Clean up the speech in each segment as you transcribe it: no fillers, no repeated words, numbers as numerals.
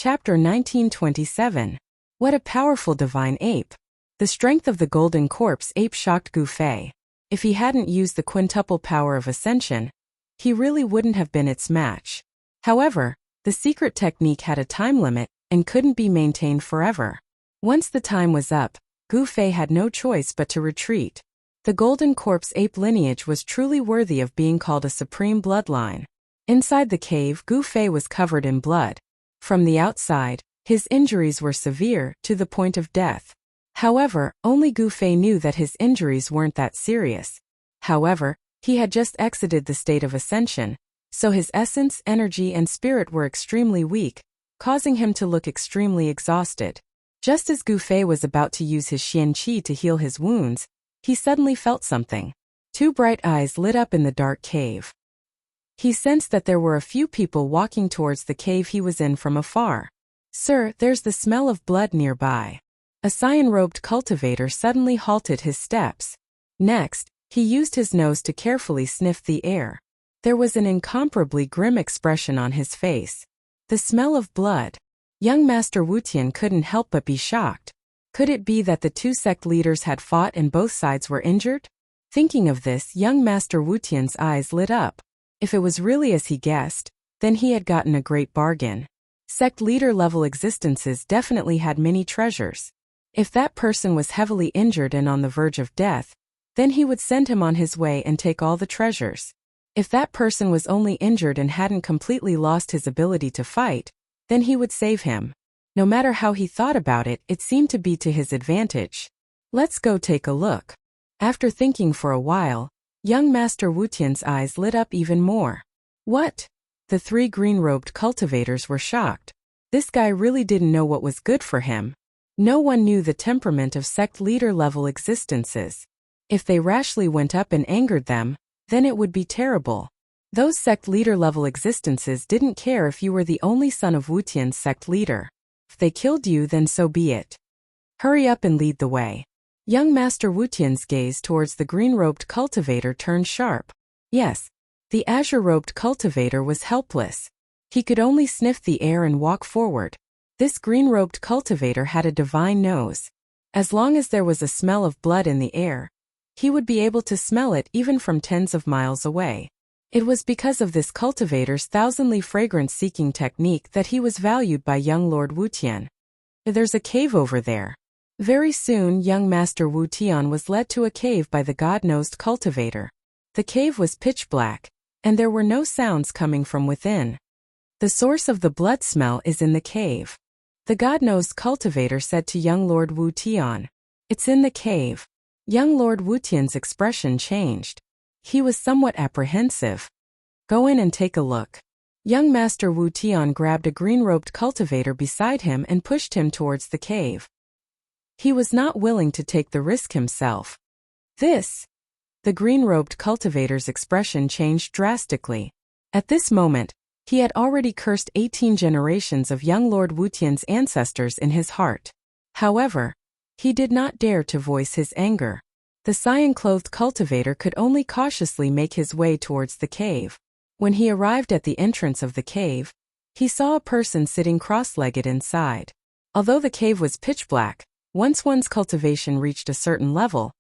Chapter 1927. What a powerful divine ape. The strength of the golden corpse ape shocked Gu Fei. If he hadn't used the quintuple power of ascension, he really wouldn't have been its match. However, the secret technique had a time limit and couldn't be maintained forever. Once the time was up, Gu Fei had no choice but to retreat. The golden corpse ape lineage was truly worthy of being called a supreme bloodline. Inside the cave, Gu Fei was covered in blood. From the outside, his injuries were severe, to the point of death. However, only Gu Fei knew that his injuries weren't that serious. However, he had just exited the state of ascension, so his essence, energy and spirit were extremely weak, causing him to look extremely exhausted. Just as Gu Fei was about to use his Xian Qi to heal his wounds, he suddenly felt something. Two bright eyes lit up in the dark cave. He sensed that there were a few people walking towards the cave he was in from afar. "Sir, there's the smell of blood nearby." A cyan-robed cultivator suddenly halted his steps. Next, he used his nose to carefully sniff the air. There was an incomparably grim expression on his face. The smell of blood. Young Master Wutian couldn't help but be shocked. Could it be that the two sect leaders had fought and both sides were injured? Thinking of this, young Master Wutian's eyes lit up. If it was really as he guessed, then he had gotten a great bargain. Sect leader level existences definitely had many treasures. If that person was heavily injured and on the verge of death, then he would send him on his way and take all the treasures. If that person was only injured and hadn't completely lost his ability to fight, then he would save him. No matter how he thought about it, it seemed to be to his advantage. Let's go take a look. After thinking for a while, young Master Wutian's eyes lit up even more. What? The three green-robed cultivators were shocked. This guy really didn't know what was good for him. No one knew the temperament of sect leader-level existences. If they rashly went up and angered them, then it would be terrible. Those sect leader-level existences didn't care if you were the only son of Wutian's sect leader. If they killed you, then so be it. Hurry up and lead the way. Young Master Wutian's gaze towards the green-robed cultivator turned sharp. Yes, the azure-robed cultivator was helpless. He could only sniff the air and walk forward. This green-robed cultivator had a divine nose. As long as there was a smell of blood in the air, he would be able to smell it even from tens of miles away. It was because of this cultivator's thousandly fragrance-seeking technique that he was valued by young Lord Wutian. There's a cave over there. Very soon, young Master Wutian was led to a cave by the god-nosed cultivator. The cave was pitch black, and there were no sounds coming from within. The source of the blood smell is in the cave. The god-nosed cultivator said to young Lord Wutian. It's in the cave. Young Lord Wutian's expression changed. He was somewhat apprehensive. Go in and take a look. Young Master Wutian grabbed a green-robed cultivator beside him and pushed him towards the cave. He was not willing to take the risk himself. This. The green-robed cultivator's expression changed drastically. At this moment, he had already cursed 18 generations of young Lord Wutian's ancestors in his heart. However, he did not dare to voice his anger. The cyan-clothed cultivator could only cautiously make his way towards the cave. When he arrived at the entrance of the cave, he saw a person sitting cross-legged inside. Although the cave was pitch black, once one's cultivation reached a certain level,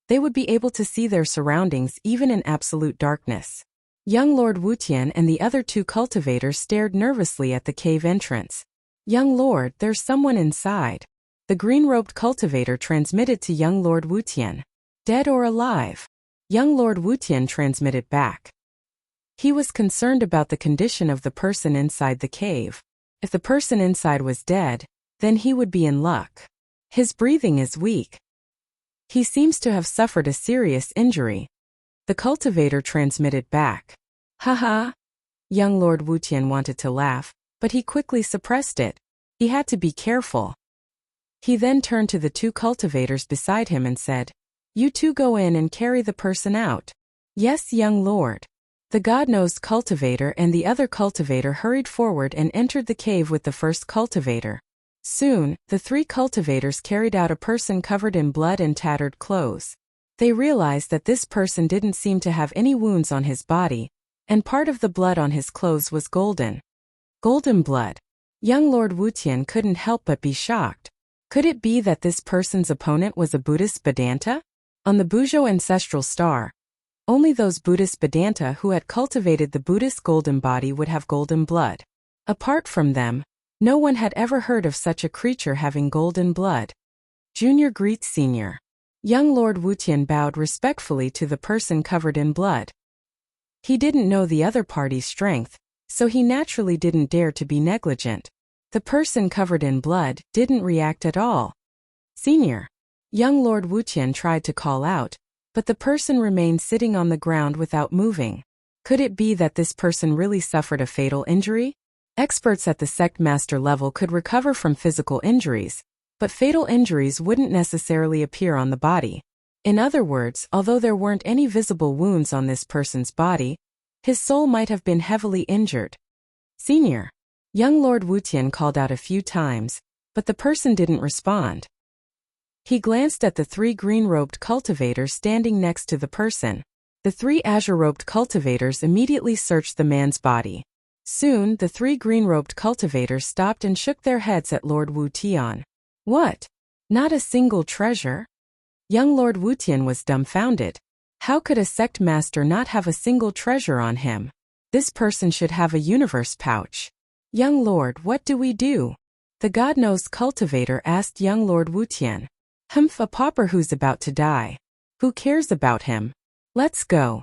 they would be able to see their surroundings even in absolute darkness. Young Lord Wutian and the other two cultivators stared nervously at the cave entrance. Young Lord, there's someone inside. The green-robed cultivator transmitted to young Lord Wutian. Dead or alive? Young Lord Wutian transmitted back. He was concerned about the condition of the person inside the cave. If the person inside was dead, then he would be in luck. His breathing is weak. He seems to have suffered a serious injury. The cultivator transmitted back. Haha. Young Lord Wutian wanted to laugh, but he quickly suppressed it. He had to be careful. He then turned to the two cultivators beside him and said, "You two go in and carry the person out." "Yes, young lord." The god-nosed cultivator and the other cultivator hurried forward and entered the cave with the first cultivator. Soon, the three cultivators carried out a person covered in blood and tattered clothes. They realized that this person didn't seem to have any wounds on his body, and part of the blood on his clothes was golden. Golden blood. Young Lord Wutian couldn't help but be shocked. Could it be that this person's opponent was a Buddhist Vedanta? On the Bujo ancestral star, only those Buddhist Vedanta who had cultivated the Buddhist golden body would have golden blood. Apart from them, no one had ever heard of such a creature having golden blood. Junior greets senior. Young Lord Wutian bowed respectfully to the person covered in blood. He didn't know the other party's strength, so he naturally didn't dare to be negligent. The person covered in blood didn't react at all. Senior. Young Lord Wutian tried to call out, but the person remained sitting on the ground without moving. Could it be that this person really suffered a fatal injury? Experts at the sect master level could recover from physical injuries, but fatal injuries wouldn't necessarily appear on the body. In other words, although there weren't any visible wounds on this person's body, his soul might have been heavily injured. Senior. Young Lord Wutian called out a few times, but the person didn't respond. He glanced at the 3 green-robed cultivators standing next to the person. The 3 azure-robed cultivators immediately searched the man's body. Soon, the 3 green-robed cultivators stopped and shook their heads at Lord Wutian. What? Not a single treasure? Young Lord Wutian was dumbfounded. How could a sect master not have a single treasure on him? This person should have a universe pouch. Young Lord, what do we do? The God-nosed cultivator asked young Lord Wutian. A pauper who's about to die. Who cares about him? Let's go.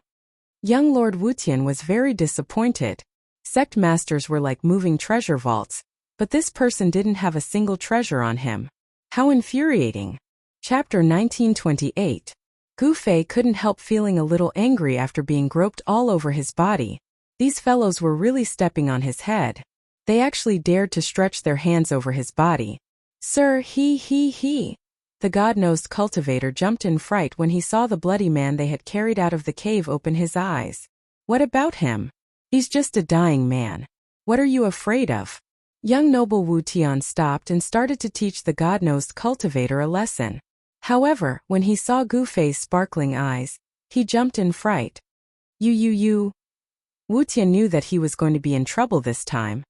Young Lord Wutian was very disappointed. Sect masters were like moving treasure vaults, but this person didn't have a single treasure on him. How infuriating. Chapter 1928. Gu Fei couldn't help feeling a little angry after being groped all over his body. These fellows were really stepping on his head. They actually dared to stretch their hands over his body. Sir, he. The God-nosed cultivator jumped in fright when he saw the bloody man they had carried out of the cave open his eyes. What about him? He's just a dying man. What are you afraid of? Young noble Wutian stopped and started to teach the God-nosed cultivator a lesson. However, when he saw Gu Fei's sparkling eyes, he jumped in fright. You. Wutian knew that he was going to be in trouble this time.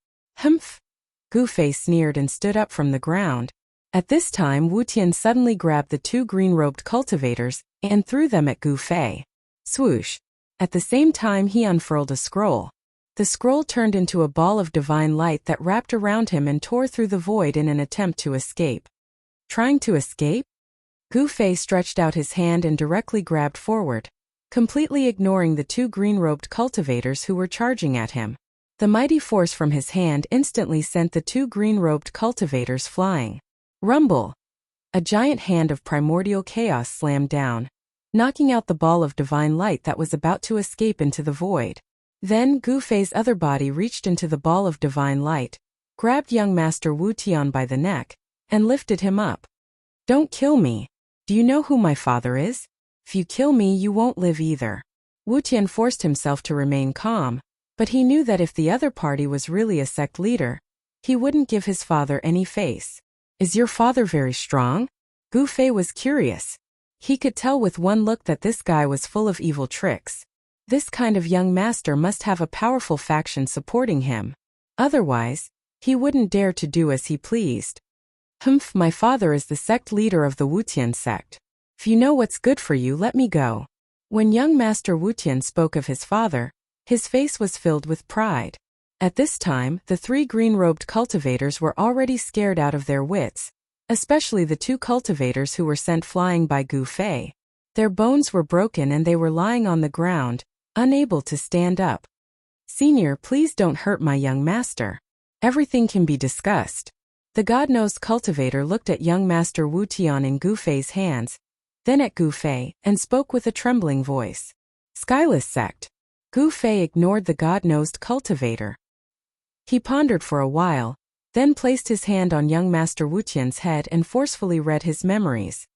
Gu Fei sneered and stood up from the ground. At this time, Wutian suddenly grabbed the 2 green-robed cultivators and threw them at Gu Fei. Swoosh! At the same time, he unfurled a scroll. The scroll turned into a ball of divine light that wrapped around him and tore through the void in an attempt to escape. Trying to escape? Gu Fei stretched out his hand and directly grabbed forward, completely ignoring the 2 green-robed cultivators who were charging at him. The mighty force from his hand instantly sent the 2 green-robed cultivators flying. Rumble! A giant hand of primordial chaos slammed down, knocking out the ball of divine light that was about to escape into the void. Then Gu Fei's other body reached into the ball of divine light, grabbed young Master Wutian by the neck, and lifted him up. Don't kill me. Do you know who my father is? If you kill me, you won't live either. Wutian forced himself to remain calm, but he knew that if the other party was really a sect leader, he wouldn't give his father any face. Is your father very strong? Gu Fei was curious. He could tell with one look that this guy was full of evil tricks. This kind of young master must have a powerful faction supporting him. Otherwise, he wouldn't dare to do as he pleased. My father is the sect leader of the Wutian sect. If you know what's good for you, let me go. When young Master Wutian spoke of his father, his face was filled with pride. At this time, the 3 green-robed cultivators were already scared out of their wits, especially the 2 cultivators who were sent flying by Gu Fei. Their bones were broken and they were lying on the ground, unable to stand up. Senior, please don't hurt my young master. Everything can be discussed. The God-nosed cultivator looked at young Master Wutian in Gu Fei's hands, then at Gu Fei, and spoke with a trembling voice. Skyless sect. Gu Fei ignored the God-nosed cultivator. He pondered for a while, then placed his hand on young Master Wutian's head and forcefully read his memories.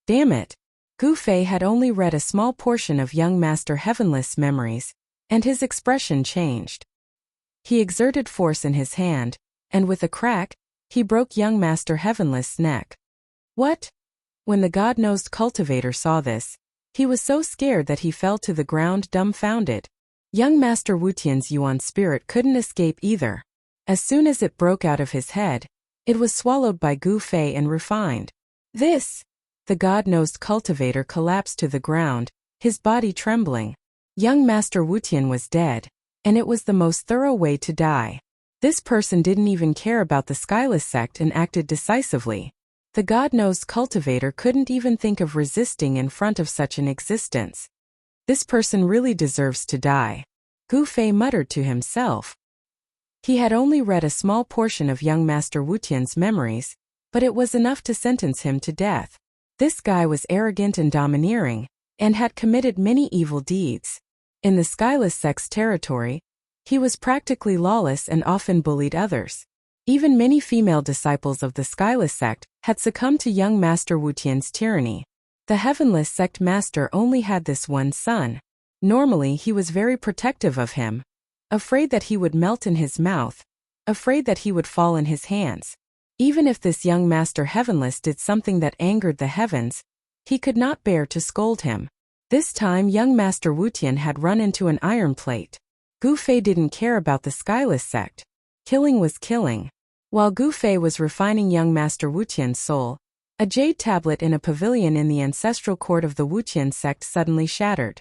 Damn it! Gu Fei had only read a small portion of young Master Heavenless's memories, and his expression changed. He exerted force in his hand, and with a crack, he broke young Master Heavenless's neck. What? When the God-nosed cultivator saw this, he was so scared that he fell to the ground dumbfounded. Young Master Wutian's Yuan spirit couldn't escape either. As soon as it broke out of his head, it was swallowed by Gu Fei and refined. This! The god-nosed cultivator collapsed to the ground, his body trembling. Young Master Wutian was dead, and it was the most thorough way to die. This person didn't even care about the Skyless sect and acted decisively. The god-nosed cultivator couldn't even think of resisting in front of such an existence. This person really deserves to die, Gu Fei muttered to himself. He had only read a small portion of young Master Wutian's memories, but it was enough to sentence him to death. This guy was arrogant and domineering, and had committed many evil deeds. In the Skyless sect's territory, he was practically lawless and often bullied others. Even many female disciples of the Skyless sect had succumbed to young Master Wutian's tyranny. The Heavenless sect master only had this one son. Normally he was very protective of him, afraid that he would melt in his mouth, afraid that he would fall in his hands. Even if this young Master Heavenless did something that angered the heavens, he could not bear to scold him. This time young Master Wutian had run into an iron plate. Gu Fei didn't care about the Skyless sect. Killing was killing. While Gu Fei was refining young Master Wutian's soul, a jade tablet in a pavilion in the ancestral court of the Wutian sect suddenly shattered.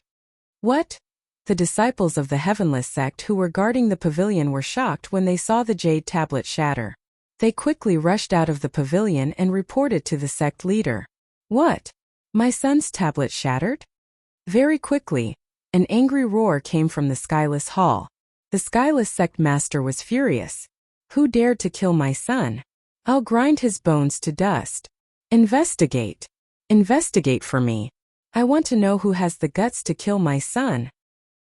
What? The disciples of the Heavenless sect who were guarding the pavilion were shocked when they saw the jade tablet shatter. They quickly rushed out of the pavilion and reported to the sect leader. What? My son's tablet shattered? Very quickly, an angry roar came from the Skyless hall. The Skyless sect master was furious. Who dared to kill my son? I'll grind his bones to dust. Investigate. Investigate for me. I want to know who has the guts to kill my son.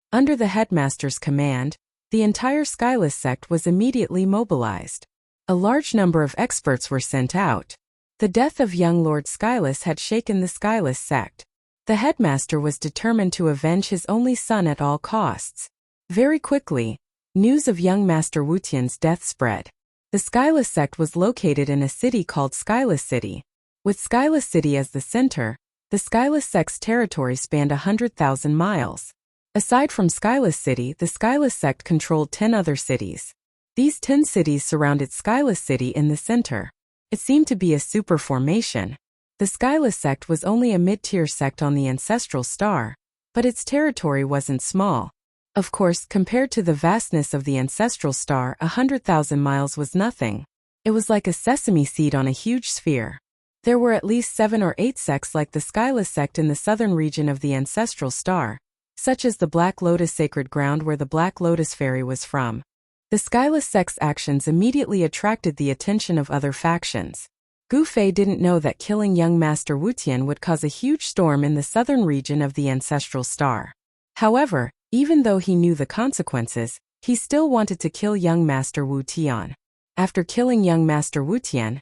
Under the headmaster's command, the entire Skyless sect was immediately mobilized. A large number of experts were sent out. The death of young Lord Skyless had shaken the Skyless sect. The headmaster was determined to avenge his only son at all costs. Very quickly, news of young Master Wutian's death spread. The Skyless sect was located in a city called Skyless City. With Skyless City as the center, the Skyless sect's territory spanned 100,000 miles. Aside from Skyless City, the Skyless sect controlled 10 other cities. These 10 cities surrounded Skyless City in the center. It seemed to be a super formation. The Skyless sect was only a mid-tier sect on the ancestral star, but its territory wasn't small. Of course, compared to the vastness of the ancestral star, 100,000 miles was nothing. It was like a sesame seed on a huge sphere. There were at least 7 or 8 sects like the Skyless sect in the southern region of the ancestral star, such as the Black Lotus sacred ground where the Black Lotus fairy was from. The Skyless sect's actions immediately attracted the attention of other factions. Gu Fei didn't know that killing young Master Wutian would cause a huge storm in the southern region of the ancestral star. However, even though he knew the consequences, he still wanted to kill young Master Wutian. After killing young Master Wutian,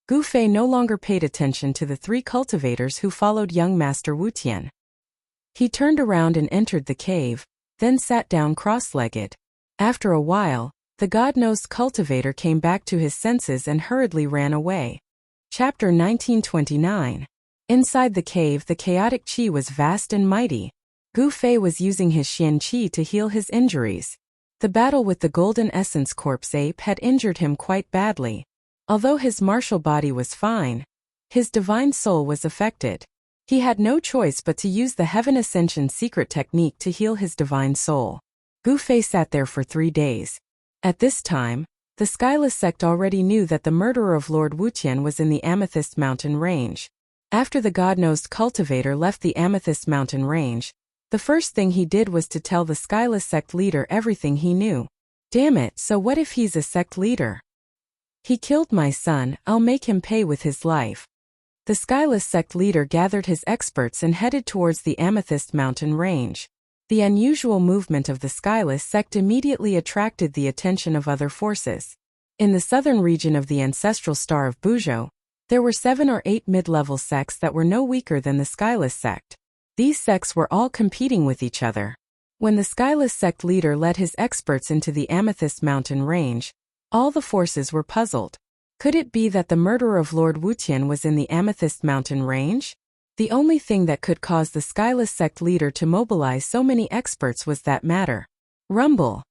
Gu Fei no longer paid attention to the 3 cultivators who followed young Master Wutian. He turned around and entered the cave, then sat down cross-legged. After a while, the god-nosed cultivator came back to his senses and hurriedly ran away. Chapter 1929. Inside the cave, the chaotic qi was vast and mighty. Gu Fei was using his Xian qi to heal his injuries. The battle with the Golden Essence Corpse ape had injured him quite badly. Although his martial body was fine, his divine soul was affected. He had no choice but to use the Heaven Ascension secret technique to heal his divine soul. Gu Fei sat there for 3 days. At this time, the Skyless sect already knew that the murderer of Lord Wutian was in the Amethyst Mountain Range. After the god-nosed cultivator left the Amethyst Mountain Range, the first thing he did was to tell the Skyless sect leader everything he knew. Damn it, so what if he's a sect leader? He killed my son, I'll make him pay with his life. The Skyless sect leader gathered his experts and headed towards the Amethyst Mountain Range. The unusual movement of the Skyless sect immediately attracted the attention of other forces. In the southern region of the ancestral star of Buzhou, there were 7 or 8 mid-level sects that were no weaker than the Skyless sect. These sects were all competing with each other. When the Skyless sect leader led his experts into the Amethyst Mountain Range, all the forces were puzzled. Could it be that the murderer of Lord Wutian was in the Amethyst Mountain Range? The only thing that could cause the Skyless sect leader to mobilize so many experts was that matter. Rumble.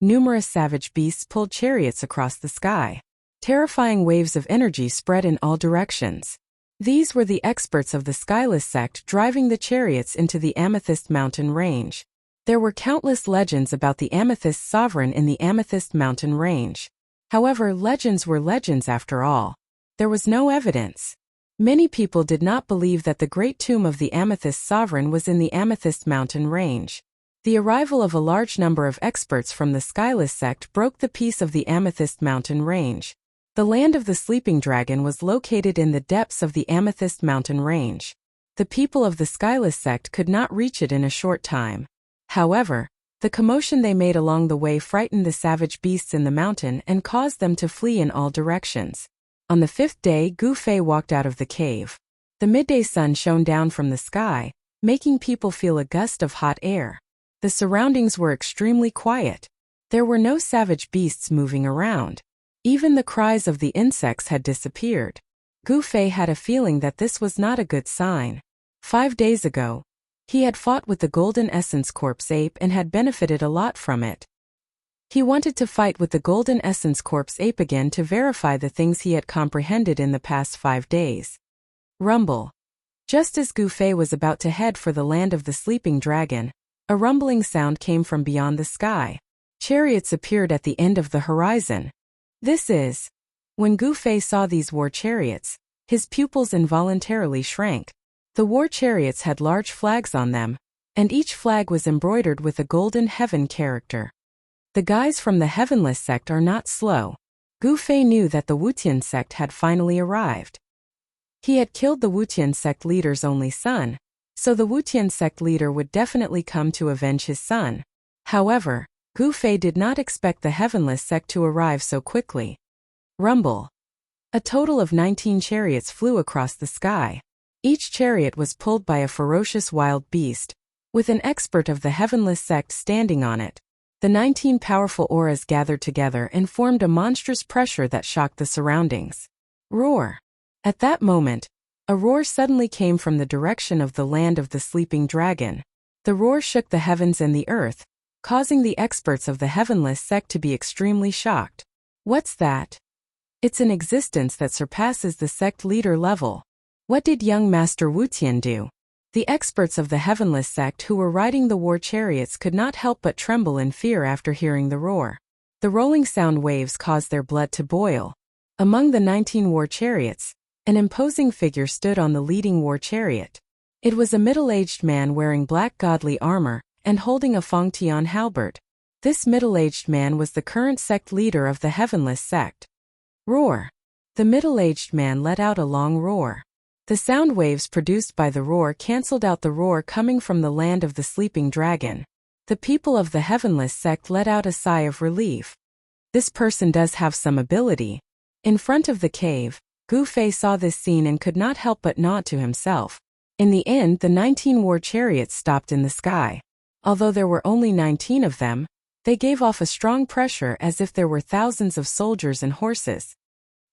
numerous savage beasts pulled chariots across the sky. Terrifying waves of energy spread in all directions. These were the experts of the Skyless sect driving the chariots into the Amethyst Mountain range. There were countless legends about the Amethyst sovereign in the Amethyst Mountain range. However, legends were legends after all. There was no evidence. Many people did not believe that the great tomb of the Amethyst sovereign was in the Amethyst Mountain range. The arrival of a large number of experts from the Skyless sect broke the peace of the Amethyst Mountain range. The land of the sleeping dragon was located in the depths of the Amethyst Mountain range. The people of the Skyless sect could not reach it in a short time. However, the commotion they made along the way frightened the savage beasts in the mountain and caused them to flee in all directions. On the 5th day, Gu Fei walked out of the cave. The midday sun shone down from the sky, making people feel a gust of hot air. The surroundings were extremely quiet. There were no savage beasts moving around. Even the cries of the insects had disappeared. Gu Fei had a feeling that this was not a good sign. 5 days ago, he had fought with the Golden Essence Corpse ape and had benefited a lot from it. He wanted to fight with the Golden Essence Corpse ape again to verify the things he had comprehended in the past 5 days. Rumble. Just as Gu Fei was about to head for the land of the sleeping dragon, a rumbling sound came from beyond the sky. Chariots appeared at the end of the horizon. This is. When Gu Fei saw these war chariots, his pupils involuntarily shrank. The war chariots had large flags on them, and each flag was embroidered with a golden heaven character. The guys from the Heavenless sect are not slow. Gu Fei knew that the Wutian sect had finally arrived. He had killed the Wutian sect leader's only son, so the Wutian sect leader would definitely come to avenge his son. However, Gu Fei did not expect the Heavenless sect to arrive so quickly. Rumble. A total of 19 chariots flew across the sky. Each chariot was pulled by a ferocious wild beast, with an expert of the Heavenless sect standing on it. The 19 powerful auras gathered together and formed a monstrous pressure that shocked the surroundings. Roar. At that moment, a roar suddenly came from the direction of the land of the sleeping dragon. The roar shook the heavens and the earth, causing the experts of the Heavenless sect to be extremely shocked. What's that? It's an existence that surpasses the sect leader level. What did young Master Wutian do? The experts of the Heavenless sect who were riding the war chariots could not help but tremble in fear after hearing the roar. The rolling sound waves caused their blood to boil. Among the 19 war chariots, an imposing figure stood on the leading war chariot. It was a middle-aged man wearing black godly armor and holding a Fengtian halberd. This middle-aged man was the current sect leader of the Heavenless sect. Roar. The middle-aged man let out a long roar. The sound waves produced by the roar cancelled out the roar coming from the land of the sleeping dragon. The people of the Heavenless sect let out a sigh of relief. This person does have some ability. In front of the cave, Gu Fei saw this scene and could not help but nod to himself. In the end, the 19 war chariots stopped in the sky. Although there were only 19 of them, they gave off a strong pressure as if there were thousands of soldiers and horses.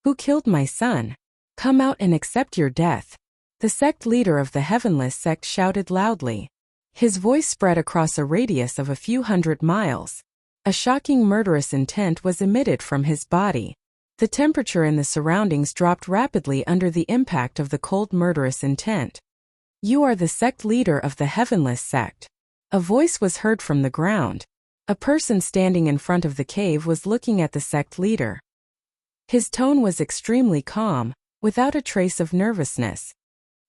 Who killed my son? Come out and accept your death. The sect leader of the Heavenless sect shouted loudly. His voice spread across a radius of a few hundred miles. A shocking murderous intent was emitted from his body. The temperature in the surroundings dropped rapidly under the impact of the cold murderous intent. You are the sect leader of the Heavenless sect. A voice was heard from the ground. A person standing in front of the cave was looking at the sect leader. His tone was extremely calm, without a trace of nervousness.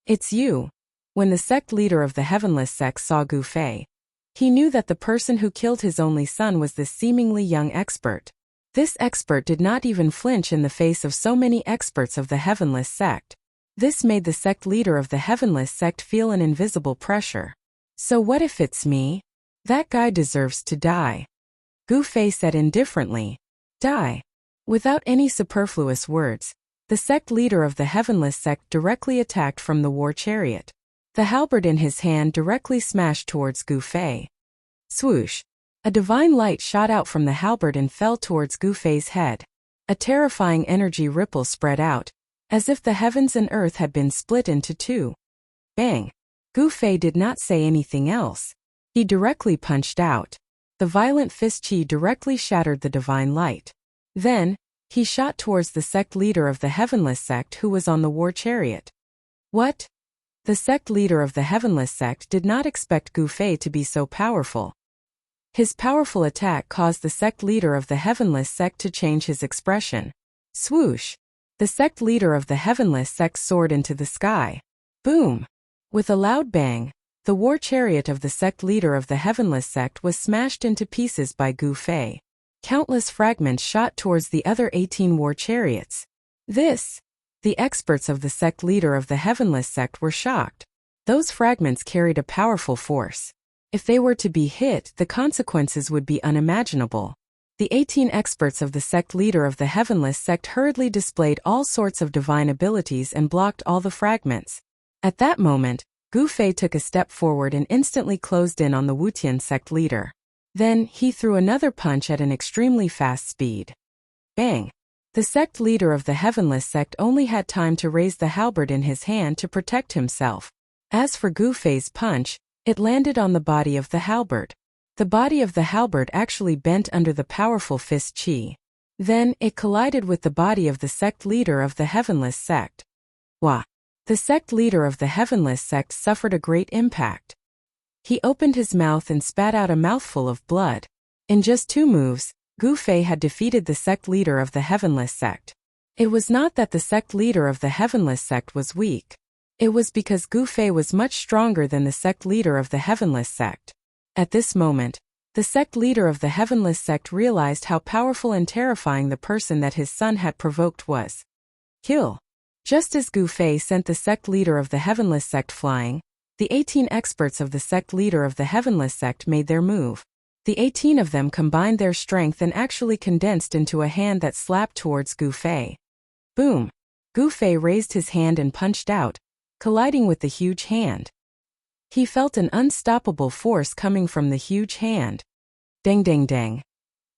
It's you. When the sect leader of the Heavenless sect saw Gu Fei, he knew that the person who killed his only son was this seemingly young expert. This expert did not even flinch in the face of so many experts of the Heavenless sect. This made the sect leader of the Heavenless sect feel an invisible pressure. So what if it's me? That guy deserves to die. Gu Fei said indifferently. Die. Without any superfluous words, the sect leader of the Heavenless sect directly attacked from the war chariot. The halberd in his hand directly smashed towards Gu Fei. Swoosh! A divine light shot out from the halberd and fell towards Gu Fei's head. A terrifying energy ripple spread out, as if the heavens and earth had been split into two. Bang! Gu Fei did not say anything else. He directly punched out. The violent fist chi directly shattered the divine light. Then, he shot towards the sect leader of the Heavenless sect who was on the war chariot. What? The sect leader of the Heavenless sect did not expect Gu Fei to be so powerful. His powerful attack caused the sect leader of the Heavenless sect to change his expression. Swoosh! The sect leader of the Heavenless sect soared into the sky. Boom! With a loud bang, the war chariot of the sect leader of the Heavenless sect was smashed into pieces by Gu Fei. Countless fragments shot towards the other 18 war chariots. The experts of the sect leader of the Heavenless sect were shocked. Those fragments carried a powerful force. If they were to be hit, the consequences would be unimaginable. The 18 experts of the sect leader of the Heavenless sect hurriedly displayed all sorts of divine abilities and blocked all the fragments. At that moment, Gu Fei took a step forward and instantly closed in on the Wutian sect leader. Then, he threw another punch at an extremely fast speed. Bang! The sect leader of the Heavenless sect only had time to raise the halberd in his hand to protect himself. As for Gu Fei's punch, it landed on the body of the halberd. The body of the halberd actually bent under the powerful fist chi. Then, it collided with the body of the sect leader of the Heavenless sect. Wah! The sect leader of the Heavenless sect suffered a great impact. He opened his mouth and spat out a mouthful of blood. In just 2 moves, Gu Fei had defeated the sect leader of the Heavenless sect. It was not that the sect leader of the Heavenless sect was weak. It was because Gu Fei was much stronger than the sect leader of the Heavenless sect. At this moment, the sect leader of the Heavenless sect realized how powerful and terrifying the person that his son had provoked was. Kill! Just as Gu Fei sent the sect leader of the Heavenless sect flying, the 18 experts of the sect leader of the Heavenless sect made their move. The 18 of them combined their strength and actually condensed into a hand that slapped towards Gu Fei. Boom! Gu Fei raised his hand and punched out, colliding with the huge hand. He felt an unstoppable force coming from the huge hand. Dang dang dang.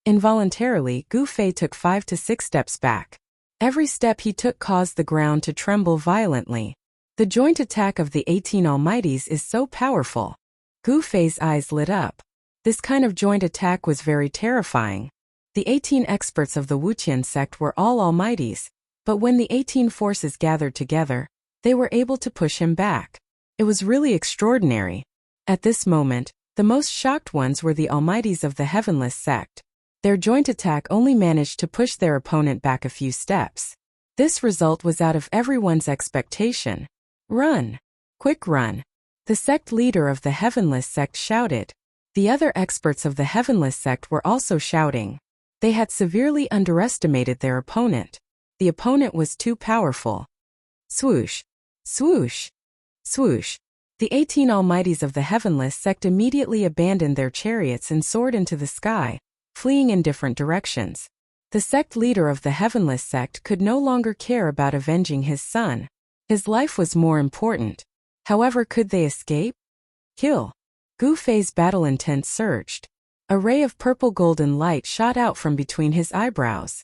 Involuntarily, Gu Fei took 5 to 6 steps back. Every step he took caused the ground to tremble violently. The joint attack of the 18 Almighties is so powerful. Gu Fei's eyes lit up. This kind of joint attack was very terrifying. The 18 experts of the Wutian sect were all Almighties, but when the 18 forces gathered together, they were able to push him back. It was really extraordinary. At this moment, the most shocked ones were the Almighties of the Heavenless sect. Their joint attack only managed to push their opponent back a few steps. This result was out of everyone's expectation. Run! Quick run! The sect leader of the Heavenless sect shouted. The other experts of the Heavenless sect were also shouting. They had severely underestimated their opponent. The opponent was too powerful. Swoosh! Swoosh! Swoosh! The 18 Almighties of the Heavenless sect immediately abandoned their chariots and soared into the sky, fleeing in different directions. The sect leader of the Heavenless sect could no longer care about avenging his son. His life was more important. However, could they escape? Kill! Gu Fei's battle intent surged. A ray of purple-golden light shot out from between his eyebrows.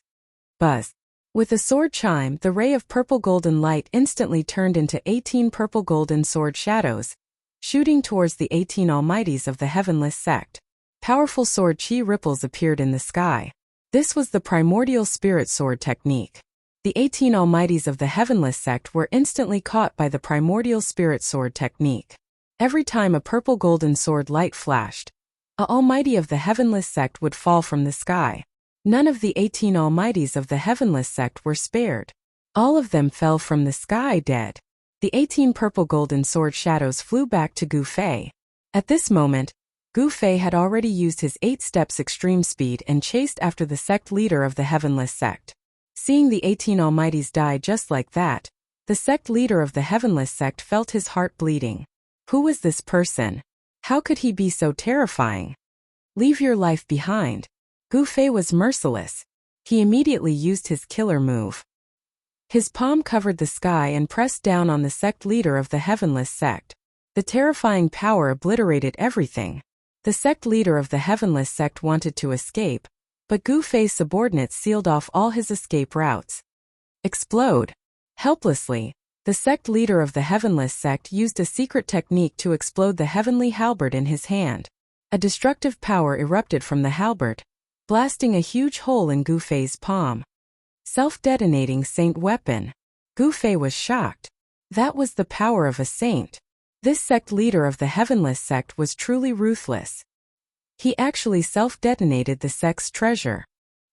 Buzz! With a sword chime, the ray of purple-golden light instantly turned into 18 purple-golden sword shadows, shooting towards the 18 Almighties of the Heavenless sect. Powerful sword chi ripples appeared in the sky. This was the primordial spirit sword technique. The 18 Almighties of the Heavenless sect were instantly caught by the primordial spirit sword technique. Every time a purple-golden sword light flashed, an Almighty of the Heavenless sect would fall from the sky. None of the 18 Almighties of the Heavenless sect were spared. All of them fell from the sky dead. The 18 purple-golden sword shadows flew back to Gu Fei. At this moment, Gu Fei had already used his 8 steps extreme speed and chased after the sect leader of the Heavenless sect. Seeing the 18 Almighties die just like that, the sect leader of the Heavenless sect felt his heart bleeding. Who was this person? How could he be so terrifying? Leave your life behind. Gu Fei was merciless. He immediately used his killer move. His palm covered the sky and pressed down on the sect leader of the Heavenless sect. The terrifying power obliterated everything. The sect leader of the Heavenless sect wanted to escape, but Gu Fei's subordinates sealed off all his escape routes. Explode! Helplessly, the sect leader of the Heavenless sect used a secret technique to explode the heavenly halberd in his hand. A destructive power erupted from the halberd, blasting a huge hole in Gu Fei's palm. Self-detonating saint weapon. Gu Fei was shocked. That was the power of a saint. This sect leader of the Heavenless sect was truly ruthless. He actually self-detonated the sect's treasure.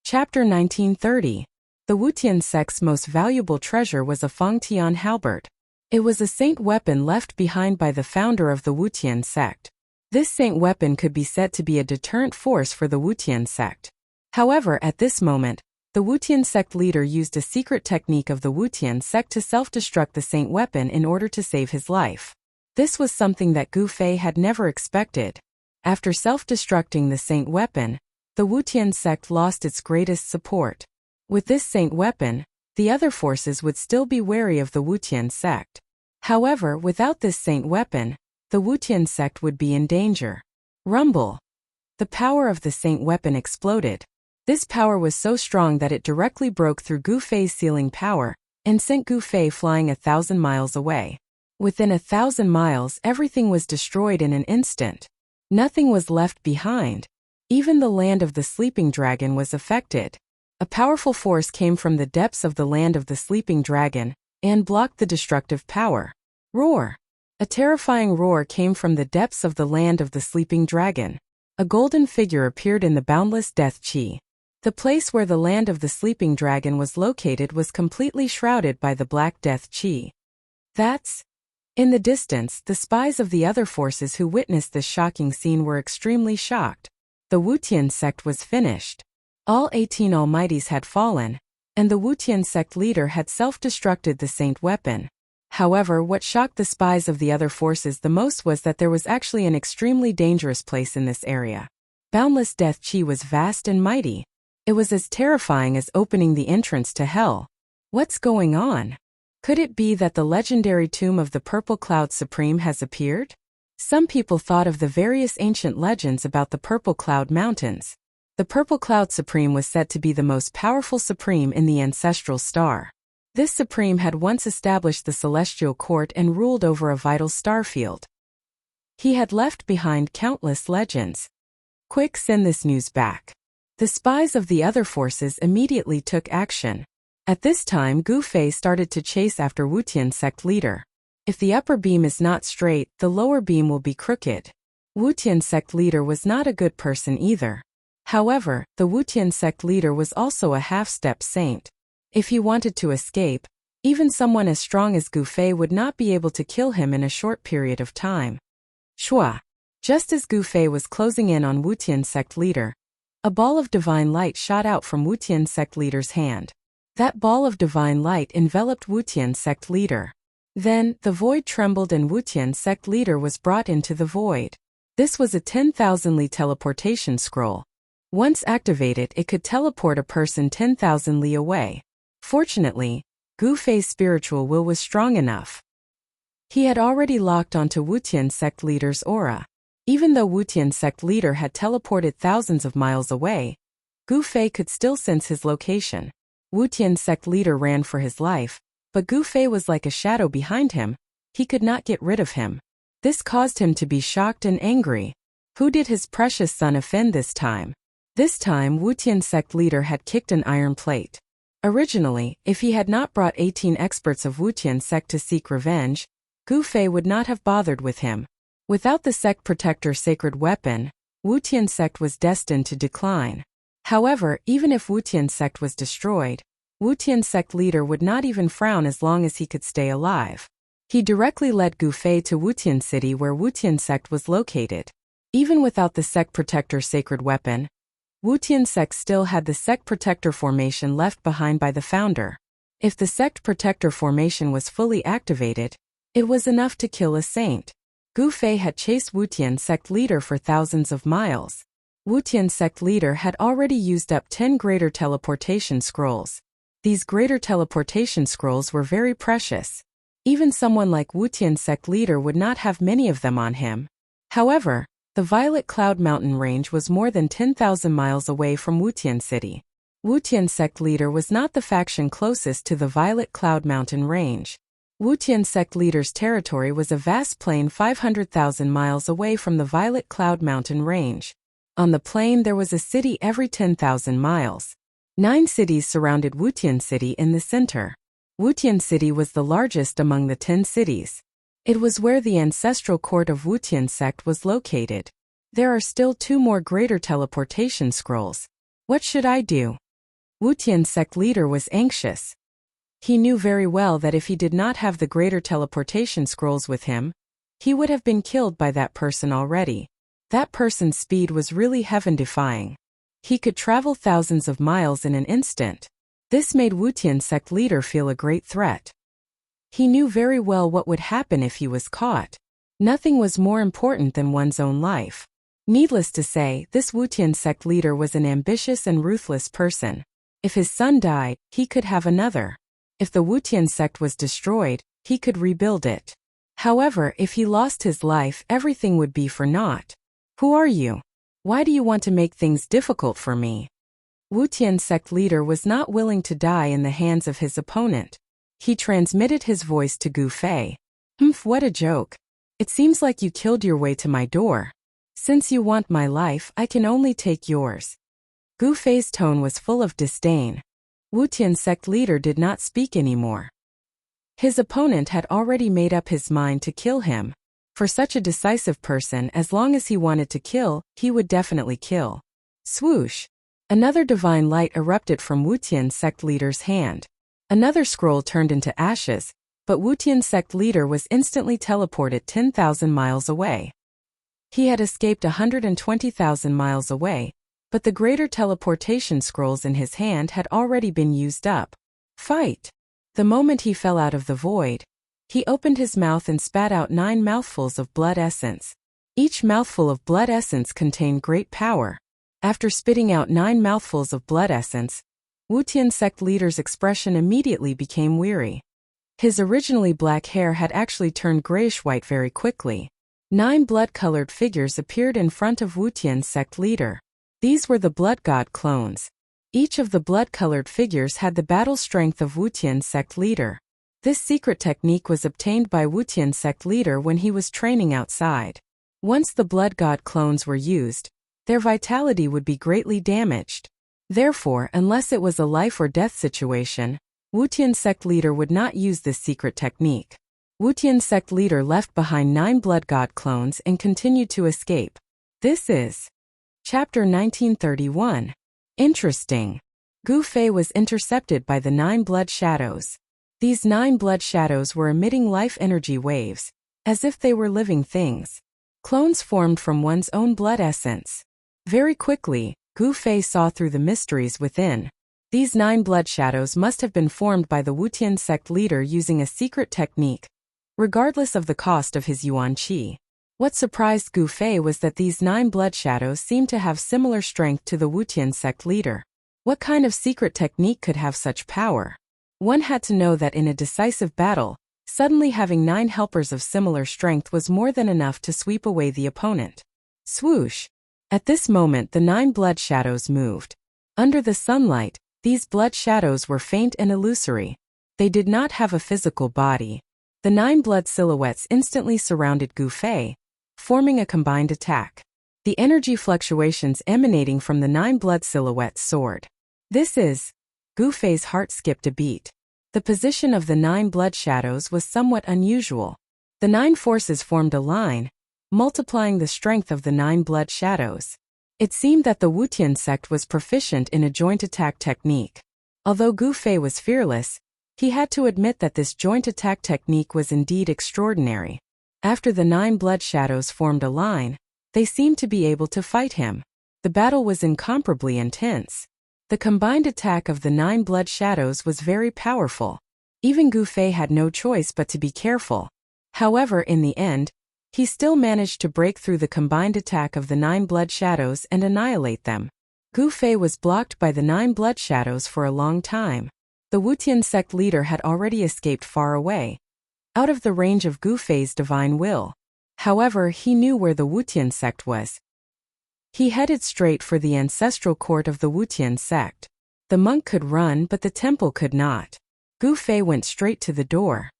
Chapter 1930. The Wutian sect's most valuable treasure was a Fangtian halberd. It was a saint weapon left behind by the founder of the Wutian sect. This saint weapon could be said to be a deterrent force for the Wutian sect. However, at this moment, the Wutian sect leader used a secret technique of the Wutian sect to self-destruct the saint weapon in order to save his life. This was something that Gu Fei had never expected. After self-destructing the saint weapon, the Wutian sect lost its greatest support. With this saint weapon, the other forces would still be wary of the Wutian sect. However, without this saint weapon, the Wutian sect would be in danger. Rumble. The power of the saint weapon exploded. This power was so strong that it directly broke through Gu Fei's sealing power and sent Gu Fei flying 1,000 miles away. Within 1,000 miles, everything was destroyed in an instant. Nothing was left behind. Even the land of the sleeping dragon was affected. A powerful force came from the depths of the land of the sleeping dragon and blocked the destructive power. Roar. A terrifying roar came from the depths of the land of the sleeping dragon. A golden figure appeared in the boundless death chi. The place where the land of the sleeping dragon was located was completely shrouded by the black death chi. That's... In the distance, the spies of the other forces who witnessed this shocking scene were extremely shocked. The Wutian sect was finished. All 18 almighties had fallen, and the Wutian sect leader had self-destructed the saint weapon. However, what shocked the spies of the other forces the most was that there was actually an extremely dangerous place in this area. Boundless death chi was vast and mighty. It was as terrifying as opening the entrance to hell. What's going on? Could it be that the legendary tomb of the Purple Cloud Supreme has appeared? Some people thought of the various ancient legends about the Purple Cloud Mountains. The Purple Cloud Supreme was said to be the most powerful supreme in the ancestral star. This supreme had once established the celestial court and ruled over a vital star field. He had left behind countless legends. Quick, send this news back. The spies of the other forces immediately took action. At this time, Gu Fei started to chase after Wutian sect leader. If the upper beam is not straight, the lower beam will be crooked. Wutian sect leader was not a good person either. However, the Wutian sect leader was also a half-step saint. If he wanted to escape, even someone as strong as Gu Fei would not be able to kill him in a short period of time. Shua. Just as Gu Fei was closing in on Wutian sect leader, a ball of divine light shot out from Wutian sect leader's hand. That ball of divine light enveloped Wutian sect leader. Then, the void trembled and Wutian sect leader was brought into the void. This was a 10,000 li teleportation scroll. Once activated, it could teleport a person 10,000 li away. Fortunately, Gu Fei's spiritual will was strong enough. He had already locked onto Wutian sect leader's aura. Even though Wutian sect leader had teleported thousands of miles away, Gu Fei could still sense his location. Wutian sect leader ran for his life, but Gu Fei was like a shadow behind him. He could not get rid of him. This caused him to be shocked and angry. Who did his precious son offend this time? This time, Wutian sect leader had kicked an iron plate. Originally, if he had not brought 18 experts of Wutian sect to seek revenge, Gu Fei would not have bothered with him. Without the sect protector sacred weapon, Wutian sect was destined to decline. However, even if Wutian sect was destroyed, Wutian sect leader would not even frown as long as he could stay alive. He directly led Gu Fei to Wutian city where Wutian sect was located. Even without the sect protector sacred weapon, Wutian sect still had the sect protector formation left behind by the founder. If the sect protector formation was fully activated, it was enough to kill a saint. Gu Fei had chased Wutian sect leader for thousands of miles. Wutian sect leader had already used up 10 greater teleportation scrolls. These greater teleportation scrolls were very precious. Even someone like Wutian sect leader would not have many of them on him. However, the Violet Cloud Mountain range was more than 10,000 miles away from Wutian city. Wutian sect leader was not the faction closest to the Violet Cloud Mountain range. Wutian sect leader's territory was a vast plain 500,000 miles away from the Violet Cloud Mountain range. On the plain there was a city every 10,000 miles. 9 cities surrounded Wutian City in the center. Wutian City was the largest among the 10 cities. It was where the ancestral court of Wutian sect was located. There are still 2 more greater teleportation scrolls. What should I do? Wutian sect leader was anxious. He knew very well that if he did not have the greater teleportation scrolls with him, he would have been killed by that person already. That person's speed was really heaven-defying. He could travel thousands of miles in an instant. This made Wutian sect leader feel a great threat. He knew very well what would happen if he was caught. Nothing was more important than one's own life. Needless to say, this Wutian sect leader was an ambitious and ruthless person. If his son died, he could have another. If the Wutian sect was destroyed, he could rebuild it. However, if he lost his life, everything would be for naught. Who are you? Why do you want to make things difficult for me? Wutian sect leader was not willing to die in the hands of his opponent. He transmitted his voice to Gu Fei. What a joke. It seems like you killed your way to my door. Since you want my life, I can only take yours. Gu Fei's tone was full of disdain. Wutian sect leader did not speak anymore. His opponent had already made up his mind to kill him. For such a decisive person, as long as he wanted to kill, he would definitely kill. Swoosh! Another divine light erupted from Wutian sect leader's hand. Another scroll turned into ashes, but Wutian sect leader was instantly teleported 10,000 miles away. He had escaped 120,000 miles away, but the greater teleportation scrolls in his hand had already been used up. Fight! The moment he fell out of the void, he opened his mouth and spat out 9 mouthfuls of blood essence. Each mouthful of blood essence contained great power. After spitting out 9 mouthfuls of blood essence, Wutian sect leader's expression immediately became weary. His originally black hair had actually turned grayish-white very quickly. 9 blood-colored figures appeared in front of Wutian sect leader. These were the blood god clones. Each of the blood-colored figures had the battle strength of Wutian sect leader. This secret technique was obtained by Wutian sect leader when he was training outside. Once the blood god clones were used, their vitality would be greatly damaged. Therefore, unless it was a life or death situation, Wutian sect leader would not use this secret technique. Wutian sect leader left behind 9 blood god clones and continued to escape. This is Chapter 1931. Interesting. Gu Fei was intercepted by the 9 blood shadows. These 9 blood shadows were emitting life energy waves, as if they were living things. Clones formed from one's own blood essence. Very quickly, Gu Fei saw through the mysteries within. These 9 blood shadows must have been formed by the Wutian sect leader using a secret technique, regardless of the cost of his yuan qi. What surprised Gu Fei was that these 9 blood shadows seemed to have similar strength to the Wutian sect leader. What kind of secret technique could have such power? One had to know that in a decisive battle, suddenly having 9 helpers of similar strength was more than enough to sweep away the opponent. Swoosh! At this moment the 9 blood shadows moved. Under the sunlight, these blood shadows were faint and illusory. They did not have a physical body. The 9 blood silhouettes instantly surrounded Gu Fei, forming a combined attack. The energy fluctuations emanating from the 9 blood silhouettes soared. This is... Gu Fei's heart skipped a beat. The position of the 9 blood shadows was somewhat unusual. The 9 forces formed a line, multiplying the strength of the 9 blood shadows. It seemed that the Wutian sect was proficient in a joint attack technique. Although Gu Fei was fearless, he had to admit that this joint attack technique was indeed extraordinary. After the 9 blood shadows formed a line, they seemed to be able to fight him. The battle was incomparably intense. The combined attack of the 9 blood shadows was very powerful. Even Gu Fei had no choice but to be careful. However, in the end, he still managed to break through the combined attack of the 9 blood shadows and annihilate them. Gu Fei was blocked by the 9 blood shadows for a long time. The Wutian sect leader had already escaped far away, out of the range of Gu Fei's divine will. However, he knew where the Wutian sect was. He headed straight for the ancestral court of the Wutian sect. The monk could run, but the temple could not. Gu Fei went straight to the door.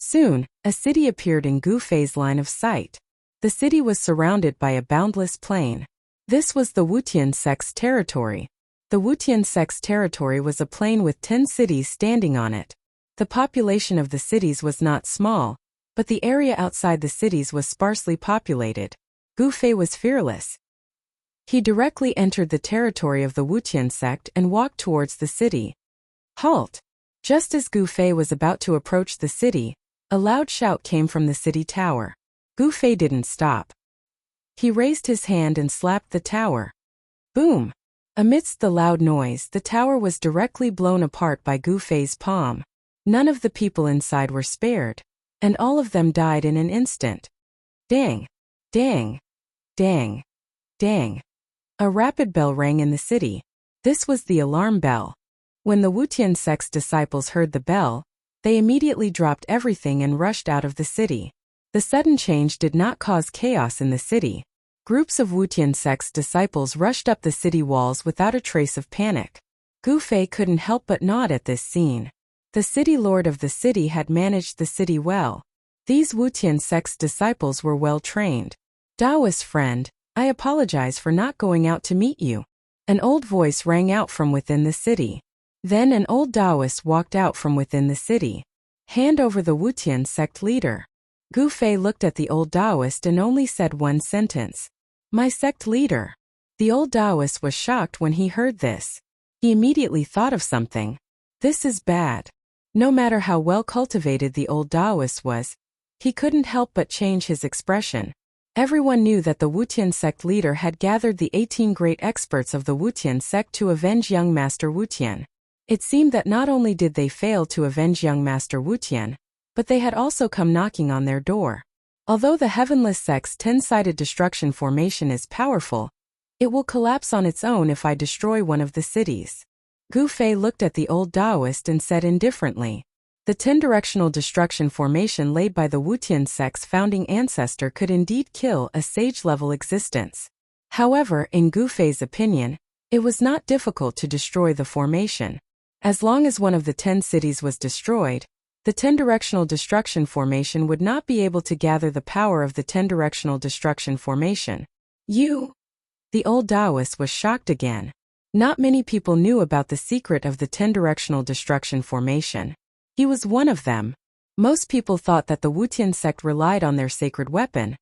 Soon, a city appeared in Gu Fei's line of sight. The city was surrounded by a boundless plain. This was the Wutian sect's territory. The Wutian sect's territory was a plain with 10 cities standing on it. The population of the cities was not small, but the area outside the cities was sparsely populated. Gu Fei was fearless. He directly entered the territory of the Wutian sect and walked towards the city. Halt! Just as Gu Fei was about to approach the city, a loud shout came from the city tower. Gu Fei didn't stop. He raised his hand and slapped the tower. Boom! Amidst the loud noise, the tower was directly blown apart by Gu Fei's palm. None of the people inside were spared, and all of them died in an instant. Dang! Dang! Dang! Dang! A rapid bell rang in the city. This was the alarm bell. When the Wutian sect's disciples heard the bell, they immediately dropped everything and rushed out of the city. The sudden change did not cause chaos in the city. Groups of Wutian sect's disciples rushed up the city walls without a trace of panic. Gu Fei couldn't help but nod at this scene. The city lord of the city had managed the city well. These Wutian sect's disciples were well trained. Daoist friend, I apologize for not going out to meet you. An old voice rang out from within the city. Then an old Daoist walked out from within the city. Hand over the Wutian sect leader. Gu Fei looked at the old Daoist and only said one sentence. My sect leader. The old Daoist was shocked when he heard this. He immediately thought of something. This is bad. No matter how well cultivated the old Daoist was, he couldn't help but change his expression. Everyone knew that the Wutian sect leader had gathered the 18 great experts of the Wutian sect to avenge young Master Wutian. It seemed that not only did they fail to avenge young Master Wutian, but they had also come knocking on their door. Although the Heavenless sect's 10-sided destruction formation is powerful, it will collapse on its own if I destroy one of the cities. Gu Fei looked at the old Daoist and said indifferently, the 10-directional destruction formation laid by the Wutian sect's founding ancestor could indeed kill a sage-level existence. However, in Gu Fei's opinion, it was not difficult to destroy the formation. As long as one of the 10 cities was destroyed, the 10-directional destruction formation would not be able to gather the power of the 10-directional destruction formation. You? The old Daoist was shocked again. Not many people knew about the secret of the 10-directional destruction formation. He was one of them. Most people thought that the Wutian sect relied on their sacred weapon,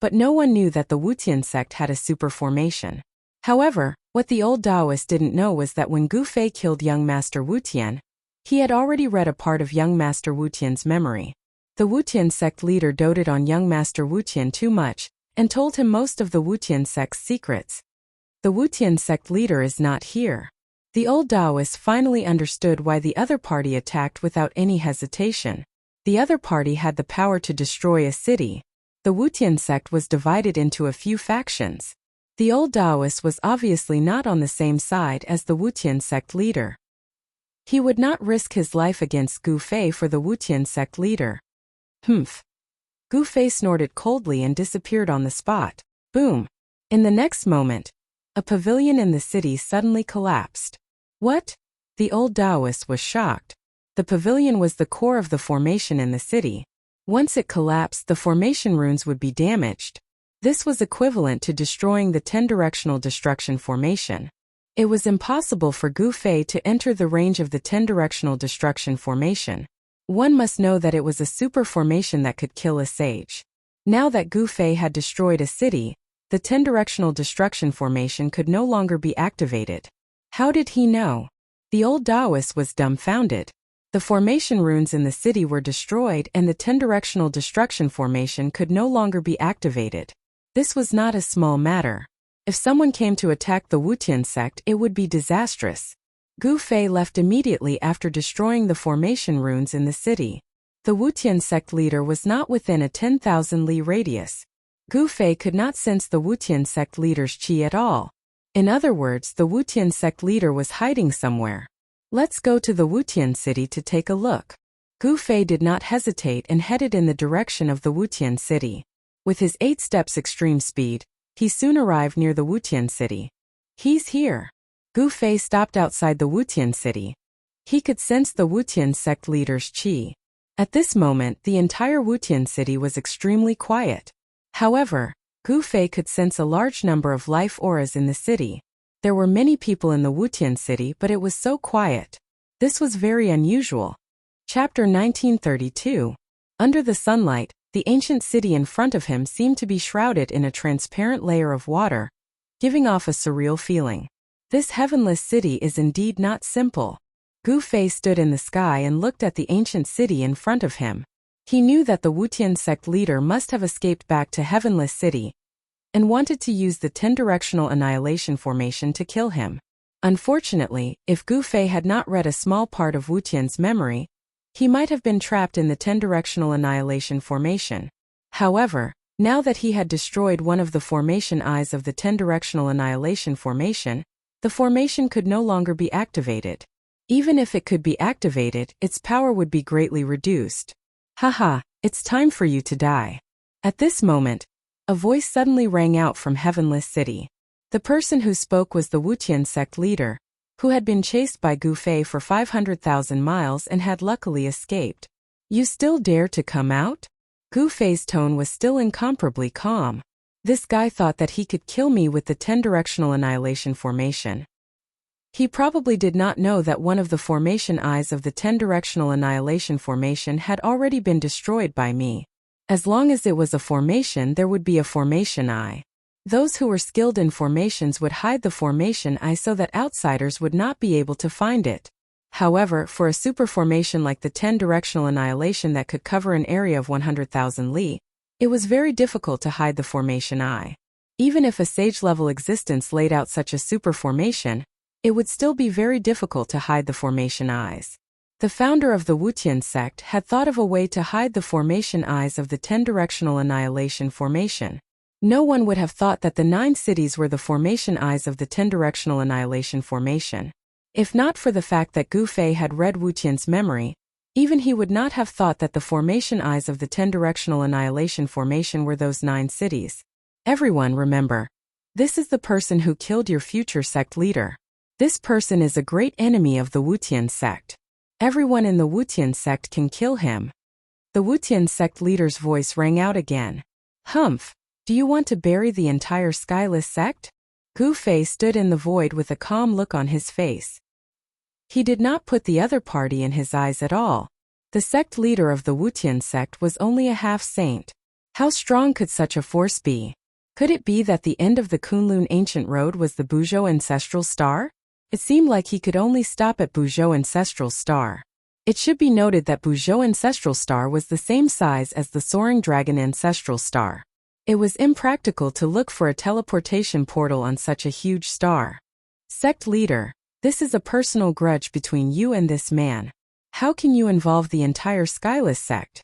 but no one knew that the Wutian sect had a super formation. However, what the old Daoist didn't know was that when Gu Fei killed young Master Wutian, he had already read a part of young Master Wutian's memory. The Wutian sect leader doted on young Master Wutian too much, and told him most of the Wutian sect's secrets. The Wutian sect leader is not here. The old Daoist finally understood why the other party attacked without any hesitation. The other party had the power to destroy a city. The Wutian sect was divided into a few factions. The old Daoist was obviously not on the same side as the Wutian sect leader. He would not risk his life against Gu Fei for the Wutian sect leader. Humph. Gu Fei snorted coldly and disappeared on the spot. Boom. In the next moment, a pavilion in the city suddenly collapsed. What? The old Daoist was shocked. The pavilion was the core of the formation in the city. Once it collapsed, the formation runes would be damaged. This was equivalent to destroying the 10-directional destruction formation. It was impossible for Gu Fei to enter the range of the 10-directional destruction formation. One must know that it was a super formation that could kill a sage. Now that Gu Fei had destroyed a city, the 10-directional destruction formation could no longer be activated. How did he know? The old Daoist was dumbfounded. The formation runes in the city were destroyed and the 10-directional destruction formation could no longer be activated. This was not a small matter. If someone came to attack the Wutian sect, it would be disastrous. Gu Fei left immediately after destroying the formation runes in the city. The Wutian sect leader was not within a 10,000 li radius. Gu Fei could not sense the Wutian sect leader's qi at all. In other words, the Wutian sect leader was hiding somewhere. Let's go to the Wutian city to take a look. Gu Fei did not hesitate and headed in the direction of the Wutian city. With his 8 steps extreme speed, he soon arrived near the Wutian city. He's here. Gu Fei stopped outside the Wutian city. He could sense the Wutian sect leader's qi. At this moment, the entire Wutian city was extremely quiet. However, Gu Fei could sense a large number of life auras in the city. There were many people in the Wutian city, but it was so quiet. This was very unusual. Chapter 1932. Under the sunlight, the ancient city in front of him seemed to be shrouded in a transparent layer of water, giving off a surreal feeling. This heavenless city is indeed not simple. Gu Fei stood in the sky and looked at the ancient city in front of him. He knew that the Wutian sect leader must have escaped back to Heavenless City and wanted to use the 10-directional annihilation formation to kill him. Unfortunately, if Gu Fei had not read a small part of Wutian's memory, he might have been trapped in the 10-directional annihilation formation. However, now that he had destroyed one of the formation eyes of the 10-directional annihilation formation, the formation could no longer be activated. Even if it could be activated, its power would be greatly reduced. Haha, it's time for you to die. At this moment, a voice suddenly rang out from Heavenless City. The person who spoke was the Wutian sect leader, who had been chased by Gu Fei for 500,000 miles and had luckily escaped. You still dare to come out? Gu Fei's tone was still incomparably calm. This guy thought that he could kill me with the 10-directional annihilation formation. He probably did not know that one of the formation eyes of the 10-directional annihilation formation had already been destroyed by me. As long as it was a formation, there would be a formation eye. Those who were skilled in formations would hide the formation eye so that outsiders would not be able to find it. However, for a super formation like the 10-directional annihilation that could cover an area of 100,000 li, it was very difficult to hide the formation eye. Even if a sage-level existence laid out such a super formation, it would still be very difficult to hide the formation eyes. The founder of the Wutian sect had thought of a way to hide the formation eyes of the 10-directional annihilation formation. No one would have thought that the 9 cities were the formation eyes of the 10-directional annihilation formation. If not for the fact that Gu Fei had read Wutian's memory, even he would not have thought that the formation eyes of the 10-directional annihilation formation were those 9 cities. Everyone remember, this is the person who killed your future sect leader. This person is a great enemy of the Wutian sect. Everyone in the Wutian sect can kill him. The Wutian sect leader's voice rang out again. Humph, do you want to bury the entire Skyless sect? Gu Fei stood in the void with a calm look on his face. He did not put the other party in his eyes at all. The sect leader of the Wutian sect was only a half-saint. How strong could such a force be? Could it be that the end of the Kunlun ancient road was the Buzhou ancestral star? It seemed like he could only stop at Buzhou ancestral star. It should be noted that Buzhou ancestral star was the same size as the soaring dragon ancestral star. It was impractical to look for a teleportation portal on such a huge star. Sect leader, this is a personal grudge between you and this man. How can you involve the entire Skyless sect?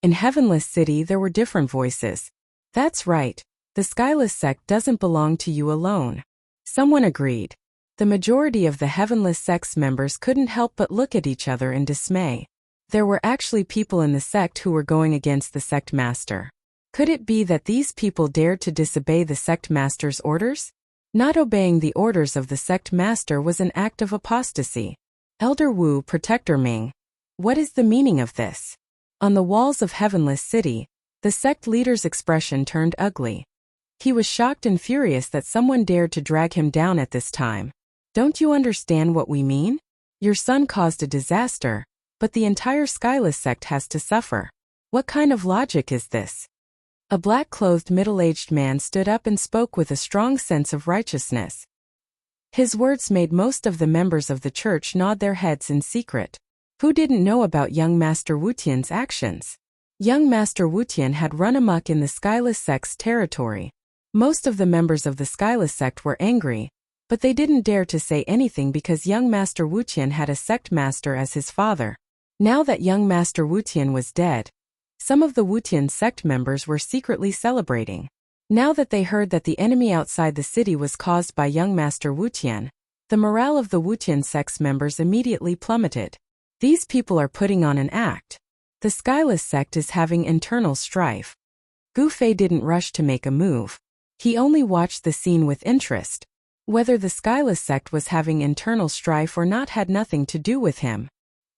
In Heavenless City there were different voices. That's right, the Skyless sect doesn't belong to you alone. Someone agreed. The majority of the Heavenless sect's members couldn't help but look at each other in dismay. There were actually people in the sect who were going against the sect master. Could it be that these people dared to disobey the sect master's orders? Not obeying the orders of the sect master was an act of apostasy. Elder Wu, Protector Ming. What is the meaning of this? On the walls of Heavenless City, the sect leader's expression turned ugly. He was shocked and furious that someone dared to drag him down at this time. Don't you understand what we mean? Your son caused a disaster, but the entire Skyless sect has to suffer. What kind of logic is this? A black-clothed middle-aged man stood up and spoke with a strong sense of righteousness. His words made most of the members of the church nod their heads in secret. Who didn't know about young Master Wutian's actions? Young Master Wutian had run amok in the Skyless sect's territory. Most of the members of the Skyless sect were angry, but they didn't dare to say anything because young Master Wutian had a sect master as his father. Now that young Master Wutian was dead, some of the Wutian sect members were secretly celebrating. Now that they heard that the enemy outside the city was caused by young Master Wutian, the morale of the Wutian sect's members immediately plummeted. These people are putting on an act. The Skyless sect is having internal strife. Gu Fei didn't rush to make a move. He only watched the scene with interest. Whether the Skyless sect was having internal strife or not had nothing to do with him.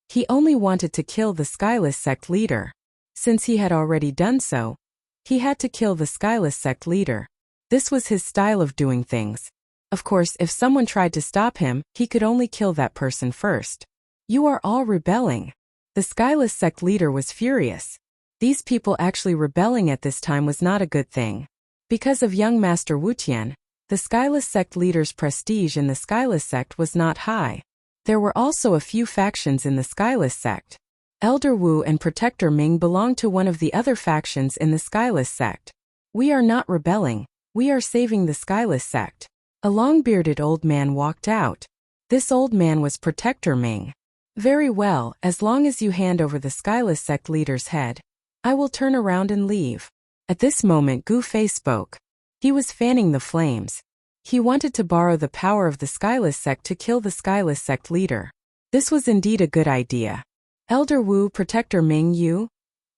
He only wanted to kill the Skyless sect leader. Since he had already done so, he had to kill the Skyless sect leader. This was his style of doing things. Of course, if someone tried to stop him, he could only kill that person first. You are all rebelling. The Skyless sect leader was furious. These people actually rebelling at this time was not a good thing. Because of young Master Wutian, the Skyless sect leader's prestige in the Skyless sect was not high. There were also a few factions in the Skyless sect. Elder Wu and Protector Ming belonged to one of the other factions in the Skyless sect. We are not rebelling, we are saving the Skyless sect. A long-bearded old man walked out. This old man was Protector Ming. Very well, as long as you hand over the Skyless sect leader's head, I will turn around and leave. At this moment Gu Fei spoke. He was fanning the flames. He wanted to borrow the power of the Skyless sect to kill the Skyless sect leader. This was indeed a good idea. Elder Wu, Protector Ming, you?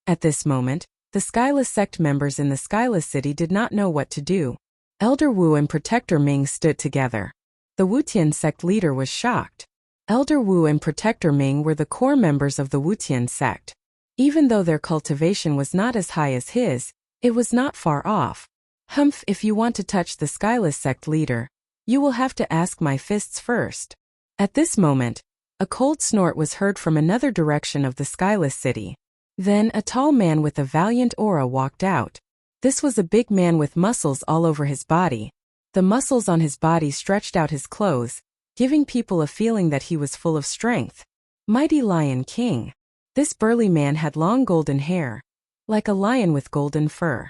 At this moment, the Skyless sect members in the Skyless city did not know what to do. Elder Wu and Protector Ming stood together. The Wutian sect leader was shocked. Elder Wu and Protector Ming were the core members of the Wutian sect. Even though their cultivation was not as high as his, it was not far off. Humph, if you want to touch the Skyless sect leader, you will have to ask my fists first. At this moment, a cold snort was heard from another direction of the Skyless city. Then a tall man with a valiant aura walked out. This was a big man with muscles all over his body. The muscles on his body stretched out his clothes, giving people a feeling that he was full of strength. Mighty Lion King. This burly man had long golden hair, like a lion with golden fur.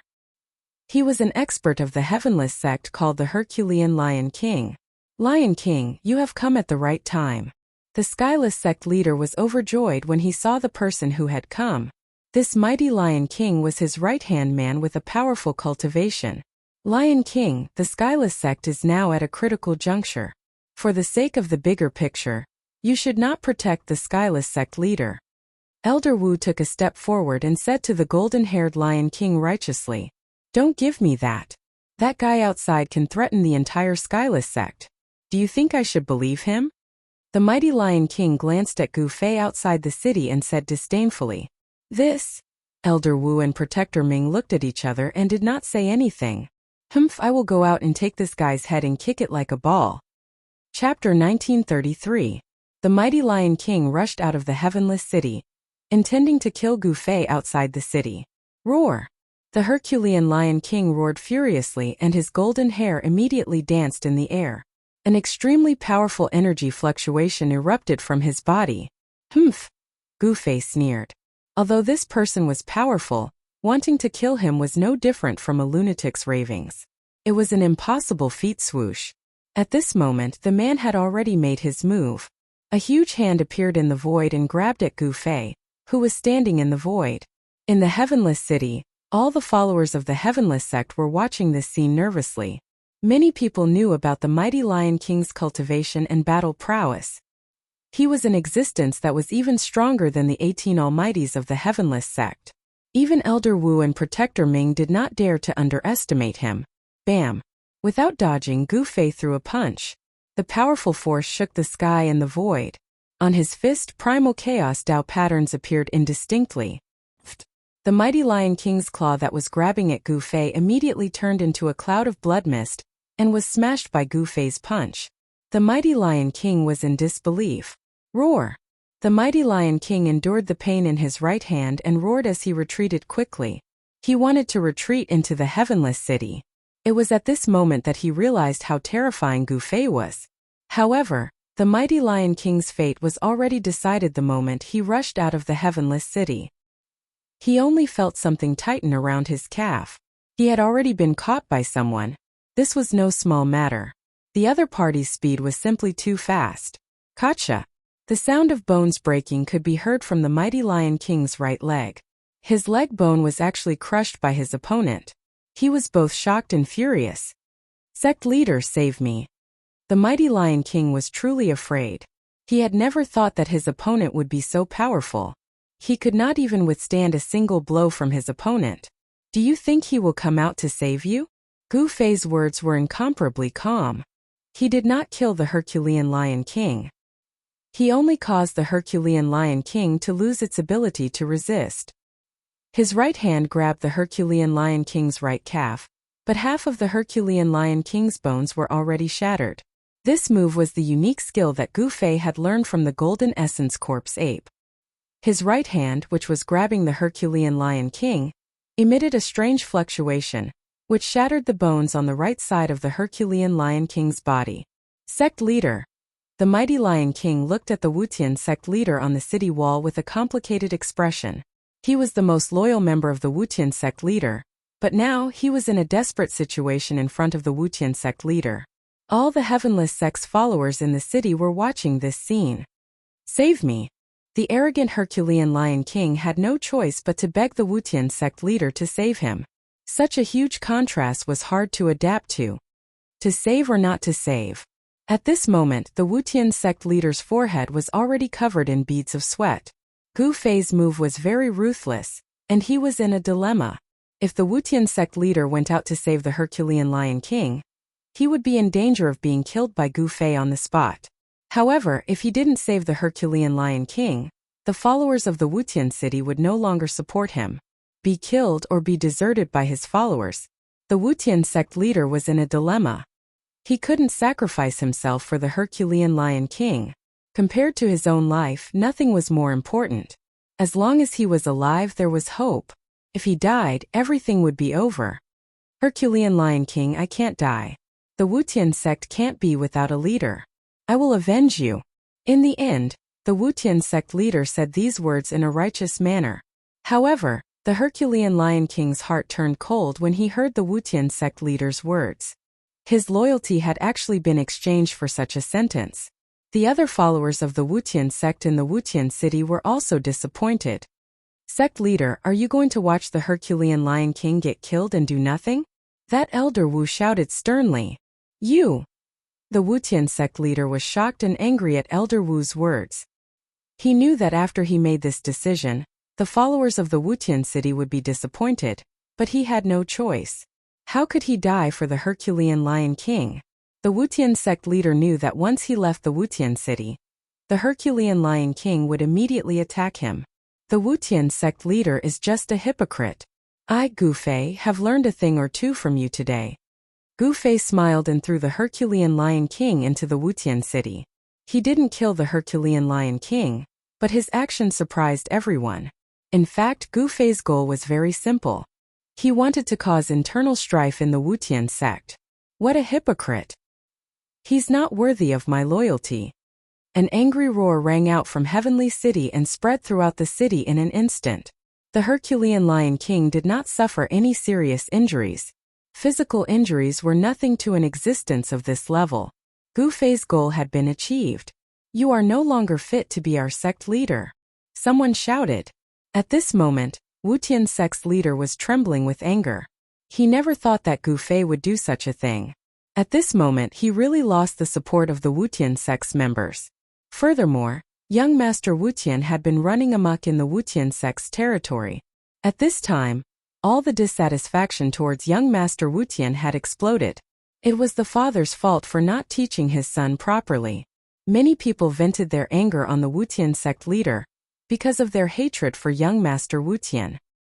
He was an expert of the Heavenless sect called the Herculean Lion King. Lion King, you have come at the right time. The Skyless sect leader was overjoyed when he saw the person who had come. This mighty Lion King was his right-hand man with a powerful cultivation. Lion King, the Skyless sect is now at a critical juncture. For the sake of the bigger picture, you should not protect the Skyless sect leader. Elder Wu took a step forward and said to the golden-haired Lion King righteously, "Don't give me that. That guy outside can threaten the entire Skyless sect. Do you think I should believe him?" The mighty Lion King glanced at Gu Fei outside the city and said disdainfully, "This?" Elder Wu and Protector Ming looked at each other and did not say anything. "Humph, I will go out and take this guy's head and kick it like a ball." Chapter 1933. The mighty Lion King rushed out of the Heavenless city, intending to kill Gu Fei outside the city. Roar! The Herculean Lion King roared furiously and his golden hair immediately danced in the air. An extremely powerful energy fluctuation erupted from his body. Humph! Gu Fei sneered. Although this person was powerful, wanting to kill him was no different from a lunatic's ravings. It was an impossible feat. Swoosh. At this moment the man had already made his move. A huge hand appeared in the void and grabbed at Gu Fei, who was standing in the void. In the Heavenless city, all the followers of the Heavenless sect were watching this scene nervously. Many people knew about the mighty Lion King's cultivation and battle prowess. He was an existence that was even stronger than the 18 Almighties of the Heavenless sect. Even Elder Wu and Protector Ming did not dare to underestimate him. Bam! Without dodging, Gu Fei threw a punch. The powerful force shook the sky and the void. On his fist, primal chaos Dao patterns appeared indistinctly. The mighty Lion King's claw that was grabbing at Gu Fei immediately turned into a cloud of blood mist and was smashed by Gu Fei's punch. The mighty Lion King was in disbelief. Roar! The mighty Lion King endured the pain in his right hand and roared as he retreated quickly. He wanted to retreat into the Heavenless city. It was at this moment that he realized how terrifying Gu Fei was. However, the mighty Lion King's fate was already decided the moment he rushed out of the Heavenless city. He only felt something tighten around his calf. He had already been caught by someone. This was no small matter. The other party's speed was simply too fast. Gotcha! The sound of bones breaking could be heard from the mighty Lion King's right leg. His leg bone was actually crushed by his opponent. He was both shocked and furious. Sect leader, save me. The mighty Lion King was truly afraid. He had never thought that his opponent would be so powerful. He could not even withstand a single blow from his opponent. Do you think he will come out to save you? Gu Fei's words were incomparably calm. He did not kill the Herculean Lion King. He only caused the Herculean Lion King to lose its ability to resist. His right hand grabbed the Herculean Lion King's right calf, but half of the Herculean Lion King's bones were already shattered. This move was the unique skill that Gu Fei had learned from the Golden Essence Corpse ape. His right hand, which was grabbing the Herculean Lion King, emitted a strange fluctuation, which shattered the bones on the right side of the Herculean Lion King's body. Sect leader. The mighty Lion King looked at the Wutian sect leader on the city wall with a complicated expression. He was the most loyal member of the Wutian sect leader, but now he was in a desperate situation in front of the Wutian sect leader. All the Heavenless sect's followers in the city were watching this scene. Save me. The arrogant Herculean Lion King had no choice but to beg the Wutian sect leader to save him. Such a huge contrast was hard to adapt to. To save or not to save? At this moment, the Wutian sect leader's forehead was already covered in beads of sweat. Gu Fei's move was very ruthless, and he was in a dilemma. If the Wutian sect leader went out to save the Herculean Lion King, he would be in danger of being killed by Gu Fei on the spot. However, if he didn't save the Herculean Lion King, the followers of the Wutian city would no longer support him. Be killed or be deserted by his followers. The Wutian sect leader was in a dilemma. He couldn't sacrifice himself for the Herculean Lion King. Compared to his own life, nothing was more important. As long as he was alive, there was hope. If he died, everything would be over. Herculean Lion King, I can't die. The Wutian sect can't be without a leader. I will avenge you. In the end, the Wutian sect leader said these words in a righteous manner. However, the Herculean Lion King's heart turned cold when he heard the Wutian sect leader's words. His loyalty had actually been exchanged for such a sentence. The other followers of the Wutian sect in the Wutian city were also disappointed. Sect leader, are you going to watch the Herculean Lion King get killed and do nothing? That Elder Wu shouted sternly. You! The Wutian sect leader was shocked and angry at Elder Wu's words. He knew that after he made this decision, the followers of the Wutian city would be disappointed, but he had no choice. How could he die for the Herculean Lion King? The Wutian sect leader knew that once he left the Wutian city, the Herculean Lion King would immediately attack him. The Wutian sect leader is just a hypocrite. I, Gu Fei, have learned a thing or two from you today. Gu Fei smiled and threw the Herculean Lion King into the Wutian city. He didn't kill the Herculean Lion King, but his action surprised everyone. In fact, Gu Fei's goal was very simple. He wanted to cause internal strife in the Wutian sect. What a hypocrite! He's not worthy of my loyalty. An angry roar rang out from Heavenly City and spread throughout the city in an instant. The Herculean Lion King did not suffer any serious injuries. Physical injuries were nothing to an existence of this level. Gu Fei's goal had been achieved. You are no longer fit to be our sect leader. Someone shouted. At this moment, Wutian sect's leader was trembling with anger. He never thought that Gu Fei would do such a thing. At this moment, he really lost the support of the Wutian sect's members. Furthermore, young Master Wutian had been running amok in the Wutian sect's territory. At this time, all the dissatisfaction towards young Master Wutian had exploded. It was the father's fault for not teaching his son properly. Many people vented their anger on the Wutian sect leader because of their hatred for young Master Wutian.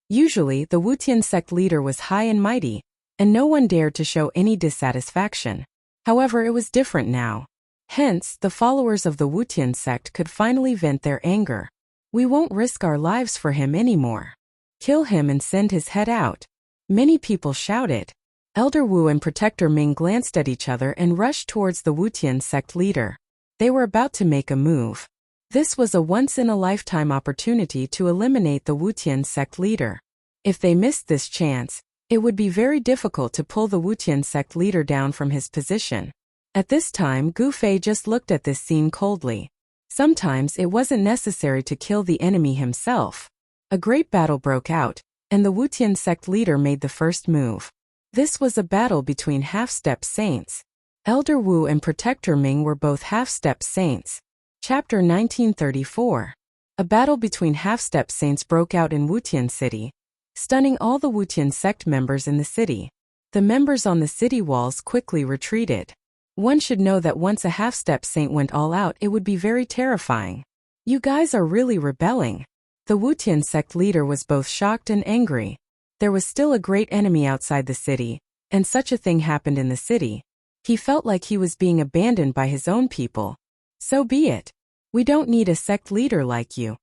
Usually, the Wutian sect leader was high and mighty, and no one dared to show any dissatisfaction. However, it was different now. Hence, the followers of the Wutian sect could finally vent their anger. We won't risk our lives for him anymore. Kill him and send his head out. Many people shouted. Elder Wu and Protector Ming glanced at each other and rushed towards the Wutian sect leader. They were about to make a move. This was a once-in-a-lifetime opportunity to eliminate the Wutian sect leader. If they missed this chance, it would be very difficult to pull the Wutian sect leader down from his position. At this time, Gu Fei just looked at this scene coldly. Sometimes it wasn't necessary to kill the enemy himself. A great battle broke out, and the Wutian sect leader made the first move. This was a battle between half-step saints. Elder Wu and Protector Ming were both half-step saints. Chapter 1934. A battle between half-step saints broke out in Wutian City, stunning all the Wutian sect members in the city. The members on the city walls quickly retreated. One should know that once a half-step saint went all out, it would be very terrifying. You guys are really rebelling. The Wutian sect leader was both shocked and angry. There was still a great enemy outside the city, and such a thing happened in the city. He felt like he was being abandoned by his own people. So be it. We don't need a sect leader like you.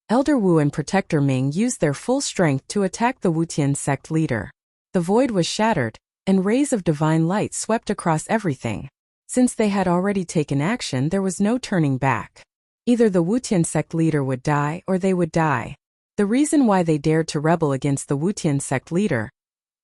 Elder Wu and Protector Ming used their full strength to attack the Wutian sect leader. The void was shattered, and rays of divine light swept across everything. Since they had already taken action, there was no turning back. Either the Wutian sect leader would die or they would die. The reason why they dared to rebel against the Wutian sect leader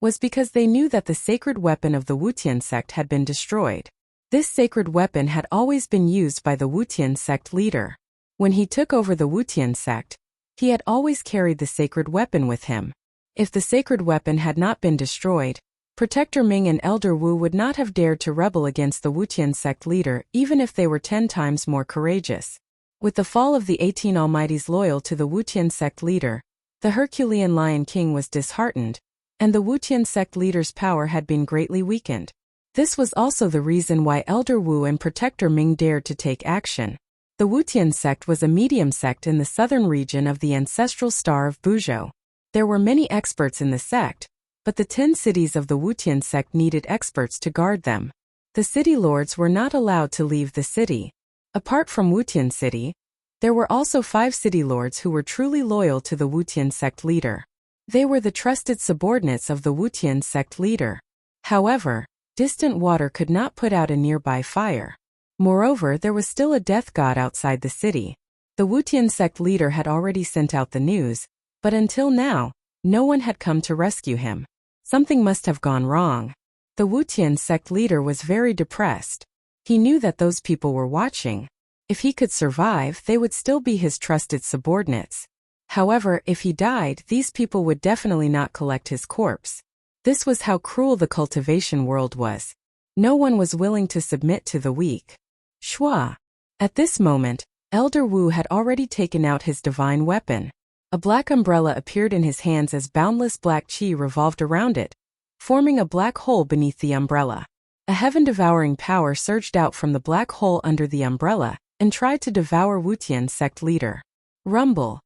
was because they knew that the sacred weapon of the Wutian sect had been destroyed. This sacred weapon had always been used by the Wutian sect leader. When he took over the Wutian sect, he had always carried the sacred weapon with him. If the sacred weapon had not been destroyed, Protector Ming and Elder Wu would not have dared to rebel against the Wutian sect leader even if they were 10 times more courageous. With the fall of the 18 Almighties loyal to the Wutian sect leader, the Herculean Lion King was disheartened, and the Wutian sect leader's power had been greatly weakened. This was also the reason why Elder Wu and Protector Ming dared to take action. The Wutian sect was a medium sect in the southern region of the ancestral star of Buzhou. There were many experts in the sect, but the 10 cities of the Wutian sect needed experts to guard them. The city lords were not allowed to leave the city. Apart from Wutian City, there were also 5 city lords who were truly loyal to the Wutian sect leader. They were the trusted subordinates of the Wutian sect leader. However, distant water could not put out a nearby fire. Moreover, there was still a death god outside the city. The Wutian sect leader had already sent out the news, but until now, no one had come to rescue him. Something must have gone wrong. The Wutian sect leader was very depressed. He knew that those people were watching. If he could survive, they would still be his trusted subordinates. However, if he died, these people would definitely not collect his corpse. This was how cruel the cultivation world was. No one was willing to submit to the weak. Shua. At this moment, Elder Wu had already taken out his divine weapon. A black umbrella appeared in his hands as boundless black chi revolved around it, forming a black hole beneath the umbrella. A heaven-devouring power surged out from the black hole under the umbrella and tried to devour Wutian sect leader. Rumble.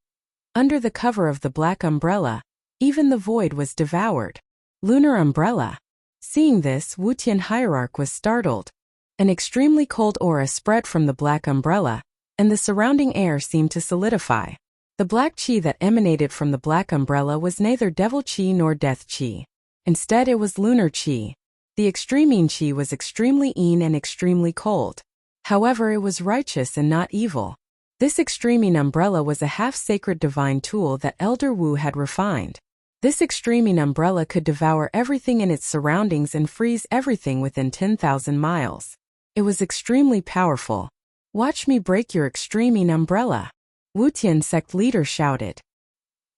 Under the cover of the black umbrella, even the void was devoured. Lunar umbrella. Seeing this, Wutian hierarch was startled. An extremely cold aura spread from the black umbrella, and the surrounding air seemed to solidify. The black chi that emanated from the black umbrella was neither devil chi nor death chi. Instead, it was lunar chi. The extreme chi was extremely and extremely cold. However, it was righteous and not evil. This extreme umbrella was a half-sacred divine tool that Elder Wu had refined. This extreme umbrella could devour everything in its surroundings and freeze everything within 10,000 miles. It was extremely powerful. Watch me break your extreme umbrella. Wutian sect leader shouted.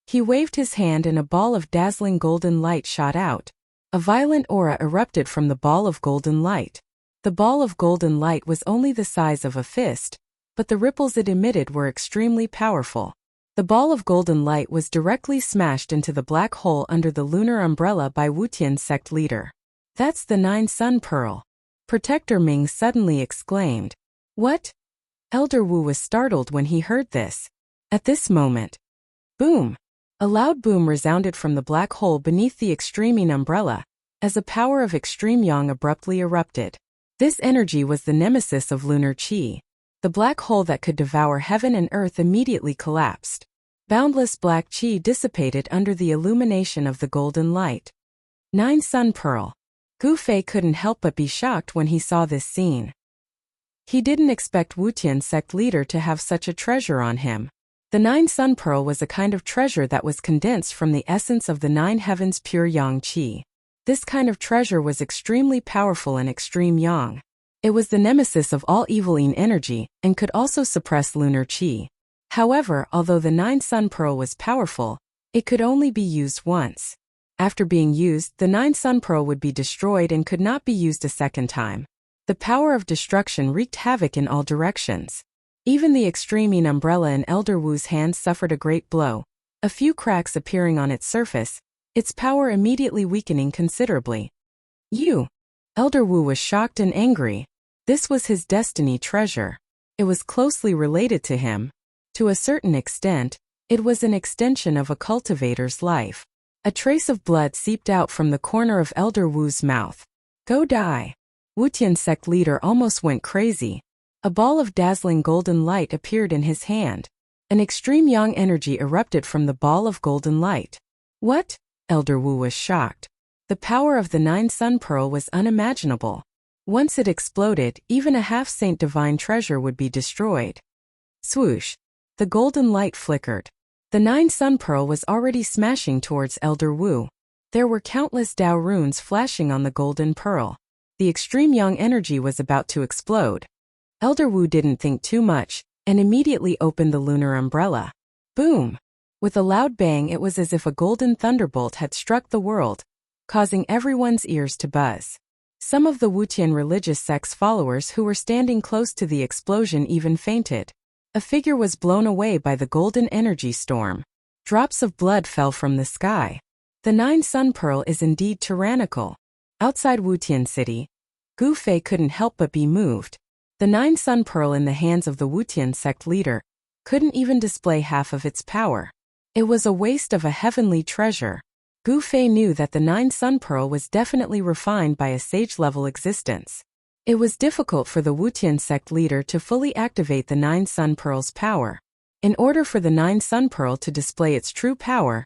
He waved his hand and a ball of dazzling golden light shot out. A violent aura erupted from the ball of golden light. The ball of golden light was only the size of a fist, but the ripples it emitted were extremely powerful. The ball of golden light was directly smashed into the black hole under the lunar umbrella by Wutian sect leader. That's the 9 Sun Pearl. Protector Ming suddenly exclaimed. What? Elder Wu was startled when he heard this. At this moment, boom! A loud boom resounded from the black hole beneath the extreme umbrella, as a power of extreme yang abruptly erupted. This energy was the nemesis of lunar chi. The black hole that could devour heaven and earth immediately collapsed. Boundless black chi dissipated under the illumination of the golden light. 9 Sun Pearl. Gu Fei couldn't help but be shocked when he saw this scene. He didn't expect Wutian sect leader to have such a treasure on him. The 9 Sun Pearl was a kind of treasure that was condensed from the essence of the 9 heavens pure yang qi. This kind of treasure was extremely powerful and extreme yang. It was the nemesis of all evil yin energy and could also suppress lunar qi. However, although the 9 Sun Pearl was powerful, it could only be used once. After being used, the 9 Sun Pearl would be destroyed and could not be used a second time. The power of destruction wreaked havoc in all directions. Even the extreme yin umbrella in Elder Wu's hand suffered a great blow, a few cracks appearing on its surface, its power immediately weakening considerably. You! Elder Wu was shocked and angry. This was his destiny treasure. It was closely related to him. To a certain extent, it was an extension of a cultivator's life. A trace of blood seeped out from the corner of Elder Wu's mouth. Go die. Wutian sect leader almost went crazy. A ball of dazzling golden light appeared in his hand. An extreme yang energy erupted from the ball of golden light. What? Elder Wu was shocked. The power of the 9 Sun Pearl was unimaginable. Once it exploded, even a half-saint divine treasure would be destroyed. Swoosh. The golden light flickered. The 9 Sun Pearl was already smashing towards Elder Wu. There were countless Dao runes flashing on the golden pearl. The extreme yang energy was about to explode. Elder Wu didn't think too much, and immediately opened the lunar umbrella. Boom! With a loud bang, it was as if a golden thunderbolt had struck the world, causing everyone's ears to buzz. Some of the Wutian religious sect's followers who were standing close to the explosion even fainted. A figure was blown away by the golden energy storm. Drops of blood fell from the sky. The 9 Sun Pearl is indeed tyrannical. Outside Wutian City, Gu Fei couldn't help but be moved. The 9 Sun Pearl in the hands of the Wutian sect leader couldn't even display half of its power. It was a waste of a heavenly treasure. Gu Fei knew that the 9 Sun Pearl was definitely refined by a sage-level existence. It was difficult for the Wutian sect leader to fully activate the 9 Sun Pearl's power. In order for the 9 Sun Pearl to display its true power,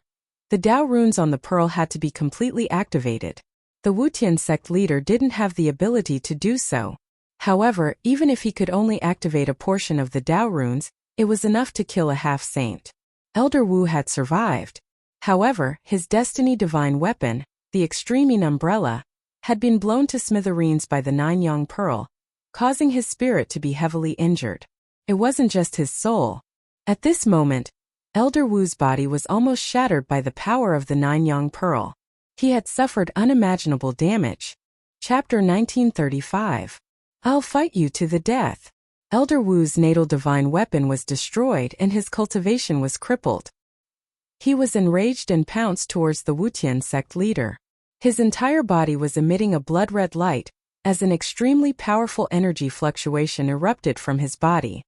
the Dao runes on the pearl had to be completely activated. The Wutian sect leader didn't have the ability to do so. However, even if he could only activate a portion of the Dao runes, it was enough to kill a half-saint. Elder Wu had survived. However, his destiny divine weapon, the Extreme Umbrella, had been blown to smithereens by the 9 Yang Pearl, causing his spirit to be heavily injured. It wasn't just his soul. At this moment, Elder Wu's body was almost shattered by the power of the 9 Yang Pearl. He had suffered unimaginable damage. Chapter 1935. I'll fight you to the death. Elder Wu's natal divine weapon was destroyed and his cultivation was crippled. He was enraged and pounced towards the Wutian sect leader. His entire body was emitting a blood-red light, as an extremely powerful energy fluctuation erupted from his body.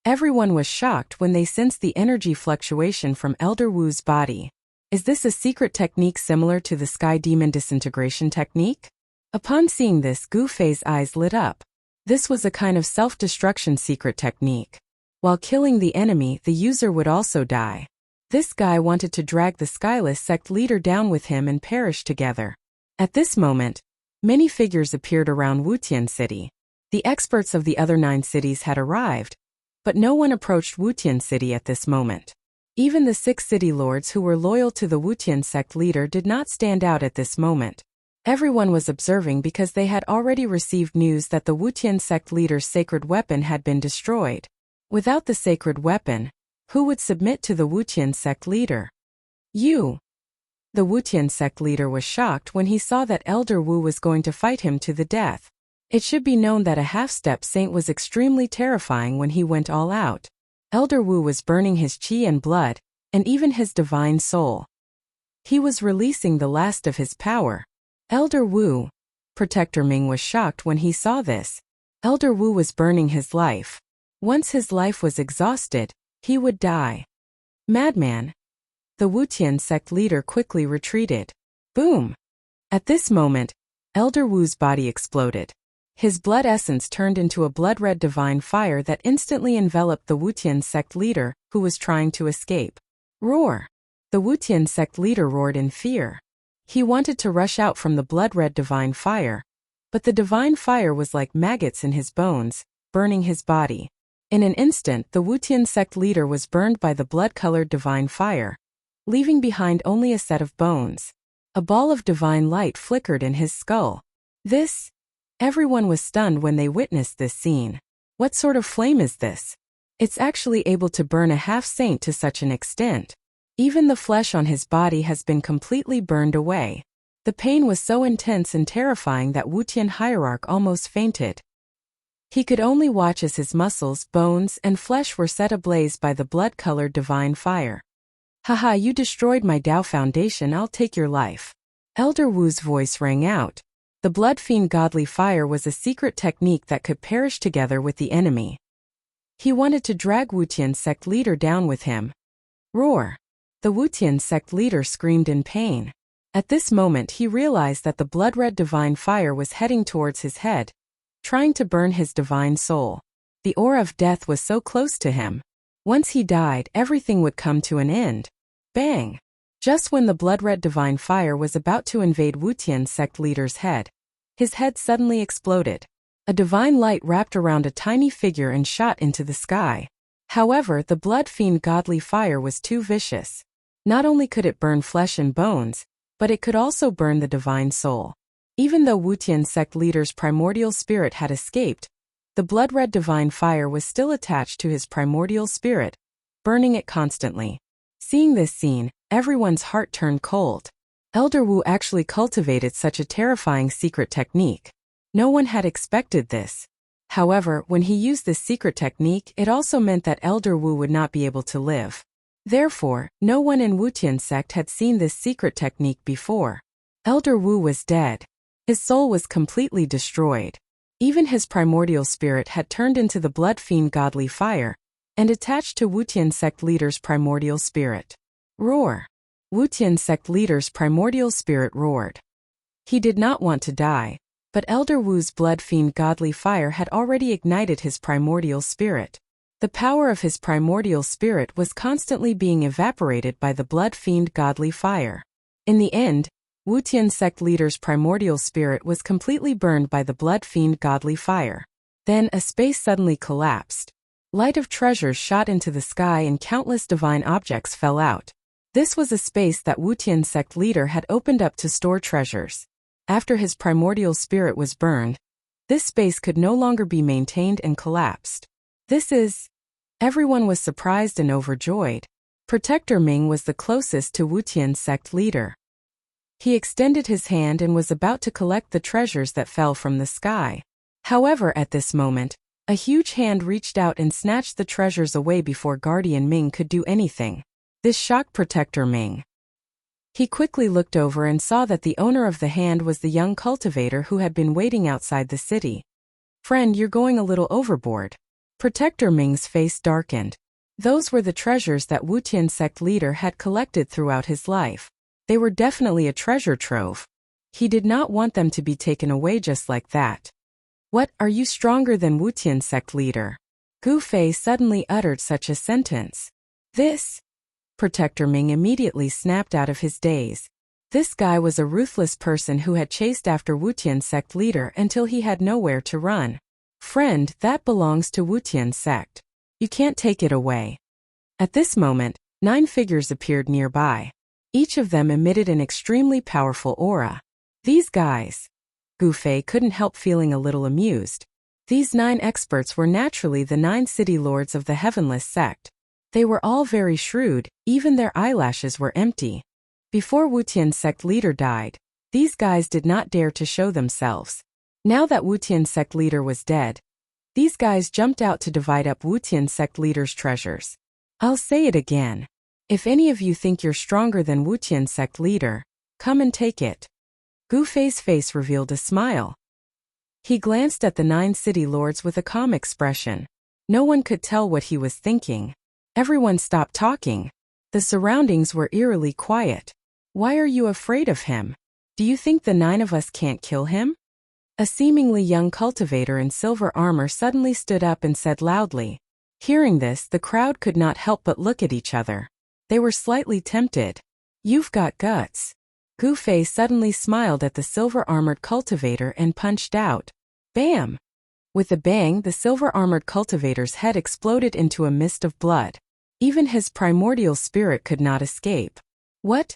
Everyone was shocked when they sensed the energy fluctuation from Elder Wu's body. Is this a secret technique similar to the Sky Demon disintegration technique? Upon seeing this, Gu Fei's eyes lit up. This was a kind of self-destruction secret technique. While killing the enemy, the user would also die. This guy wanted to drag the Skyless sect leader down with him and perish together. At this moment, many figures appeared around Wutian City. The experts of the other 9 cities had arrived, but no one approached Wutian City at this moment. Even the 6 city lords who were loyal to the Wutian sect leader did not stand out at this moment. Everyone was observing because they had already received news that the Wutian sect leader's sacred weapon had been destroyed. Without the sacred weapon, who would submit to the Wutian sect leader? You. The Wutian sect leader was shocked when he saw that Elder Wu was going to fight him to the death. It should be known that a half-step saint was extremely terrifying when he went all out. Elder Wu was burning his qi and blood, and even his divine soul. He was releasing the last of his power. Elder Wu. Protector Ming was shocked when he saw this. Elder Wu was burning his life. Once his life was exhausted, he would die. Madman. The Wutian sect leader quickly retreated. Boom! At this moment, Elder Wu's body exploded. His blood essence turned into a blood-red divine fire that instantly enveloped the Wutian sect leader, who was trying to escape. Roar! The Wutian sect leader roared in fear. He wanted to rush out from the blood-red divine fire, but the divine fire was like maggots in his bones, burning his body. In an instant, the Wutian sect leader was burned by the blood-colored divine fire, leaving behind only a set of bones. A ball of divine light flickered in his skull. Everyone was stunned when they witnessed this scene. What sort of flame is this? It's actually able to burn a half-saint to such an extent. Even the flesh on his body has been completely burned away. The pain was so intense and terrifying that Wutian hierarch almost fainted. He could only watch as his muscles, bones, and flesh were set ablaze by the blood-colored divine fire. Haha, you destroyed my Dao foundation, I'll take your life. Elder Wu's voice rang out. The blood fiend godly fire was a secret technique that could perish together with the enemy. He wanted to drag Wutian sect leader down with him. Roar! The Wutian sect leader screamed in pain. At this moment he realized that the blood-red divine fire was heading towards his head, trying to burn his divine soul. The aura of death was so close to him. Once he died, everything would come to an end. Bang! Just when the blood-red divine fire was about to invade Wutian sect leader's head, his head suddenly exploded. A divine light wrapped around a tiny figure and shot into the sky. However, the blood fiend godly fire was too vicious. Not only could it burn flesh and bones, but it could also burn the divine soul. Even though Wutian sect leader's primordial spirit had escaped, the blood-red divine fire was still attached to his primordial spirit, burning it constantly. Seeing this scene, everyone's heart turned cold. Elder Wu actually cultivated such a terrifying secret technique. No one had expected this. However, when he used this secret technique, it also meant that Elder Wu would not be able to live. Therefore, no one in Wutian sect had seen this secret technique before. Elder Wu was dead. His soul was completely destroyed. Even his primordial spirit had turned into the blood fiend godly fire and attached to Wutian sect leader's primordial spirit. Roar! Wutian sect leader's primordial spirit roared. He did not want to die, but Elder Wu's blood fiend godly fire had already ignited his primordial spirit. The power of his primordial spirit was constantly being evaporated by the blood fiend godly fire. In the end, Wutian sect leader's primordial spirit was completely burned by the blood fiend godly fire. Then a space suddenly collapsed. Light of treasures shot into the sky and countless divine objects fell out. This was a space that Wutian sect leader had opened up to store treasures. After his primordial spirit was burned, this space could no longer be maintained and collapsed. Everyone was surprised and overjoyed. Protector Ming was the closest to Wutian sect leader. He extended his hand and was about to collect the treasures that fell from the sky. However, at this moment, a huge hand reached out and snatched the treasures away before Guardian Ming could do anything. This shocked Protector Ming. He quickly looked over and saw that the owner of the hand was the young cultivator who had been waiting outside the city. "Friend, you're going a little overboard." Protector Ming's face darkened. Those were the treasures that Wutian sect leader had collected throughout his life. They were definitely a treasure trove. He did not want them to be taken away just like that. "What, are you stronger than Wutian sect leader?" Gu Fei suddenly uttered such a sentence. "This?" Protector Ming immediately snapped out of his daze. This guy was a ruthless person who had chased after Wutian sect leader until he had nowhere to run. "Friend, that belongs to Wutian sect. You can't take it away." At this moment, 9 figures appeared nearby. Each of them emitted an extremely powerful aura. These guys. Gu Fei couldn't help feeling a little amused. These 9 experts were naturally the 9 city lords of the Heavenless sect. They were all very shrewd, even their eyelashes were empty. Before Wutian sect leader died, these guys did not dare to show themselves. Now that Wutian sect leader was dead, these guys jumped out to divide up Wutian sect leader's treasures. I'll say it again. If any of you think you're stronger than Wutian sect leader, come and take it. Gu Fei's face revealed a smile. He glanced at the 9 city lords with a calm expression. No one could tell what he was thinking. Everyone stopped talking. The surroundings were eerily quiet. "Why are you afraid of him? Do you think the 9 of us can't kill him?" A seemingly young cultivator in silver armor suddenly stood up and said loudly. Hearing this, the crowd could not help but look at each other. They were slightly tempted. "You've got guts." Gu Fei suddenly smiled at the silver-armored cultivator and punched out. Bam! With a bang, the silver-armored cultivator's head exploded into a mist of blood. Even his primordial spirit could not escape. What?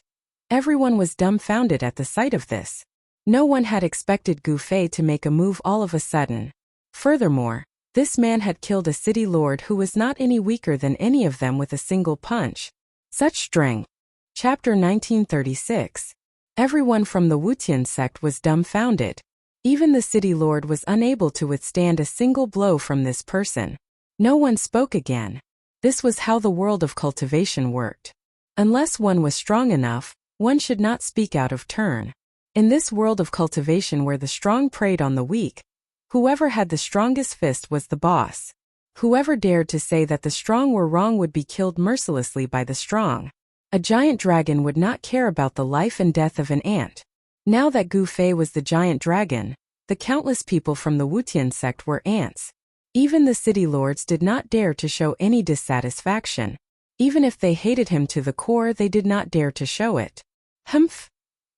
Everyone was dumbfounded at the sight of this. No one had expected Gu Fei to make a move all of a sudden. Furthermore, this man had killed a city lord who was not any weaker than any of them with a single punch. Such strength. Chapter 1936. Everyone from the Wutian sect was dumbfounded. Even the city lord was unable to withstand a single blow from this person. No one spoke again. This was how the world of cultivation worked. Unless one was strong enough, one should not speak out of turn. In this world of cultivation where the strong preyed on the weak, whoever had the strongest fist was the boss. Whoever dared to say that the strong were wrong would be killed mercilessly by the strong. A giant dragon would not care about the life and death of an ant. Now that Gu Fei was the giant dragon, the countless people from the Wutian sect were ants. Even the city lords did not dare to show any dissatisfaction. Even if they hated him to the core, they did not dare to show it. Humph!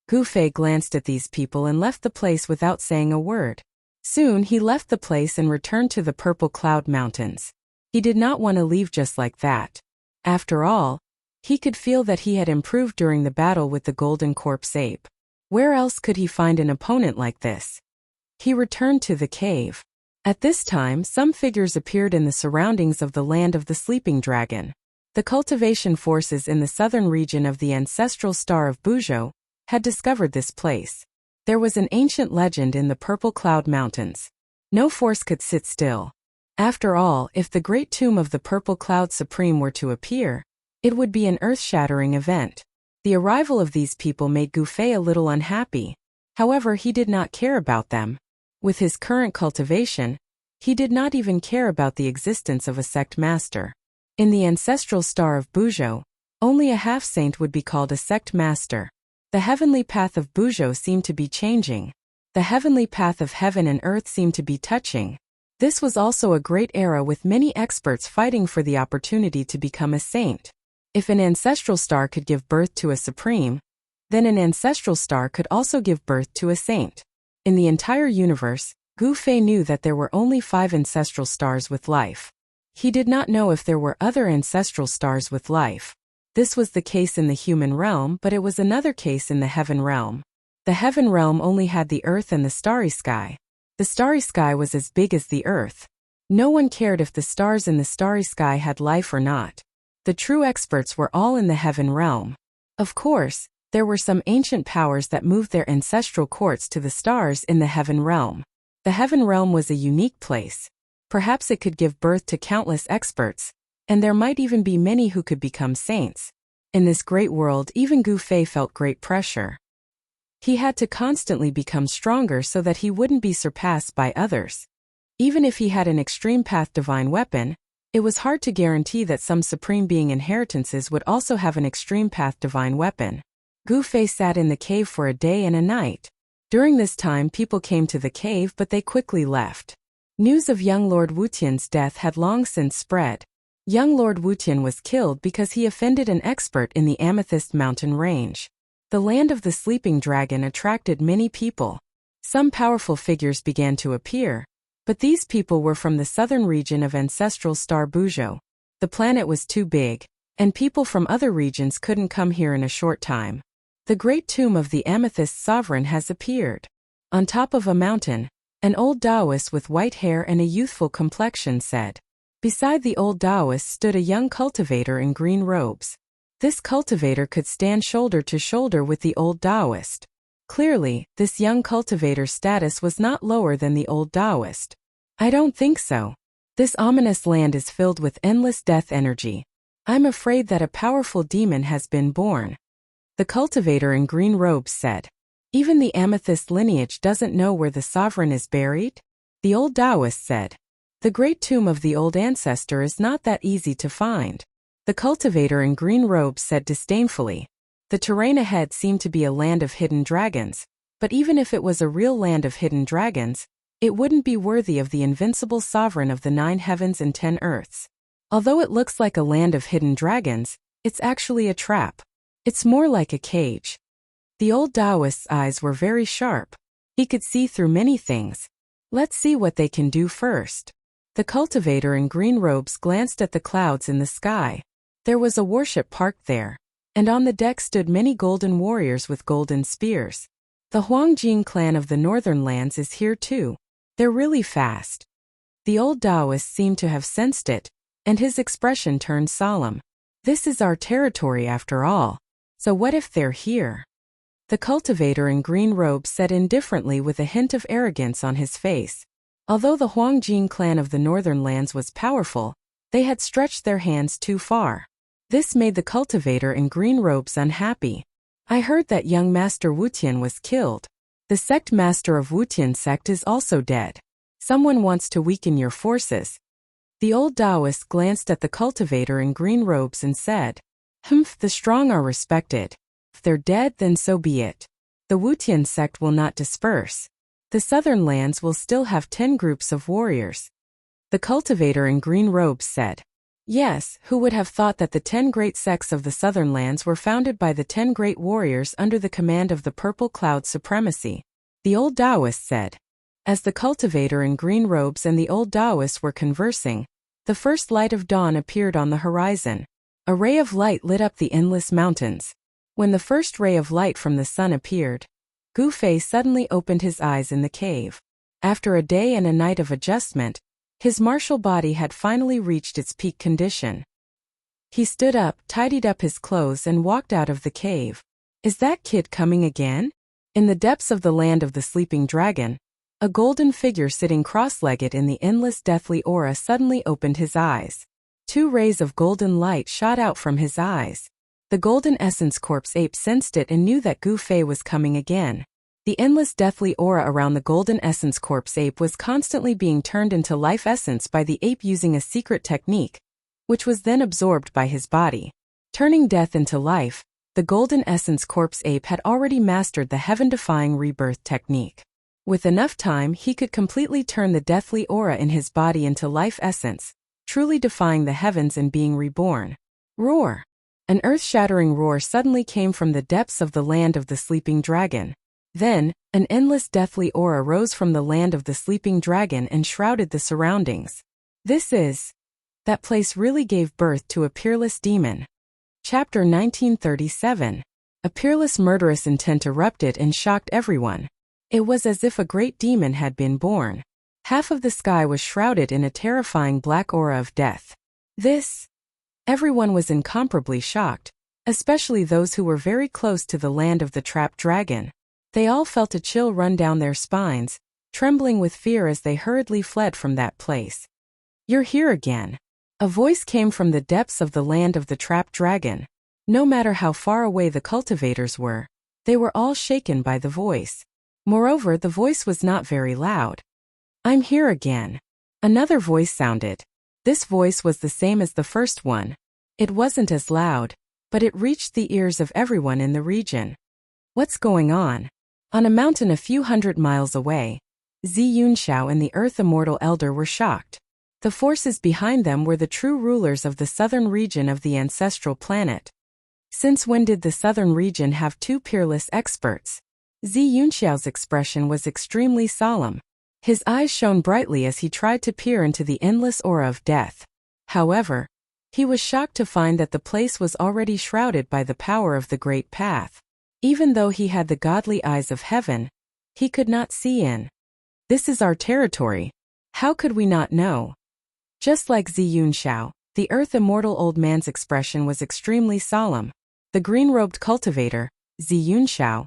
Gu Fei glanced at these people and left the place without saying a word. Soon he left the place and returned to the Purple Cloud Mountains. He did not want to leave just like that. After all, he could feel that he had improved during the battle with the Golden Corpse Ape. Where else could he find an opponent like this? He returned to the cave. At this time, some figures appeared in the surroundings of the land of the sleeping dragon. The cultivation forces in the southern region of the ancestral star of Buzhou had discovered this place. There was an ancient legend in the Purple Cloud Mountains. No force could sit still. After all, if the great tomb of the Purple Cloud Supreme were to appear, it would be an earth-shattering event. The arrival of these people made Gu Fei a little unhappy. However, he did not care about them. With his current cultivation, he did not even care about the existence of a sect master. In the ancestral star of Buzhou, only a half-saint would be called a sect master. The heavenly path of Buzhou seemed to be changing. The heavenly path of heaven and earth seemed to be touching. This was also a great era with many experts fighting for the opportunity to become a saint. If an ancestral star could give birth to a supreme, then an ancestral star could also give birth to a saint. In the entire universe, Gu Fei knew that there were only 5 ancestral stars with life. He did not know if there were other ancestral stars with life. This was the case in the human realm, but it was another case in the heaven realm. The heaven realm only had the earth and the starry sky. The starry sky was as big as the earth. No one cared if the stars in the starry sky had life or not. The true experts were all in the heaven realm. Of course, there were some ancient powers that moved their ancestral courts to the stars in the heaven realm. The heaven realm was a unique place. Perhaps it could give birth to countless experts, and there might even be many who could become saints. In this great world, even Gu Fei felt great pressure. He had to constantly become stronger so that he wouldn't be surpassed by others. Even if he had an extreme path divine weapon, it was hard to guarantee that some supreme being inheritances would also have an extreme path divine weapon. Gu Fei sat in the cave for a day and a night. During this time, people came to the cave, but they quickly left. News of young Lord Wutian's death had long since spread. Young Lord Wutian was killed because he offended an expert in the Amethyst Mountain range. The land of the sleeping dragon attracted many people. Some powerful figures began to appear, but these people were from the southern region of ancestral star Buzhou. The planet was too big, and people from other regions couldn't come here in a short time. The great tomb of the Amethyst Sovereign has appeared. On top of a mountain, an old Taoist with white hair and a youthful complexion said. Beside the old Taoist stood a young cultivator in green robes. This cultivator could stand shoulder to shoulder with the old Taoist. Clearly, this young cultivator's status was not lower than the old Taoist. I don't think so. This ominous land is filled with endless death energy. I'm afraid that a powerful demon has been born. The cultivator in green robes said. Even the amethyst lineage doesn't know where the sovereign is buried? The old Taoist said. The great tomb of the old ancestor is not that easy to find. The cultivator in green robes said disdainfully. The terrain ahead seemed to be a land of hidden dragons, but even if it was a real land of hidden dragons, it wouldn't be worthy of the invincible sovereign of the 9 heavens and 10 earths. Although it looks like a land of hidden dragons, it's actually a trap. It's more like a cage. The old Taoist's eyes were very sharp. He could see through many things. Let's see what they can do first. The cultivator in green robes glanced at the clouds in the sky. There was a warship parked there, and on the deck stood many golden warriors with golden spears. The Huangjing clan of the northern lands is here too. They're really fast. The old Taoist seemed to have sensed it, and his expression turned solemn. This is our territory after all. So what if they're here? The cultivator in green robes said indifferently with a hint of arrogance on his face. Although the Huangjing clan of the northern lands was powerful, they had stretched their hands too far. This made the cultivator in green robes unhappy. I heard that young Master Wutian was killed. The sect master of Wutian sect is also dead. Someone wants to weaken your forces. The old Taoist glanced at the cultivator in green robes and said, the strong are respected. If they're dead, then so be it. The Wutian sect will not disperse. The southern lands will still have 10 groups of warriors. The cultivator in green robes said, yes, who would have thought that the 10 great sects of the southern lands were founded by the 10 great warriors under the command of the purple cloud supremacy? The old Taoist said. As the cultivator in green robes and the old Taoist were conversing, the first light of dawn appeared on the horizon. A ray of light lit up the endless mountains. When the first ray of light from the sun appeared, Gu Fei suddenly opened his eyes in the cave. After a day and a night of adjustment, his martial body had finally reached its peak condition. He stood up, tidied up his clothes and walked out of the cave. Is that kid coming again? In the depths of the land of the sleeping dragon, a golden figure sitting cross-legged in the endless deathly aura suddenly opened his eyes. 2 rays of golden light shot out from his eyes. The golden essence corpse ape sensed it and knew that Gu Fei was coming again. The endless deathly aura around the golden essence corpse ape was constantly being turned into life essence by the ape using a secret technique, which was then absorbed by his body. Turning death into life, the golden essence corpse ape had already mastered the heaven-defying rebirth technique. With enough time, he could completely turn the deathly aura in his body into life essence, truly defying the heavens and being reborn. Roar! An earth-shattering roar suddenly came from the depths of the land of the sleeping dragon. Then, an endless deathly aura rose from the land of the sleeping dragon and shrouded the surroundings. That place really gave birth to a peerless demon. Chapter 1937. A peerless murderous intent erupted and shocked everyone. It was as if a great demon had been born. Half of the sky was shrouded in a terrifying black aura of death. Everyone was incomparably shocked, especially those who were very close to the land of the trapped dragon. They all felt a chill run down their spines, trembling with fear as they hurriedly fled from that place. You're here again. A voice came from the depths of the land of the trapped dragon. No matter how far away the cultivators were, they were all shaken by the voice. Moreover, the voice was not very loud. I'm here again. Another voice sounded. This voice was the same as the first one. It wasn't as loud, but it reached the ears of everyone in the region. What's going on? On a mountain a few hundred miles away, Zi Yunxiao and the Earth Immortal Elder were shocked. The forces behind them were the true rulers of the southern region of the ancestral planet. Since when did the southern region have 2 peerless experts? Zi Yunxiao's expression was extremely solemn. His eyes shone brightly as he tried to peer into the endless aura of death. However, he was shocked to find that the place was already shrouded by the power of the Great Path. Even though he had the godly eyes of heaven, he could not see in. This is our territory. How could we not know? Just like Zi Yunxiao, the Earth Immortal Old Man's expression was extremely solemn. The green-robed cultivator, Zi Yunxiao,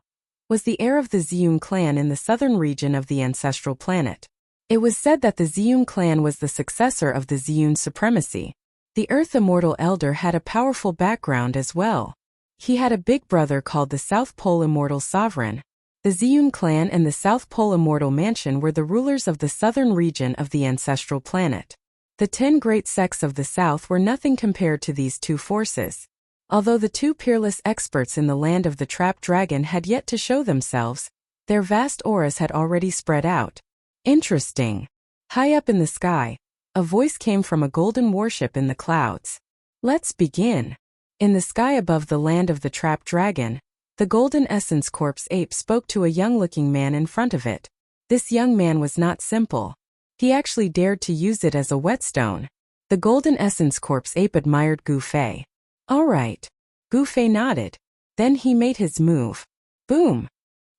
was the heir of the Ziyun clan in the southern region of the ancestral planet. It was said that the Ziyun clan was the successor of the Ziyun supremacy. The Earth Immortal Elder had a powerful background as well. He had a big brother called the South Pole Immortal Sovereign. The Ziyun clan and the South Pole Immortal Mansion were the rulers of the southern region of the ancestral planet. The 10 great sects of the south were nothing compared to these 2 forces. Although the 2 peerless experts in the land of the trapped dragon had yet to show themselves, their vast auras had already spread out. Interesting. High up in the sky, a voice came from a golden warship in the clouds. Let's begin. In the sky above the land of the trapped dragon, the golden essence corpse ape spoke to a young-looking man in front of it. This young man was not simple. He actually dared to use it as a whetstone. The golden essence corpse ape admired Gu Fei. All right. Gu Fei nodded. Then he made his move. Boom!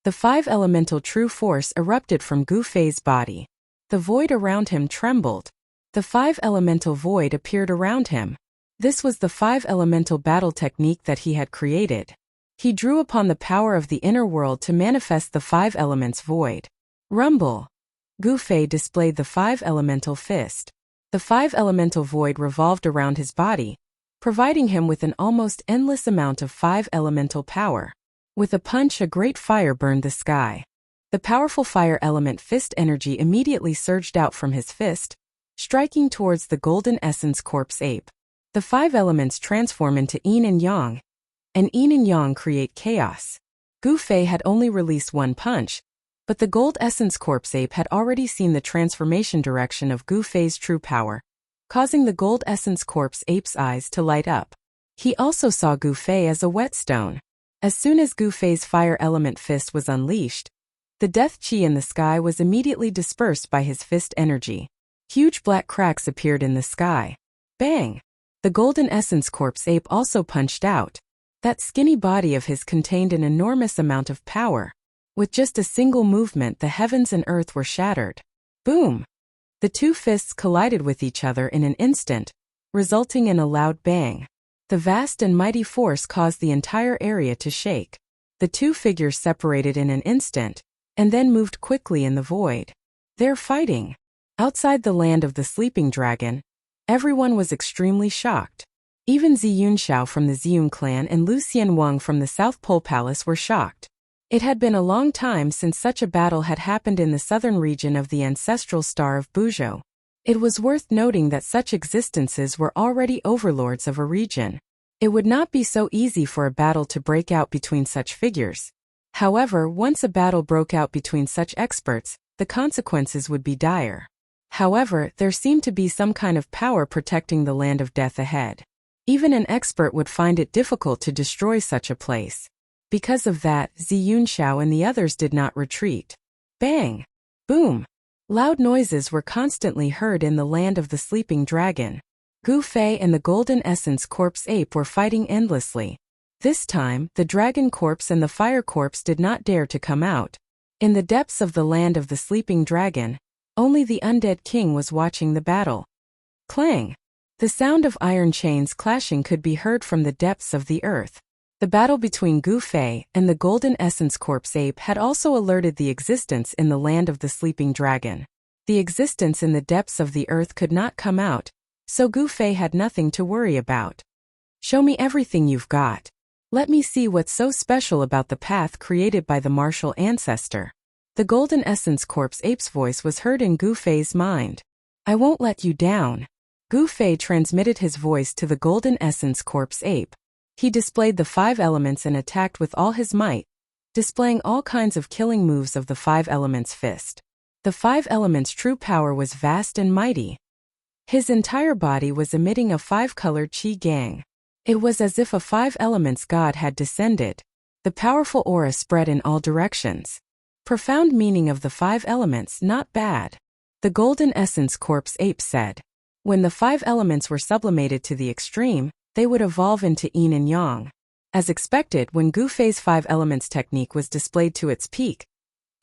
The 5 elemental true force erupted from Gu Fei's body. The void around him trembled. The 5 elemental void appeared around him. This was the 5 elemental battle technique that he had created. He drew upon the power of the inner world to manifest the 5 elements void. Rumble! Gu Fei displayed the 5 elemental fist. The 5 elemental void revolved around his body, providing him with an almost endless amount of 5 elemental power. With a punch, a great fire burned the sky. The powerful fire element fist energy immediately surged out from his fist, striking towards the golden essence corpse ape. The 5 elements transform into yin and yang, and yin and yang create chaos. Gu Fei had only released one punch, but the gold essence corpse ape had already seen the transformation direction of Gu Fei's true power, causing the gold essence corpse ape's eyes to light up. He also saw Gu Fei as a whetstone. As soon as Gu Fei's fire element fist was unleashed, the death chi in the sky was immediately dispersed by his fist energy. Huge black cracks appeared in the sky. Bang! The golden essence corpse ape also punched out. That skinny body of his contained an enormous amount of power. With just a single movement, the heavens and earth were shattered. Boom! The 2 fists collided with each other in an instant, resulting in a loud bang. The vast and mighty force caused the entire area to shake. The 2 figures separated in an instant, and then moved quickly in the void. They're fighting. Outside the land of the sleeping dragon, everyone was extremely shocked. Even Ziyun Xiao from the Ziyun clan and Lu Xianwang from the South Pole Palace were shocked. It had been a long time since such a battle had happened in the southern region of the ancestral star of Buzhou. It was worth noting that such existences were already overlords of a region. It would not be so easy for a battle to break out between such figures. However, once a battle broke out between such experts, the consequences would be dire. However, there seemed to be some kind of power protecting the land of death ahead. Even an expert would find it difficult to destroy such a place. Because of that, Ziyun Xiao and the others did not retreat. Bang! Boom! Loud noises were constantly heard in the land of the sleeping dragon. Gu Fei and the golden essence corpse ape were fighting endlessly. This time, the dragon corpse and the fire corpse did not dare to come out. In the depths of the land of the sleeping dragon, only the undead king was watching the battle. Clang! The sound of iron chains clashing could be heard from the depths of the earth. The battle between Gu Fei and the golden essence corpse ape had also alerted the existence in the land of the sleeping dragon. The existence in the depths of the earth could not come out, so Gu Fei had nothing to worry about. Show me everything you've got. Let me see what's so special about the path created by the martial ancestor. The golden essence corpse ape's voice was heard in Gu Fei's mind. I won't let you down. Gu Fei transmitted his voice to the golden essence corpse ape. He displayed the 5 elements and attacked with all his might, displaying all kinds of killing moves of the 5 elements fist. The 5 elements' true power was vast and mighty. His entire body was emitting a 5-colored qi gang. It was as if a 5 elements god had descended. The powerful aura spread in all directions. Profound meaning of the 5 elements, not bad. The golden essence corpse ape said. When the 5 elements were sublimated to the extreme, they would evolve into yin and yang. As expected, when Gu Fei's 5 elements technique was displayed to its peak,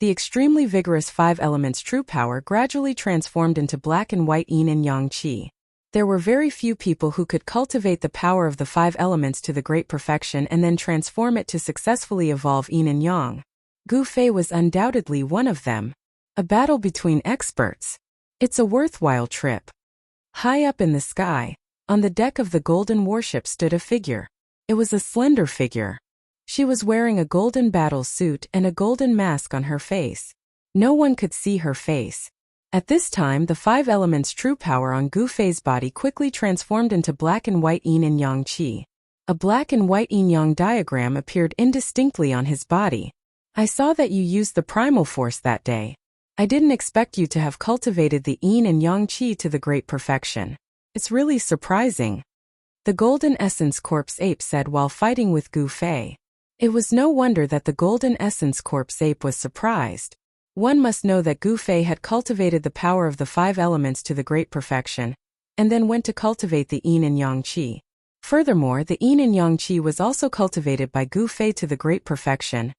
the extremely vigorous 5 elements true power gradually transformed into black and white yin and yang qi. There were very few people who could cultivate the power of the 5 elements to the great perfection and then transform it to successfully evolve yin and yang. Gu Fei was undoubtedly one of them. A battle between experts. It's a worthwhile trip. High up in the sky, on the deck of the golden warship stood a figure. It was a slender figure. She was wearing a golden battle suit and a golden mask on her face. No one could see her face. At this time, the 5 elements true power on Gu Fei's body quickly transformed into black and white yin and yang qi. A black and white yin-yang diagram appeared indistinctly on his body. I saw that you used the primal force that day. I didn't expect you to have cultivated the yin and yang qi to the great perfection. It's really surprising. The golden essence corpse ape said while fighting with Gu Fei. It was no wonder that the golden essence corpse ape was surprised. One must know that Gu Fei had cultivated the power of the 5 elements to the great perfection, and then went to cultivate the yin and yang qi. Furthermore, the yin and yang qi was also cultivated by Gu Fei to the great perfection,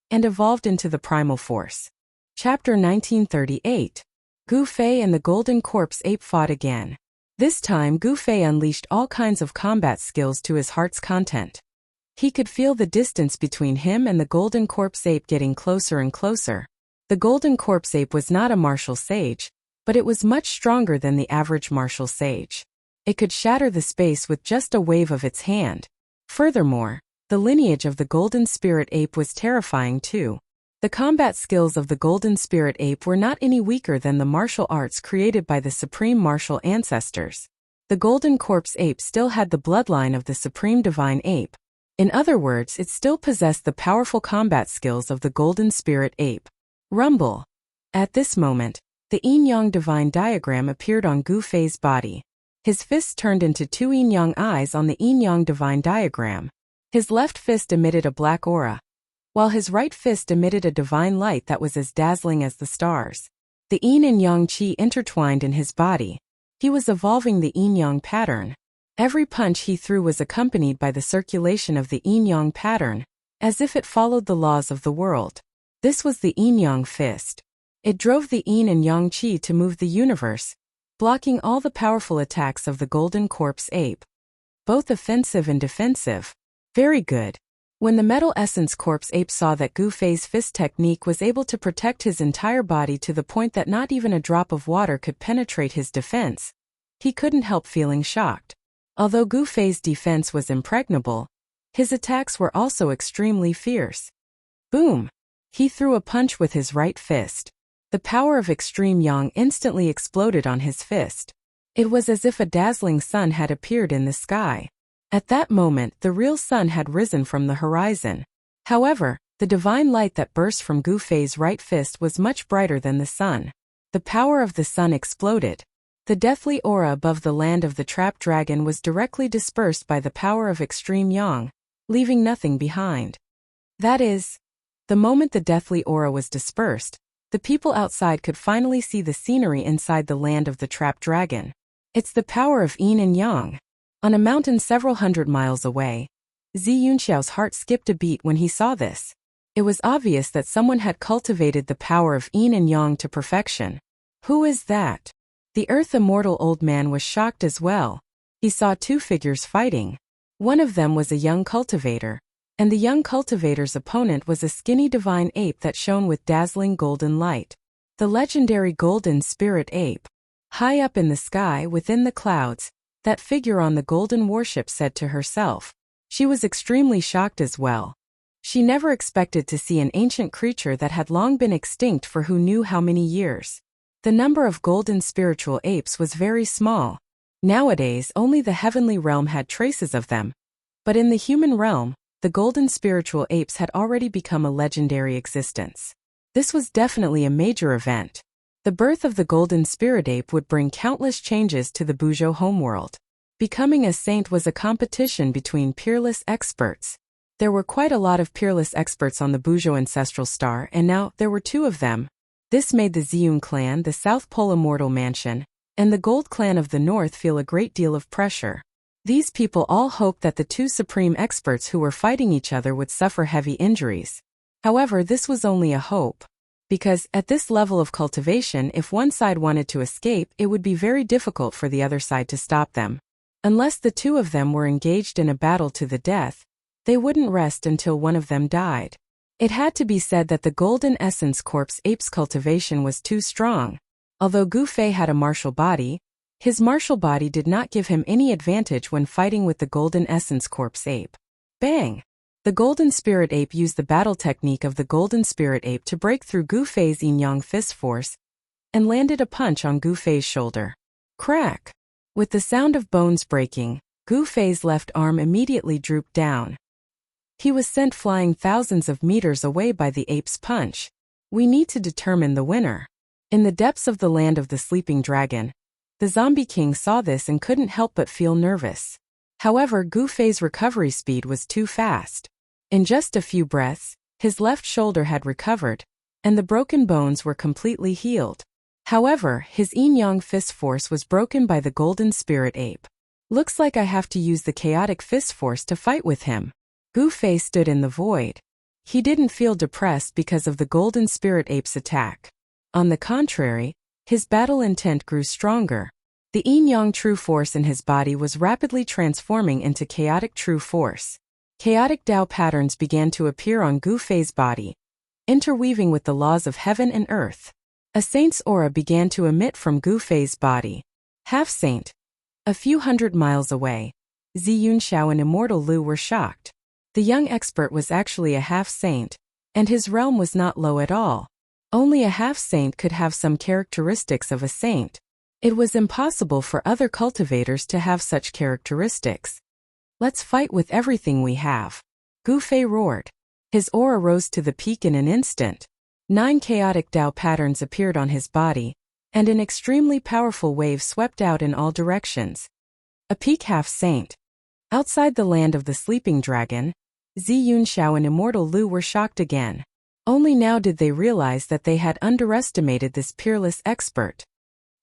and evolved into the primal force. Chapter 1938. Gu Fei and the golden corpse ape fought again. This time Gu Fei unleashed all kinds of combat skills to his heart's content. He could feel the distance between him and the golden corpse ape getting closer and closer. The golden corpse ape was not a martial sage, but it was much stronger than the average martial sage. It could shatter the space with just a wave of its hand. Furthermore, The lineage of the golden spirit ape was terrifying too. The combat skills of the golden spirit ape were not any weaker than the martial arts created by the supreme martial ancestors. The golden corpse ape still had the bloodline of the supreme divine ape. In other words, it still possessed the powerful combat skills of the golden spirit ape. Rumble. At this moment, the yin-yang divine diagram appeared on Gu Fei's body. His fists turned into two yin-yang eyes on the yin-yang divine diagram. His left fist emitted a black aura, while his right fist emitted a divine light that was as dazzling as the stars. The yin and yang qi intertwined in his body. He was evolving the yin-yang pattern. Every punch he threw was accompanied by the circulation of the yin-yang pattern, as if it followed the laws of the world. This was the yin-yang fist. It drove the yin and yang qi to move the universe, blocking all the powerful attacks of the golden corpse ape. Both offensive and defensive. Very good. When the metal essence corpse ape saw that Gu Fei's fist technique was able to protect his entire body to the point that not even a drop of water could penetrate his defense, he couldn't help feeling shocked. Although Gu Fei's defense was impregnable, his attacks were also extremely fierce. Boom! He threw a punch with his right fist. The power of extreme yang instantly exploded on his fist. It was as if a dazzling sun had appeared in the sky. At that moment, the real sun had risen from the horizon. However, the divine light that burst from Gu Fei's right fist was much brighter than the sun. The power of the sun exploded. The deathly aura above the land of the trapped dragon was directly dispersed by the power of extreme yang, leaving nothing behind. That is, the moment the deathly aura was dispersed, the people outside could finally see the scenery inside the land of the trapped dragon. It's the power of yin and yang. On a mountain several hundred miles away, Zi Yunxiao's heart skipped a beat when he saw this. It was obvious that someone had cultivated the power of yin and yang to perfection. Who is that? The earth immortal old man was shocked as well. He saw two figures fighting. One of them was a young cultivator, and the young cultivator's opponent was a skinny divine ape that shone with dazzling golden light. The legendary golden spirit ape. High up in the sky within the clouds, that figure on the golden warship said to herself. She was extremely shocked as well. She never expected to see an ancient creature that had long been extinct for who knew how many years. The number of golden spiritual apes was very small. Nowadays, only the heavenly realm had traces of them. But in the human realm, the golden spiritual apes had already become a legendary existence. This was definitely a major event. The birth of the golden spirit ape would bring countless changes to the Buzhou homeworld. Becoming a saint was a competition between peerless experts. There were quite a lot of peerless experts on the Buzhou ancestral star, and now there were two of them. This made the Ziyun clan, the South Pole Immortal Mansion, and the Gold clan of the North feel a great deal of pressure. These people all hoped that the two supreme experts who were fighting each other would suffer heavy injuries. However, this was only a hope. Because, at this level of cultivation, if one side wanted to escape, it would be very difficult for the other side to stop them. Unless the two of them were engaged in a battle to the death, they wouldn't rest until one of them died. It had to be said that the golden essence corpse ape's cultivation was too strong. Although Gu Fei had a martial body, his martial body did not give him any advantage when fighting with the golden essence corpse ape. Bang! The golden spirit ape used the battle technique of the golden spirit ape to break through Gu Fei's yin-yang fist force and landed a punch on Gu Fei's shoulder. Crack! With the sound of bones breaking, Gu Fei's left arm immediately drooped down. He was sent flying thousands of meters away by the ape's punch. We need to determine the winner. In the depths of the land of the sleeping dragon, the zombie king saw this and couldn't help but feel nervous. However, Gu Fei's recovery speed was too fast. In just a few breaths, his left shoulder had recovered, and the broken bones were completely healed. However, his yin-yang fist force was broken by the golden spirit ape. Looks like I have to use the chaotic fist force to fight with him. Gu Fei stood in the void. He didn't feel depressed because of the golden spirit ape's attack. On the contrary, his battle intent grew stronger. The yin-yang true force in his body was rapidly transforming into chaotic true force. Chaotic Tao patterns began to appear on Gu Fei's body, interweaving with the laws of heaven and earth. A saint's aura began to emit from Gu Fei's body. Half-saint. A few hundred miles away, Zi Yunxiao and Immortal Lu were shocked. The young expert was actually a half-saint, and his realm was not low at all. Only a half-saint could have some characteristics of a saint. It was impossible for other cultivators to have such characteristics. "Let's fight with everything we have," Gu Fei roared. His aura rose to the peak in an instant. 9 chaotic Tao patterns appeared on his body, and an extremely powerful wave swept out in all directions. A peak half-saint. Outside the land of the sleeping dragon, Zi Yunxiao and Immortal Lu were shocked again. Only now did they realize that they had underestimated this peerless expert.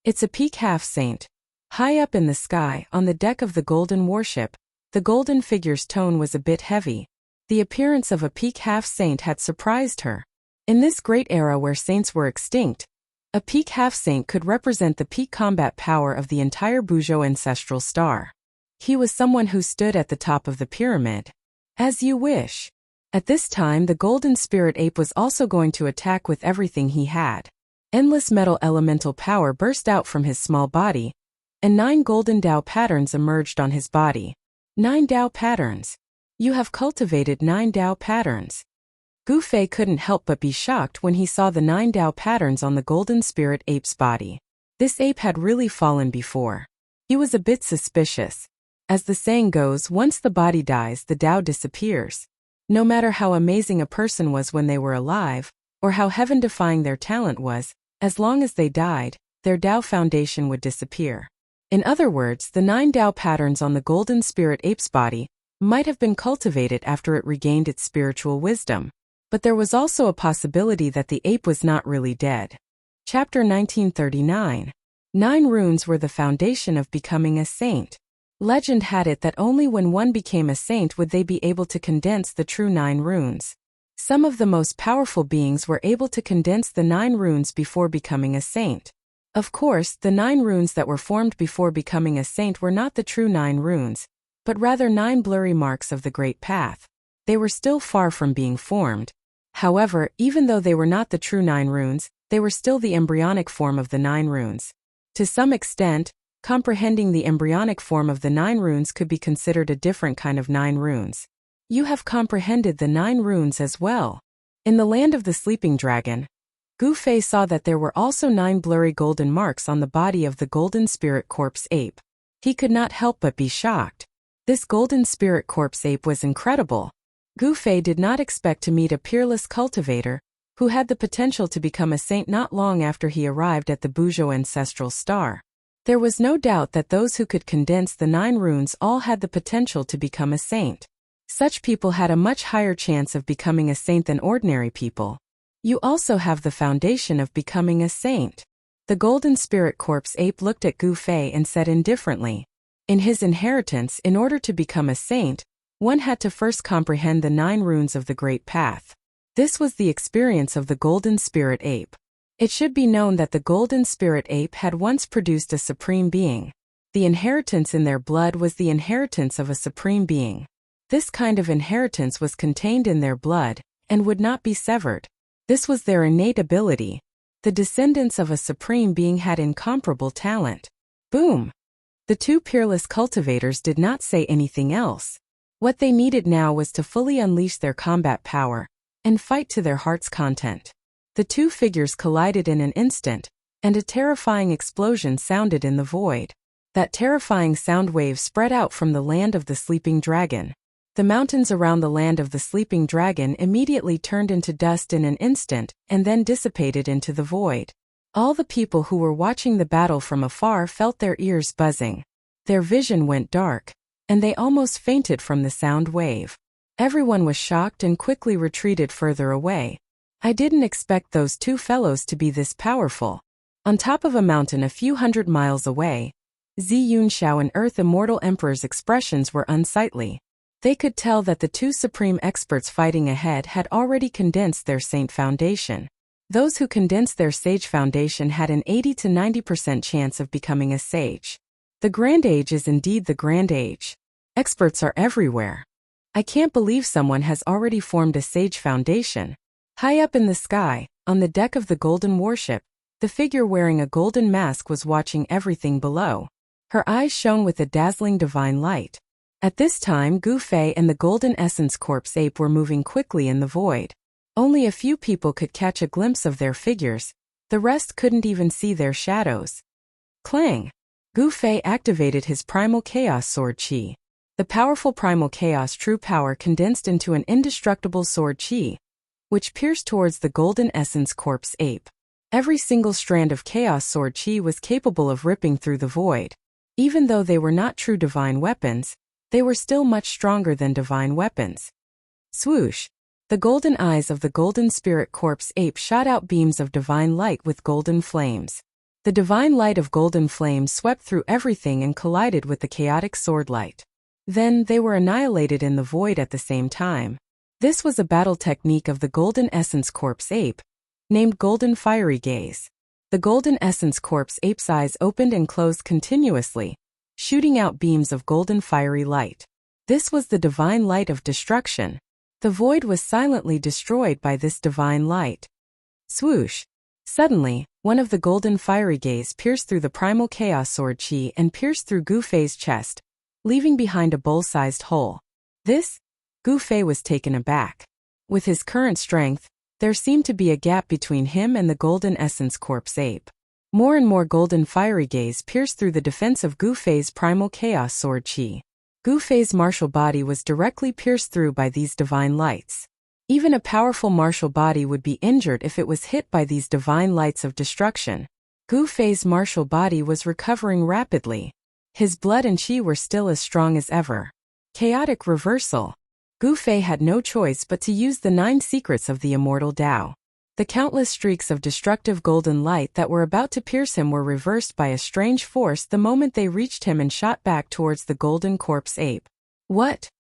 It's a peak half-saint. High up in the sky, on the deck of the golden warship, the golden figure's tone was a bit heavy. The appearance of a peak half-saint had surprised her. In this great era where saints were extinct, a peak half-saint could represent the peak combat power of the entire Buzhou ancestral star. He was someone who stood at the top of the pyramid. As you wish. At this time the golden spirit ape was also going to attack with everything he had. Endless metal elemental power burst out from his small body, and 9 golden Tao patterns emerged on his body. 9 Tao patterns. You have cultivated 9 Tao patterns. Gu Fei couldn't help but be shocked when he saw the 9 Tao patterns on the golden spirit ape's body. This ape had really fallen before. He was a bit suspicious. As the saying goes, once the body dies, the Tao disappears. No matter how amazing a person was when they were alive, or how heaven-defying their talent was, as long as they died, their Tao foundation would disappear. In other words, the 9 Tao patterns on the golden spirit ape's body might have been cultivated after it regained its spiritual wisdom. But there was also a possibility that the ape was not really dead. Chapter 1939. 9 runes were the foundation of becoming a saint. Legend had it that only when one became a saint would they be able to condense the true 9 runes. Some of the most powerful beings were able to condense the 9 runes before becoming a saint. Of course, the 9 runes that were formed before becoming a saint were not the true 9 runes, but rather 9 blurry marks of the Great Path. They were still far from being formed. However, even though they were not the true 9 runes, they were still the embryonic form of the 9 runes. To some extent, comprehending the embryonic form of the 9 runes could be considered a different kind of 9 runes. You have comprehended the 9 runes as well. In the land of the sleeping dragon, Gu Fei saw that there were also 9 blurry golden marks on the body of the golden spirit corpse ape. He could not help but be shocked. This golden spirit corpse ape was incredible. Gu Fei did not expect to meet a peerless cultivator who had the potential to become a saint not long after he arrived at the Buzhou ancestral star. There was no doubt that those who could condense the 9 runes all had the potential to become a saint. Such people had a much higher chance of becoming a saint than ordinary people. You also have the foundation of becoming a saint. The golden spirit corpse ape looked at Gu Fei and said indifferently, in his inheritance, in order to become a saint, one had to first comprehend the 9 runes of the Great Path. This was the experience of the golden spirit ape. It should be known that the golden spirit ape had once produced a supreme being. The inheritance in their blood was the inheritance of a supreme being. This kind of inheritance was contained in their blood, and would not be severed. This was their innate ability. The descendants of a supreme being had incomparable talent. Boom! The 2 peerless cultivators did not say anything else. What they needed now was to fully unleash their combat power, and fight to their heart's content. The 2 figures collided in an instant, and a terrifying explosion sounded in the void. That terrifying sound wave spread out from the land of the sleeping dragon. The mountains around the land of the sleeping dragon immediately turned into dust in an instant, and then dissipated into the void. All the people who were watching the battle from afar felt their ears buzzing. Their vision went dark, and they almost fainted from the sound wave. Everyone was shocked and quickly retreated further away. I didn't expect those 2 fellows to be this powerful. On top of a mountain a few hundred miles away, Zi Yunxiao and Earth Immortal Emperor's expressions were unsightly. They could tell that the 2 supreme experts fighting ahead had already condensed their saint foundation. Those who condensed their sage foundation had an 80 to 90% chance of becoming a sage. The Grand Age is indeed the Grand Age. Experts are everywhere. I can't believe someone has already formed a sage foundation. High up in the sky, on the deck of the golden warship, the figure wearing a golden mask was watching everything below. Her eyes shone with a dazzling divine light. At this time, Gu Fei and the Golden Essence Corpse ape were moving quickly in the void. Only a few people could catch a glimpse of their figures, the rest couldn't even see their shadows. Clang! Gu Fei activated his Primal Chaos Sword Qi. The powerful Primal Chaos True Power condensed into an indestructible sword Qi, which pierced towards the Golden Essence Corpse ape. Every single strand of Chaos Sword Qi was capable of ripping through the void. Even though they were not true divine weapons, they were still much stronger than divine weapons. Swoosh! The golden eyes of the Golden Spirit Corpse ape shot out beams of divine light with golden flames. The divine light of golden flames swept through everything and collided with the chaotic sword light. Then they were annihilated in the void at the same time. This was a battle technique of the Golden Essence Corpse ape, named Golden Fiery Gaze. The Golden Essence Corpse ape's eyes opened and closed continuously, shooting out beams of golden fiery light. This was the divine light of destruction. The void was silently destroyed by this divine light. Swoosh! Suddenly, one of the Golden Fiery Gaze pierced through the Primal Chaos Sword Qi and pierced through Gu Fei's chest, leaving behind a bowl-sized hole. Gu Fei was taken aback. With his current strength, there seemed to be a gap between him and the Golden Essence Corpse ape. More and more Golden Fiery Gaze pierced through the defense of Gu Fei's Primal Chaos Sword Qi. Gu Fei's martial body was directly pierced through by these divine lights. Even a powerful martial body would be injured if it was hit by these divine lights of destruction. Gu Fei's martial body was recovering rapidly. His blood and qi were still as strong as ever. Chaotic reversal. Gu Fei had no choice but to use the 9 secrets of the immortal Tao. The countless streaks of destructive golden light that were about to pierce him were reversed by a strange force the moment they reached him and shot back towards the Golden Corpse ape. What?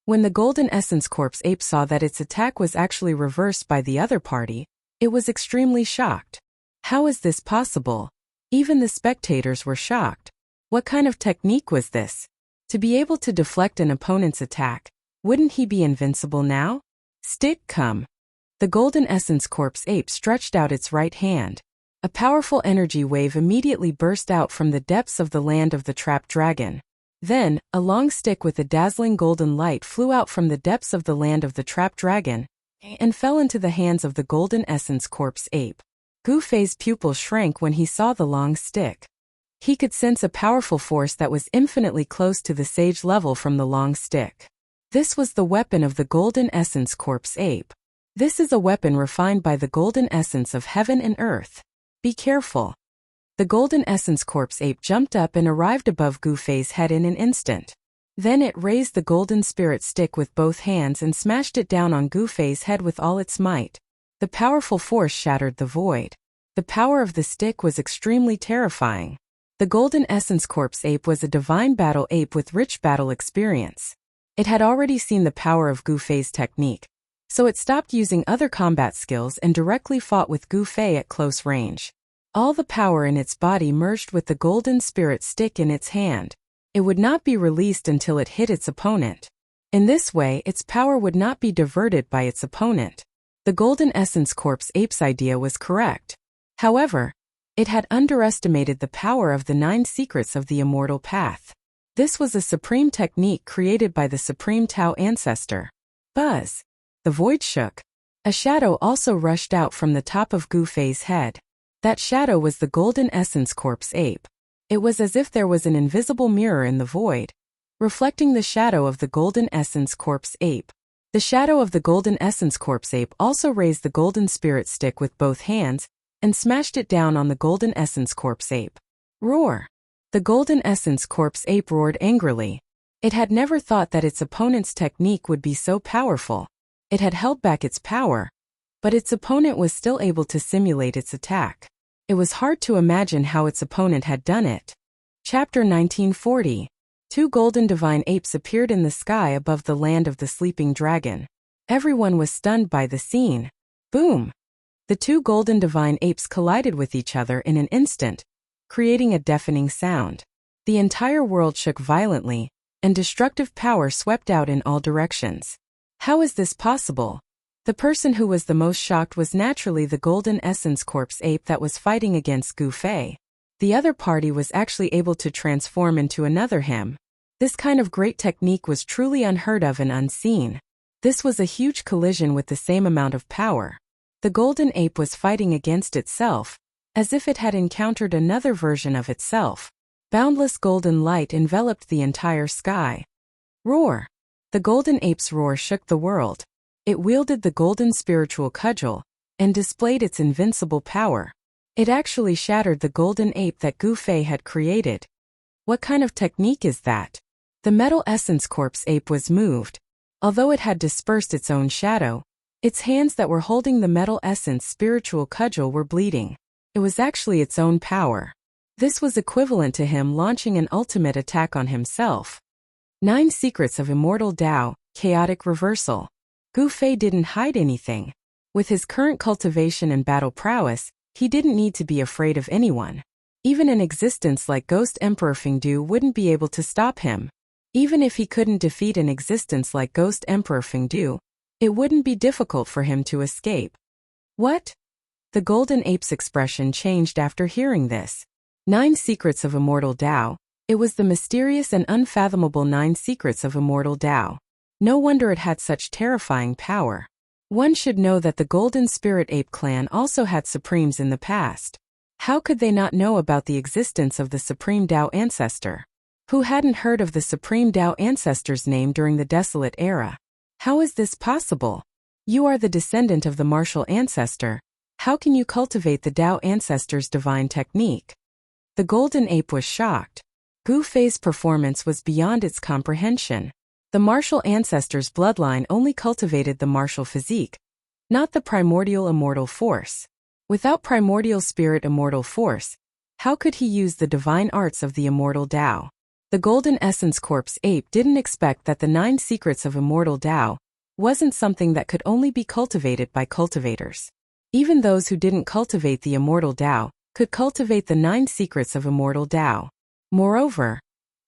When the Golden Essence Corpse ape saw that its attack was actually reversed by the other party, it was extremely shocked. How is this possible? Even the spectators were shocked. What kind of technique was this? To be able to deflect an opponent's attack, wouldn't he be invincible now? Stick come. The Golden Essence Corpse ape stretched out its right hand. A powerful energy wave immediately burst out from the depths of the land of the trapped dragon. Then, a long stick with a dazzling golden light flew out from the depths of the land of the trapped dragon and fell into the hands of the Golden Essence Corpse ape. Gu Fei's pupil shrank when he saw the long stick. He could sense a powerful force that was infinitely close to the sage level from the long stick. This was the weapon of the Golden Essence Corpse ape. This is a weapon refined by the golden essence of heaven and earth. Be careful. The Golden Essence Corpse ape jumped up and arrived above Gu Fei's head in an instant. Then it raised the golden spirit stick with both hands and smashed it down on Gu Fei's head with all its might. The powerful force shattered the void. The power of the stick was extremely terrifying. The Golden Essence Corpse ape was a divine battle ape with rich battle experience. It had already seen the power of Gu Fei's technique, so it stopped using other combat skills and directly fought with Gu Fei at close range. All the power in its body merged with the golden spirit stick in its hand. It would not be released until it hit its opponent. In this way, its power would not be diverted by its opponent. The Golden Essence Corpse ape's idea was correct. However, it had underestimated the power of the 9 secrets of the immortal path. This was a supreme technique created by the Supreme Tao ancestor. Buzz! The void shook. A shadow also rushed out from the top of Gu Fei's head. That shadow was the Golden Essence Corpse ape. It was as if there was an invisible mirror in the void, reflecting the shadow of the Golden Essence Corpse ape. The shadow of the Golden Essence Corpse ape also raised the golden spirit stick with both hands and smashed it down on the Golden Essence Corpse ape. Roar! The Golden Essence Corpse ape roared angrily. It had never thought that its opponent's technique would be so powerful. It had held back its power, but its opponent was still able to simulate its attack. It was hard to imagine how its opponent had done it. Chapter 1940. 2 golden divine apes appeared in the sky above the land of the sleeping dragon. Everyone was stunned by the scene. Boom! The 2 golden divine apes collided with each other in an instant, creating a deafening sound. The entire world shook violently, and destructive power swept out in all directions. How is this possible? The person who was the most shocked was naturally the Golden Essence Corpse ape that was fighting against Gu Fei. The other party was actually able to transform into another him. This kind of great technique was truly unheard of and unseen. This was a huge collision with the same amount of power. The golden ape was fighting against itself, as if it had encountered another version of itself. Boundless golden light enveloped the entire sky. Roar! The golden ape's roar shook the world. It wielded the golden spiritual cudgel and displayed its invincible power. It actually shattered the golden ape that Gu Fei had created. What kind of technique is that? The metal essence corpse ape was moved. Although it had dispersed its own shadow, its hands that were holding the metal essence spiritual cudgel were bleeding. It was actually its own power. This was equivalent to him launching an ultimate attack on himself. 9 Secrets of Immortal Tao, Chaotic Reversal. Gu Fei didn't hide anything. With his current cultivation and battle prowess, he didn't need to be afraid of anyone. Even an existence like Ghost Emperor Fengdu wouldn't be able to stop him. Even if he couldn't defeat an existence like Ghost Emperor Fengdu, it wouldn't be difficult for him to escape. What? The golden ape's expression changed after hearing this. 9 Secrets of Immortal Tao. It was the mysterious and unfathomable 9 Secrets of Immortal Tao. No wonder it had such terrifying power. One should know that the Golden Spirit Ape clan also had supremes in the past. How could they not know about the existence of the Supreme Tao Ancestor? Who hadn't heard of the Supreme Tao Ancestor's name during the Desolate Era? How is this possible? You are the descendant of the Martial Ancestor. How can you cultivate the Tao Ancestor's divine technique? The Golden Ape was shocked. Gu Fei's performance was beyond its comprehension. The Martial Ancestor's bloodline only cultivated the martial physique, not the primordial immortal force. Without primordial spirit immortal force, how could he use the divine arts of the immortal Tao? The Golden Essence Corpse Ape didn't expect that the 9 Secrets of Immortal Tao wasn't something that could only be cultivated by cultivators. Even those who didn't cultivate the immortal Tao could cultivate the 9 Secrets of Immortal Tao. Moreover,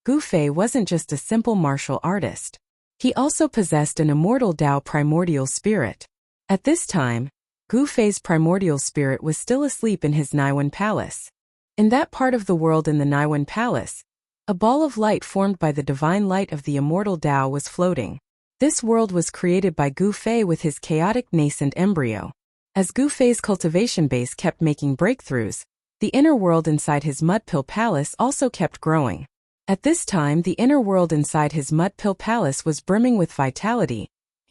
Gu Fei wasn't just a simple martial artist. He also possessed an immortal Tao primordial spirit. At this time, Gu Fei's primordial spirit was still asleep in his Naiwen Palace. In that part of the world in the Naiwen Palace, a ball of light formed by the divine light of the immortal Tao was floating. This world was created by Gu Fei with his chaotic nascent embryo. As Gu Fei's cultivation base kept making breakthroughs, the inner world inside his Mudpill Palace also kept growing. At this time, the inner world inside his Mudpill Palace was brimming with vitality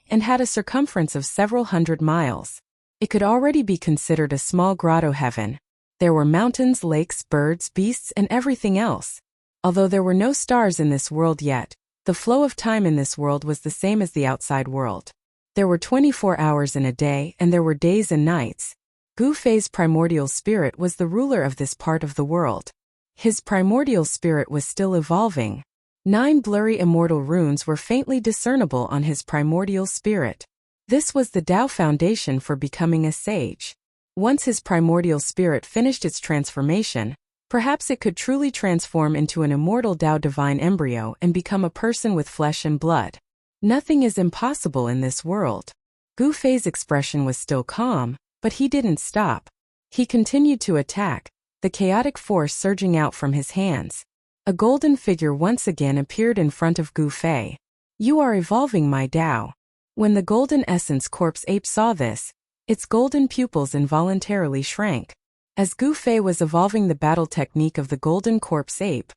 and had a circumference of several hundred miles. It could already be considered a small grotto heaven. There were mountains, lakes, birds, beasts, and everything else. Although there were no stars in this world yet, the flow of time in this world was the same as the outside world. There were 24 hours in a day, and there were days and nights. Gu Fei's primordial spirit was the ruler of this part of the world. His primordial spirit was still evolving. 9 blurry immortal runes were faintly discernible on his primordial spirit. This was the Tao foundation for becoming a sage. Once his primordial spirit finished its transformation, perhaps it could truly transform into an immortal Tao divine embryo and become a person with flesh and blood. Nothing is impossible in this world. Gu Fei's expression was still calm, but he didn't stop. He continued to attack, the chaotic force surging out from his hands. A golden figure once again appeared in front of Gu Fei. You are evolving my Tao. When the Golden Essence Corpse Ape saw this, its golden pupils involuntarily shrank. As Gu Fei was evolving the battle technique of the Golden Corpse Ape,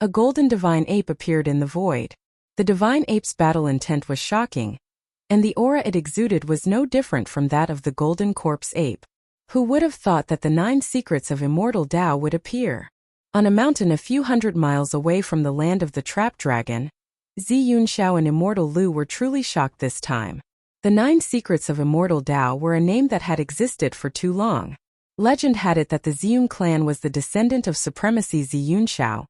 a Golden Divine Ape appeared in the void. The Divine Ape's battle intent was shocking, and the aura it exuded was no different from that of the Golden Corpse Ape. Who would have thought that the 9 Secrets of Immortal Tao would appear? On a mountain a few hundred miles away from the land of the Trap Dragon, Zi Yunxiao and Immortal Lu were truly shocked this time. The 9 Secrets of Immortal Tao were a name that had existed for too long. Legend had it that the Ziyun clan was the descendant of Supremacy Zi Yunxiao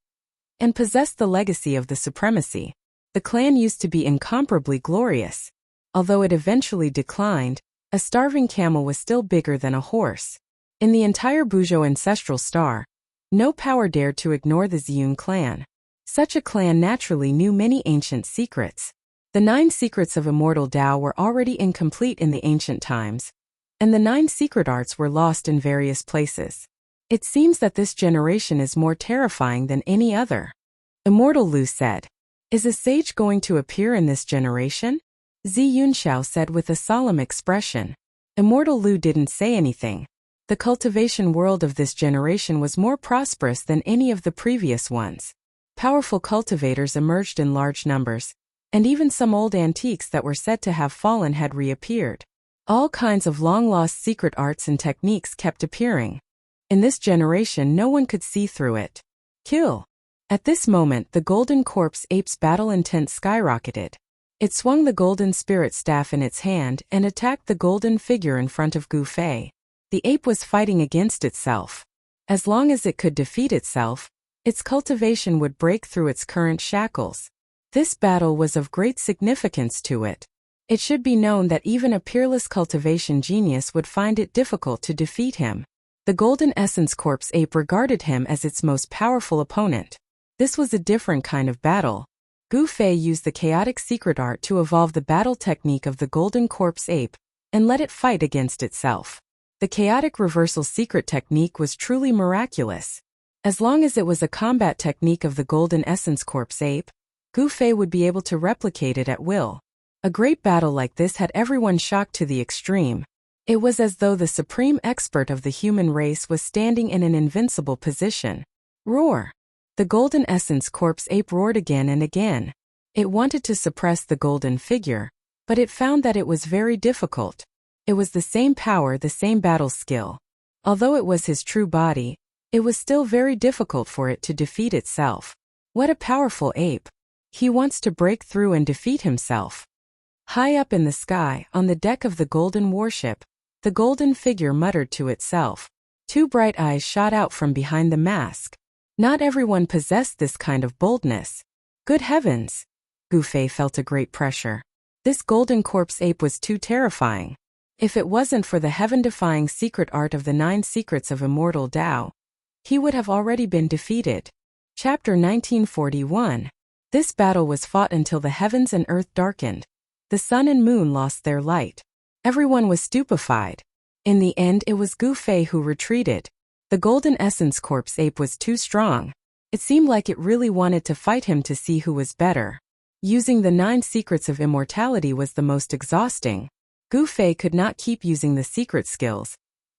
and possessed the legacy of the Supremacy. The clan used to be incomparably glorious. Although it eventually declined, a starving camel was still bigger than a horse. In the entire Buzhou ancestral star, no power dared to ignore the Ziyun clan. Such a clan naturally knew many ancient secrets. The 9 Secrets of Immortal Tao were already incomplete in the ancient times, and the 9 secret arts were lost in various places. It seems that this generation is more terrifying than any other. Immortal Lu said. Is a sage going to appear in this generation? Zi Yunxiao said with a solemn expression. Immortal Lu didn't say anything. The cultivation world of this generation was more prosperous than any of the previous ones. Powerful cultivators emerged in large numbers, and even some old antiques that were said to have fallen had reappeared. All kinds of long-lost secret arts and techniques kept appearing. In this generation, no one could see through it. Kill. At this moment, the golden corpse ape's battle intent skyrocketed. It swung the golden spirit staff in its hand and attacked the golden figure in front of Gu Fei. The ape was fighting against itself. As long as it could defeat itself, its cultivation would break through its current shackles. This battle was of great significance to it. It should be known that even a peerless cultivation genius would find it difficult to defeat him. The golden essence corpse ape regarded him as its most powerful opponent. This was a different kind of battle. Gu Fei used the chaotic secret art to evolve the battle technique of the golden corpse ape and let it fight against itself. The chaotic reversal secret technique was truly miraculous. As long as it was a combat technique of the golden essence corpse ape, Gu Fei would be able to replicate it at will. A great battle like this had everyone shocked to the extreme. It was as though the supreme expert of the human race was standing in an invincible position. Roar! The golden essence corpse ape roared again and again. It wanted to suppress the golden figure, but it found that it was very difficult. It was the same power, the same battle skill. Although it was his true body, it was still very difficult for it to defeat itself. What a powerful ape! He wants to break through and defeat himself. High up in the sky, on the deck of the golden warship, the golden figure muttered to itself. Two bright eyes shot out from behind the mask. Not everyone possessed this kind of boldness. Good heavens! Gu Fei felt a great pressure. This golden corpse ape was too terrifying. If it wasn't for the heaven-defying secret art of the 9 secrets of immortal Tao, he would have already been defeated. Chapter 1941. This battle was fought until the heavens and earth darkened. The sun and moon lost their light. Everyone was stupefied. In the end, it was Gu Fei who retreated. The golden essence corpse ape was too strong. It seemed like it really wanted to fight him to see who was better. Using the 9 secrets of immortality was the most exhausting. Gu Fei could not keep using the secret skills.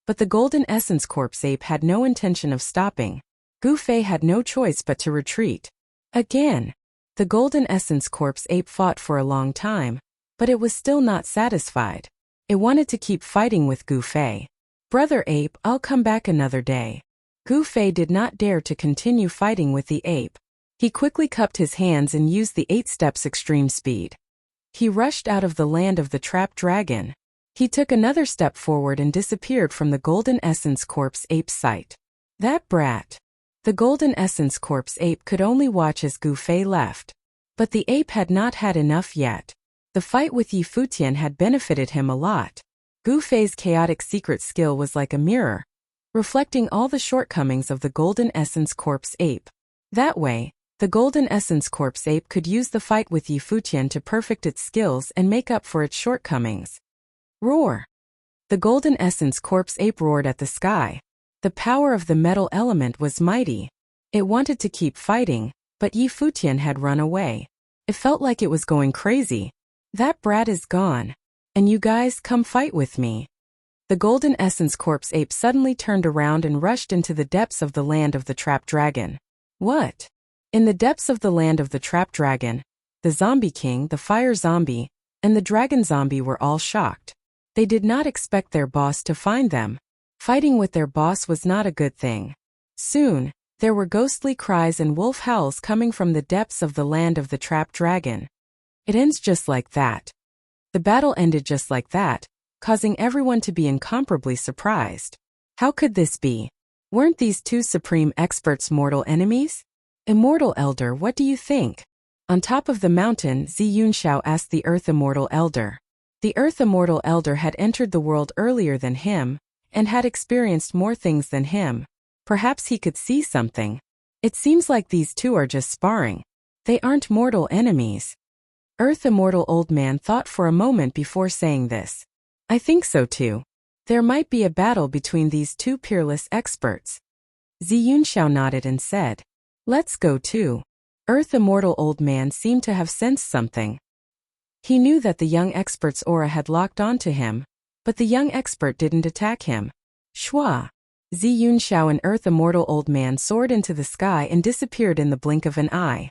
But the golden essence corpse ape had no intention of stopping. Gu Fei had no choice but to retreat. Again. The golden essence corpse ape fought for a long time, but it was still not satisfied. It wanted to keep fighting with Gu Fei. Brother ape, I'll come back another day. Gu Fei did not dare to continue fighting with the ape. He quickly cupped his hands and used the 8 steps extreme speed. He rushed out of the land of the trapped dragon. He took another step forward and disappeared from the golden essence corpse ape's sight. That brat! The golden essence corpse ape could only watch as Gu Fei left. But the ape had not had enough yet. The fight with Yi Futian had benefited him a lot. Gu Fei's chaotic secret skill was like a mirror, reflecting all the shortcomings of the golden essence corpse ape. That way, the golden essence corpse ape could use the fight with Yi Futian to perfect its skills and make up for its shortcomings. Roar! The golden essence corpse ape roared at the sky. The power of the metal element was mighty. It wanted to keep fighting, but Yi Futian had run away. It felt like it was going crazy. That brat is gone. And you guys come fight with me. The golden essence corpse ape suddenly turned around and rushed into the depths of the land of the trapped dragon. What? In the depths of the land of the trapped dragon, the zombie king, the fire zombie, and the dragon zombie were all shocked. They did not expect their boss to find them. Fighting with their boss was not a good thing. Soon, there were ghostly cries and wolf howls coming from the depths of the land of the trapped dragon. It ends just like that. The battle ended just like that, causing everyone to be incomparably surprised. How could this be? Weren't these 2 supreme experts mortal enemies? Immortal Elder, what do you think? On top of the mountain, Zi Yunxiao asked the Earth Immortal Elder. The Earth Immortal Elder had entered the world earlier than him, and had experienced more things than him. Perhaps he could see something. It seems like these 2 are just sparring. They aren't mortal enemies. Earth Immortal Old Man thought for a moment before saying this. I think so too. There might be a battle between these 2 peerless experts. Zi Yunxiao nodded and said, let's go too. Earth Immortal Old Man seemed to have sensed something. He knew that the young expert's aura had locked onto him, but the young expert didn't attack him. Shua! Zi Yunxiao and Earth Immortal Old Man soared into the sky and disappeared in the blink of an eye.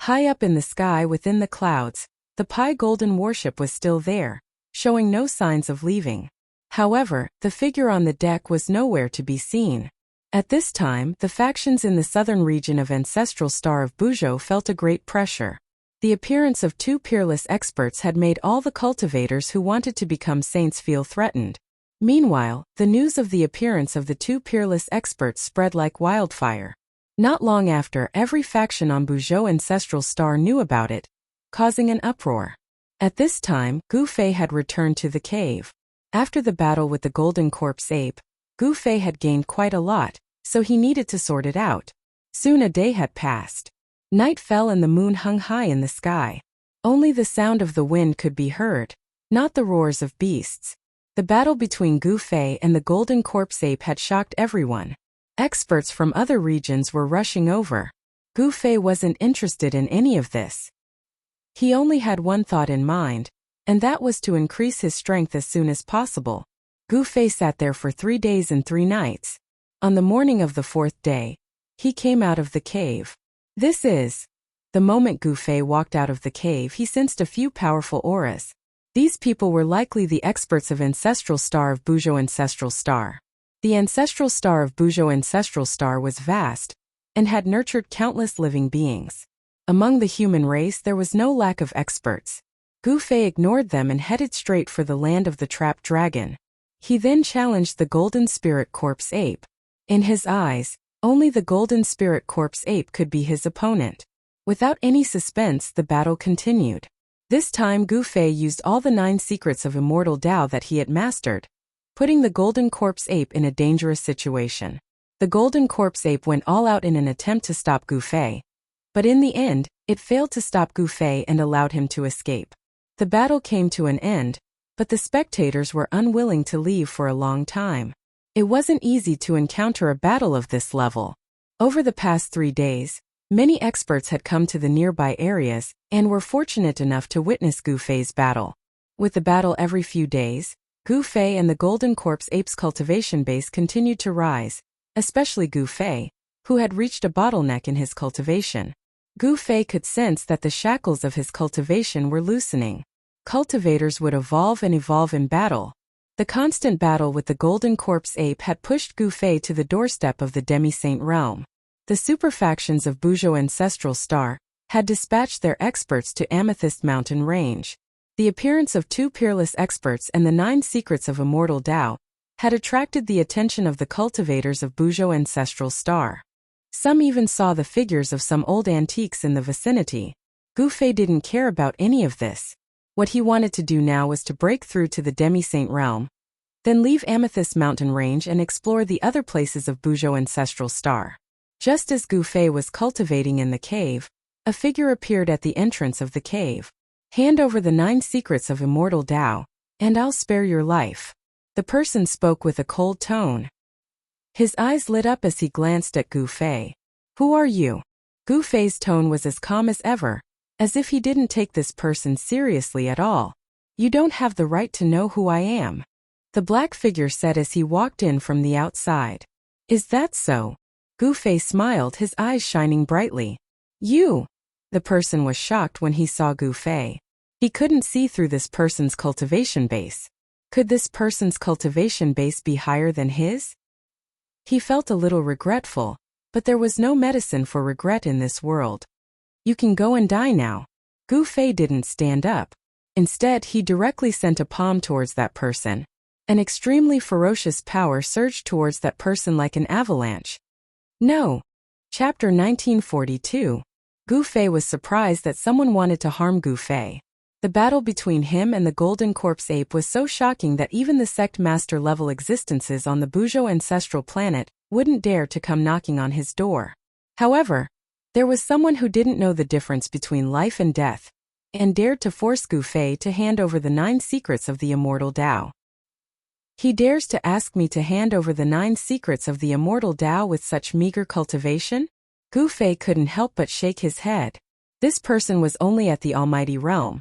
High up in the sky within the clouds, the Pi Golden warship was still there, showing no signs of leaving. However, the figure on the deck was nowhere to be seen. At this time, the factions in the southern region of Ancestral Star of Buzhou felt a great pressure. The appearance of two peerless experts had made all the cultivators who wanted to become saints feel threatened. Meanwhile, the news of the appearance of the two peerless experts spread like wildfire. Not long after, every faction on Buzhou Ancestral Star knew about it, causing an uproar. At this time, Gu Fei had returned to the cave. After the battle with the Golden Corpse Ape, Gu Fei had gained quite a lot, so he needed to sort it out. Soon a day had passed. Night fell and the moon hung high in the sky. Only the sound of the wind could be heard, not the roars of beasts. The battle between Gu Fei and the Golden Corpse Ape had shocked everyone. Experts from other regions were rushing over. Gu Fei wasn't interested in any of this. He only had one thought in mind, and that was to increase his strength as soon as possible. Gu Fei sat there for 3 days and 3 nights. On the morning of the 4th day, he came out of the cave. The moment Gu Fei walked out of the cave, he sensed a few powerful auras. These people were likely the experts of Ancestral Star of Buzhou Ancestral Star. The Ancestral Star of Buzhou Ancestral Star was vast, and had nurtured countless living beings. Among the human race there was no lack of experts. Gu Fei ignored them and headed straight for the land of the trapped dragon. He then challenged the Golden Spirit Corpse Ape. In his eyes, only the Golden Spirit Corpse Ape could be his opponent. Without any suspense, the battle continued. This time Gu Fei used all the 9 secrets of Immortal Tao that he had mastered, putting the Golden Corpse Ape in a dangerous situation. The Golden Corpse Ape went all out in an attempt to stop Gu Fei, but in the end, it failed to stop Gu Fei and allowed him to escape. The battle came to an end, but the spectators were unwilling to leave for a long time. It wasn't easy to encounter a battle of this level. Over the past 3 days, many experts had come to the nearby areas and were fortunate enough to witness Gu Fei's battle. With the battle every few days, Gu Fei and the Golden Corpse Ape's cultivation base continued to rise, especially Gu Fei, who had reached a bottleneck in his cultivation. Gu Fei could sense that the shackles of his cultivation were loosening. Cultivators would evolve and evolve in battle. The constant battle with the Golden Corpse Ape had pushed Gu Fei to the doorstep of the Demi-Saint realm. The superfactions of Buzhou Ancestral Star had dispatched their experts to Amethyst Mountain Range. The appearance of 2 peerless experts and the 9 secrets of Immortal Tao had attracted the attention of the cultivators of Buzhou Ancestral Star. Some even saw the figures of some old antiques in the vicinity. Gu Fei didn't care about any of this. What he wanted to do now was to break through to the Demi-Saint realm, then leave Amethyst Mountain Range and explore the other places of Buzhou Ancestral Star. Just as Gu Fei was cultivating in the cave, a figure appeared at the entrance of the cave. Hand over the 9 secrets of Immortal Tao, and I'll spare your life. The person spoke with a cold tone. His eyes lit up as he glanced at Gu Fei. Who are you? Gu Fei's tone was as calm as ever, as if he didn't take this person seriously at all. You don't have the right to know who I am, the black figure said as he walked in from the outside. Is that so? Gu Fei smiled, his eyes shining brightly. You! The person was shocked when he saw Gu Fei. He couldn't see through this person's cultivation base. Could this person's cultivation base be higher than his? He felt a little regretful, but there was no medicine for regret in this world. You can go and die now. Gu Fei didn't stand up. Instead, he directly sent a palm towards that person. An extremely ferocious power surged towards that person like an avalanche. No. Chapter 1942. Gu Fei was surprised that someone wanted to harm Gu Fei. The battle between him and the Golden Corpse Ape was so shocking that even the sect master level existences on the Buzhou ancestral planet wouldn't dare to come knocking on his door. However, there was someone who didn't know the difference between life and death, and dared to force Gu Fei to hand over the 9 secrets of the Immortal Tao. He dares to ask me to hand over the 9 secrets of the Immortal Tao with such meager cultivation? Gu Fei couldn't help but shake his head. This person was only at the almighty realm.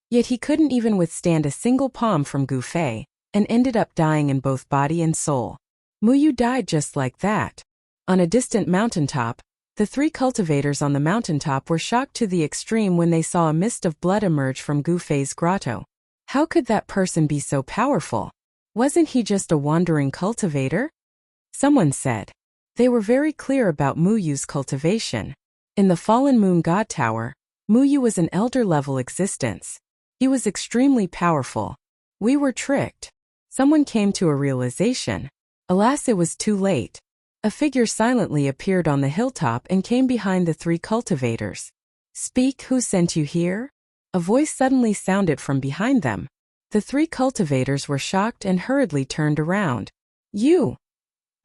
Yet he couldn't even withstand a single palm from Gu Fei, and ended up dying in both body and soul. Mu Yu died just like that. On a distant mountaintop, the three cultivators on the mountaintop were shocked to the extreme when they saw a mist of blood emerge from Gu Fei's grotto. How could that person be so powerful? Wasn't he just a wandering cultivator? Someone said. They were very clear about Mu Yu's cultivation. In the Fallen Moon God Tower, Mu Yu was an elder-level existence. He was extremely powerful. We were tricked. Someone came to a realization. Alas, it was too late. A figure silently appeared on the hilltop and came behind the three cultivators. Speak, who sent you here? A voice suddenly sounded from behind them. The three cultivators were shocked and hurriedly turned around. You!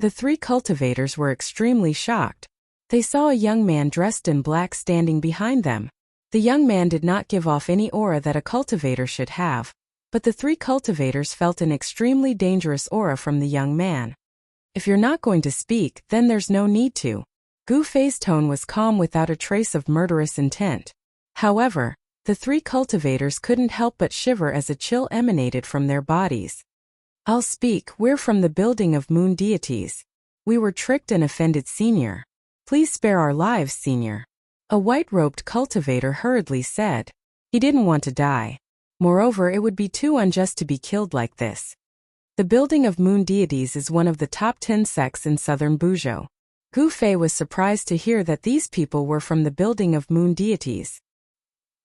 The three cultivators were extremely shocked. They saw a young man dressed in black standing behind them. The young man did not give off any aura that a cultivator should have, but the three cultivators felt an extremely dangerous aura from the young man. If you're not going to speak, then there's no need to. Gu Fei's tone was calm without a trace of murderous intent. However, the three cultivators couldn't help but shiver as a chill emanated from their bodies. I'll speak, we're from the building of moon deities. We were tricked and offended, Senior. Please spare our lives, Senior. A white-robed cultivator hurriedly said. He didn't want to die. Moreover, it would be too unjust to be killed like this. The building of moon deities is one of the top 10 sects in southern Buzhou. Gu Fei was surprised to hear that these people were from the building of moon deities.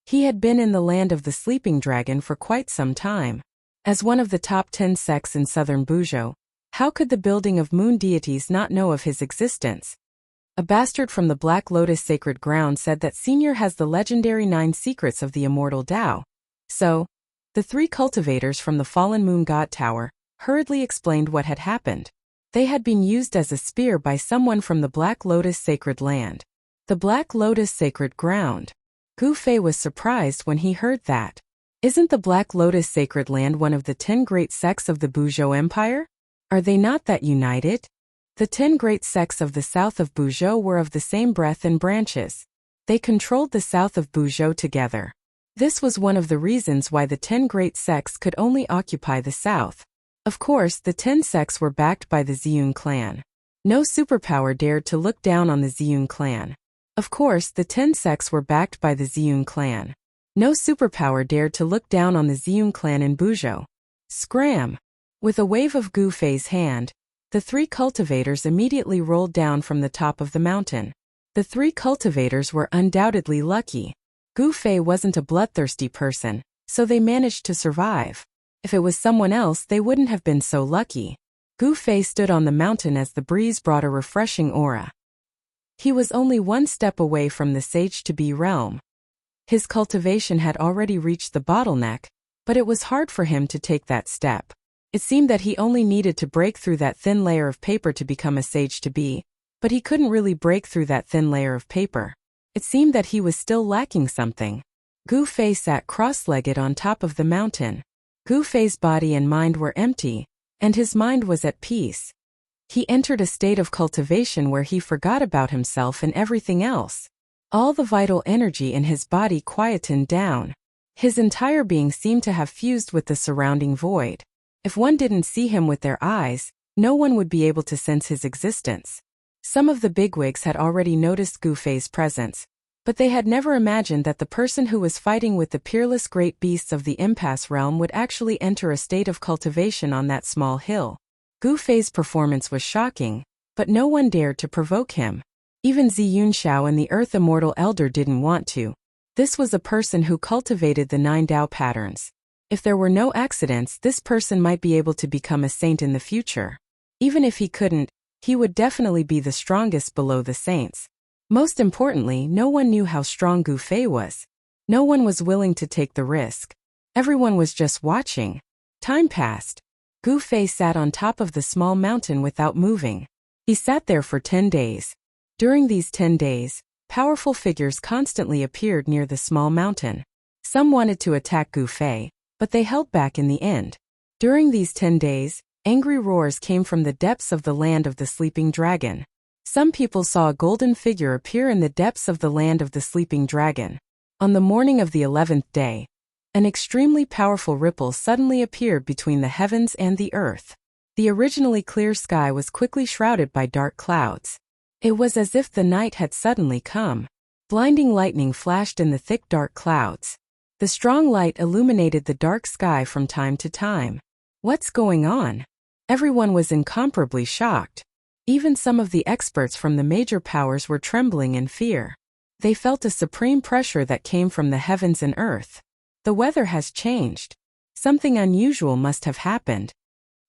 He had been in the land of the sleeping dragon for quite some time. As one of the top 10 sects in southern Buzhou, how could the building of moon deities not know of his existence? A bastard from the Black Lotus Sacred Ground said that Senior has the legendary 9 secrets of the immortal Tao. So, the three cultivators from the Fallen Moon God Tower hurriedly explained what had happened. They had been used as a spear by someone from the Black Lotus Sacred Land. The Black Lotus Sacred Ground. Gu Fei was surprised when he heard that. Isn't the Black Lotus Sacred Land one of the 10 great sects of the Buzhou Empire? Are they not that united? The 10 great sects of the south of Buzhou were of the same breadth and branches. They controlled the south of Buzhou together. This was one of the reasons why the 10 great sects could only occupy the south. Of course, the 10 sects were backed by the Ziyun clan. No superpower dared to look down on the Ziyun clan. Of course, the 10 sects were backed by the Ziyun clan. No superpower dared to look down on the Ziyun clan in Buzhou. Scram! With a wave of Gu Fei's hand, the three cultivators immediately rolled down from the top of the mountain. The three cultivators were undoubtedly lucky. Gu Fei wasn't a bloodthirsty person, so they managed to survive. If it was someone else, they wouldn't have been so lucky. Gu Fei stood on the mountain as the breeze brought a refreshing aura. He was only one step away from the Sage-to-Be realm. His cultivation had already reached the bottleneck, but it was hard for him to take that step. It seemed that he only needed to break through that thin layer of paper to become a Sage-to-Be, but he couldn't really break through that thin layer of paper. It seemed that he was still lacking something. Gu Fei sat cross-legged on top of the mountain. Gu Fei's body and mind were empty, and his mind was at peace. He entered a state of cultivation where he forgot about himself and everything else. All the vital energy in his body quietened down. His entire being seemed to have fused with the surrounding void. If one didn't see him with their eyes, no one would be able to sense his existence. Some of the bigwigs had already noticed Gu Fei's presence, but they had never imagined that the person who was fighting with the peerless great beasts of the impasse realm would actually enter a state of cultivation on that small hill. Gu Fei's performance was shocking, but no one dared to provoke him. Even Ziyun Shao and the Earth Immortal Elder didn't want to. This was a person who cultivated the 9 Tao patterns. If there were no accidents, this person might be able to become a saint in the future. Even if he couldn't, he would definitely be the strongest below the saints. Most importantly, no one knew how strong Gu Fei was. No one was willing to take the risk. Everyone was just watching. Time passed. Gu Fei sat on top of the small mountain without moving. He sat there for 10 days. During these 10 days, powerful figures constantly appeared near the small mountain. Some wanted to attack Gu Fei, but they held back in the end. During these 10 days, angry roars came from the depths of the land of the sleeping dragon. Some people saw a golden figure appear in the depths of the land of the sleeping dragon. On the morning of the 11th day, an extremely powerful ripple suddenly appeared between the heavens and the earth. The originally clear sky was quickly shrouded by dark clouds. It was as if the night had suddenly come. Blinding lightning flashed in the thick dark clouds. The strong light illuminated the dark sky from time to time. What's going on? Everyone was incomparably shocked. Even some of the experts from the major powers were trembling in fear. They felt a supreme pressure that came from the heavens and earth. The weather has changed. Something unusual must have happened.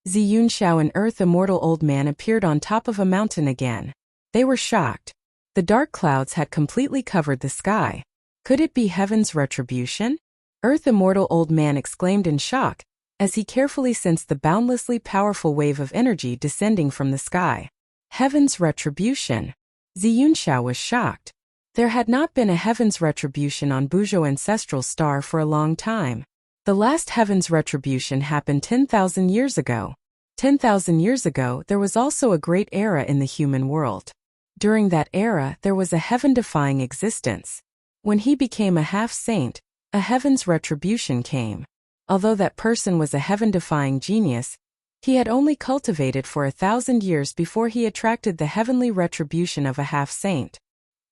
Ziyunxiao and Earth Immortal Old Man appeared on top of a mountain again. They were shocked. The dark clouds had completely covered the sky. Could it be heaven's retribution? Earth Immortal Old Man exclaimed in shock, as he carefully sensed the boundlessly powerful wave of energy descending from the sky. Heaven's retribution. Ziyunxiao was shocked. There had not been a heaven's retribution on Buzhou Ancestral Star for a long time. The last heaven's retribution happened 10,000 years ago. 10,000 years ago, there was also a great era in the human world. During that era, there was a heaven-defying existence. When he became a half-saint, a heaven's retribution came. Although that person was a heaven-defying genius, he had only cultivated for 1,000 years before he attracted the heavenly retribution of a half-saint.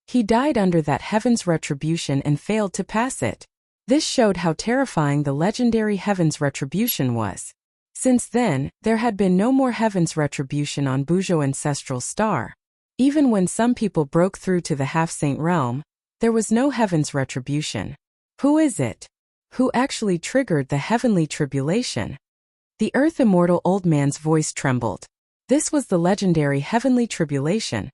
He died under that heaven's retribution and failed to pass it. This showed how terrifying the legendary heaven's retribution was. Since then, there had been no more heaven's retribution on Buzhou Ancestral Star. Even when some people broke through to the half-saint realm, there was no heaven's retribution. Who is it? Who actually triggered the heavenly tribulation? The Earth Immortal Old Man's voice trembled. This was the legendary heavenly tribulation,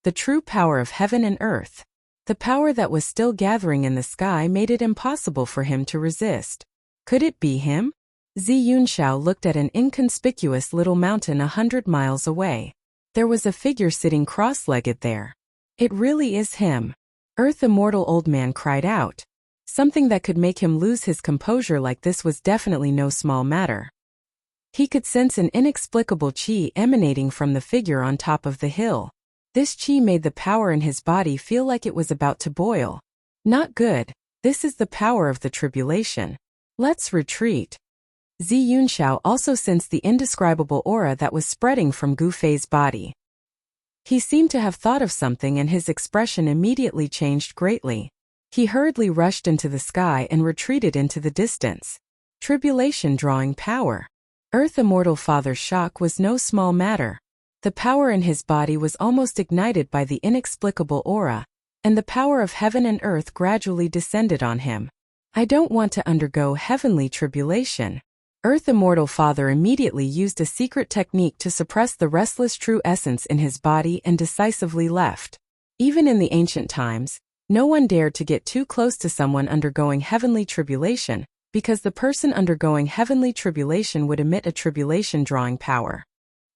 the true power of heaven and earth. The power that was still gathering in the sky made it impossible for him to resist. Could it be him? Ziyunxiao looked at an inconspicuous little mountain 100 miles away. There was a figure sitting cross-legged there. It really is him. Earth Immortal Old Man cried out. Something that could make him lose his composure like this was definitely no small matter. He could sense an inexplicable qi emanating from the figure on top of the hill. This qi made the power in his body feel like it was about to boil. Not good. This is the power of the tribulation. Let's retreat. Ziyunxiao also sensed the indescribable aura that was spreading from Gu Fei's body. He seemed to have thought of something and his expression immediately changed greatly. He hurriedly rushed into the sky and retreated into the distance. Tribulation drawing power. Earth Immortal Father's shock was no small matter. The power in his body was almost ignited by the inexplicable aura, and the power of heaven and earth gradually descended on him. I don't want to undergo heavenly tribulation. Earth Immortal Father immediately used a secret technique to suppress the restless true essence in his body and decisively left. Even in the ancient times, no one dared to get too close to someone undergoing heavenly tribulation, because the person undergoing heavenly tribulation would emit a tribulation drawing power.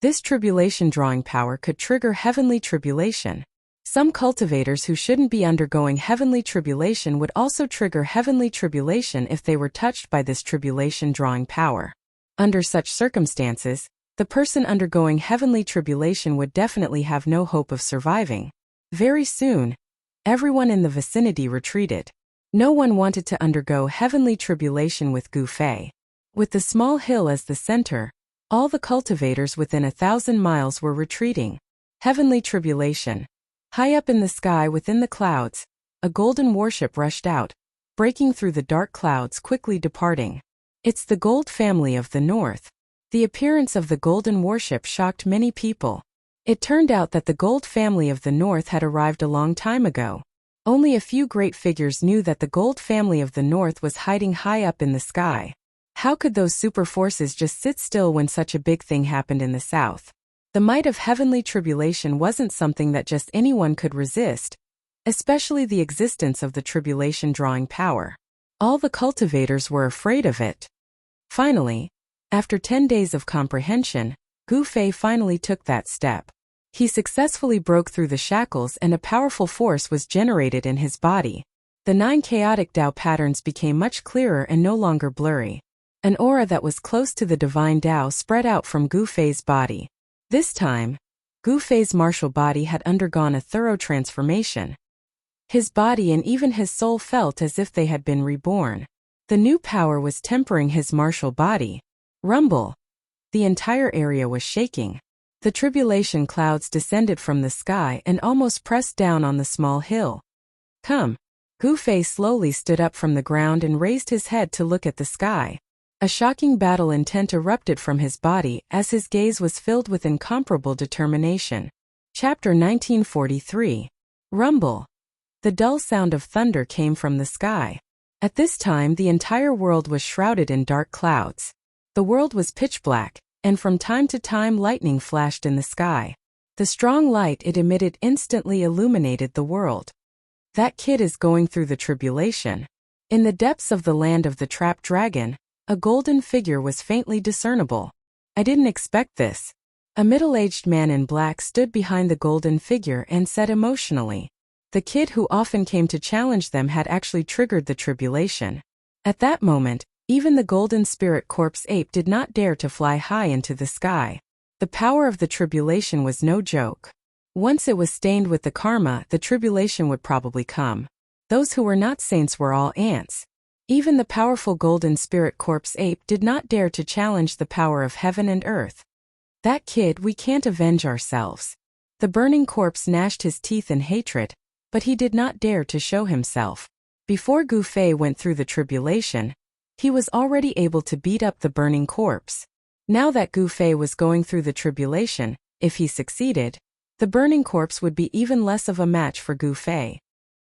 This tribulation drawing power could trigger heavenly tribulation. Some cultivators who shouldn't be undergoing heavenly tribulation would also trigger heavenly tribulation if they were touched by this tribulation drawing power. Under such circumstances, the person undergoing heavenly tribulation would definitely have no hope of surviving. Very soon, everyone in the vicinity retreated. No one wanted to undergo heavenly tribulation with Gu Fei. With the small hill as the center, all the cultivators within 1,000 miles were retreating. Heavenly tribulation. High up in the sky within the clouds, a golden warship rushed out, breaking through the dark clouds, quickly departing. It's the Gold family of the North. The appearance of the golden warship shocked many people. It turned out that the Gold family of the North had arrived a long time ago. Only a few great figures knew that the Gold family of the North was hiding high up in the sky. How could those super forces just sit still when such a big thing happened in the south? The might of heavenly tribulation wasn't something that just anyone could resist, especially the existence of the tribulation drawing power. All the cultivators were afraid of it. Finally, after 10 days of comprehension, Gu Fei finally took that step. He successfully broke through the shackles and a powerful force was generated in his body. The 9 chaotic Tao patterns became much clearer and no longer blurry. An aura that was close to the divine Tao spread out from Gu Fei's body. This time, Gu Fei's martial body had undergone a thorough transformation. His body and even his soul felt as if they had been reborn. The new power was tempering his martial body. Rumble! The entire area was shaking. The tribulation clouds descended from the sky and almost pressed down on the small hill. Come! Gu Fei slowly stood up from the ground and raised his head to look at the sky. A shocking battle intent erupted from his body as his gaze was filled with incomparable determination. Chapter 1943. Rumble! The dull sound of thunder came from the sky. At this time the entire world was shrouded in dark clouds. The world was pitch black, and from time to time lightning flashed in the sky. The strong light it emitted instantly illuminated the world. That kid is going through the tribulation. In the depths of the land of the trapped dragon, a golden figure was faintly discernible. I didn't expect this. A middle-aged man in black stood behind the golden figure and said emotionally. The kid who often came to challenge them had actually triggered the tribulation. At that moment, even the golden spirit corpse ape did not dare to fly high into the sky. The power of the tribulation was no joke. Once it was stained with the karma, the tribulation would probably come. Those who were not saints were all ants. Even the powerful golden spirit corpse ape did not dare to challenge the power of heaven and earth. That kid, we can't avenge ourselves. The burning corpse gnashed his teeth in hatred, but he did not dare to show himself. Before Gu Fei went through the tribulation, he was already able to beat up the burning corpse. Now that Gu Fei was going through the tribulation, if he succeeded, the burning corpse would be even less of a match for Gu Fei.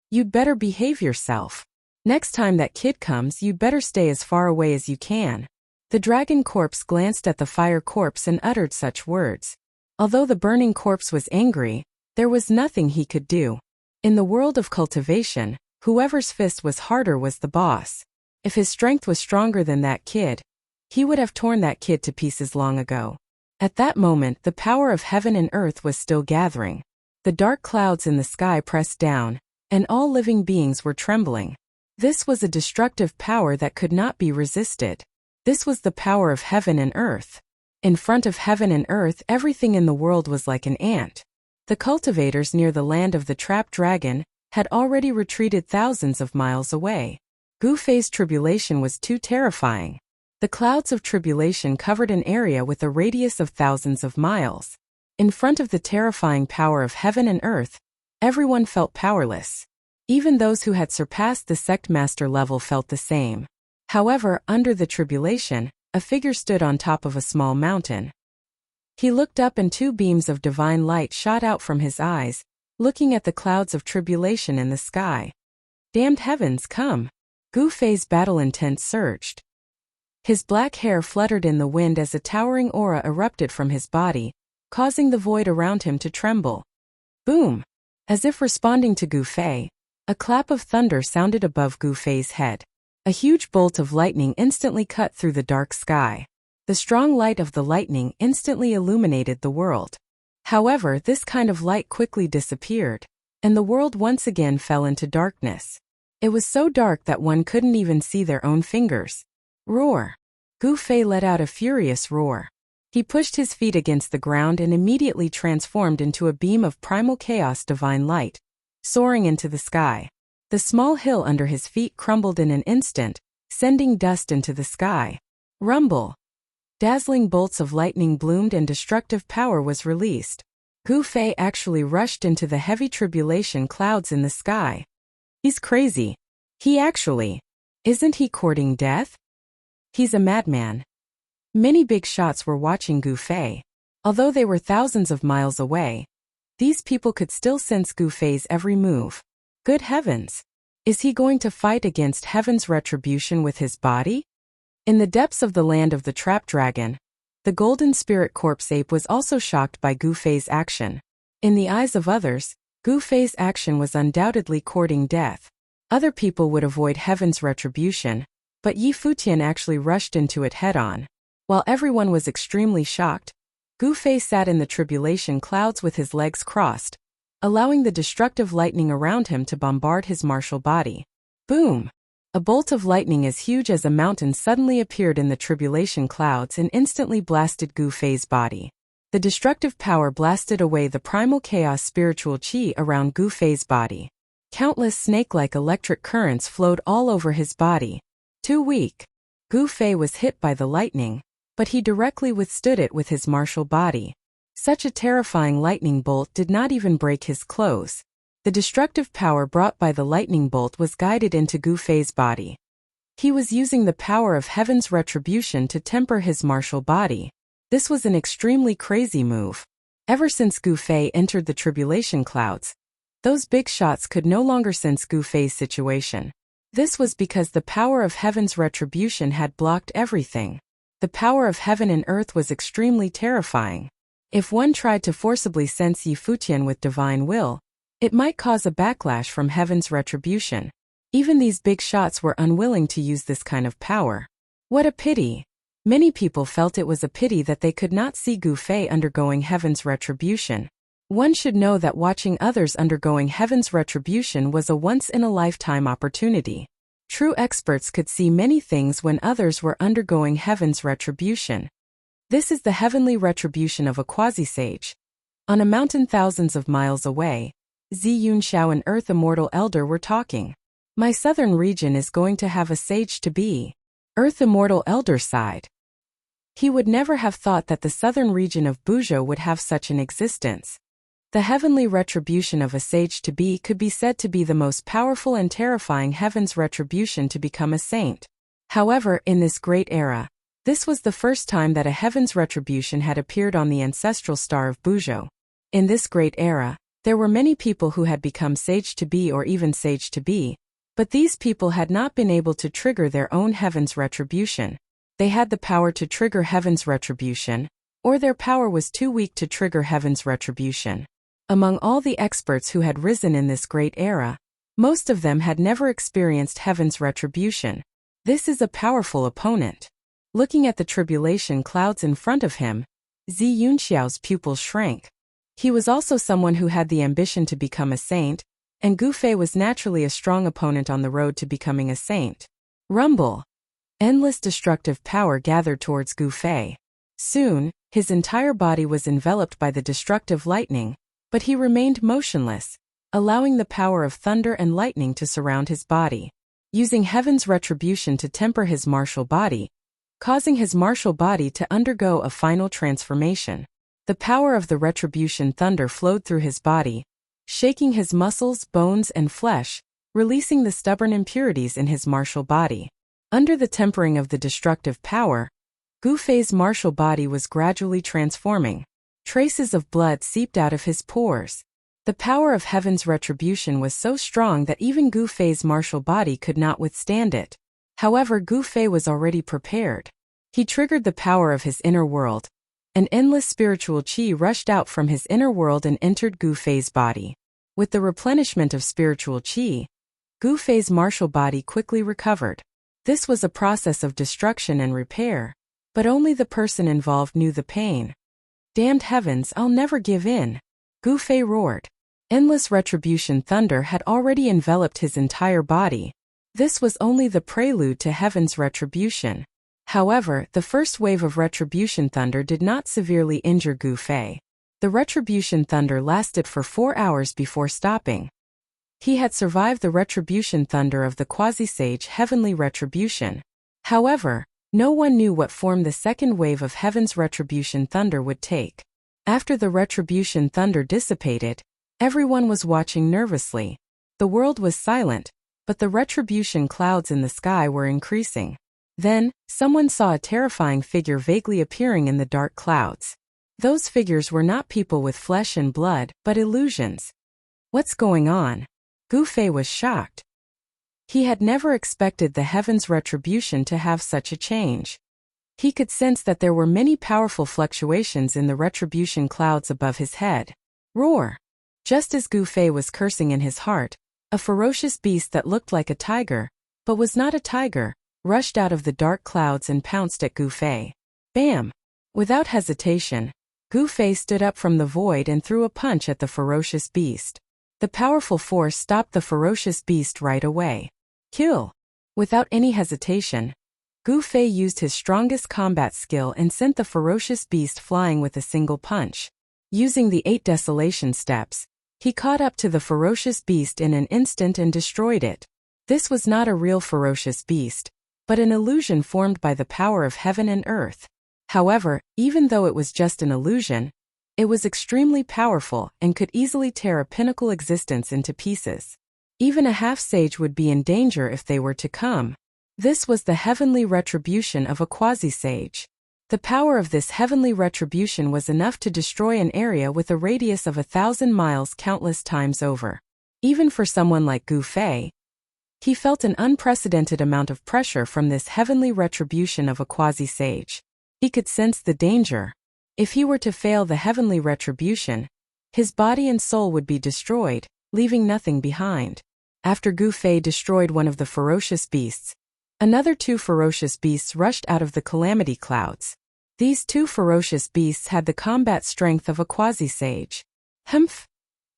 You'd better behave yourself. Next time that kid comes, you'd better stay as far away as you can. The dragon corpse glanced at the fire corpse and uttered such words. Although the burning corpse was angry, there was nothing he could do. In the world of cultivation, whoever's fist was harder was the boss. If his strength was stronger than that kid, he would have torn that kid to pieces long ago. At that moment, the power of heaven and earth was still gathering. The dark clouds in the sky pressed down, and all living beings were trembling. This was a destructive power that could not be resisted. This was the power of heaven and earth. In front of heaven and earth, everything in the world was like an ant. The cultivators near the land of the trapped dragon had already retreated thousands of miles away. Gu Fei's tribulation was too terrifying. The clouds of tribulation covered an area with a radius of thousands of miles. In front of the terrifying power of heaven and earth, everyone felt powerless. Even those who had surpassed the sect master level felt the same. However, under the tribulation, a figure stood on top of a small mountain. He looked up and two beams of divine light shot out from his eyes, looking at the clouds of tribulation in the sky. Damned heavens, come! Gu Fei's battle intent surged. His black hair fluttered in the wind as a towering aura erupted from his body, causing the void around him to tremble. Boom! As if responding to Gu Fei, a clap of thunder sounded above Gu Fei's head. A huge bolt of lightning instantly cut through the dark sky. The strong light of the lightning instantly illuminated the world. However, this kind of light quickly disappeared, and the world once again fell into darkness. It was so dark that one couldn't even see their own fingers. Roar! Gu Fei let out a furious roar. He pushed his feet against the ground and immediately transformed into a beam of primal chaos divine light, soaring into the sky. The small hill under his feet crumbled in an instant, sending dust into the sky. Rumble! Dazzling bolts of lightning bloomed and destructive power was released. Gu Fei actually rushed into the heavy tribulation clouds in the sky. He's crazy. Isn't he courting death? He's a madman. Many big shots were watching Gu Fei. Although they were thousands of miles away, these people could still sense Gu Fei's every move. Good heavens! Is he going to fight against heaven's retribution with his body? In the depths of the land of the trapped dragon, the golden spirit corpse ape was also shocked by Gu Fei's action. In the eyes of others, Gu Fei's action was undoubtedly courting death. Other people would avoid heaven's retribution, but Yi Futian actually rushed into it head-on. While everyone was extremely shocked, Gu Fei sat in the tribulation clouds with his legs crossed, allowing the destructive lightning around him to bombard his martial body. Boom! A bolt of lightning as huge as a mountain suddenly appeared in the tribulation clouds and instantly blasted Gu Fei's body. The destructive power blasted away the primal chaos spiritual chi around Gu Fei's body. Countless snake-like electric currents flowed all over his body. Too weak, Gu Fei was hit by the lightning, but he directly withstood it with his martial body. Such a terrifying lightning bolt did not even break his clothes. The destructive power brought by the lightning bolt was guided into Gu Fei's body. He was using the power of heaven's retribution to temper his martial body. This was an extremely crazy move. Ever since Gu Fei entered the tribulation clouds, those big shots could no longer sense Gu Fei's situation. This was because the power of heaven's retribution had blocked everything. The power of heaven and earth was extremely terrifying. If one tried to forcibly sense Yi Futian with divine will, it might cause a backlash from heaven's retribution. Even these big shots were unwilling to use this kind of power. What a pity! Many people felt it was a pity that they could not see Gu Fei undergoing heaven's retribution. One should know that watching others undergoing heaven's retribution was a once-in-a-lifetime opportunity. True experts could see many things when others were undergoing heaven's retribution. This is the heavenly retribution of a quasi-sage. On a mountain thousands of miles away, Zi Yunxiao and Earth Immortal Elder were talking. My southern region is going to have a sage to be. Earth Immortal Elder sighed. He would never have thought that the southern region of Buzhou would have such an existence. The heavenly retribution of a sage to be could be said to be the most powerful and terrifying heaven's retribution to become a saint. However, in this great era, this was the first time that a heaven's retribution had appeared on the ancestral star of Buzhou. In this great era, there were many people who had become sage to be or even sage to be, but these people had not been able to trigger their own heaven's retribution. They had the power to trigger heaven's retribution, or their power was too weak to trigger heaven's retribution. Among all the experts who had risen in this great era, most of them had never experienced heaven's retribution. This is a powerful opponent. Looking at the tribulation clouds in front of him, Zi Yunxiao's pupils shrank. He was also someone who had the ambition to become a saint, and Gu Fei was naturally a strong opponent on the road to becoming a saint. Rumble! Endless destructive power gathered towards Gu Fei. Soon, his entire body was enveloped by the destructive lightning, but he remained motionless, allowing the power of thunder and lightning to surround his body. Using heaven's retribution to temper his martial body, causing his martial body to undergo a final transformation. The power of the retribution thunder flowed through his body, shaking his muscles, bones, and flesh, releasing the stubborn impurities in his martial body. Under the tempering of the destructive power, Gu Fei's martial body was gradually transforming. Traces of blood seeped out of his pores. The power of heaven's retribution was so strong that even Gu Fei's martial body could not withstand it. However, Gu Fei was already prepared. He triggered the power of his inner world. An endless spiritual chi rushed out from his inner world and entered Gu Fei's body. With the replenishment of spiritual chi, Gu Fei's martial body quickly recovered. This was a process of destruction and repair, but only the person involved knew the pain. Damned heavens, I'll never give in! Gu Fei roared. Endless retribution thunder had already enveloped his entire body. This was only the prelude to heaven's retribution. However, the first wave of retribution thunder did not severely injure Gu Fei. The retribution thunder lasted for 4 hours before stopping. He had survived the retribution thunder of the quasi-sage heavenly retribution. However, no one knew what form the second wave of heaven's retribution thunder would take. After the retribution thunder dissipated, everyone was watching nervously. The world was silent, but the retribution clouds in the sky were increasing. Then, someone saw a terrifying figure vaguely appearing in the dark clouds. Those figures were not people with flesh and blood, but illusions. What's going on? Gu Fei was shocked. He had never expected the heaven's retribution to have such a change. He could sense that there were many powerful fluctuations in the retribution clouds above his head. Roar! Just as Gu Fei was cursing in his heart, a ferocious beast that looked like a tiger, but was not a tiger, rushed out of the dark clouds and pounced at Gu Fei. Bam! Without hesitation, Gu Fei stood up from the void and threw a punch at the ferocious beast. The powerful force stopped the ferocious beast right away. Kill! Without any hesitation, Gu Fei used his strongest combat skill and sent the ferocious beast flying with a single punch. Using the 8 desolation steps, he caught up to the ferocious beast in an instant and destroyed it. This was not a real ferocious beast, but an illusion formed by the power of heaven and earth. However, even though it was just an illusion, it was extremely powerful and could easily tear a pinnacle existence into pieces. Even a half-sage would be in danger if they were to come. This was the heavenly retribution of a quasi-sage. The power of this heavenly retribution was enough to destroy an area with a radius of 1,000 miles countless times over. Even for someone like Gu Fei, he felt an unprecedented amount of pressure from this heavenly retribution of a quasi-sage. He could sense the danger. If he were to fail the heavenly retribution, his body and soul would be destroyed, leaving nothing behind. After Gu Fei destroyed one of the ferocious beasts, another 2 ferocious beasts rushed out of the calamity clouds. These 2 ferocious beasts had the combat strength of a quasi-sage. Humph!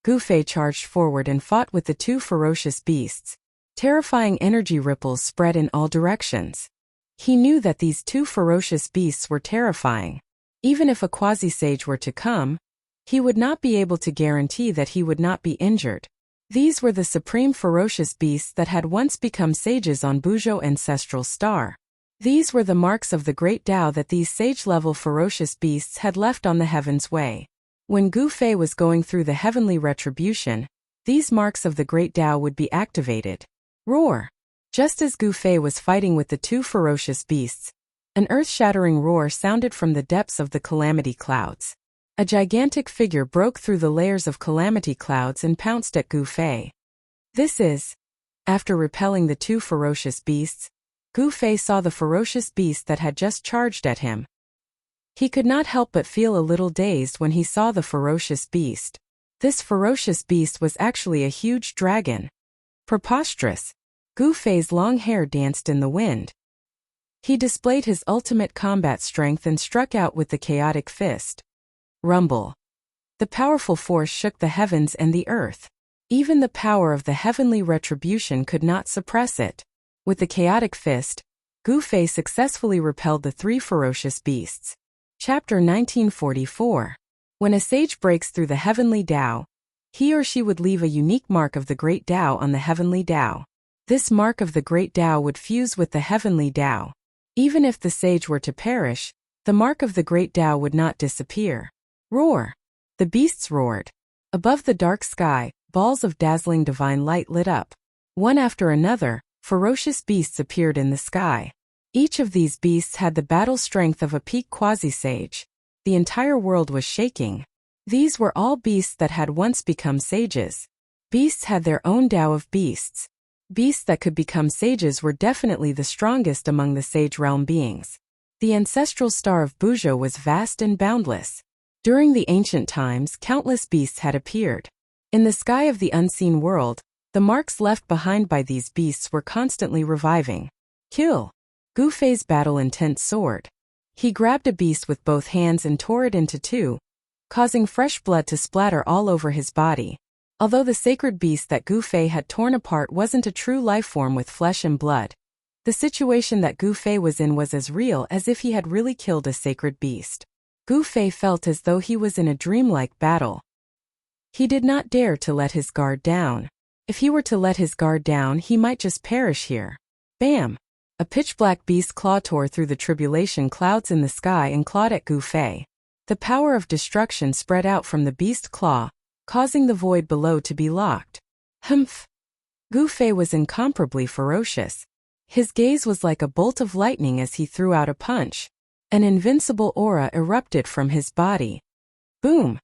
Gu Fei charged forward and fought with the 2 ferocious beasts. Terrifying energy ripples spread in all directions. He knew that these 2 ferocious beasts were terrifying. Even if a quasi-sage were to come, he would not be able to guarantee that he would not be injured. These were the supreme ferocious beasts that had once become sages on Buzhou Ancestral Star. These were the marks of the great Tao that these sage-level ferocious beasts had left on the heaven's way. When Gu Fei was going through the heavenly retribution, these marks of the great Tao would be activated. Roar! Just as Gu Fei was fighting with the 2 ferocious beasts, an earth-shattering roar sounded from the depths of the calamity clouds. A gigantic figure broke through the layers of calamity clouds and pounced at Gu Fei. After repelling the 2 ferocious beasts, Gu Fei saw the ferocious beast that had just charged at him. He could not help but feel a little dazed when he saw the ferocious beast. This ferocious beast was actually a huge dragon. Preposterous! Gu Fei's long hair danced in the wind. He displayed his ultimate combat strength and struck out with the chaotic fist. Rumble. The powerful force shook the heavens and the earth. Even the power of the heavenly retribution could not suppress it. With the chaotic fist, Gu Fei successfully repelled the 3 ferocious beasts. Chapter 1944. When a sage breaks through the heavenly Tao, he or she would leave a unique mark of the great Tao on the heavenly Tao. This mark of the great Tao would fuse with the heavenly Tao. Even if the sage were to perish, the mark of the great Tao would not disappear. Roar! The beasts roared. Above the dark sky, balls of dazzling divine light lit up. One after another, ferocious beasts appeared in the sky. Each of these beasts had the battle strength of a peak quasi-sage. The entire world was shaking. These were all beasts that had once become sages. Beasts had their own Tao of beasts. Beasts that could become sages were definitely the strongest among the sage realm beings. The ancestral star of Buzhou was vast and boundless. During the ancient times, countless beasts had appeared. In the sky of the unseen world, the marks left behind by these beasts were constantly reviving. Kill! Gu Fei's battle intent soared. He grabbed a beast with both hands and tore it into 2, causing fresh blood to splatter all over his body. Although the sacred beast that Gu Fei had torn apart wasn't a true life form with flesh and blood, the situation that Gu Fei was in was as real as if he had really killed a sacred beast. Gu Fei felt as though he was in a dreamlike battle. He did not dare to let his guard down. If he were to let his guard down, he might just perish here. Bam! A pitch-black beast claw tore through the tribulation clouds in the sky and clawed at Gu Fei. The power of destruction spread out from the beast claw, causing the void below to be locked. Humph! Gu Fei was incomparably ferocious. His gaze was like a bolt of lightning as he threw out a punch. An invincible aura erupted from his body. Boom!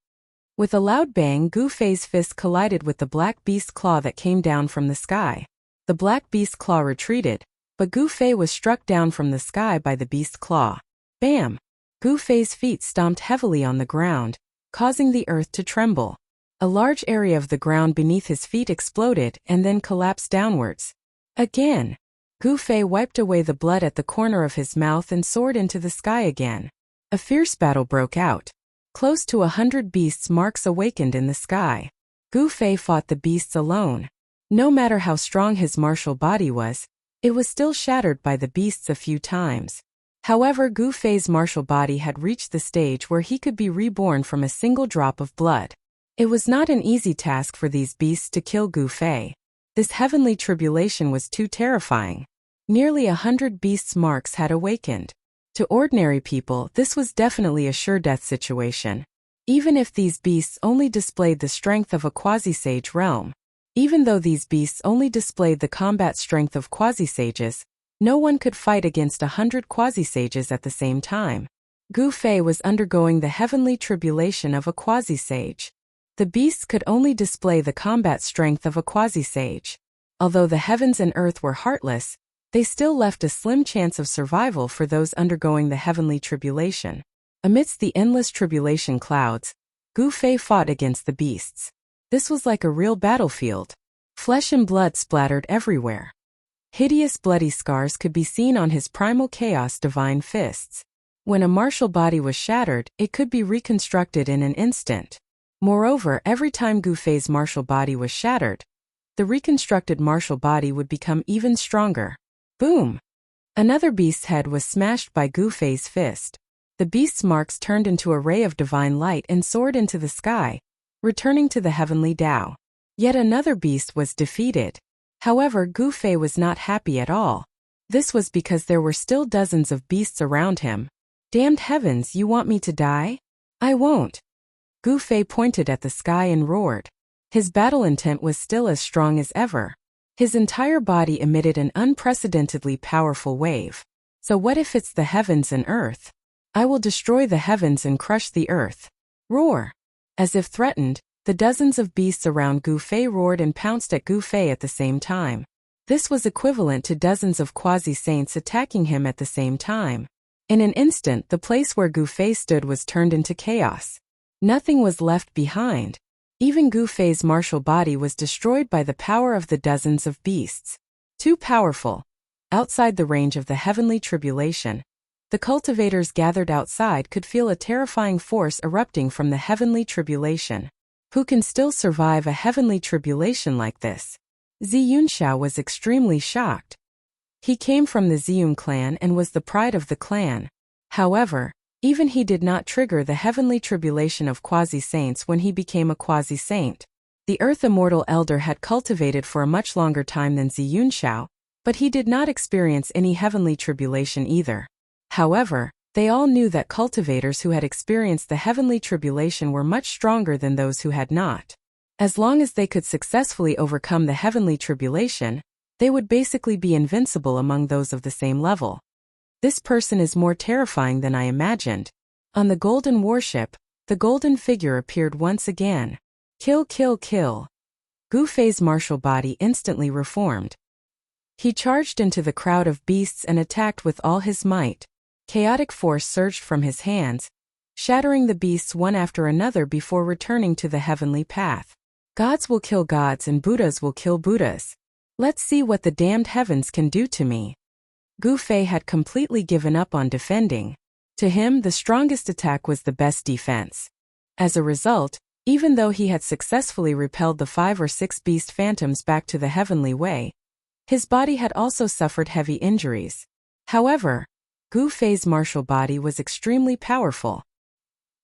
With a loud bang, Gu Fei's fist collided with the black beast claw that came down from the sky. The black beast claw retreated, but Gu Fei was struck down from the sky by the beast claw. Bam! Gu Fei's feet stomped heavily on the ground, causing the earth to tremble. A large area of the ground beneath his feet exploded and then collapsed downwards. Again! Gu Fei wiped away the blood at the corner of his mouth and soared into the sky again. A fierce battle broke out. Close to 100 beasts' marks awakened in the sky. Gu Fei fought the beasts alone. No matter how strong his martial body was, It was still shattered by the beasts a few times. However, Gu Fei's martial body had reached the stage where he could be reborn from a single drop of blood. It was not an easy task for these beasts to kill Gu Fei. This heavenly tribulation was too terrifying. Nearly 100 beasts' marks had awakened. To ordinary people, this was definitely a sure-death situation. Even if these beasts only displayed the strength of a quasi-sage realm. Even though these beasts only displayed the combat strength of quasi-sages, no one could fight against 100 quasi-sages at the same time. Gu Fei was undergoing the heavenly tribulation of a quasi-sage. The beasts could only display the combat strength of a quasi-sage. Although the heavens and earth were heartless, they still left a slim chance of survival for those undergoing the heavenly tribulation. Amidst the endless tribulation clouds, Gu Fei fought against the beasts. This was like a real battlefield. Flesh and blood splattered everywhere. Hideous bloody scars could be seen on his primal chaos divine fists. When a martial body was shattered, it could be reconstructed in an instant. Moreover, every time Gu Fei's martial body was shattered, the reconstructed martial body would become even stronger. Boom! Another beast's head was smashed by Gu Fei's fist. The beast's marks turned into a ray of divine light and soared into the sky, returning to the heavenly Tao. Yet another beast was defeated. However, Gu Fei was not happy at all. This was because there were still dozens of beasts around him. Damned heavens, you want me to die? I won't. Gu Fei pointed at the sky and roared. His battle intent was still as strong as ever. His entire body emitted an unprecedentedly powerful wave. So what if it's the heavens and earth? I will destroy the heavens and crush the earth. Roar! As if threatened, the dozens of beasts around Gu Fei roared and pounced at Gu Fei at the same time. This was equivalent to dozens of quasi-saints attacking him at the same time. In an instant, the place where Gu Fei stood was turned into chaos. Nothing was left behind. Even Gu Fei's martial body was destroyed by the power of the dozens of beasts. Too powerful. Outside the range of the heavenly tribulation, the cultivators gathered outside could feel a terrifying force erupting from the heavenly tribulation. Who can still survive a heavenly tribulation like this? Zi Yunxiao was extremely shocked. He came from the Ziyun clan and was the pride of the clan. However, even he did not trigger the heavenly tribulation of quasi-saints when he became a quasi-saint. The Earth Immortal Elder had cultivated for a much longer time than Zi Yunxiao, but he did not experience any heavenly tribulation either. However, they all knew that cultivators who had experienced the heavenly tribulation were much stronger than those who had not. As long as they could successfully overcome the heavenly tribulation, they would basically be invincible among those of the same level. This person is more terrifying than I imagined. On the golden warship, the golden figure appeared once again. Kill, kill, kill. Gu Fei's martial body instantly reformed. He charged into the crowd of beasts and attacked with all his might. Chaotic force surged from his hands, shattering the beasts one after another before returning to the heavenly path. Gods will kill gods and Buddhas will kill Buddhas. Let's see what the damned heavens can do to me. Gu Fei had completely given up on defending. To him, the strongest attack was the best defense. As a result, even though he had successfully repelled the 5 or 6 beast phantoms back to the heavenly way, his body had also suffered heavy injuries. However, Gu Fei's martial body was extremely powerful.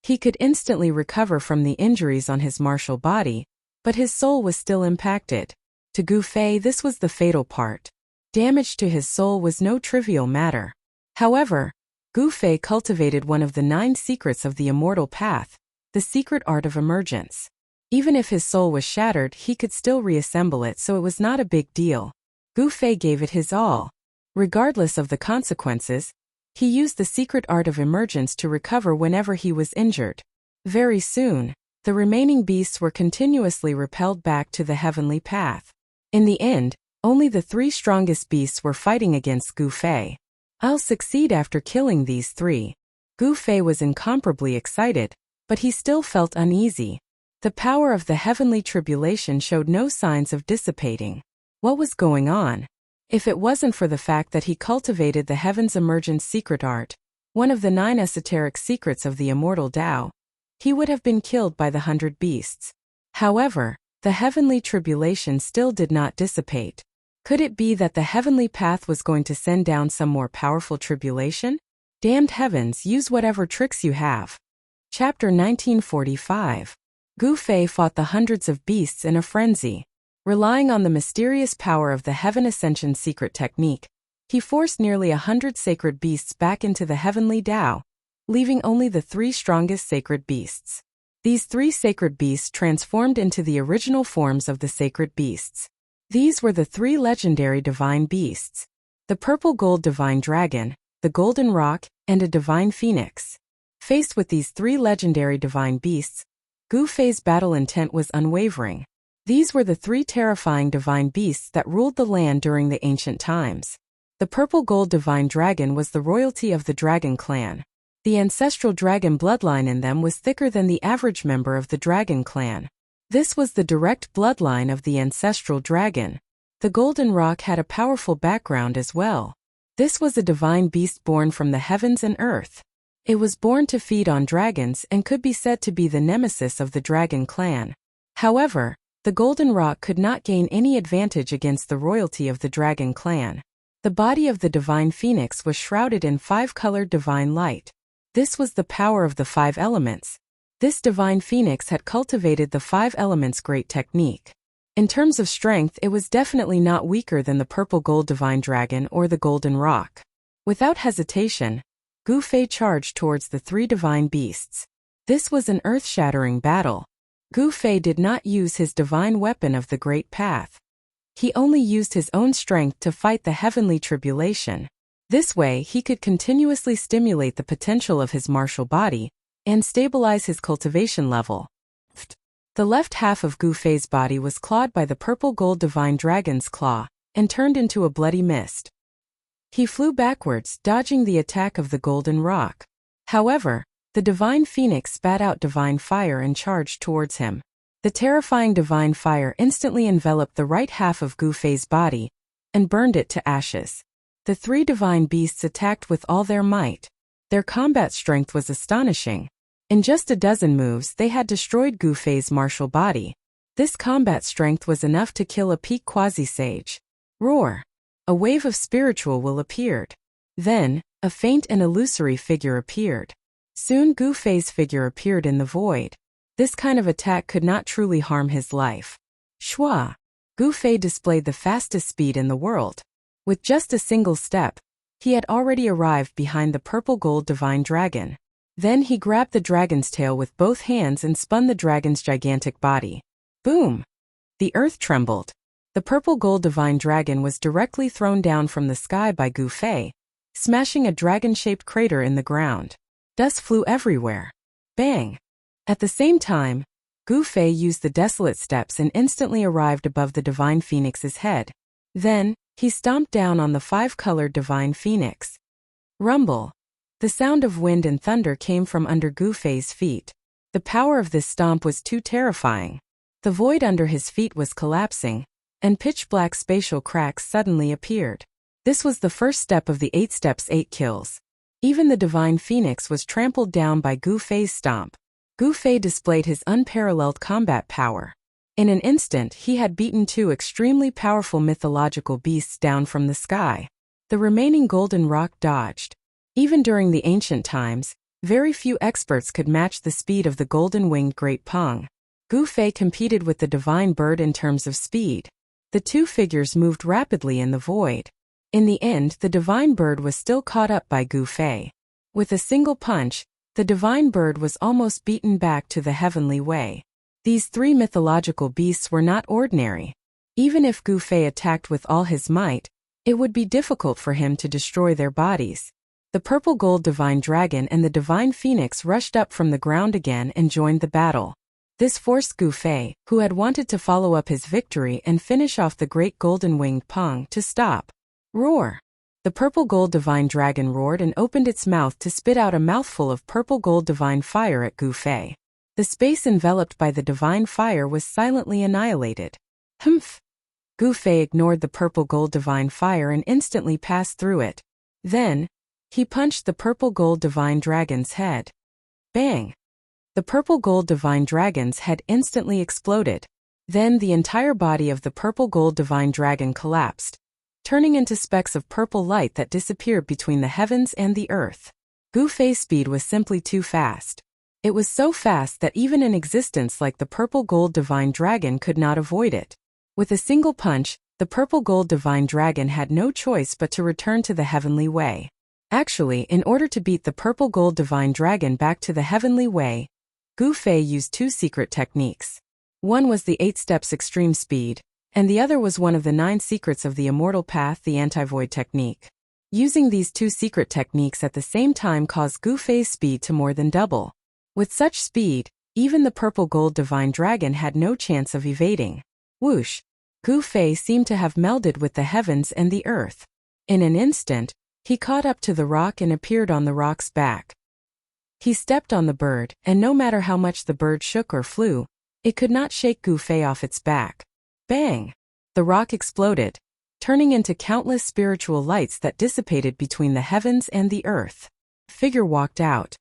He could instantly recover from the injuries on his martial body, but his soul was still impacted. To Gu Fei, this was the fatal part. Damage to his soul was no trivial matter. However, Gu Fei cultivated one of the 9 secrets of the immortal path, the secret art of emergence. Even if his soul was shattered, he could still reassemble it, so it was not a big deal. Gu Fei gave it his all. Regardless of the consequences, he used the secret art of emergence to recover whenever he was injured. Very soon, the remaining beasts were continuously repelled back to the heavenly path. In the end, only the 3 strongest beasts were fighting against Gu Fei. I'll succeed after killing these 3. Gu Fei was incomparably excited, but he still felt uneasy. The power of the heavenly tribulation showed no signs of dissipating. What was going on? If it wasn't for the fact that he cultivated the heaven's emergence secret art, one of the 9 esoteric secrets of the immortal Tao, he would have been killed by the 100 beasts. However, the heavenly tribulation still did not dissipate. Could it be that the heavenly path was going to send down some more powerful tribulation? Damned heavens, use whatever tricks you have. Chapter 1945. Gu Fei fought the hundreds of beasts in a frenzy. Relying on the mysterious power of the Heaven Ascension secret technique, he forced nearly 100 sacred beasts back into the heavenly Tao, leaving only the 3 strongest sacred beasts. These 3 sacred beasts transformed into the original forms of the sacred beasts. These were the 3 legendary divine beasts: the purple gold divine dragon, the golden roc, and a divine phoenix. Faced with these 3 legendary divine beasts, Gu Fei's battle intent was unwavering. These were the 3 terrifying divine beasts that ruled the land during the ancient times. The purple gold divine dragon was the royalty of the dragon clan. The ancestral dragon bloodline in them was thicker than the average member of the dragon clan. This was the direct bloodline of the ancestral dragon. The golden roc had a powerful background as well. This was a divine beast born from the heavens and earth. It was born to feed on dragons and could be said to be the nemesis of the dragon clan. However, the golden roc could not gain any advantage against the royalty of the dragon clan. The body of the divine phoenix was shrouded in 5-colored divine light. This was the power of the 5 elements. This divine phoenix had cultivated the 5 elements great technique. In terms of strength, it was definitely not weaker than the purple gold divine dragon or the golden roc. Without hesitation, Gu Fei charged towards the 3 divine beasts. This was an earth-shattering battle. Gu Fei did not use his divine weapon of the Great Path. He only used his own strength to fight the heavenly tribulation. This way, he could continuously stimulate the potential of his martial body and stabilize his cultivation level. The left half of Gu Fei's body was clawed by the purple gold divine dragon's claw and turned into a bloody mist. He flew backwards, dodging the attack of the golden roc. However, the divine phoenix spat out divine fire and charged towards him. The terrifying divine fire instantly enveloped the right half of Gu Fei's body and burned it to ashes. The 3 divine beasts attacked with all their might. Their combat strength was astonishing. In just a dozen moves, they had destroyed Gu Fei's martial body. This combat strength was enough to kill a peak quasi-sage. Roar! A wave of spiritual will appeared. Then, a faint and illusory figure appeared. Soon Gu Fei's figure appeared in the void. This kind of attack could not truly harm his life. Shua! Gu Fei displayed the fastest speed in the world. With just a single step, he had already arrived behind the purple gold divine dragon. Then he grabbed the dragon's tail with both hands and spun the dragon's gigantic body. Boom! The earth trembled. The purple gold divine dragon was directly thrown down from the sky by Gu Fei, smashing a dragon-shaped crater in the ground. Dust flew everywhere. Bang! At the same time, Gu Fei used the desolate steps and instantly arrived above the divine phoenix's head. Then, he stomped down on the 5-colored divine phoenix. Rumble! The sound of wind and thunder came from under Gu Fei's feet. The power of this stomp was too terrifying. The void under his feet was collapsing, and pitch-black spatial cracks suddenly appeared. This was the first step of the 8 steps 8 kills. Even the divine phoenix was trampled down by Gu Fei's stomp. Gu Fei displayed his unparalleled combat power. In an instant, he had beaten 2 extremely powerful mythological beasts down from the sky. The remaining golden roc dodged. Even during the ancient times, very few experts could match the speed of the golden-winged Great Peng. Gu Fei competed with the divine bird in terms of speed. The 2 figures moved rapidly in the void. In the end, the divine bird was still caught up by Gu Fei. With a single punch, the divine bird was almost beaten back to the heavenly way. These 3 mythological beasts were not ordinary. Even if Gu Fei attacked with all his might, it would be difficult for him to destroy their bodies. The purple gold divine dragon and the divine phoenix rushed up from the ground again and joined the battle. This forced Gu Fei, who had wanted to follow up his victory and finish off the great golden-winged Peng, to stop. Roar! The purple gold divine dragon roared and opened its mouth to spit out a mouthful of purple gold divine fire at Gu Fei. The space enveloped by the divine fire was silently annihilated. Humph! Gu Fei ignored the purple gold divine fire and instantly passed through it. Then, he punched the purple gold divine dragon's head. Bang! The purple gold divine dragon's head instantly exploded. Then the entire body of the purple gold divine dragon collapsed, turning into specks of purple light that disappeared between the heavens and the earth. Gu Fei's speed was simply too fast. It was so fast that even an existence like the purple gold divine dragon could not avoid it. With a single punch, the purple gold divine dragon had no choice but to return to the heavenly way. Actually, in order to beat the purple gold divine dragon back to the heavenly way, Gu Fei used two secret techniques. One was the 8 steps extreme speed, and the other was one of the 9 secrets of the immortal path, the anti-void technique. Using these two secret techniques at the same time caused Gu Fei's speed to more than double. With such speed, even the purple gold divine dragon had no chance of evading. Whoosh! Gu Fei seemed to have melded with the heavens and the earth. In an instant, he caught up to the rock and appeared on the rock's back. He stepped on the bird, and no matter how much the bird shook or flew, it could not shake Gu Fei off its back. Bang! The rock exploded, turning into countless spiritual lights that dissipated between the heavens and the earth. Figure walked out.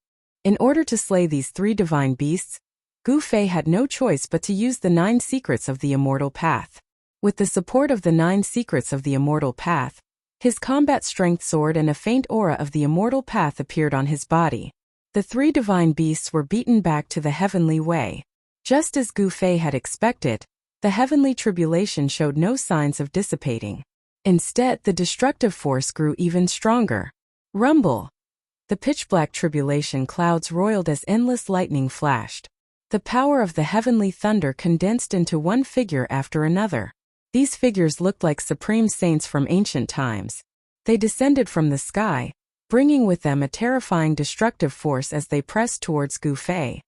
In order to slay these 3 divine beasts, Gu Fei had no choice but to use the 9 secrets of the immortal path. With the support of the 9 secrets of the immortal path, his combat strength soared and a faint aura of the immortal path appeared on his body. The 3 divine beasts were beaten back to the heavenly way. Just as Gu Fei had expected, the heavenly tribulation showed no signs of dissipating. Instead, the destructive force grew even stronger. Rumble! The pitch-black tribulation clouds roiled as endless lightning flashed. The power of the heavenly thunder condensed into one figure after another. These figures looked like supreme saints from ancient times. They descended from the sky, bringing with them a terrifying destructive force as they pressed towards Gu Fei.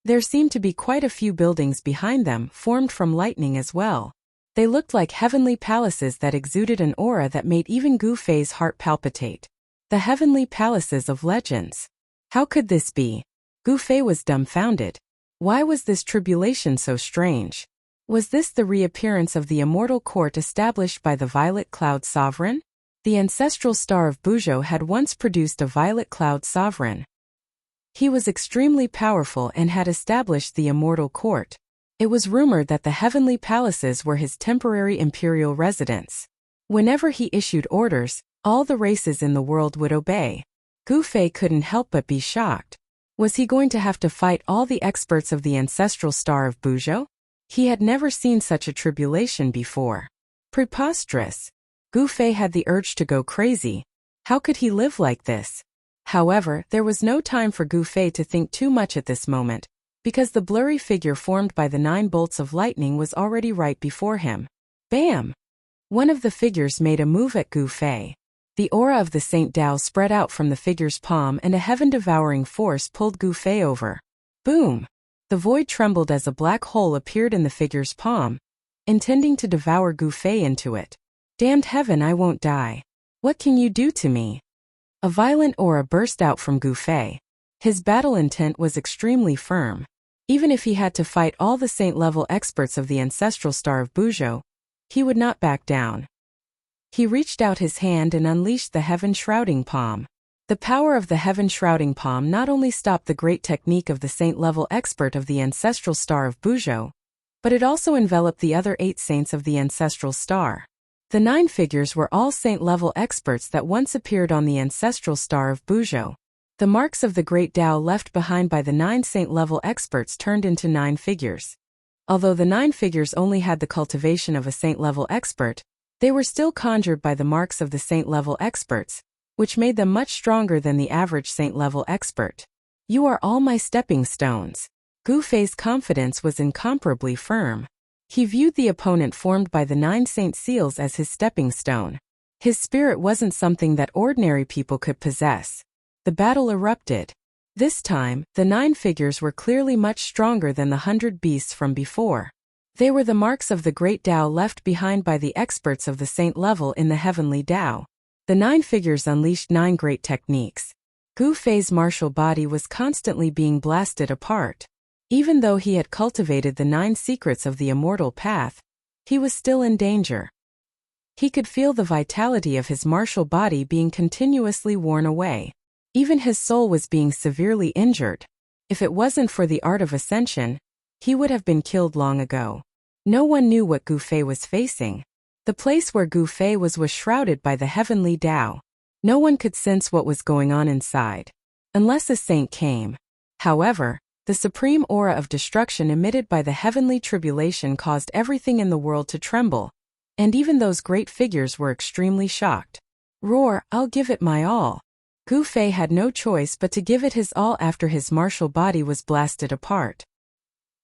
There seemed to be quite a few buildings behind them, formed from lightning as well. They looked like heavenly palaces that exuded an aura that made even Gu Fei's heart palpitate. The heavenly palaces of legends. How could this be? Gu Fei was dumbfounded. Why was this tribulation so strange? Was this the reappearance of the immortal court established by the Violet Cloud Sovereign? The ancestral star of Buzhou had once produced a Violet Cloud Sovereign. He was extremely powerful and had established the immortal court. It was rumored that the heavenly palaces were his temporary imperial residence. Whenever he issued orders, all the races in the world would obey. Gu Fei couldn't help but be shocked. Was he going to have to fight all the experts of the ancestral star of Buzhou? He had never seen such a tribulation before. Preposterous. Gu Fei had the urge to go crazy. How could he live like this? However, there was no time for Gu Fei to think too much at this moment, because the blurry figure formed by the 9 bolts of lightning was already right before him. Bam! One of the figures made a move at Gu Fei. The aura of the Saint Tao spread out from the figure's palm and a heaven-devouring force pulled Gu Fei over. Boom! The void trembled as a black hole appeared in the figure's palm, intending to devour Gu Fei into it. Damned heaven, I won't die. What can you do to me? A violent aura burst out from Gu Fei. His battle intent was extremely firm. Even if he had to fight all the saint-level experts of the ancestral star of Buzhou, he would not back down. He reached out his hand and unleashed the heaven-shrouding palm. The power of the heaven-shrouding palm not only stopped the great technique of the saint-level expert of the ancestral star of Buzhou, but it also enveloped the other 8 saints of the ancestral star. The 9 figures were all saint-level experts that once appeared on the ancestral star of Buzhou. The marks of the great Tao left behind by the 9 saint-level experts turned into 9 figures. Although the 9 figures only had the cultivation of a saint-level expert, they were still conjured by the marks of the saint-level experts, which made them much stronger than the average saint-level expert. You are all my stepping stones. Gu Fei's confidence was incomparably firm. He viewed the opponent formed by the 9 saint seals as his stepping stone. His spirit wasn't something that ordinary people could possess. The battle erupted. This time, the 9 figures were clearly much stronger than the 100 beasts from before. They were the marks of the great Tao left behind by the experts of the saint level in the heavenly Tao. The 9 figures unleashed 9 great techniques. Gu Fei's martial body was constantly being blasted apart. Even though he had cultivated the 9 secrets of the immortal path, he was still in danger. He could feel the vitality of his martial body being continuously worn away. Even his soul was being severely injured. If it wasn't for the art of ascension, he would have been killed long ago. No one knew what Gu Fei was facing. The place where Gu Fei was shrouded by the heavenly Tao. No one could sense what was going on inside. Unless a saint came. However, the supreme aura of destruction emitted by the heavenly tribulation caused everything in the world to tremble. And even those great figures were extremely shocked. Roar, I'll give it my all. Gu Fei had no choice but to give it his all after his martial body was blasted apart.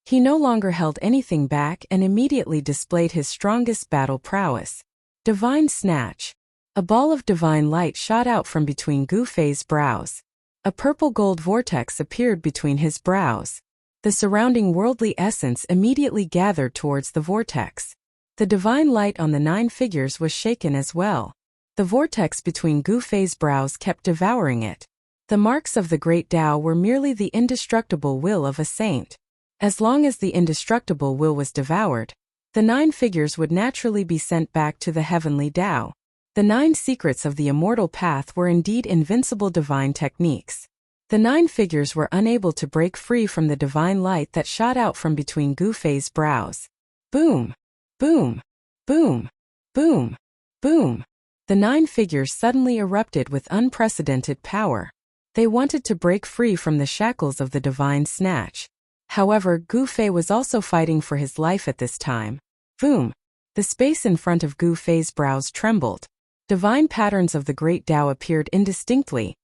He no longer held anything back and immediately displayed his strongest battle prowess. Divine Snatch. A ball of divine light shot out from between Gu Fei's brows. A purple-gold vortex appeared between his brows. The surrounding worldly essence immediately gathered towards the vortex. The divine light on the 9 figures was shaken as well. The vortex between Gu Fei's brows kept devouring it. The marks of the great Tao were merely the indestructible will of a saint. As long as the indestructible will was devoured, the 9 figures would naturally be sent back to the heavenly Tao. The 9 secrets of the immortal path were indeed invincible divine techniques. The 9 figures were unable to break free from the divine light that shot out from between Gu Fei's brows. Boom! Boom! Boom! Boom! Boom! The 9 figures suddenly erupted with unprecedented power. They wanted to break free from the shackles of the divine snatch. However, Gu Fei was also fighting for his life at this time. Boom! The space in front of Gu Fei's brows trembled. Divine patterns of the great Tao appeared indistinctly,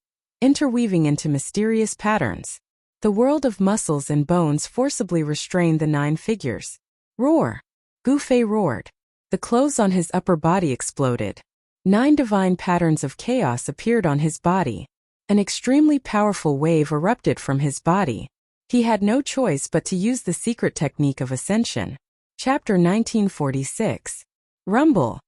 interweaving into mysterious patterns. The world of muscles and bones forcibly restrained the 9 figures. Roar! Gu Fei roared. The clothes on his upper body exploded. 9 divine patterns of chaos appeared on his body. An extremely powerful wave erupted from his body. He had no choice but to use the secret technique of ascension. Chapter 1946. Rumble.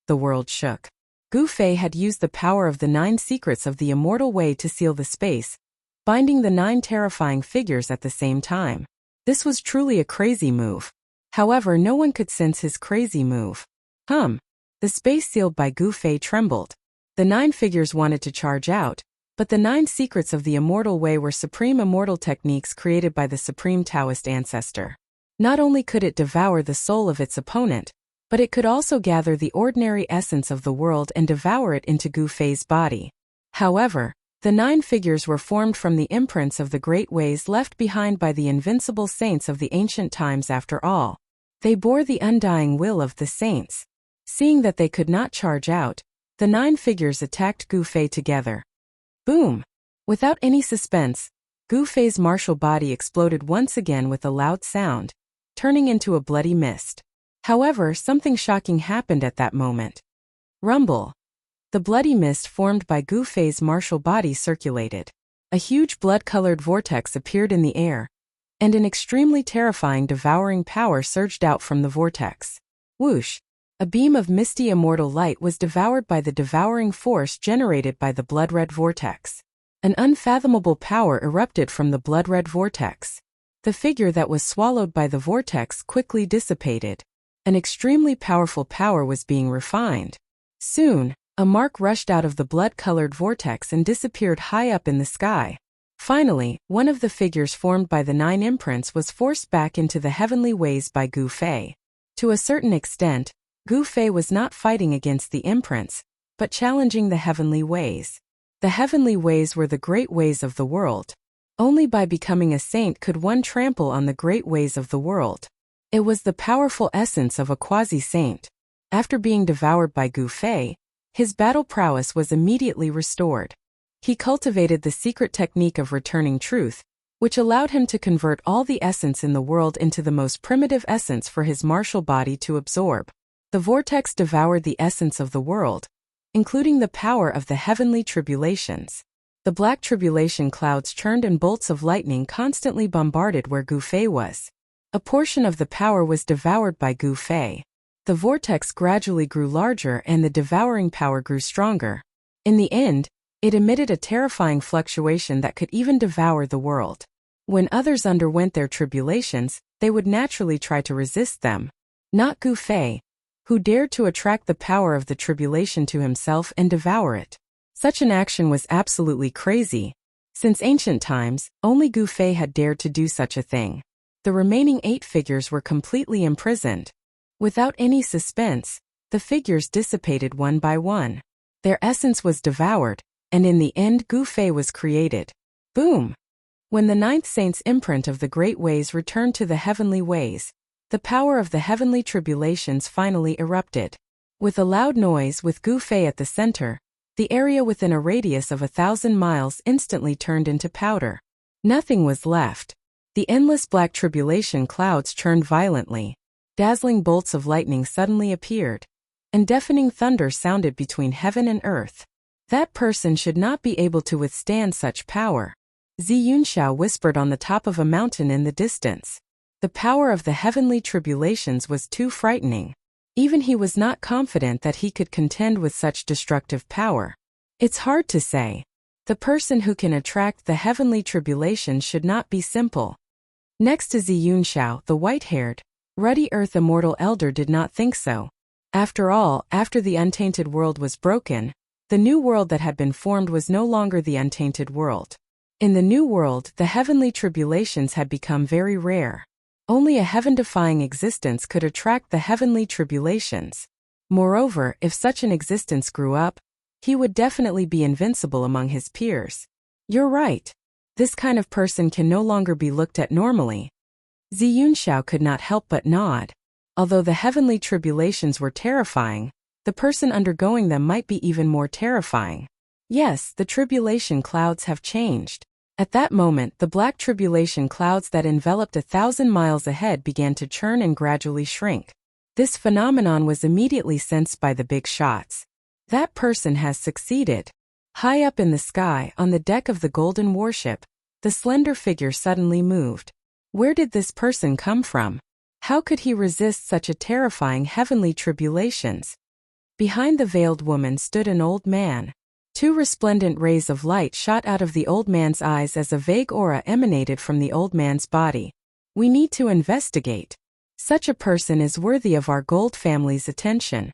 The world shook. Gu Fei had used the power of the 9 secrets of the immortal way to seal the space, binding the 9 terrifying figures at the same time. This was truly a crazy move. However, no one could sense his crazy move. The space sealed by Gu Fei trembled. The 9 figures wanted to charge out, but the 9 secrets of the immortal way were supreme immortal techniques created by the supreme Taoist ancestor. Not only could it devour the soul of its opponent, but it could also gather the ordinary essence of the world and devour it into Gu Fei's body. However, the 9 figures were formed from the imprints of the great ways left behind by the invincible saints of the ancient times after all. They bore the undying will of the saints. Seeing that they could not charge out, the 9 figures attacked Gu Fei together. Boom! Without any suspense, Gu Fei's martial body exploded once again with a loud sound, turning into a bloody mist. However, something shocking happened at that moment. Rumble. The bloody mist formed by Gu Fei's martial body circulated. A huge blood-colored vortex appeared in the air, and an extremely terrifying devouring power surged out from the vortex. Whoosh! A beam of misty immortal light was devoured by the devouring force generated by the blood-red vortex. An unfathomable power erupted from the blood-red vortex. The figure that was swallowed by the vortex quickly dissipated. An extremely powerful power was being refined. Soon, a mark rushed out of the blood-colored vortex and disappeared high up in the sky. Finally, one of the figures formed by the 9 imprints was forced back into the heavenly ways by Gu Fei. To a certain extent, Gu Fei was not fighting against the imprints, but challenging the heavenly ways. The heavenly ways were the great ways of the world. Only by becoming a saint could one trample on the great ways of the world. It was the powerful essence of a quasi-saint. After being devoured by Gu Fei, his battle prowess was immediately restored. He cultivated the secret technique of returning truth, which allowed him to convert all the essence in the world into the most primitive essence for his martial body to absorb. The vortex devoured the essence of the world, including the power of the heavenly tribulations. The black tribulation clouds churned and bolts of lightning constantly bombarded where Gu Fei was. A portion of the power was devoured by Gu Fei. The vortex gradually grew larger and the devouring power grew stronger. In the end, it emitted a terrifying fluctuation that could even devour the world. When others underwent their tribulations, they would naturally try to resist them. Not Gu Fei, who dared to attract the power of the tribulation to himself and devour it. Such an action was absolutely crazy. Since ancient times, only Gu Fei had dared to do such a thing. The remaining 8 figures were completely imprisoned. Without any suspense, the figures dissipated one by one. Their essence was devoured, and in the end Gu Fei was created. Boom! When the 9th saint's imprint of the great ways returned to the heavenly ways, the power of the heavenly tribulations finally erupted. With a loud noise with Gu Fei at the center, the area within a radius of 1,000 miles instantly turned into powder. Nothing was left. The endless black tribulation clouds churned violently. Dazzling bolts of lightning suddenly appeared, and deafening thunder sounded between heaven and earth. That person should not be able to withstand such power. Zi Yunxiao whispered on the top of a mountain in the distance. The power of the heavenly tribulations was too frightening. Even he was not confident that he could contend with such destructive power. It's hard to say. The person who can attract the heavenly tribulations should not be simple. Next to Zi Yunxiao, the white-haired, ruddy earth immortal elder did not think so. After all, after the untainted world was broken, the new world that had been formed was no longer the untainted world. In the new world, the heavenly tribulations had become very rare. Only a heaven-defying existence could attract the heavenly tribulations. Moreover, if such an existence grew up, he would definitely be invincible among his peers. You're right. This kind of person can no longer be looked at normally. Zi Yunxiao could not help but nod. Although the heavenly tribulations were terrifying, the person undergoing them might be even more terrifying. Yes, the tribulation clouds have changed. At that moment, the black tribulation clouds that enveloped 1,000 miles ahead began to churn and gradually shrink. This phenomenon was immediately sensed by the big shots. That person has succeeded. High up in the sky, on the deck of the golden warship, the slender figure suddenly moved. Where did this person come from? How could he resist such a terrifying heavenly tribulations? Behind the veiled woman stood an old man. 2 resplendent rays of light shot out of the old man's eyes as a vague aura emanated from the old man's body. We need to investigate. Such a person is worthy of our Gold family's attention.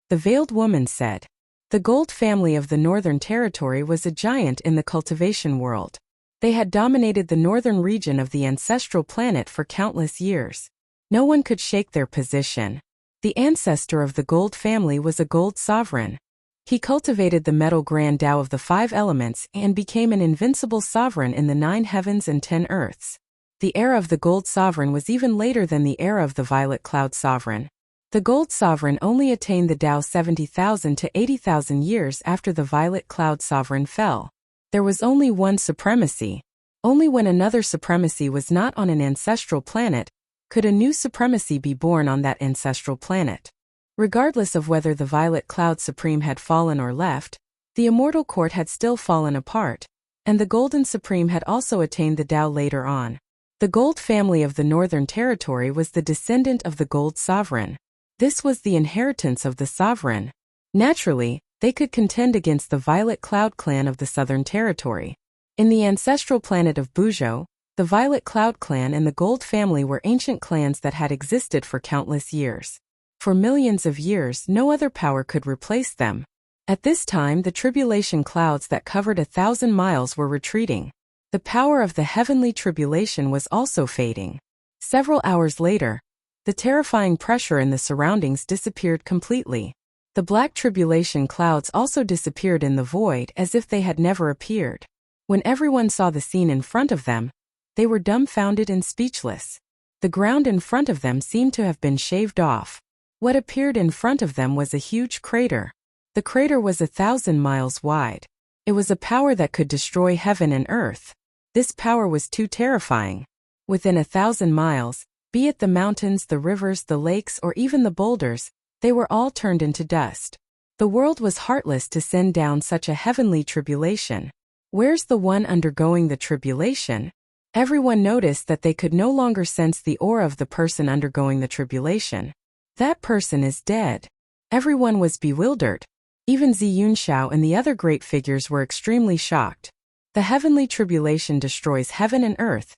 The veiled woman said. The Gold family of the Northern Territory was a giant in the cultivation world. They had dominated the northern region of the ancestral planet for countless years. No one could shake their position. The ancestor of the Gold family was a Gold sovereign. He cultivated the metal grand Tao of the 5 elements and became an invincible sovereign in the 9 heavens and 10 earths. The era of the Gold sovereign was even later than the era of the Violet Cloud sovereign. The Gold sovereign only attained the Tao 70,000 to 80,000 years after the Violet Cloud sovereign fell. There was only one supremacy. Only when another supremacy was not on an ancestral planet could a new supremacy be born on that ancestral planet. Regardless of whether the Violet Cloud Supreme had fallen or left, the Immortal Court had still fallen apart, and the Golden Supreme had also attained the Tao later on. The Gold family of the Northern Territory was the descendant of the Gold Sovereign. This was the inheritance of the Sovereign. Naturally, they could contend against the Violet Cloud clan of the Southern Territory. In the ancestral planet of Buzhou, the Violet Cloud clan and the Gold family were ancient clans that had existed for countless years. For millions of years, no other power could replace them. At this time, the tribulation clouds that covered 1,000 miles were retreating. The power of the heavenly tribulation was also fading. Several hours later, the terrifying pressure in the surroundings disappeared completely. The black tribulation clouds also disappeared in the void as if they had never appeared. When everyone saw the scene in front of them, they were dumbfounded and speechless. The ground in front of them seemed to have been shaved off. What appeared in front of them was a huge crater. The crater was 1,000 miles wide. It was a power that could destroy heaven and earth. This power was too terrifying. Within 1,000 miles, be it the mountains, the rivers, the lakes, or even the boulders, they were all turned into dust. The world was heartless to send down such a heavenly tribulation. Where's the one undergoing the tribulation? Everyone noticed that they could no longer sense the aura of the person undergoing the tribulation. That person is dead. Everyone was bewildered. Even Zi Yunxiao and the other great figures were extremely shocked. The heavenly tribulation destroys heaven and earth,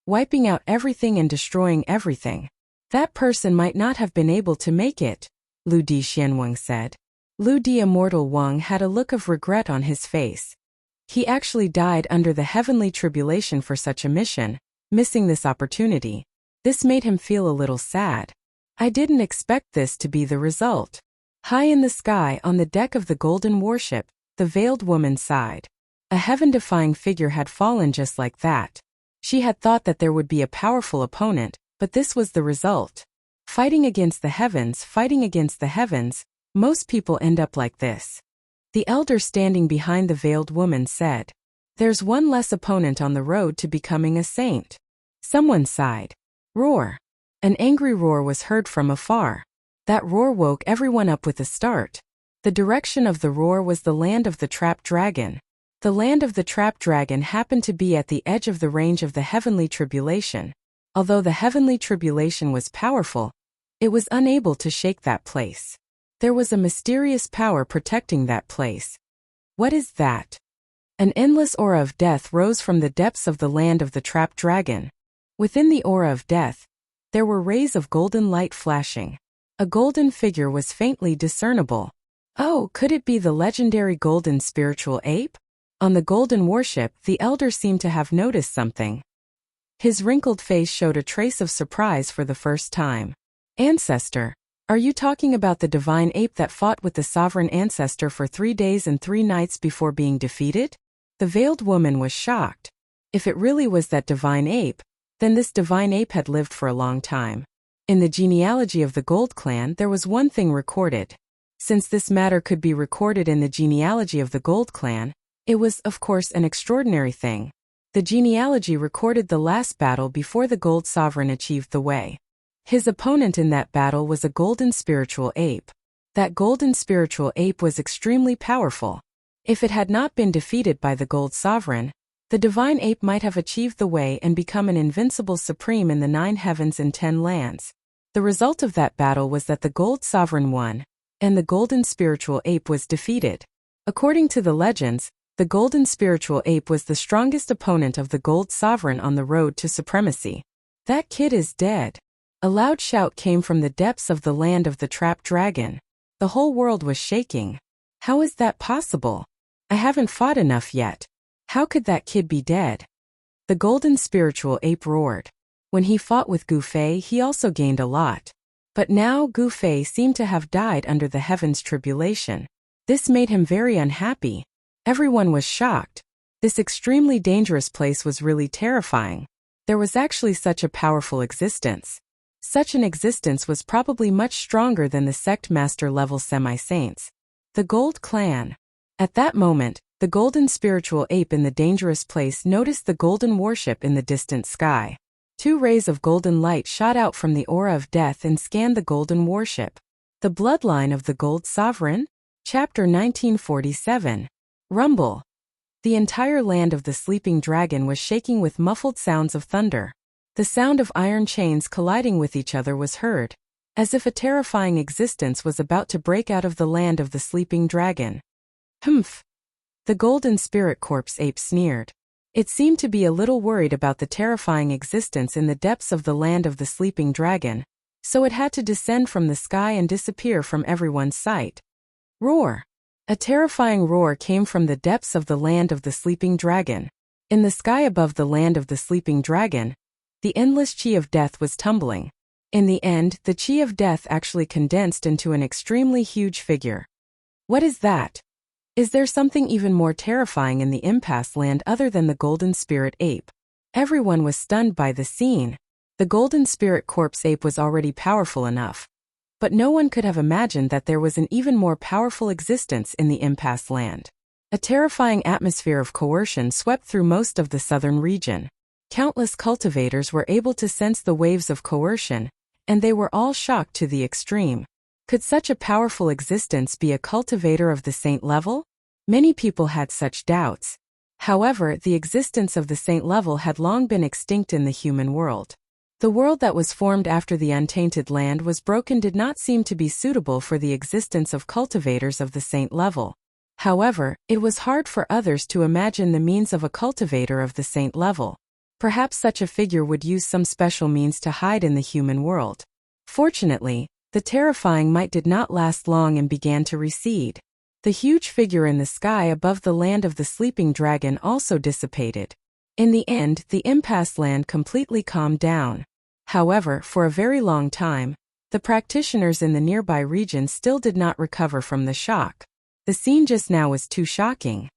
wiping out everything and destroying everything. That person might not have been able to make it, Lu Di Xianwang said. Lu Di Immortal Wang had a look of regret on his face. He actually died under the heavenly tribulation for such a mission, missing this opportunity. This made him feel a little sad. I didn't expect this to be the result. High in the sky on the deck of the golden warship, the veiled woman sighed. A heaven-defying figure had fallen just like that. She had thought that there would be a powerful opponent, but this was the result. Fighting against the heavens, most people end up like this. The elder standing behind the veiled woman said, "There's one less opponent on the road to becoming a saint." Someone sighed. Roar. An angry roar was heard from afar. That roar woke everyone up with a start. The direction of the roar was the land of the trapped dragon. The land of the trapped dragon happened to be at the edge of the range of the heavenly tribulation. Although the heavenly tribulation was powerful, it was unable to shake that place. There was a mysterious power protecting that place. What is that? An endless aura of death rose from the depths of the land of the trapped dragon. Within the aura of death, there were rays of golden light flashing. A golden figure was faintly discernible. Oh, could it be the legendary golden spiritual ape? On the golden warship, the elder seemed to have noticed something. His wrinkled face showed a trace of surprise for the first time. Ancestor, are you talking about the divine ape that fought with the sovereign ancestor for 3 days and 3 nights before being defeated? The veiled woman was shocked. If it really was that divine ape, then this divine ape had lived for a long time. In the genealogy of the Gold Clan, there was one thing recorded. Since this matter could be recorded in the genealogy of the Gold Clan, it was, of course, an extraordinary thing. The genealogy recorded the last battle before the Gold Sovereign achieved the way. His opponent in that battle was a golden spiritual ape. That golden spiritual ape was extremely powerful. If it had not been defeated by the Gold Sovereign, the divine ape might have achieved the way and become an invincible supreme in the 9 heavens and 10 lands. The result of that battle was that the Gold Sovereign won, and the golden spiritual ape was defeated. According to the legends, the golden spiritual ape was the strongest opponent of the Gold Sovereign on the road to supremacy. That kid is dead. A loud shout came from the depths of the land of the trapped dragon. The whole world was shaking. How is that possible? I haven't fought enough yet. How could that kid be dead? The golden spiritual ape roared. When he fought with Gu Fei, he also gained a lot. But now Gu Fei seemed to have died under the heavens tribulation. This made him very unhappy. Everyone was shocked. This extremely dangerous place was really terrifying. There was actually such a powerful existence. Such an existence was probably much stronger than the sect master level semi-saints. The Gold Clan. At that moment, the golden spiritual ape in the dangerous place noticed the golden warship in the distant sky. 2 rays of golden light shot out from the aura of death and scanned the golden warship. The bloodline of the Gold Sovereign? Chapter 1947. Rumble. The entire land of the sleeping dragon was shaking with muffled sounds of thunder. The sound of iron chains colliding with each other was heard, as if a terrifying existence was about to break out of the land of the sleeping dragon. Humph. The golden spirit corpse ape sneered. It seemed to be a little worried about the terrifying existence in the depths of the land of the sleeping dragon, so it had to descend from the sky and disappear from everyone's sight. Roar. A terrifying roar came from the depths of the land of the sleeping dragon. In the sky above the land of the sleeping dragon, the endless chi of death was tumbling. In the end, the chi of death actually condensed into an extremely huge figure. What is that? Is there something even more terrifying in the impasse land other than the golden spirit ape? Everyone was stunned by the scene. The golden spirit corpse ape was already powerful enough. But no one could have imagined that there was an even more powerful existence in the impasse land. A terrifying atmosphere of coercion swept through most of the southern region. Countless cultivators were able to sense the waves of coercion, and they were all shocked to the extreme. Could such a powerful existence be a cultivator of the saint level? Many people had such doubts. However, the existence of the saint level had long been extinct in the human world. The world that was formed after the untainted land was broken did not seem to be suitable for the existence of cultivators of the saint level. However, it was hard for others to imagine the means of a cultivator of the saint level. Perhaps such a figure would use some special means to hide in the human world. Fortunately, the terrifying might did not last long and began to recede. The huge figure in the sky above the land of the sleeping dragon also dissipated. In the end, the impasse land completely calmed down. However, for a very long time, the practitioners in the nearby region still did not recover from the shock. The scene just now was too shocking.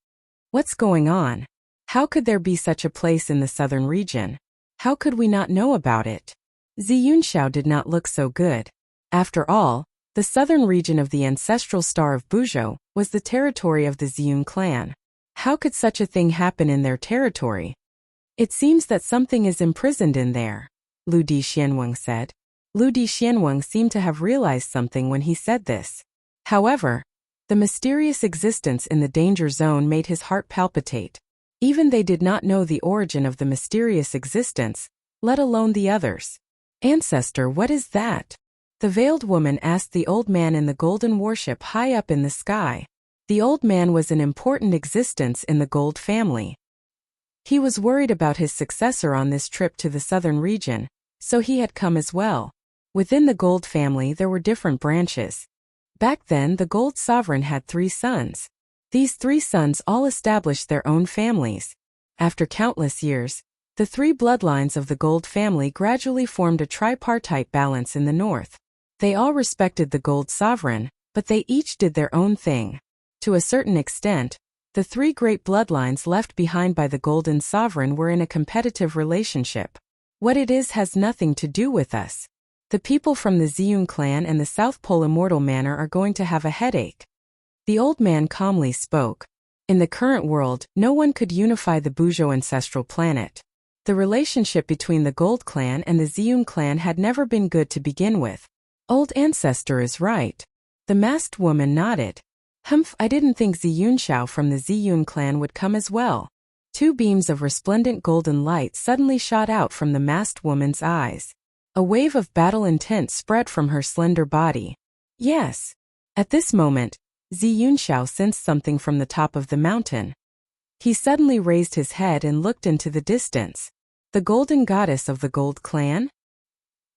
What's going on? How could there be such a place in the southern region? How could we not know about it? Ziyunxiao did not look so good. After all, the southern region of the ancestral star of Buzhou was the territory of the Ziyun clan. How could such a thing happen in their territory? It seems that something is imprisoned in there, Lu Di Xianweng said. Lu Di Xianweng seemed to have realized something when he said this. However, the mysterious existence in the danger zone made his heart palpitate. Even they did not know the origin of the mysterious existence, let alone the others. Ancestor, what is that? The veiled woman asked the old man in the golden warship high up in the sky. The old man was an important existence in the gold family. He was worried about his successor on this trip to the southern region, so he had come as well. Within the gold family there were different branches. Back then the gold sovereign had 3 sons. These 3 sons all established their own families. After countless years, the 3 bloodlines of the gold family gradually formed a tripartite balance in the north. They all respected the gold sovereign, but they each did their own thing. To a certain extent, the 3 great bloodlines left behind by the golden sovereign were in a competitive relationship. What it is has nothing to do with us. The people from the Ziyun clan and the South Pole Immortal Manor are going to have a headache. The old man calmly spoke. In the current world, no one could unify the Buzhou ancestral planet. The relationship between the Gold clan and the Ziyun clan had never been good to begin with. Old ancestor is right. The masked woman nodded. Humph, I didn't think Ziyunxiao from the Ziyun clan would come as well. 2 beams of resplendent golden light suddenly shot out from the masked woman's eyes. A wave of battle intent spread from her slender body. Yes. At this moment, Ziyunxiao sensed something from the top of the mountain. He suddenly raised his head and looked into the distance. The golden goddess of the gold clan?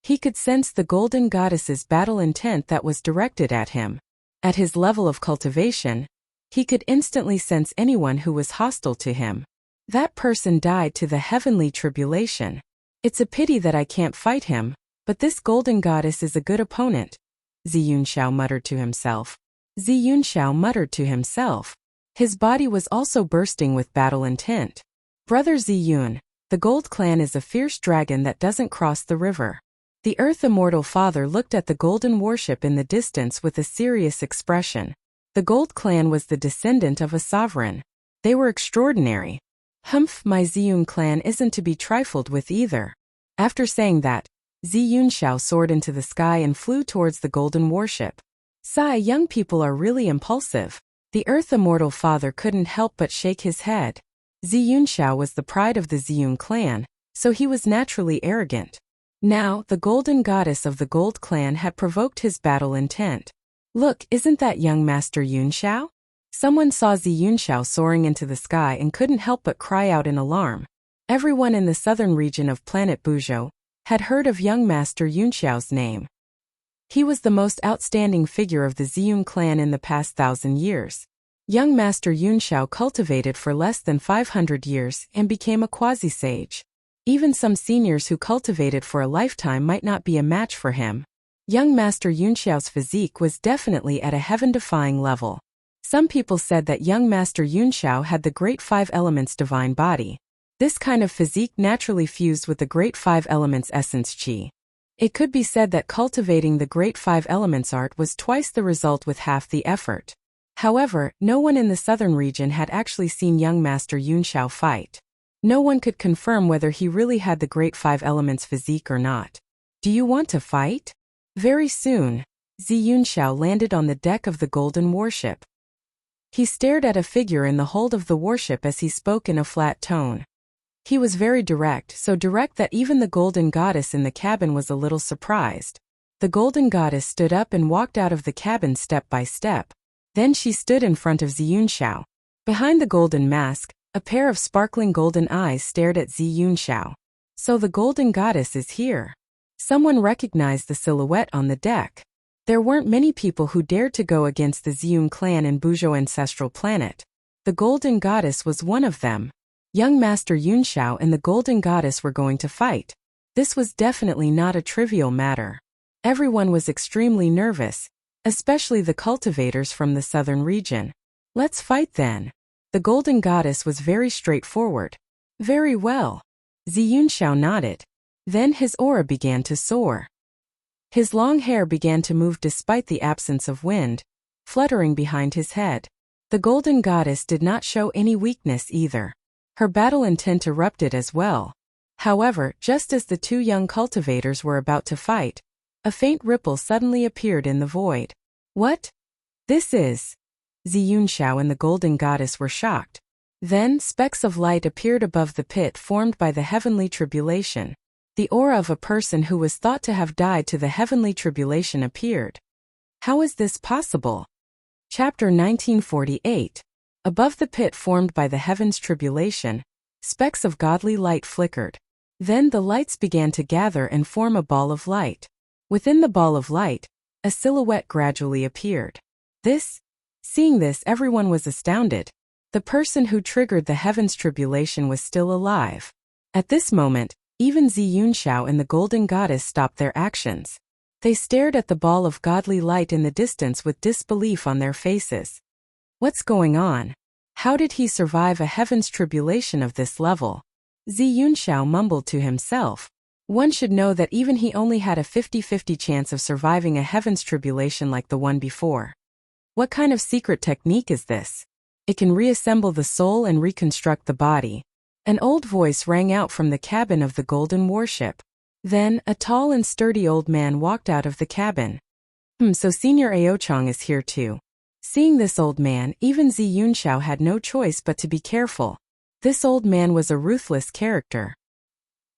He could sense the golden goddess's battle intent that was directed at him. At his level of cultivation, he could instantly sense anyone who was hostile to him. That person died to the heavenly tribulation. It's a pity that I can't fight him, but this golden goddess is a good opponent, Ziyunxiao muttered to himself. Ziyunxiao muttered to himself. His body was also bursting with battle intent. Brother Ziyun, the Gold clan is a fierce dragon that doesn't cross the river. The Earth Immortal Father looked at the golden warship in the distance with a serious expression. The Gold clan was the descendant of a sovereign. They were extraordinary. Humph, my Ziyun clan isn't to be trifled with either. After saying that, Ziyunxiao soared into the sky and flew towards the golden warship. Sigh, young people are really impulsive. The Earth Immortal Father couldn't help but shake his head. Ziyunxiao was the pride of the Ziyun clan, so he was naturally arrogant. Now, the golden goddess of the Gold clan had provoked his battle intent. Look, isn't that young Master Yunxiao? Someone saw Ziyunxiao soaring into the sky and couldn't help but cry out in alarm. Everyone in the southern region of planet Buzhou had heard of young Master Yunxiao's name. He was the most outstanding figure of the Ziyun clan in the past 1,000 years. Young Master Yunxiao cultivated for less than 500 years and became a quasi-sage. Even some seniors who cultivated for a lifetime might not be a match for him. Young Master Yunxiao's physique was definitely at a heaven-defying level. Some people said that young Master Yunxiao had the Great Five Elements divine body. This kind of physique naturally fused with the Great Five Elements essence qi. It could be said that cultivating the Great Five Elements art was twice the result with half the effort. However, no one in the southern region had actually seen young Master Yunxiao fight. No one could confirm whether he really had the Great Five Elements physique or not. Do you want to fight? Very soon, Ziyunxiao landed on the deck of the golden warship. He stared at a figure in the hold of the warship as he spoke in a flat tone. He was very direct, so direct that even the golden goddess in the cabin was a little surprised. The golden goddess stood up and walked out of the cabin step by step. Then she stood in front of Ziyunxiao. Behind the golden mask, a pair of sparkling golden eyes stared at Ziyunxiao. So the golden goddess is here. Someone recognized the silhouette on the deck. There weren't many people who dared to go against the Ziyun clan in Buzhou ancestral planet. The golden goddess was one of them. Young Master Yunxiao and the golden goddess were going to fight. This was definitely not a trivial matter. Everyone was extremely nervous, especially the cultivators from the southern region. Let's fight then. The golden goddess was very straightforward. Very well. Ziyunxiao nodded. Then his aura began to soar. His long hair began to move despite the absence of wind, fluttering behind his head. The golden goddess did not show any weakness either. Her battle intent erupted as well. However, just as the two young cultivators were about to fight, a faint ripple suddenly appeared in the void. What? This is... Ziyunxiao and the golden goddess were shocked. Then, specks of light appeared above the pit formed by the heavenly tribulation. The aura of a person who was thought to have died to the heavenly tribulation appeared. How is this possible? Chapter 1948. Above the pit formed by the heaven's tribulation, specks of godly light flickered. Then the lights began to gather and form a ball of light. Within the ball of light, a silhouette gradually appeared. Seeing this, everyone was astounded. The person who triggered the heaven's tribulation was still alive. At this moment, even Ziyunxiao and the golden goddess stopped their actions. They stared at the ball of godly light in the distance with disbelief on their faces. What's going on? How did he survive a heaven's tribulation of this level? Ziyunxiao mumbled to himself. One should know that even he only had a 50-50 chance of surviving a heaven's tribulation like the one before. What kind of secret technique is this? It can reassemble the soul and reconstruct the body. An old voice rang out from the cabin of the golden warship. Then, a tall and sturdy old man walked out of the cabin. So Senior Aochang is here too. Seeing this old man, even Ziyunxiao had no choice but to be careful. This old man was a ruthless character.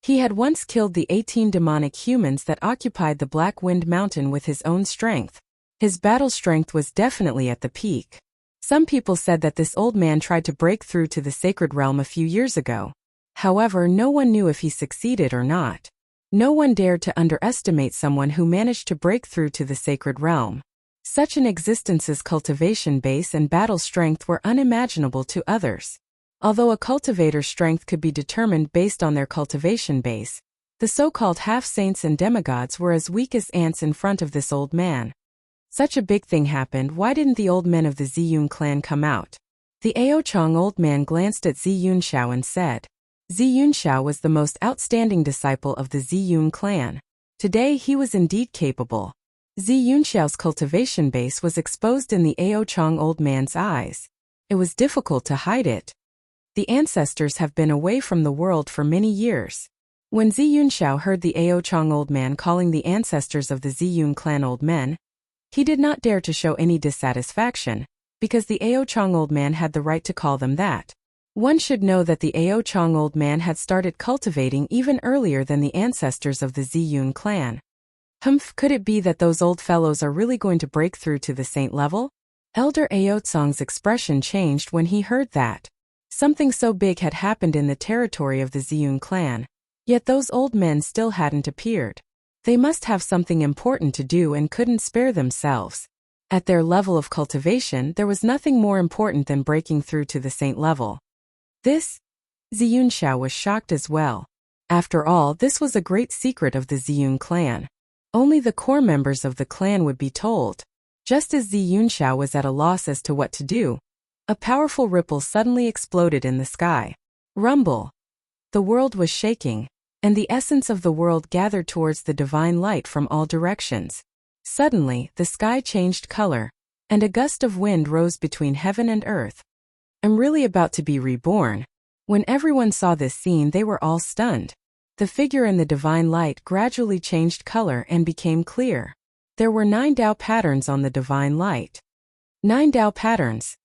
He had once killed the 18 demonic humans that occupied the Black Wind Mountain with his own strength. His battle strength was definitely at the peak. Some people said that this old man tried to break through to the sacred realm a few years ago. However, no one knew if he succeeded or not. No one dared to underestimate someone who managed to break through to the sacred realm. Such an existence's cultivation base and battle strength were unimaginable to others. Although a cultivator's strength could be determined based on their cultivation base, the so-called half-saints and demigods were as weak as ants in front of this old man. Such a big thing happened, why didn't the old men of the Ziyun clan come out? The Aochang old man glanced at Ziyunxiao and said. Ziyunxiao was the most outstanding disciple of the Ziyun clan. Today he was indeed capable. Ziyunxiao's cultivation base was exposed in the Aochang old man's eyes. It was difficult to hide it. The ancestors have been away from the world for many years. When Ziyunxiao heard the Aochang old man calling the ancestors of the Ziyun clan old men, he did not dare to show any dissatisfaction, because the Aochang old man had the right to call them that. One should know that the Aochang old man had started cultivating even earlier than the ancestors of the Ziyun clan. Could it be that those old fellows are really going to break through to the saint level? Elder Aotsong's expression changed when he heard that. Something so big had happened in the territory of the Ziyun clan. Yet those old men still hadn't appeared. They must have something important to do and couldn't spare themselves. At their level of cultivation, there was nothing more important than breaking through to the saint level. Ziyunxiao was shocked as well. After all, this was a great secret of the Ziyun clan. Only the core members of the clan would be told. Just as Ziyunxiao was at a loss as to what to do, a powerful ripple suddenly exploded in the sky. Rumble! The world was shaking, and the essence of the world gathered towards the divine light from all directions. Suddenly, the sky changed color, and a gust of wind rose between heaven and earth. I'm really about to be reborn. When everyone saw this scene, they were all stunned. The figure in the divine light gradually changed color and became clear. There were 9 Tao patterns on the divine light. 9 Tao patterns.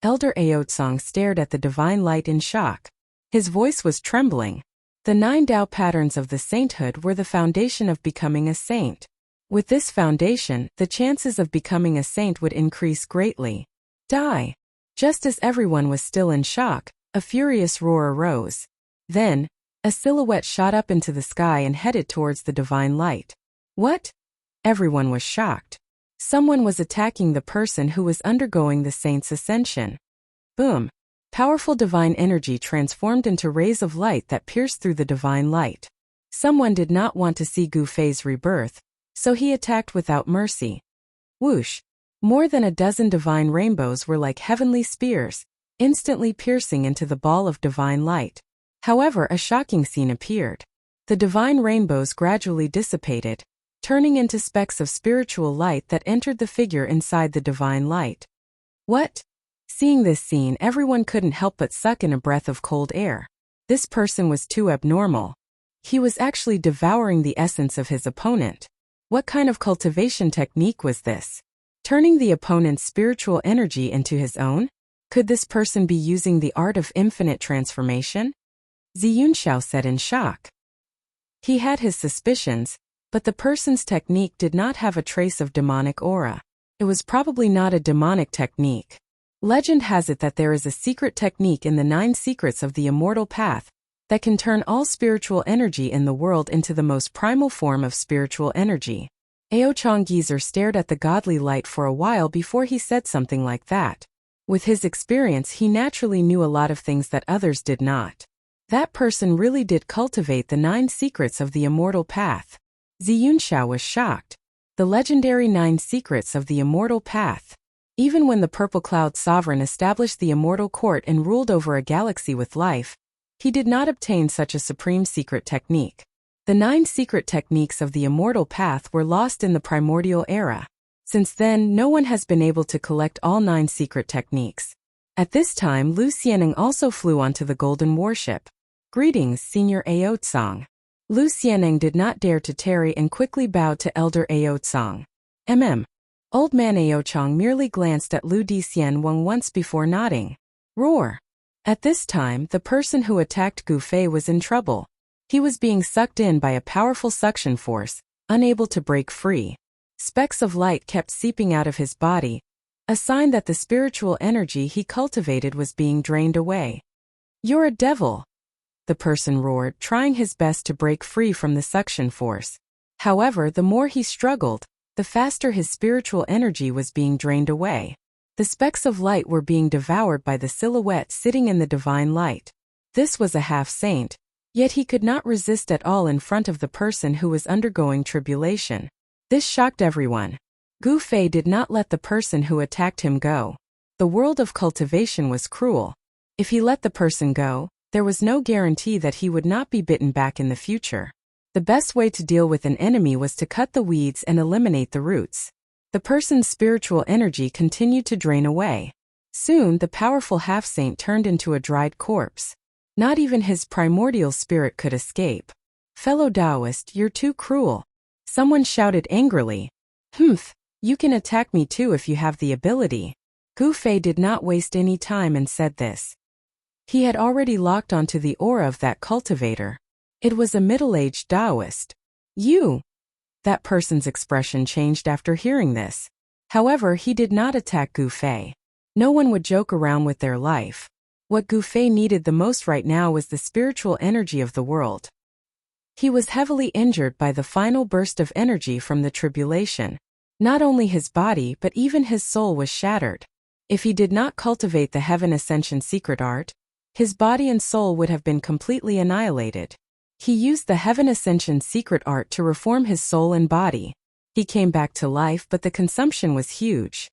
Elder Aotsong stared at the divine light in shock. His voice was trembling. The 9 Tao patterns of the sainthood were the foundation of becoming a saint. With this foundation, the chances of becoming a saint would increase greatly. Die! Just as everyone was still in shock, a furious roar arose. Then, a silhouette shot up into the sky and headed towards the divine light. What? Everyone was shocked. Someone was attacking the person who was undergoing the saint's ascension. Boom! Powerful divine energy transformed into rays of light that pierced through the divine light. Someone did not want to see Gu Fei's rebirth, so he attacked without mercy. Whoosh! More than a dozen divine rainbows were like heavenly spears, instantly piercing into the ball of divine light. However, a shocking scene appeared. The divine rainbows gradually dissipated, turning into specks of spiritual light that entered the figure inside the divine light. What? Seeing this scene, everyone couldn't help but suck in a breath of cold air. This person was too abnormal. He was actually devouring the essence of his opponent. What kind of cultivation technique was this? Turning the opponent's spiritual energy into his own? Could this person be using the art of infinite transformation? Ziyunxiao said in shock. He had his suspicions, but the person's technique did not have a trace of demonic aura. It was probably not a demonic technique. Legend has it that there is a secret technique in the 9 secrets of the immortal path that can turn all spiritual energy in the world into the most primal form of spiritual energy. Ao Changgizer stared at the godly light for a while before he said something like that. With his experience, he naturally knew a lot of things that others did not. That person really did cultivate the 9 secrets of the immortal path. Ziyunxiao was shocked. The legendary 9 secrets of the immortal path. Even when the Purple Cloud Sovereign established the immortal court and ruled over a galaxy with life, he did not obtain such a supreme secret technique. The 9 secret techniques of the immortal path were lost in the primordial era. Since then, no one has been able to collect all 9 secret techniques. At this time, Lu Xianing also flew onto the golden warship. Greetings, Senior Ao Tsang. Lu Xianing did not dare to tarry and quickly bowed to Elder Ao Tsang. Old man Ao Chang merely glanced at Lu Dixian Wang once before nodding. Roar! At this time, the person who attacked Gu Fei was in trouble. He was being sucked in by a powerful suction force, unable to break free. Specks of light kept seeping out of his body, a sign that the spiritual energy he cultivated was being drained away. You're a devil! The person roared, trying his best to break free from the suction force. However, the more he struggled, the faster his spiritual energy was being drained away. The specks of light were being devoured by the silhouette sitting in the divine light. This was a half-saint, yet he could not resist at all in front of the person who was undergoing tribulation. This shocked everyone. Gu Fei did not let the person who attacked him go. The world of cultivation was cruel. If he let the person go, there was no guarantee that he would not be bitten back in the future. The best way to deal with an enemy was to cut the weeds and eliminate the roots. The person's spiritual energy continued to drain away. Soon, the powerful half-saint turned into a dried corpse. Not even his primordial spirit could escape. Fellow Taoist, you're too cruel. Someone shouted angrily. You can attack me too if you have the ability. Gu Fei did not waste any time and said this. He had already locked onto the aura of that cultivator. It was a middle-aged Taoist. You! That person's expression changed after hearing this. However, he did not attack Gu Fei. No one would joke around with their life. What Gu Fei needed the most right now was the spiritual energy of the world. He was heavily injured by the final burst of energy from the tribulation. Not only his body but even his soul was shattered. If he did not cultivate the Heaven Ascension secret art, his body and soul would have been completely annihilated. He used the Heaven Ascension secret art to reform his soul and body. He came back to life, but the consumption was huge.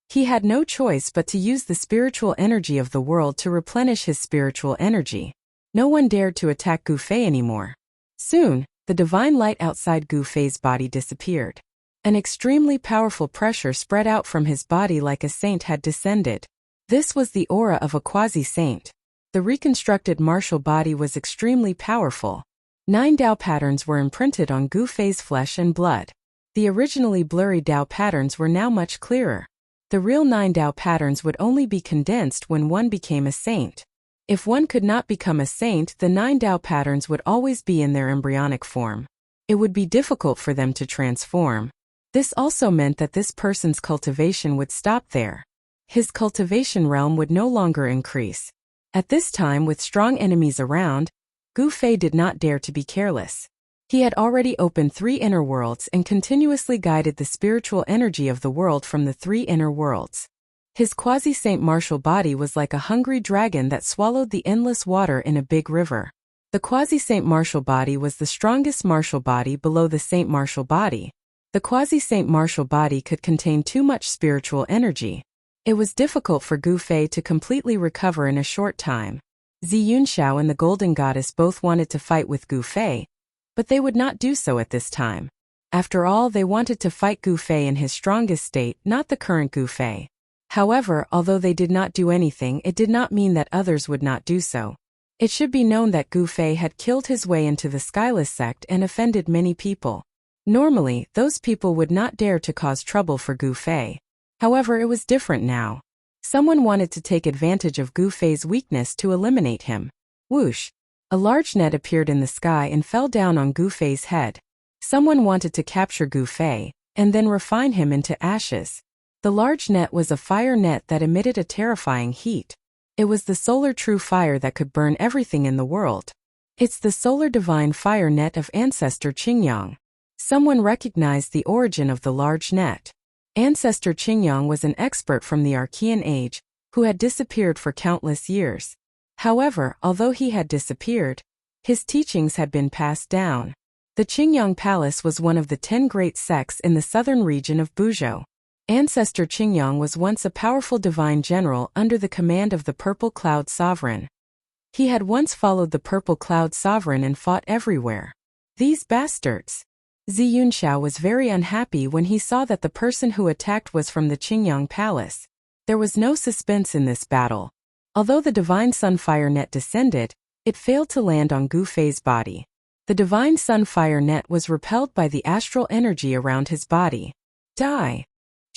He had no choice but to use the spiritual energy of the world to replenish his spiritual energy. No one dared to attack Gu Fei anymore. Soon, the divine light outside Gu Fei's body disappeared. An extremely powerful pressure spread out from his body like a saint had descended. This was the aura of a quasi-saint. The reconstructed martial body was extremely powerful. 9 Dao patterns were imprinted on Gu Fei's flesh and blood. The originally blurry Dao patterns were now much clearer. The real 9 Dao patterns would only be condensed when one became a saint. If one could not become a saint, the 9 Dao patterns would always be in their embryonic form. It would be difficult for them to transform. This also meant that this person's cultivation would stop there. His cultivation realm would no longer increase. At this time, with strong enemies around, Gu Fei did not dare to be careless. He had already opened 3 inner worlds and continuously guided the spiritual energy of the world from the 3 inner worlds. His quasi-saint martial body was like a hungry dragon that swallowed the endless water in a big river. The quasi-Saint Martial body was the strongest martial body below the Saint Martial body. The quasi-Saint Martial body could contain too much spiritual energy. It was difficult for Gu Fei to completely recover in a short time. Zhi Yunxiao and the Golden Goddess both wanted to fight with Gu Fei, but they would not do so at this time. After all, they wanted to fight Gu Fei in his strongest state, not the current Gu Fei. However, although they did not do anything, it did not mean that others would not do so. It should be known that Gu Fei had killed his way into the Skyless sect and offended many people. Normally, those people would not dare to cause trouble for Gu Fei. However, it was different now. Someone wanted to take advantage of Gu Fei's weakness to eliminate him. Whoosh! A large net appeared in the sky and fell down on Gu Fei's head. Someone wanted to capture Gu Fei, and then refine him into ashes. The large net was a fire net that emitted a terrifying heat. It was the solar true fire that could burn everything in the world. It's the solar divine fire net of ancestor Qingyang. Someone recognized the origin of the large net. Ancestor Qingyang was an expert from the Archean age, who had disappeared for countless years. However, although he had disappeared, his teachings had been passed down. The Qingyang Palace was one of the 10 great sects in the southern region of Buzhou. Ancestor Qingyang was once a powerful divine general under the command of the Purple Cloud Sovereign. He had once followed the Purple Cloud Sovereign and fought everywhere. These bastards! Zhi Yunxiao was very unhappy when he saw that the person who attacked was from the Qingyang Palace. There was no suspense in this battle. Although the Divine Sunfire Net descended, it failed to land on Gu Fei's body. The Divine Sunfire Net was repelled by the astral energy around his body. Die.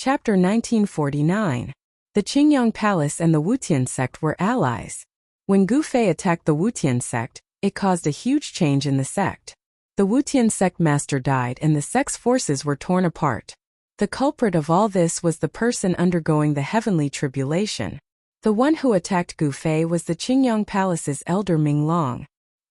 Chapter 1949. The Qingyang Palace and the Wutian sect were allies. When Gu Fei attacked the Wutian sect, it caused a huge change in the sect. The Wutian sect master died and the sect's forces were torn apart. The culprit of all this was the person undergoing the heavenly tribulation. The one who attacked Gu Fei was the Qingyang Palace's elder Ming Long.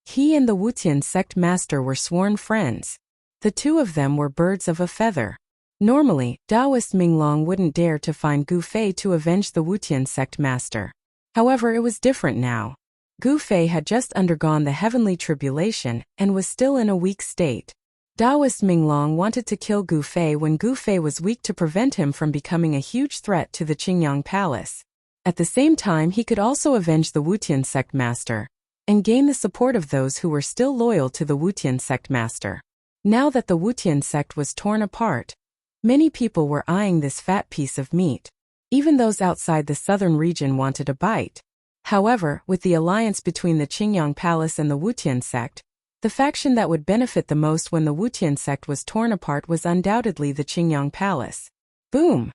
He and the Wutian sect master were sworn friends. The two of them were birds of a feather. Normally, Taoist Ming Long wouldn't dare to find Gu Fei to avenge the Wutian sect master. However, it was different now. Gu Fei had just undergone the heavenly tribulation and was still in a weak state. Taoist Ming Long wanted to kill Gu Fei when Gu Fei was weak to prevent him from becoming a huge threat to the Qingyang Palace. At the same time, he could also avenge the Wutian sect master and gain the support of those who were still loyal to the Wutian sect master. Now that the Wutian sect was torn apart, many people were eyeing this fat piece of meat. Even those outside the southern region wanted a bite. However, with the alliance between the Qingyang Palace and the Wutian sect, the faction that would benefit the most when the Wutian sect was torn apart was undoubtedly the Qingyang Palace. Boom!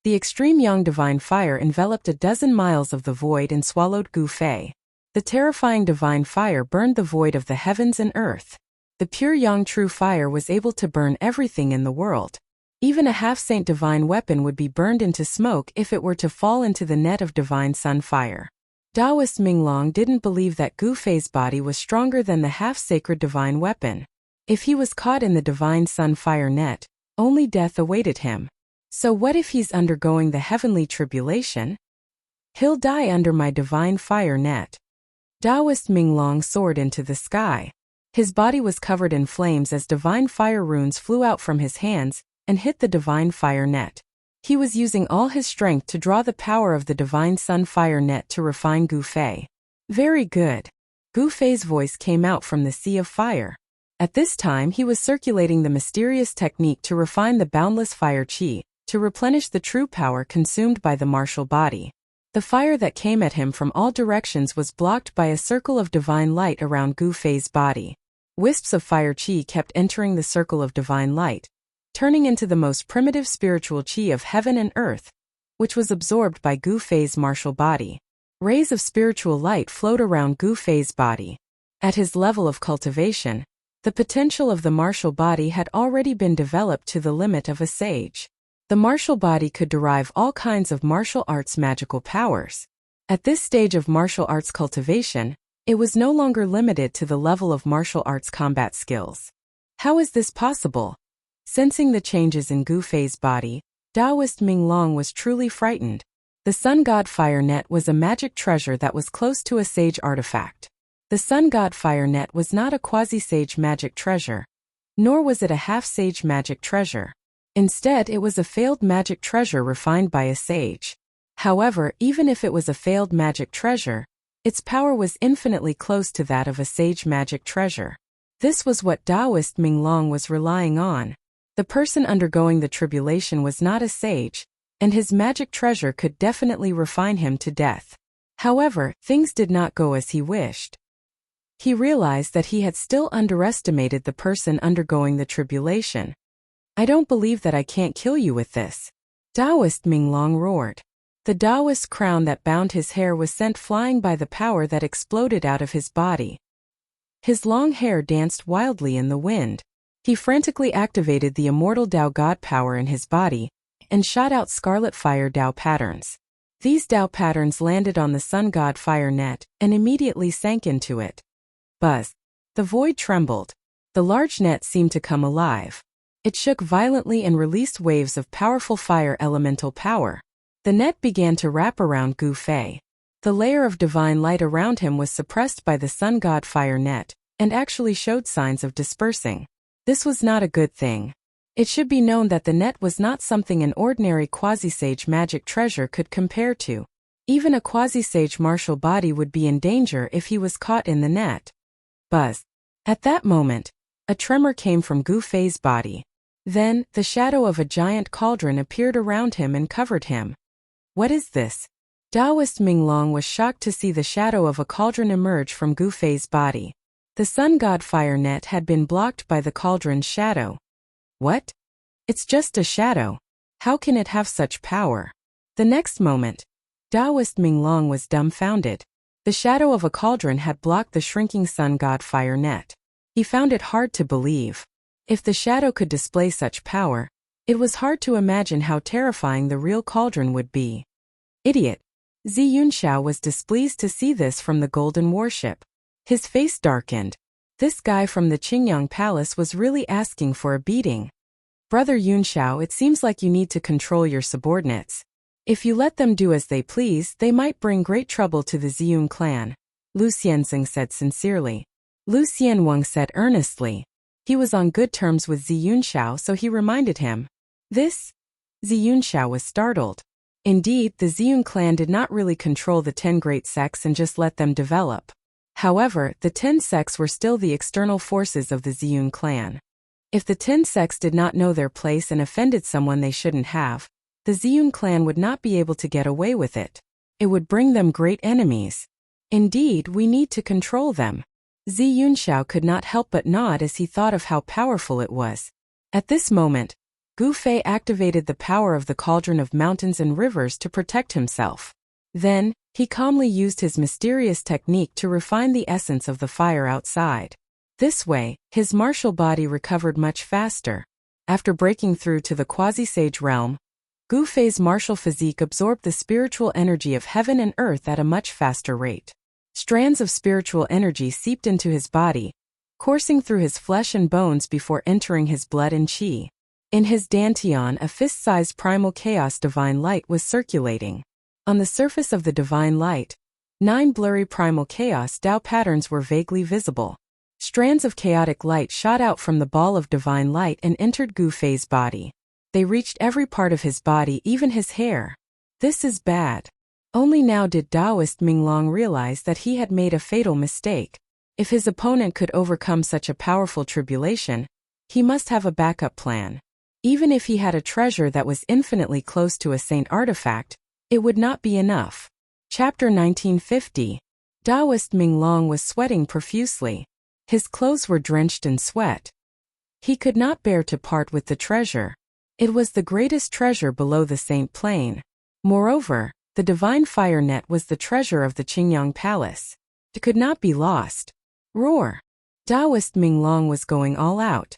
The extreme yang divine fire enveloped a dozen miles of the void and swallowed Gu Fei. The terrifying divine fire burned the void of the heavens and earth. The pure yang true fire was able to burn everything in the world. Even a half-saint divine weapon would be burned into smoke if it were to fall into the net of divine sun fire. Taoist Ming Long didn't believe that Gu Fei's body was stronger than the half-sacred divine weapon. If he was caught in the divine sun fire net, only death awaited him. So what if he's undergoing the heavenly tribulation? He'll die under my divine fire net. Taoist Ming Long soared into the sky. His body was covered in flames as divine fire runes flew out from his hands and hit the divine fire net. He was using all his strength to draw the power of the divine sun fire net to refine Gu Fei. Very good. Gu Fei's voice came out from the sea of fire. At this time he was circulating the mysterious technique to refine the boundless fire qi, to replenish the true power consumed by the martial body. The fire that came at him from all directions was blocked by a circle of divine light around Gu Fei's body. Wisps of fire qi kept entering the circle of divine light, turning into the most primitive spiritual qi of heaven and earth, which was absorbed by Gu Fei's martial body. Rays of spiritual light flowed around Gu Fei's body. At his level of cultivation, the potential of the martial body had already been developed to the limit of a sage. The martial body could derive all kinds of martial arts magical powers. At this stage of martial arts cultivation, it was no longer limited to the level of martial arts combat skills. How is this possible? Sensing the changes in Gu Fei's body, Taoist Ming Long was truly frightened. The sun god fire net was a magic treasure that was close to a sage artifact. The sun god fire net was not a quasi-sage magic treasure, nor was it a half-sage magic treasure. Instead, it was a failed magic treasure refined by a sage. However, even if it was a failed magic treasure, its power was infinitely close to that of a sage magic treasure. This was what Taoist Minglong was relying on. The person undergoing the tribulation was not a sage, and his magic treasure could definitely refine him to death. However, things did not go as he wished. He realized that he had still underestimated the person undergoing the tribulation. "I don't believe that I can't kill you with this," Taoist Minglong roared. The Taoist crown that bound his hair was sent flying by the power that exploded out of his body. His long hair danced wildly in the wind. He frantically activated the immortal Tao God power in his body and shot out scarlet fire Tao patterns. These Tao patterns landed on the sun god fire net and immediately sank into it. Buzz. The void trembled. The large net seemed to come alive. It shook violently and released waves of powerful fire elemental power. The net began to wrap around Gu Fei. The layer of divine light around him was suppressed by the sun god fire net and actually showed signs of dispersing. This was not a good thing. It should be known that the net was not something an ordinary quasi-sage magic treasure could compare to. Even a quasi-sage martial body would be in danger if he was caught in the net. Buzz. At that moment, a tremor came from Gu Fei's body. Then, the shadow of a giant cauldron appeared around him and covered him. What is this? Taoist Minglong was shocked to see the shadow of a cauldron emerge from Gu Fei's body. The sun god fire net had been blocked by the cauldron's shadow. What? It's just a shadow. How can it have such power? The next moment, Taoist Minglong was dumbfounded. The shadow of a cauldron had blocked the shrinking sun god fire net. He found it hard to believe. If the shadow could display such power, it was hard to imagine how terrifying the real cauldron would be. Idiot. Zi Yunxiao was displeased to see this from the golden warship. His face darkened. This guy from the Qingyang Palace was really asking for a beating. Brother Yunxiao, it seems like you need to control your subordinates. If you let them do as they please, they might bring great trouble to the Ziyun clan, Lu Xianzeng said sincerely. Lu Xianwang said earnestly. He was on good terms with Zi Yunxiao, so he reminded him. This? Zi Yunxiao was startled. Indeed, the Ziyun clan did not really control the 10 great sects and just let them develop. However, the 10 sects were still the external forces of the Ziyun clan. If the 10 sects did not know their place and offended someone they shouldn't have, the Ziyun clan would not be able to get away with it. It would bring them great enemies. Indeed, we need to control them. Zi Yunxiao could not help but nod as he thought of how powerful it was. At this moment, Gu Fei activated the power of the cauldron of mountains and rivers to protect himself. Then, he calmly used his mysterious technique to refine the essence of the fire outside. This way, his martial body recovered much faster. After breaking through to the quasi-sage realm, Gu Fei's martial physique absorbed the spiritual energy of heaven and earth at a much faster rate. Strands of spiritual energy seeped into his body, coursing through his flesh and bones before entering his blood and qi. In his dantian, a fist-sized primal chaos divine light was circulating. On the surface of the divine light, 9 blurry primal chaos Tao patterns were vaguely visible. Strands of chaotic light shot out from the ball of divine light and entered Gu Fei's body. They reached every part of his body, even his hair. This is bad. Only now did Taoist Minglong realize that he had made a fatal mistake. If his opponent could overcome such a powerful tribulation, he must have a backup plan. Even if he had a treasure that was infinitely close to a saint artifact, it would not be enough. Chapter 1950. Taoist Minglong was sweating profusely. His clothes were drenched in sweat. He could not bear to part with the treasure. It was the greatest treasure below the Saint Plane. Moreover, the divine fire net was the treasure of the Qingyang Palace. It could not be lost. Roar! Taoist Minglong was going all out.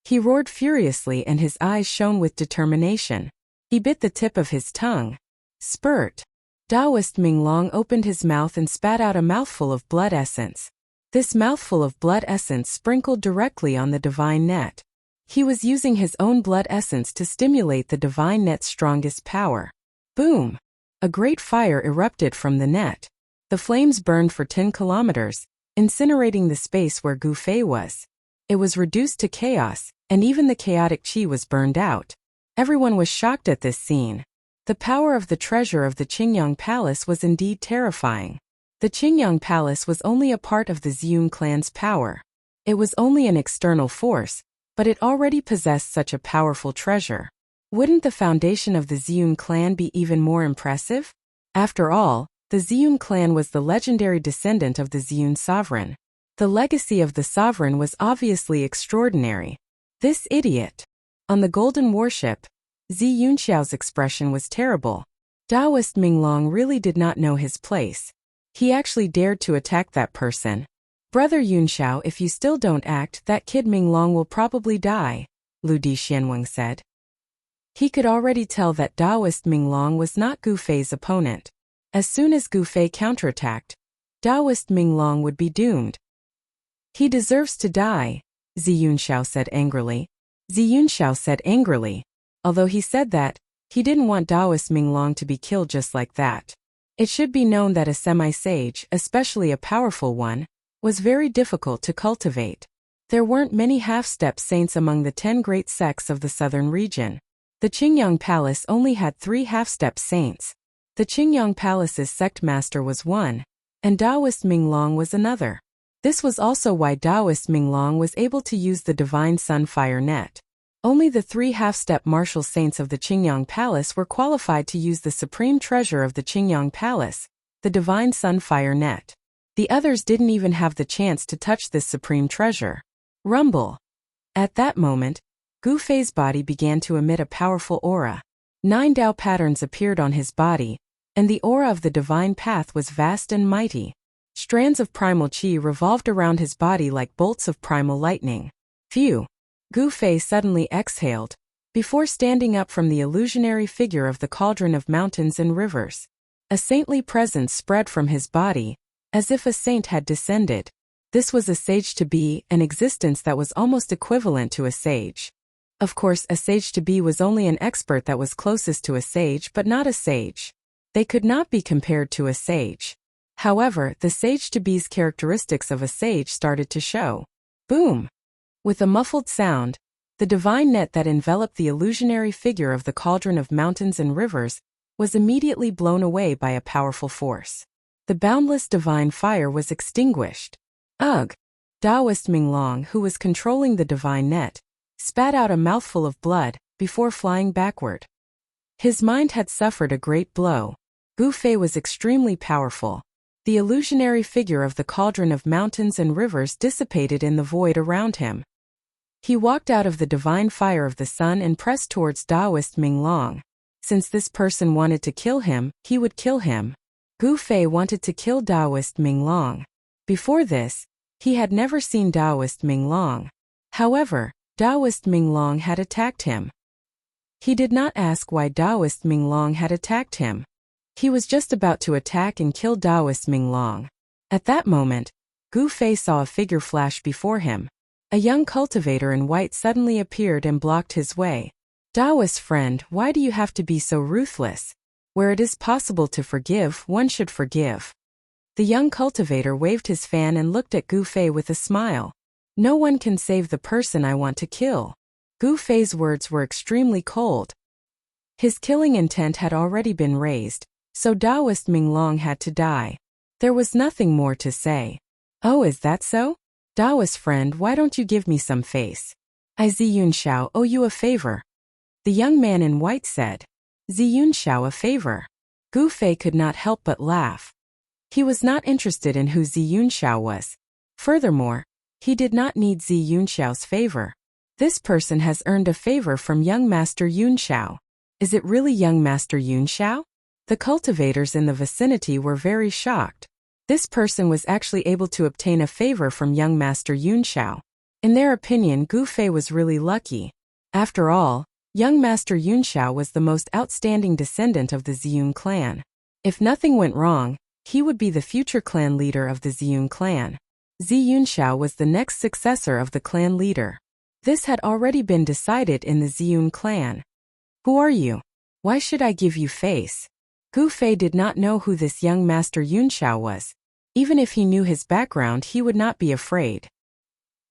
He roared furiously and his eyes shone with determination. He bit the tip of his tongue. Spurt! Taoist Minglong opened his mouth and spat out a mouthful of blood essence. This mouthful of blood essence sprinkled directly on the divine net. He was using his own blood essence to stimulate the divine net's strongest power. Boom! A great fire erupted from the net. The flames burned for 10 kilometers, incinerating the space where Gu Fei was. It was reduced to chaos, and even the chaotic qi was burned out. Everyone was shocked at this scene. The power of the treasure of the Qingyang Palace was indeed terrifying. The Qingyang Palace was only a part of the Ziyun clan's power. It was only an external force, but it already possessed such a powerful treasure. Wouldn't the foundation of the Ziyun clan be even more impressive? After all, the Ziyun clan was the legendary descendant of the Ziyun sovereign. The legacy of the sovereign was obviously extraordinary. This idiot! On the golden warship, Zi Yunxiao's expression was terrible. Taoist Minglong really did not know his place. He actually dared to attack that person. Brother Yunxiao, if you still don't act, that kid Minglong will probably die, Lu Di Xianweng said. He could already tell that Taoist Minglong was not Gu Fei's opponent. As soon as Gu Fei counterattacked, Taoist Minglong would be doomed. He deserves to die, Zi Yunxiao said angrily. Although he said that, he didn't want Taoist Minglong to be killed just like that. It should be known that a semi-sage, especially a powerful one, was very difficult to cultivate. There weren't many half-step saints among the 10 great sects of the southern region. The Qingyang Palace only had 3 half-step saints. The Qingyang Palace's sect master was one, and Taoist Minglong was another. This was also why Taoist Minglong was able to use the Divine Sun Fire Net. Only the 3 half-step martial saints of the Qingyang Palace were qualified to use the supreme treasure of the Qingyang Palace, the Divine Sun Fire Net. The others didn't even have the chance to touch this supreme treasure. Rumble! At that moment, Gu Fei's body began to emit a powerful aura. 9 Dao patterns appeared on his body, and the aura of the divine path was vast and mighty. Strands of primal qi revolved around his body like bolts of primal lightning. Phew! Gu Fei suddenly exhaled, before standing up from the illusionary figure of the cauldron of mountains and rivers. A saintly presence spread from his body, as if a saint had descended. This was a sage-to-be, an existence that was almost equivalent to a sage. Of course, a sage-to-be was only an expert that was closest to a sage but not a sage. They could not be compared to a sage. However, the sage-to-be's characteristics of a sage started to show. Boom! With a muffled sound, the divine net that enveloped the illusionary figure of the cauldron of mountains and rivers was immediately blown away by a powerful force. The boundless divine fire was extinguished. Ugh! Taoist Minglong, who was controlling the divine net, spat out a mouthful of blood before flying backward. His mind had suffered a great blow. Gu Fei was extremely powerful. The illusionary figure of the cauldron of mountains and rivers dissipated in the void around him. He walked out of the divine fire of the sun and pressed towards Taoist Minglong. Since this person wanted to kill him, he would kill him. Gu Fei wanted to kill Taoist Minglong. Before this, he had never seen Taoist Minglong. However, Taoist Minglong had attacked him. He did not ask why Taoist Minglong had attacked him. He was just about to attack and kill Taoist Minglong. At that moment, Gu Fei saw a figure flash before him. A young cultivator in white suddenly appeared and blocked his way. Taoist friend, why do you have to be so ruthless? Where it is possible to forgive, one should forgive. The young cultivator waved his fan and looked at Gu Fei with a smile. No one can save the person I want to kill. Gu Fei's words were extremely cold. His killing intent had already been raised, so Taoist Minglong had to die. There was nothing more to say. Oh, is that so? Taoist friend, why don't you give me some face? I Zi Yunxiao owe you a favor. The young man in white said. Zi Yunxiao a favor? Gu Fei could not help but laugh. He was not interested in who Zi Yunxiao was. Furthermore, he did not need Zi Yunxiao's favor. This person has earned a favor from young Master Yunxiao. Is it really young Master Yunxiao? The cultivators in the vicinity were very shocked. This person was actually able to obtain a favor from young Master Yunxiao. In their opinion, Gu Fei was really lucky. After all, young Master Yunxiao was the most outstanding descendant of the Ziyun clan. If nothing went wrong, he would be the future clan leader of the Ziyun clan. Zi Yunxiao was the next successor of the clan leader. This had already been decided in the Ziyun clan. Who are you? Why should I give you face? Gu Fei did not know who this young Master Yunxiao was. Even if he knew his background, he would not be afraid.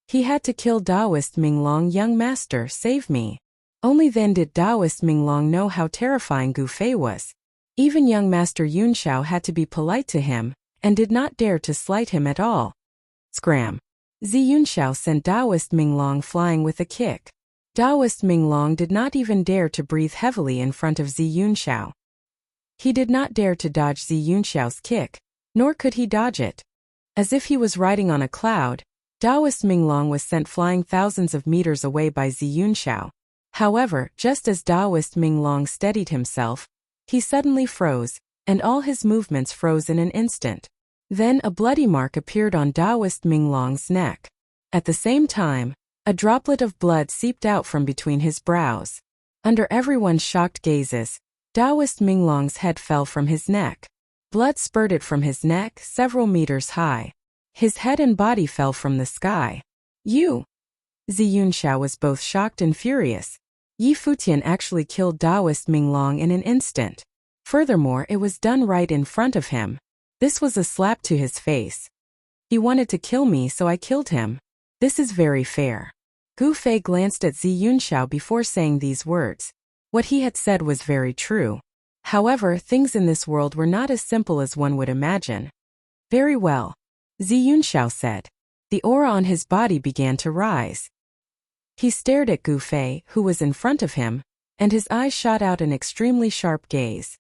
He had to kill Taoist Minglong. Young master, save me. Only then did Taoist Minglong know how terrifying Gu Fei was. Even young master Yunxiao had to be polite to him, and did not dare to slight him at all. Scram! Zi Yunxiao sent Taoist Minglong flying with a kick. Taoist Minglong did not even dare to breathe heavily in front of Zi Yunxiao. He did not dare to dodge Zi Yunxiao's kick, nor could he dodge it. As if he was riding on a cloud, Taoist Minglong was sent flying thousands of meters away by Zi Yunxiao. However, just as Taoist Minglong steadied himself, he suddenly froze, and all his movements froze in an instant. Then a bloody mark appeared on Taoist Minglong's neck. At the same time, a droplet of blood seeped out from between his brows. Under everyone's shocked gazes, Taoist Minglong's head fell from his neck. Blood spurted from his neck several meters high. His head and body fell from the sky. You! Zi Yunxiao was both shocked and furious. Yi Futian actually killed Taoist Minglong in an instant. Furthermore, it was done right in front of him. This was a slap to his face. He wanted to kill me, so I killed him. This is very fair. Gu Fei glanced at Zi Yunxiao before saying these words. What he had said was very true. However, things in this world were not as simple as one would imagine. Very well, Zi Yunxiao said. The aura on his body began to rise. He stared at Gu Fei, who was in front of him, and his eyes shot out an extremely sharp gaze.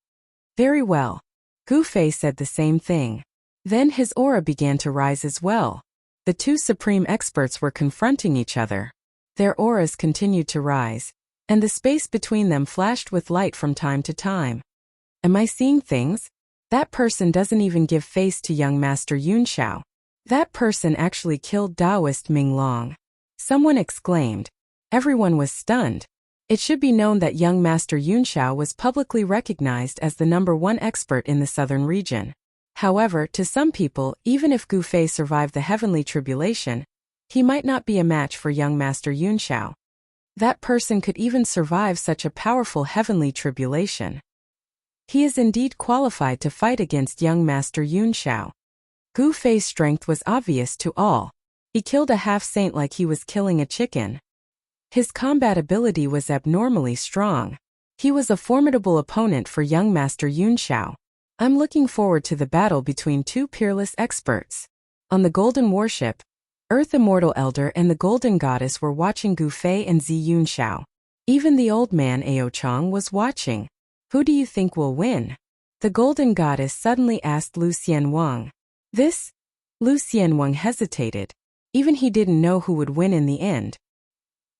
Very well. Gu Fei said the same thing. Then his aura began to rise as well. The two supreme experts were confronting each other. Their auras continued to rise, and the space between them flashed with light from time to time. Am I seeing things? That person doesn't even give face to young master Yunxiao. That person actually killed Taoist Minglong. Someone exclaimed. Everyone was stunned. It should be known that young master Yunxiao was publicly recognized as the #1 expert in the southern region. However, to some people, even if Gu Fei survived the heavenly tribulation, he might not be a match for young master Yunxiao. That person could even survive such a powerful heavenly tribulation. He is indeed qualified to fight against young master Yunxiao. Gu Fei's strength was obvious to all. He killed a half-saint like he was killing a chicken. His combat ability was abnormally strong. He was a formidable opponent for young master Yunxiao. I'm looking forward to the battle between two peerless experts. On the Golden Warship, Earth Immortal Elder and the Golden Goddess were watching Gu Fei and Zi Yunxiao. Even the old man Ao Chong was watching. Who do you think will win? The Golden Goddess suddenly asked Lu Xianwang. This? Lu Xianwang hesitated. Even he didn't know who would win in the end.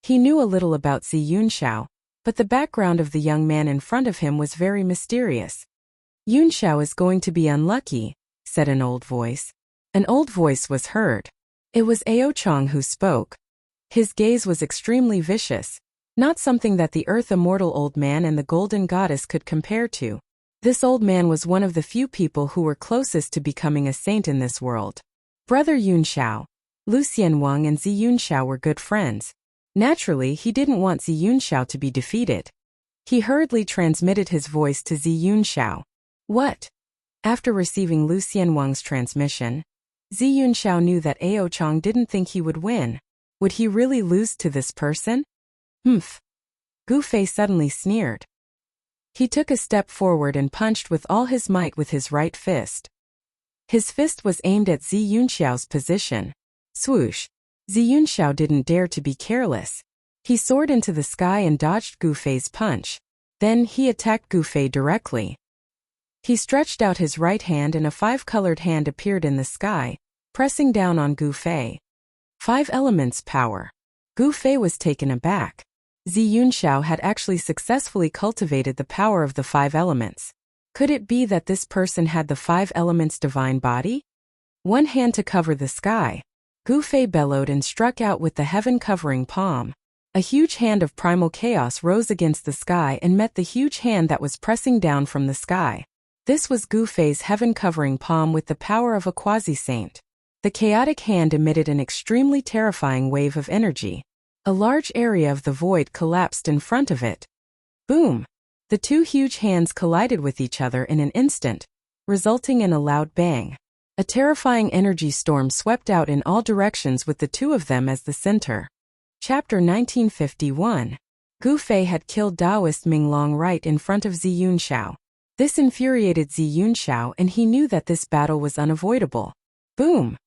He knew a little about Zi Yunxiao, but the background of the young man in front of him was very mysterious. Yunxiao is going to be unlucky, said an old voice. An old voice was heard. It was Ao Chong who spoke. His gaze was extremely vicious, not something that the Earth Immortal Old Man and the Golden Goddess could compare to. This old man was one of the few people who were closest to becoming a saint in this world. Brother Yunxiao, Lu Xianwang and Zi Yunxiao were good friends. Naturally, he didn't want Zi Yunxiao to be defeated. He hurriedly transmitted his voice to Zi Yunxiao. What? After receiving Lu Xianwang's transmission, Zi Yunxiao knew that Ao Chong didn't think he would win. Would he really lose to this person? Humph. Gu Fei suddenly sneered. He took a step forward and punched with all his might with his right fist. His fist was aimed at Zi Yunxiao's position. Swoosh. Zi Yunxiao didn't dare to be careless. He soared into the sky and dodged Gu Fei's punch. Then he attacked Gu Fei directly. He stretched out his right hand and a 5-colored hand appeared in the sky, pressing down on Gu Fei. 5 elements power. Gu Fei was taken aback. Zi Yunxiao had actually successfully cultivated the power of the 5 elements. Could it be that this person had the 5 elements divine body? One hand to cover the sky. Gu Fei bellowed and struck out with the heaven-covering palm. A huge hand of primal chaos rose against the sky and met the huge hand that was pressing down from the sky. This was Gu Fei's heaven-covering palm with the power of a quasi-saint. The chaotic hand emitted an extremely terrifying wave of energy. A large area of the void collapsed in front of it. Boom! The two huge hands collided with each other in an instant, resulting in a loud bang. A terrifying energy storm swept out in all directions with the two of them as the center. Chapter 1951. Gu Fei had killed Taoist Ming Long right in front of Zi Yunxiao. This infuriated Zi Yunxiao, and he knew that this battle was unavoidable. Boom!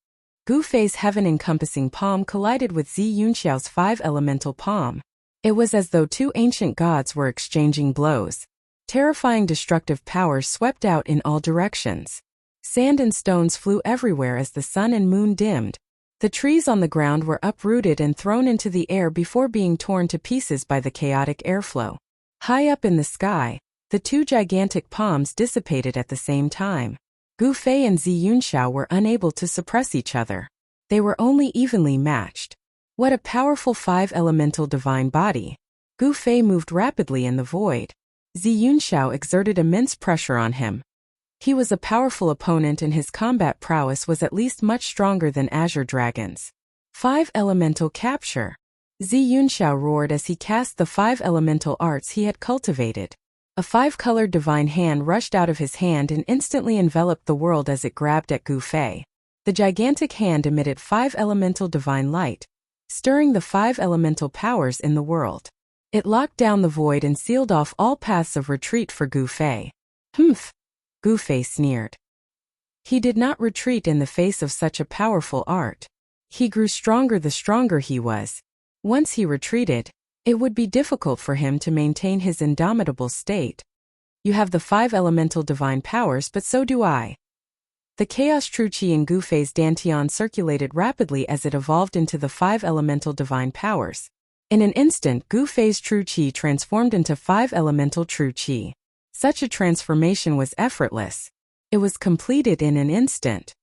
Gu Fei's heaven-encompassing palm collided with Zi Yunxiao's five-elemental palm. It was as though two ancient gods were exchanging blows. Terrifying destructive powers swept out in all directions. Sand and stones flew everywhere as the sun and moon dimmed. The trees on the ground were uprooted and thrown into the air before being torn to pieces by the chaotic airflow. High up in the sky, the two gigantic palms dissipated at the same time. Gu Fei and Zi Yunxiao were unable to suppress each other. They were only evenly matched. What a powerful five-elemental divine body. Gu Fei moved rapidly in the void. Zi Yunxiao exerted immense pressure on him. He was a powerful opponent, and his combat prowess was at least much stronger than Azure Dragon's. Five-elemental capture. Zi Yunxiao roared as he cast the five-elemental arts he had cultivated. A five-colored divine hand rushed out of his hand and instantly enveloped the world as it grabbed at Gu Fei. The gigantic hand emitted five-elemental divine light, stirring the five-elemental powers in the world. It locked down the void and sealed off all paths of retreat for Gu Fei. Humph! Gu Fei sneered. He did not retreat in the face of such a powerful art. He grew stronger the stronger he was. Once he retreated, it would be difficult for him to maintain his indomitable state. You have the five-elemental divine powers, but so do I. The chaos true chi in Gu Fei's dantian circulated rapidly as it evolved into the five-elemental divine powers. In an instant, Gu Fei's true chi transformed into five-elemental true chi. Such a transformation was effortless. It was completed in an instant.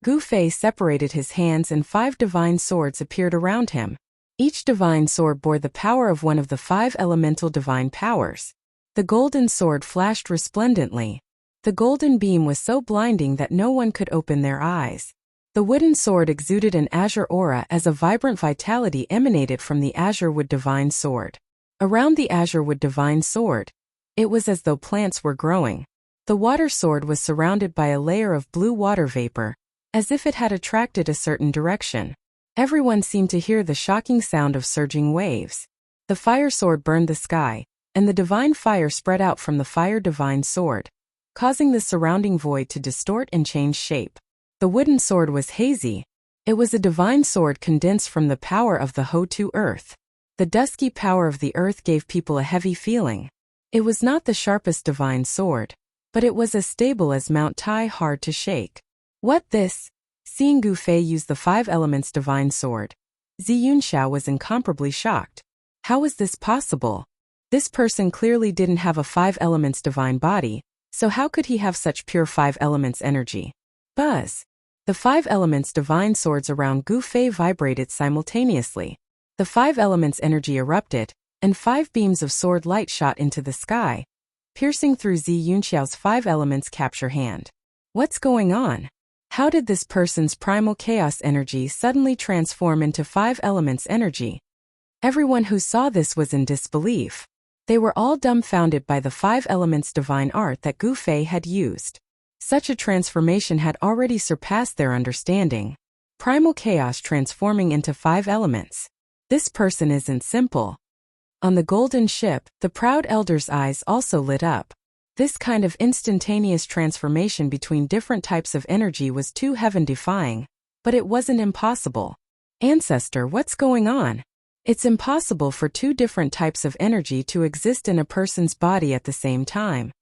Gu Fei separated his hands and five divine swords appeared around him. Each divine sword bore the power of one of the five elemental divine powers. The golden sword flashed resplendently. The golden beam was so blinding that no one could open their eyes. The wooden sword exuded an azure aura as a vibrant vitality emanated from the azure wood divine sword. Around the azure wood divine sword, it was as though plants were growing. The water sword was surrounded by a layer of blue water vapor, as if it had attracted a certain direction. Everyone seemed to hear the shocking sound of surging waves. The fire sword burned the sky, and the divine fire spread out from the fire divine sword, causing the surrounding void to distort and change shape. The wooden sword was hazy. It was a divine sword condensed from the power of the Ho-Tu earth. The dusky power of the earth gave people a heavy feeling. It was not the sharpest divine sword, but it was as stable as Mount Tai, hard to shake. What this? Seeing Gu Fei use the five elements divine sword, Zi Yunxiao was incomparably shocked. How was this possible? This person clearly didn't have a five elements divine body, so how could he have such pure five elements energy? Buzz! The five elements divine swords around Gu Fei vibrated simultaneously. The five elements energy erupted, and five beams of sword light shot into the sky, piercing through Zi Yunxiao's five elements capture hand. What's going on? How did this person's primal chaos energy suddenly transform into five elements energy? Everyone who saw this was in disbelief. They were all dumbfounded by the five elements divine art that Gu Fei had used. Such a transformation had already surpassed their understanding. Primal chaos transforming into five elements. This person isn't simple. On the golden ship, the proud elder's eyes also lit up. This kind of instantaneous transformation between different types of energy was too heaven-defying, but it wasn't impossible. Ancestor, what's going on? It's impossible for two different types of energy to exist in a person's body at the same time.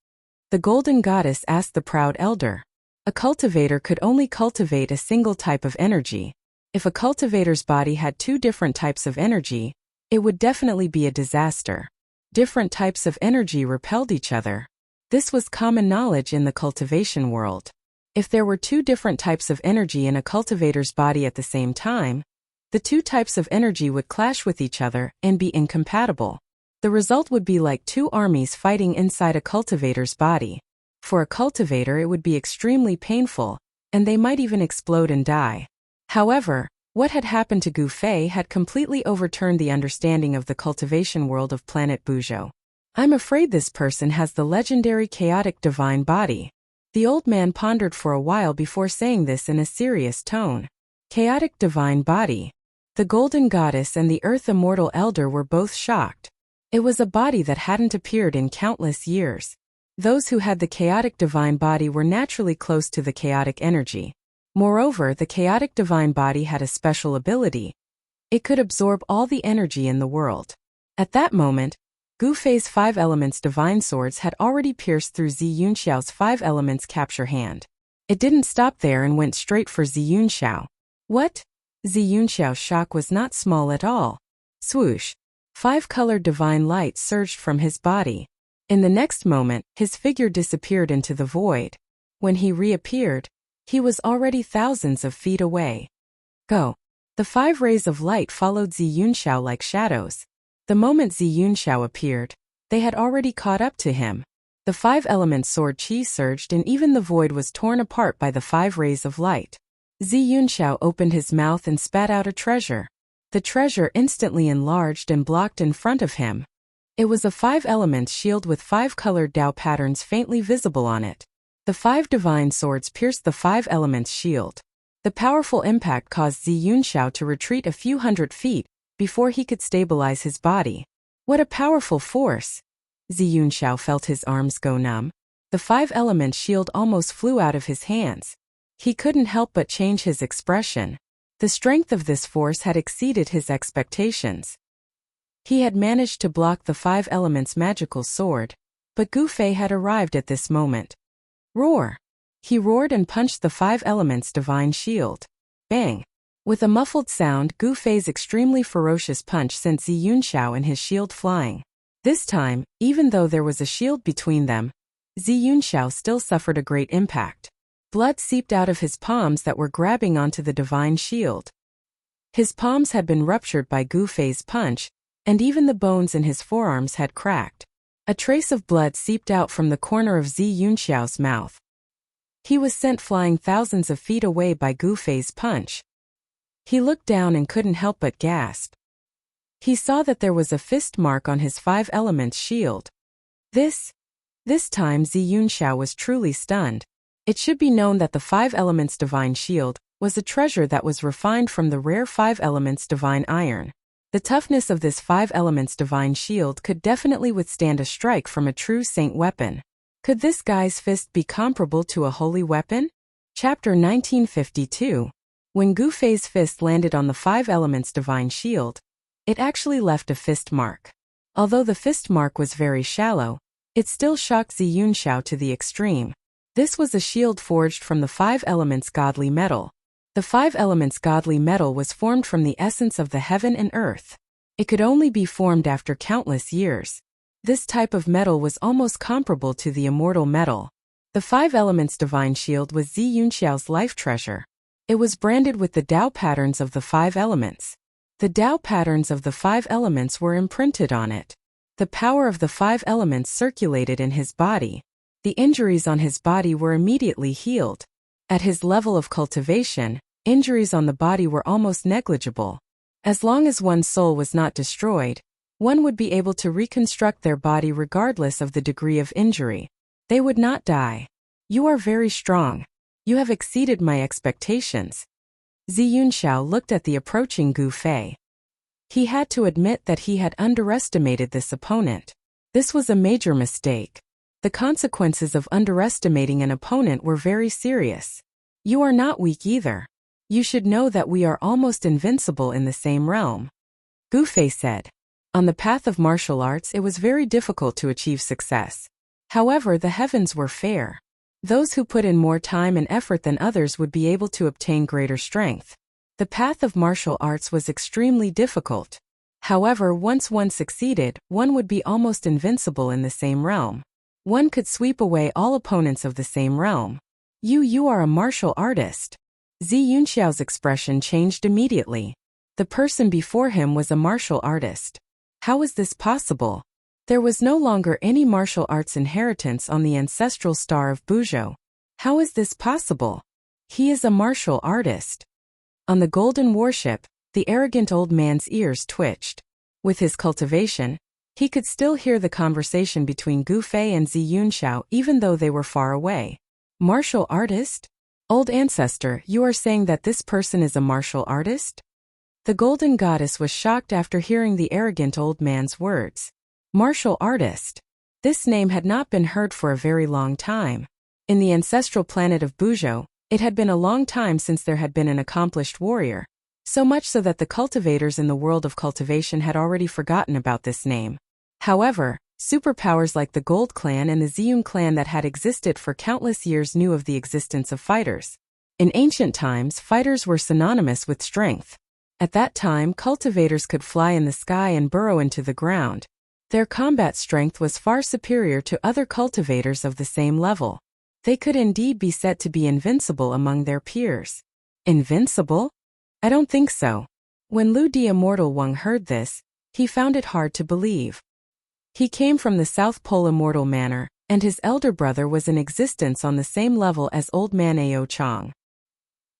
The golden goddess asked the proud elder. A cultivator could only cultivate a single type of energy. If a cultivator's body had two different types of energy, it would definitely be a disaster. Different types of energy repelled each other. This was common knowledge in the cultivation world. If there were two different types of energy in a cultivator's body at the same time, the two types of energy would clash with each other and be incompatible. The result would be like two armies fighting inside a cultivator's body. For a cultivator, it would be extremely painful, and they might even explode and die. However, what had happened to Gu Fei had completely overturned the understanding of the cultivation world of planet Buzhou. I'm afraid this person has the legendary chaotic divine body. The old man pondered for a while before saying this in a serious tone. Chaotic divine body. The golden goddess and the earth immortal elder were both shocked. It was a body that hadn't appeared in countless years. Those who had the chaotic divine body were naturally close to the chaotic energy. Moreover, the chaotic divine body had a special ability. It could absorb all the energy in the world. At that moment, Gu Fei's 5 elements divine swords had already pierced through Zi Yunxiao's 5 elements capture hand. It didn't stop there and went straight for Zi Yunxiao. What? Zi Yunxiao's shock was not small at all. Swoosh! 5-colored divine light surged from his body. In the next moment, his figure disappeared into the void. When he reappeared, he was already thousands of feet away. Go! The 5 rays of light followed Zi Yunxiao like shadows. The moment Zi Yunxiao appeared, they had already caught up to him. The 5-element sword qi surged and even the void was torn apart by the 5 rays of light. Zi Yunxiao opened his mouth and spat out a treasure. The treasure instantly enlarged and blocked in front of him. It was a 5-element shield with 5-colored Dao patterns faintly visible on it. The 5 divine swords pierced the 5 elements shield. The powerful impact caused Zi Yunxiao to retreat a few hundred feet before he could stabilize his body. What a powerful force! Zi Yunxiao felt his arms go numb. The 5-element shield almost flew out of his hands. He couldn't help but change his expression. The strength of this force had exceeded his expectations. He had managed to block the 5 elements magical sword, but Gu Fei had arrived at this moment. Roar! He roared and punched the 5 elements divine shield. Bang! With a muffled sound, Gu Fei's extremely ferocious punch sent Zi Yunxiao and his shield flying. This time, even though there was a shield between them, Zi Yunxiao still suffered a great impact. Blood seeped out of his palms that were grabbing onto the divine shield. His palms had been ruptured by Gu Fei's punch, and even the bones in his forearms had cracked. A trace of blood seeped out from the corner of Zi Yunxiao's mouth. He was sent flying thousands of feet away by Gu Fei's punch. He looked down and couldn't help but gasp. He saw that there was a fist mark on his 5 elements shield. This time Zi Yunxiao was truly stunned. It should be known that the 5 elements divine shield was a treasure that was refined from the rare 5 elements divine iron. The toughness of this 5 elements divine shield could definitely withstand a strike from a true saint weapon. Could this guy's fist be comparable to a holy weapon? Chapter 1952. When Gu Fei's fist landed on the 5 elements divine shield, it actually left a fist mark. Although the fist mark was very shallow, it still shocked Zi Yunxiao to the extreme. This was a shield forged from the 5 elements godly metal. The 5 elements godly metal was formed from the essence of the heaven and earth. It could only be formed after countless years. This type of metal was almost comparable to the immortal metal. The 5 elements divine shield was Zi Yunxiao's life treasure. It was branded with the Dao patterns of the 5 elements. The Dao patterns of the 5 elements were imprinted on it. The power of the 5 elements circulated in his body. The injuries on his body were immediately healed. At his level of cultivation, injuries on the body were almost negligible. As long as one's soul was not destroyed, one would be able to reconstruct their body regardless of the degree of injury. They would not die. You are very strong. You have exceeded my expectations. Zi Yunxiao looked at the approaching Gu Fei. He had to admit that he had underestimated this opponent. This was a major mistake. The consequences of underestimating an opponent were very serious. You are not weak either. You should know that we are almost invincible in the same realm. Gu Fei said. On the path of martial arts it was very difficult to achieve success. However, the heavens were fair. Those who put in more time and effort than others would be able to obtain greater strength. The path of martial arts was extremely difficult. However, once one succeeded, one would be almost invincible in the same realm. One could sweep away all opponents of the same realm. You are a martial artist. Zi Yunxiao's expression changed immediately. The person before him was a martial artist. How was this possible? There was no longer any martial arts inheritance on the ancestral star of Buzhou. How is this possible? He is a martial artist. On the golden warship, the arrogant old man's ears twitched. With his cultivation, he could still hear the conversation between Gu Fei and Zi Yunxiao even though they were far away. Martial artist? Old ancestor, you are saying that this person is a martial artist? The golden goddess was shocked after hearing the arrogant old man's words. Martial artist. This name had not been heard for a very long time. In the ancestral planet of Bujo, it had been a long time since there had been an accomplished warrior, so much so that the cultivators in the world of cultivation had already forgotten about this name. However, superpowers like the Gold Clan and the Ziyun clan that had existed for countless years knew of the existence of fighters. In ancient times, fighters were synonymous with strength. At that time, cultivators could fly in the sky and burrow into the ground. Their combat strength was far superior to other cultivators of the same level. They could indeed be said to be invincible among their peers. Invincible? I don't think so. When Lu the Immortal Wang heard this, he found it hard to believe. He came from the South Pole Immortal Manor, and his elder brother was in existence on the same level as Old Man Ao Chang.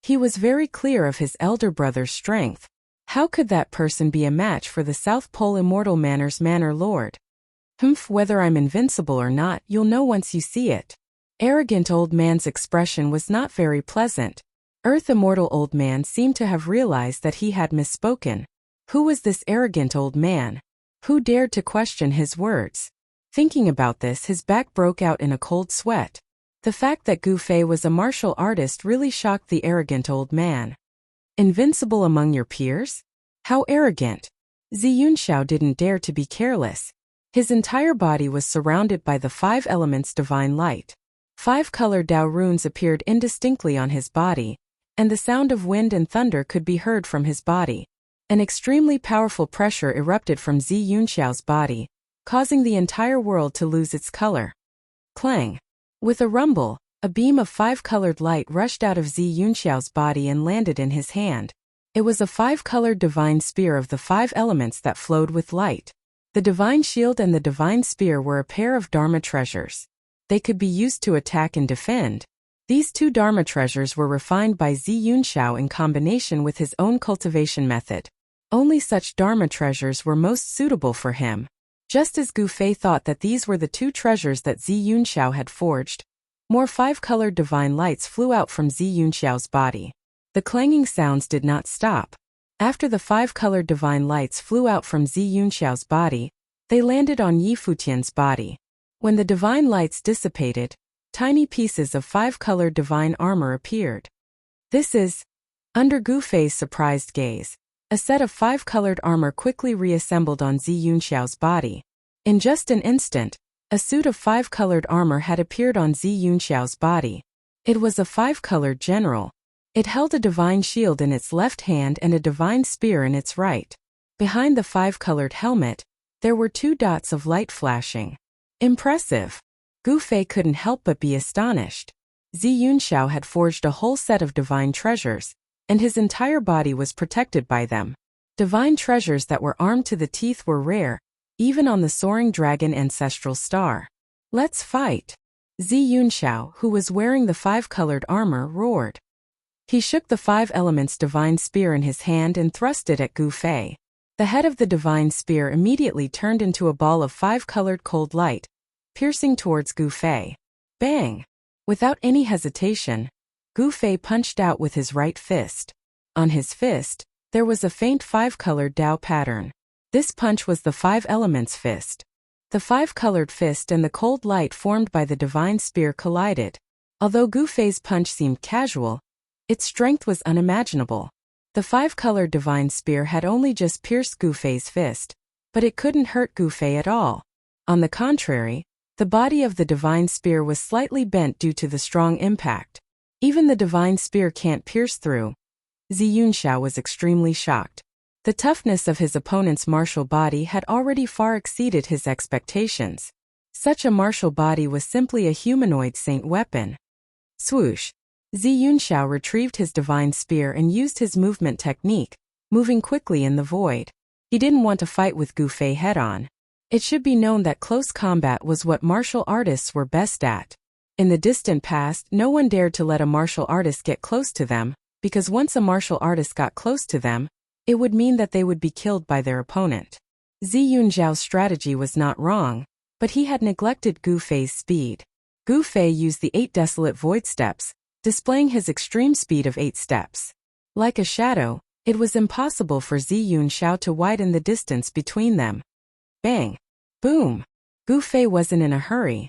He was very clear of his elder brother's strength. How could that person be a match for the South Pole Immortal Manor's Manor Lord? Whether I'm invincible or not, you'll know once you see it. Arrogant old man's expression was not very pleasant. Earth Immortal Old Man seemed to have realized that he had misspoken. Who was this arrogant old man? Who dared to question his words? Thinking about this, his back broke out in a cold sweat. The fact that Gu Fei was a martial artist really shocked the arrogant old man. Invincible among your peers? How arrogant! Ziyun Xiao didn't dare to be careless. His entire body was surrounded by the 5 elements divine light. 5 colored Dao runes appeared indistinctly on his body, and the sound of wind and thunder could be heard from his body. An extremely powerful pressure erupted from Ziyun Xiao's body, causing the entire world to lose its color. Clang! With a rumble, a beam of 5-colored light rushed out of Ziyun Xiao's body and landed in his hand. It was a 5-colored divine spear of the 5 elements that flowed with light. The divine shield and the divine spear were a pair of Dharma treasures. They could be used to attack and defend. These 2 Dharma treasures were refined by Ziyun Xiao in combination with his own cultivation method. Only such Dharma treasures were most suitable for him. Just as Gu Fei thought that these were the 2 treasures that Ziyun Xiao had forged, more 5-colored divine lights flew out from Ziyun Xiao's body. The clanging sounds did not stop. After the 5-colored divine lights flew out from Ziyun Xiao's body, they landed on Yi Futian's body. When the divine lights dissipated, tiny pieces of 5-colored divine armor appeared. This is, under Gu Fei's surprised gaze, a set of 5-colored armor quickly reassembled on Ziyun Xiao's body. In just an instant, a suit of 5-colored armor had appeared on Ziyun Xiao's body. It was a 5-colored general. It held a divine shield in its left hand and a divine spear in its right. Behind the 5-colored helmet, there were 2 dots of light flashing. Impressive! Gu Fei couldn't help but be astonished. Ziyun Xiao had forged a whole set of divine treasures, and his entire body was protected by them. Divine treasures that were armed to the teeth were rare, even on the soaring dragon ancestral star. Let's fight! Ziyun Xiao, who was wearing the 5-colored armor, roared. He shook the 5 elements divine spear in his hand and thrust it at Gu Fei. The head of the divine spear immediately turned into a ball of 5-colored cold light, piercing towards Gu Fei. Bang! Without any hesitation, Gu Fei punched out with his right fist. On his fist, there was a faint 5-colored Dao pattern. This punch was the 5 elements fist. The 5-colored fist and the cold light formed by the divine spear collided. Although Gu Fei's punch seemed casual, its strength was unimaginable. The 5-colored divine spear had only just pierced Gu Fei's fist, but it couldn't hurt Gu Fei at all. On the contrary, the body of the divine spear was slightly bent due to the strong impact. Even the divine spear can't pierce through. Ziyun Xiao was extremely shocked. The toughness of his opponent's martial body had already far exceeded his expectations. Such a martial body was simply a humanoid saint weapon. Swoosh! Ziyun Xiao retrieved his divine spear and used his movement technique, moving quickly in the void. He didn't want to fight with Gu Fei head-on. It should be known that close combat was what martial artists were best at. In the distant past, no one dared to let a martial artist get close to them, because once a martial artist got close to them, it would mean that they would be killed by their opponent. Ziyun Zhao's strategy was not wrong, but he had neglected Gu Fei's speed. Gu Fei used the 8 desolate void steps, displaying his extreme speed of 8 steps. Like a shadow, it was impossible for Zi Yunxiao to widen the distance between them. Bang! Boom! Gu Fei wasn't in a hurry.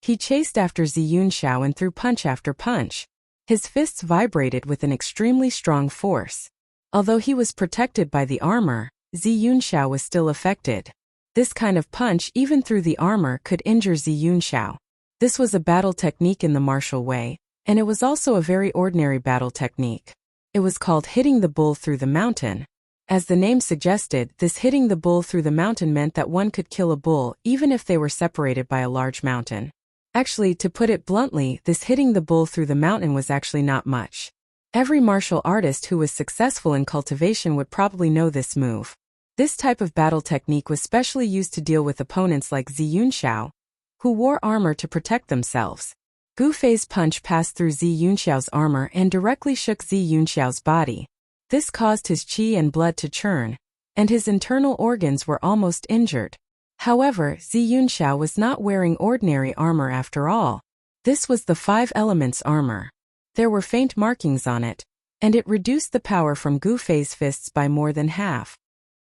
He chased after Zi Yunxiao and threw punch after punch. His fists vibrated with an extremely strong force. Although he was protected by the armor, Zi Yunxiao was still affected. This kind of punch even through the armor could injure Zi Yunxiao. This was a battle technique in the martial way, and it was also a very ordinary battle technique. It was called hitting the bull through the mountain. As the name suggested, this hitting the bull through the mountain meant that one could kill a bull even if they were separated by a large mountain. Actually, to put it bluntly, this hitting the bull through the mountain was actually not much. Every martial artist who was successful in cultivation would probably know this move. This type of battle technique was specially used to deal with opponents like Zi Yunxiao, who wore armor to protect themselves. Gu Fei's punch passed through Zi Yunxiao's armor and directly shook Zi Yunxiao's body. This caused his qi and blood to churn, and his internal organs were almost injured. However, Zi Yunxiao was not wearing ordinary armor after all. This was the 5 elements armor. There were faint markings on it, and it reduced the power from Gu Fei's fists by more than half.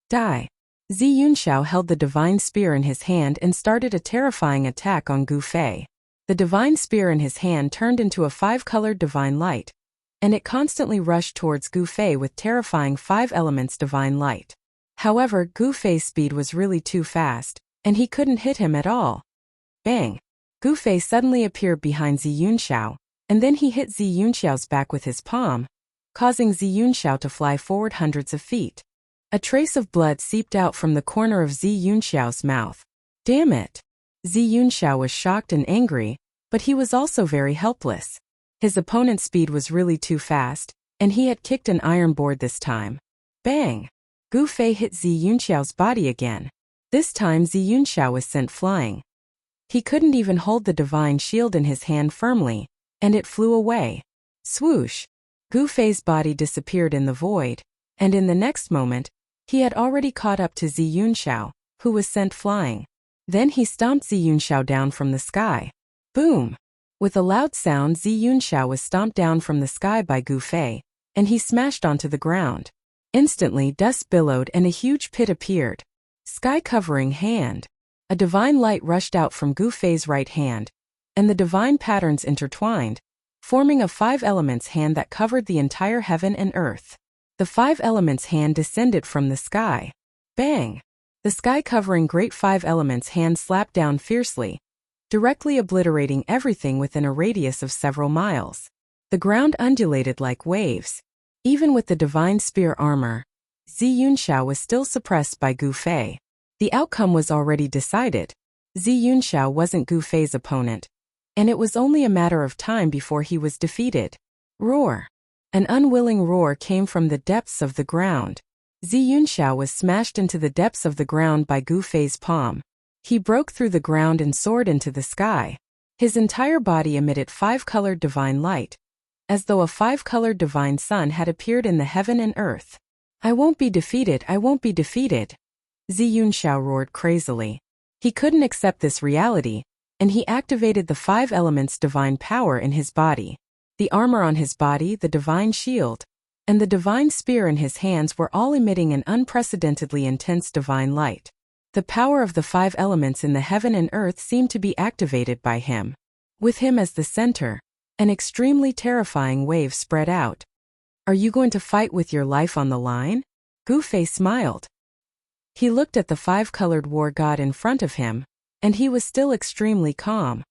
Die! Zi Yunxiao held the divine spear in his hand and started a terrifying attack on Gu Fei. The divine spear in his hand turned into a 5-colored divine light, and it constantly rushed towards Gu Fei with terrifying 5 elements divine light. However, Gu Fei's speed was really too fast, and he couldn't hit him at all. Bang! Gu Fei suddenly appeared behind Zi Yunxiao, and then he hit Zi Yunxiao's back with his palm, causing Zi Yunxiao to fly forward hundreds of feet. A trace of blood seeped out from the corner of Zi Yunxiao's mouth. Damn it! Zi Yunxiao was shocked and angry, but he was also very helpless. His opponent's speed was really too fast, and he had kicked an iron board this time. Bang! Gu Fei hit Zi Yunxiao's body again. This time Zi Yunxiao was sent flying. He couldn't even hold the divine shield in his hand firmly, and it flew away. Swoosh! Gu Fei's body disappeared in the void, and in the next moment, he had already caught up to Zi Yunxiao, who was sent flying. Then he stomped Zi Yunxiao down from the sky. Boom! With a loud sound, Zi Yunxiao was stomped down from the sky by Gu Fei, and he smashed onto the ground. Instantly, dust billowed and a huge pit appeared. Sky-covering hand. A divine light rushed out from Gu Fei's right hand, and the divine patterns intertwined, forming a 5 elements hand that covered the entire heaven and earth. The 5 elements hand descended from the sky. Bang! The sky-covering great 5 elements hand slapped down fiercely, directly obliterating everything within a radius of several miles. The ground undulated like waves. Even with the divine spear armor, Zi Yunxiao was still suppressed by Gu Fei. The outcome was already decided. Zi Yunxiao wasn't Gu Fei's opponent, and it was only a matter of time before he was defeated. Roar! An unwilling roar came from the depths of the ground. Zi Yunxiao was smashed into the depths of the ground by Gu Fei's palm. He broke through the ground and soared into the sky. His entire body emitted 5-colored divine light, as though a 5-colored divine sun had appeared in the heaven and earth. I won't be defeated, I won't be defeated. Zi Yunxiao roared crazily. He couldn't accept this reality, and he activated the 5 elements divine power in his body. The armor on his body, the divine shield, and the divine spear in his hands were all emitting an unprecedentedly intense divine light. The power of the 5 elements in the heaven and earth seemed to be activated by him. With him as the center, an extremely terrifying wave spread out. Are you going to fight with your life on the line? Gu Fei smiled. He looked at the 5-colored war god in front of him, and he was still extremely calm.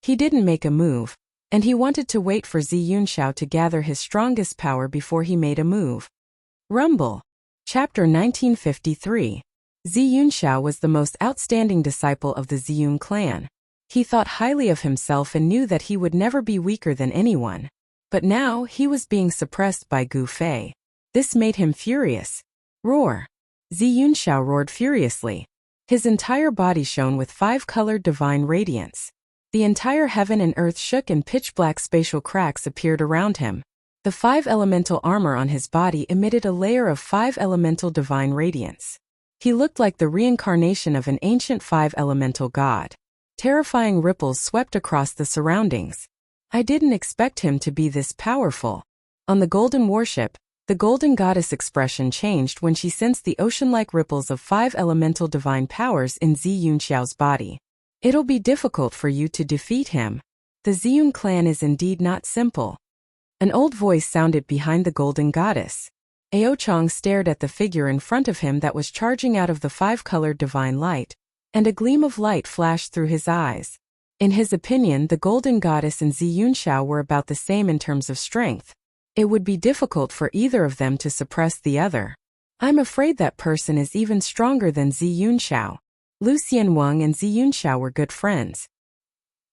He didn't make a move, and he wanted to wait for Zi Yunxiao to gather his strongest power before he made a move. Rumble. Chapter 1953. Zi Yunxiao was the most outstanding disciple of the Ziyun clan. He thought highly of himself and knew that he would never be weaker than anyone. But now, he was being suppressed by Gu Fei. This made him furious. Roar! Zi Yunxiao roared furiously. His entire body shone with 5-colored divine radiance. The entire heaven and earth shook and pitch-black spatial cracks appeared around him. The 5 elemental armor on his body emitted a layer of 5 elemental divine radiance. He looked like the reincarnation of an ancient 5 elemental god. Terrifying ripples swept across the surroundings. I didn't expect him to be this powerful. On the golden warship, the golden goddess expression changed when she sensed the ocean-like ripples of 5 elemental divine powers in Zi Yunxiao's body. It'll be difficult for you to defeat him. The Ziyun clan is indeed not simple. An old voice sounded behind the golden goddess. Ao Chang stared at the figure in front of him that was charging out of the 5-colored divine light, and a gleam of light flashed through his eyes. In his opinion, the golden goddess and Zi Yunxiao were about the same in terms of strength. It would be difficult for either of them to suppress the other. I'm afraid that person is even stronger than Zi Yunxiao. Lu Xianwang and Zi Yunxiao were good friends.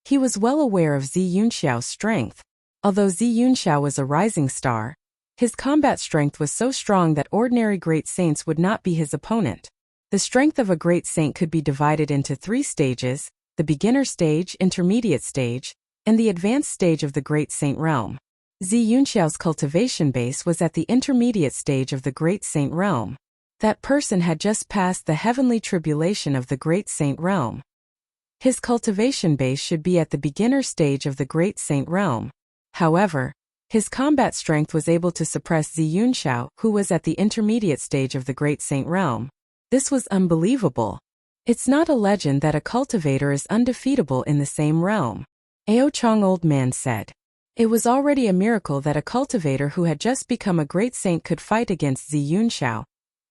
He was well aware of Zi Yunxiao's strength. Although Zi Yunxiao was a rising star, his combat strength was so strong that ordinary great saints would not be his opponent. The strength of a great saint could be divided into 3 stages: the beginner stage, intermediate stage, and the advanced stage of the great saint realm. Zi Yunxiao's cultivation base was at the intermediate stage of the great saint realm. That person had just passed the heavenly tribulation of the great saint realm. His cultivation base should be at the beginner stage of the great saint realm. However, his combat strength was able to suppress Zi Yunxiao, who was at the intermediate stage of the great saint realm. This was unbelievable. It's not a legend that a cultivator is undefeatable in the same realm. Ao Chang old man said. It was already a miracle that a cultivator who had just become a great saint could fight against Zi Yunxiao,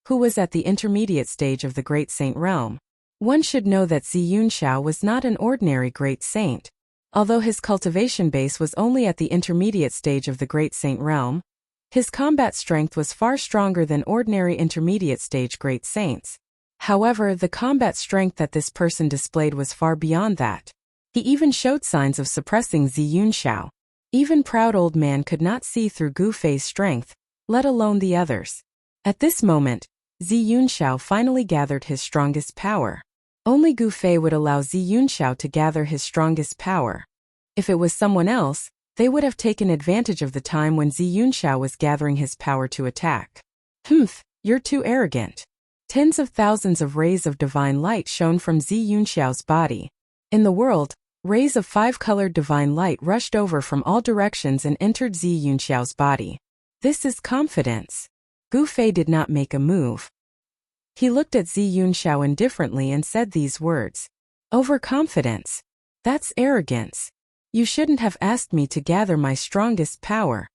who was at the intermediate stage of the great saint realm. One should know that Zi Yunxiao was not an ordinary great saint. Although his cultivation base was only at the intermediate stage of the great saint realm, his combat strength was far stronger than ordinary intermediate stage great saints. However, the combat strength that this person displayed was far beyond that. He even showed signs of suppressing Zi Yunxiao. Even proud old man could not see through Gu Fei's strength, let alone the others. At this moment, Zi Yunxiao finally gathered his strongest power. Only Gu Fei would allow Zi Yunxiao to gather his strongest power. If it was someone else, they would have taken advantage of the time when Zi Yunxiao was gathering his power to attack. Humph, you're too arrogant. Tens of thousands of rays of divine light shone from Zi Yunxiao's body. In the world, rays of 5-colored divine light rushed over from all directions and entered Zi Yunxiao's body. This is confidence. Gu Fei did not make a move. He looked at Zi Yunxiao indifferently and said these words. Overconfidence. That's arrogance. You shouldn't have asked me to gather my strongest power.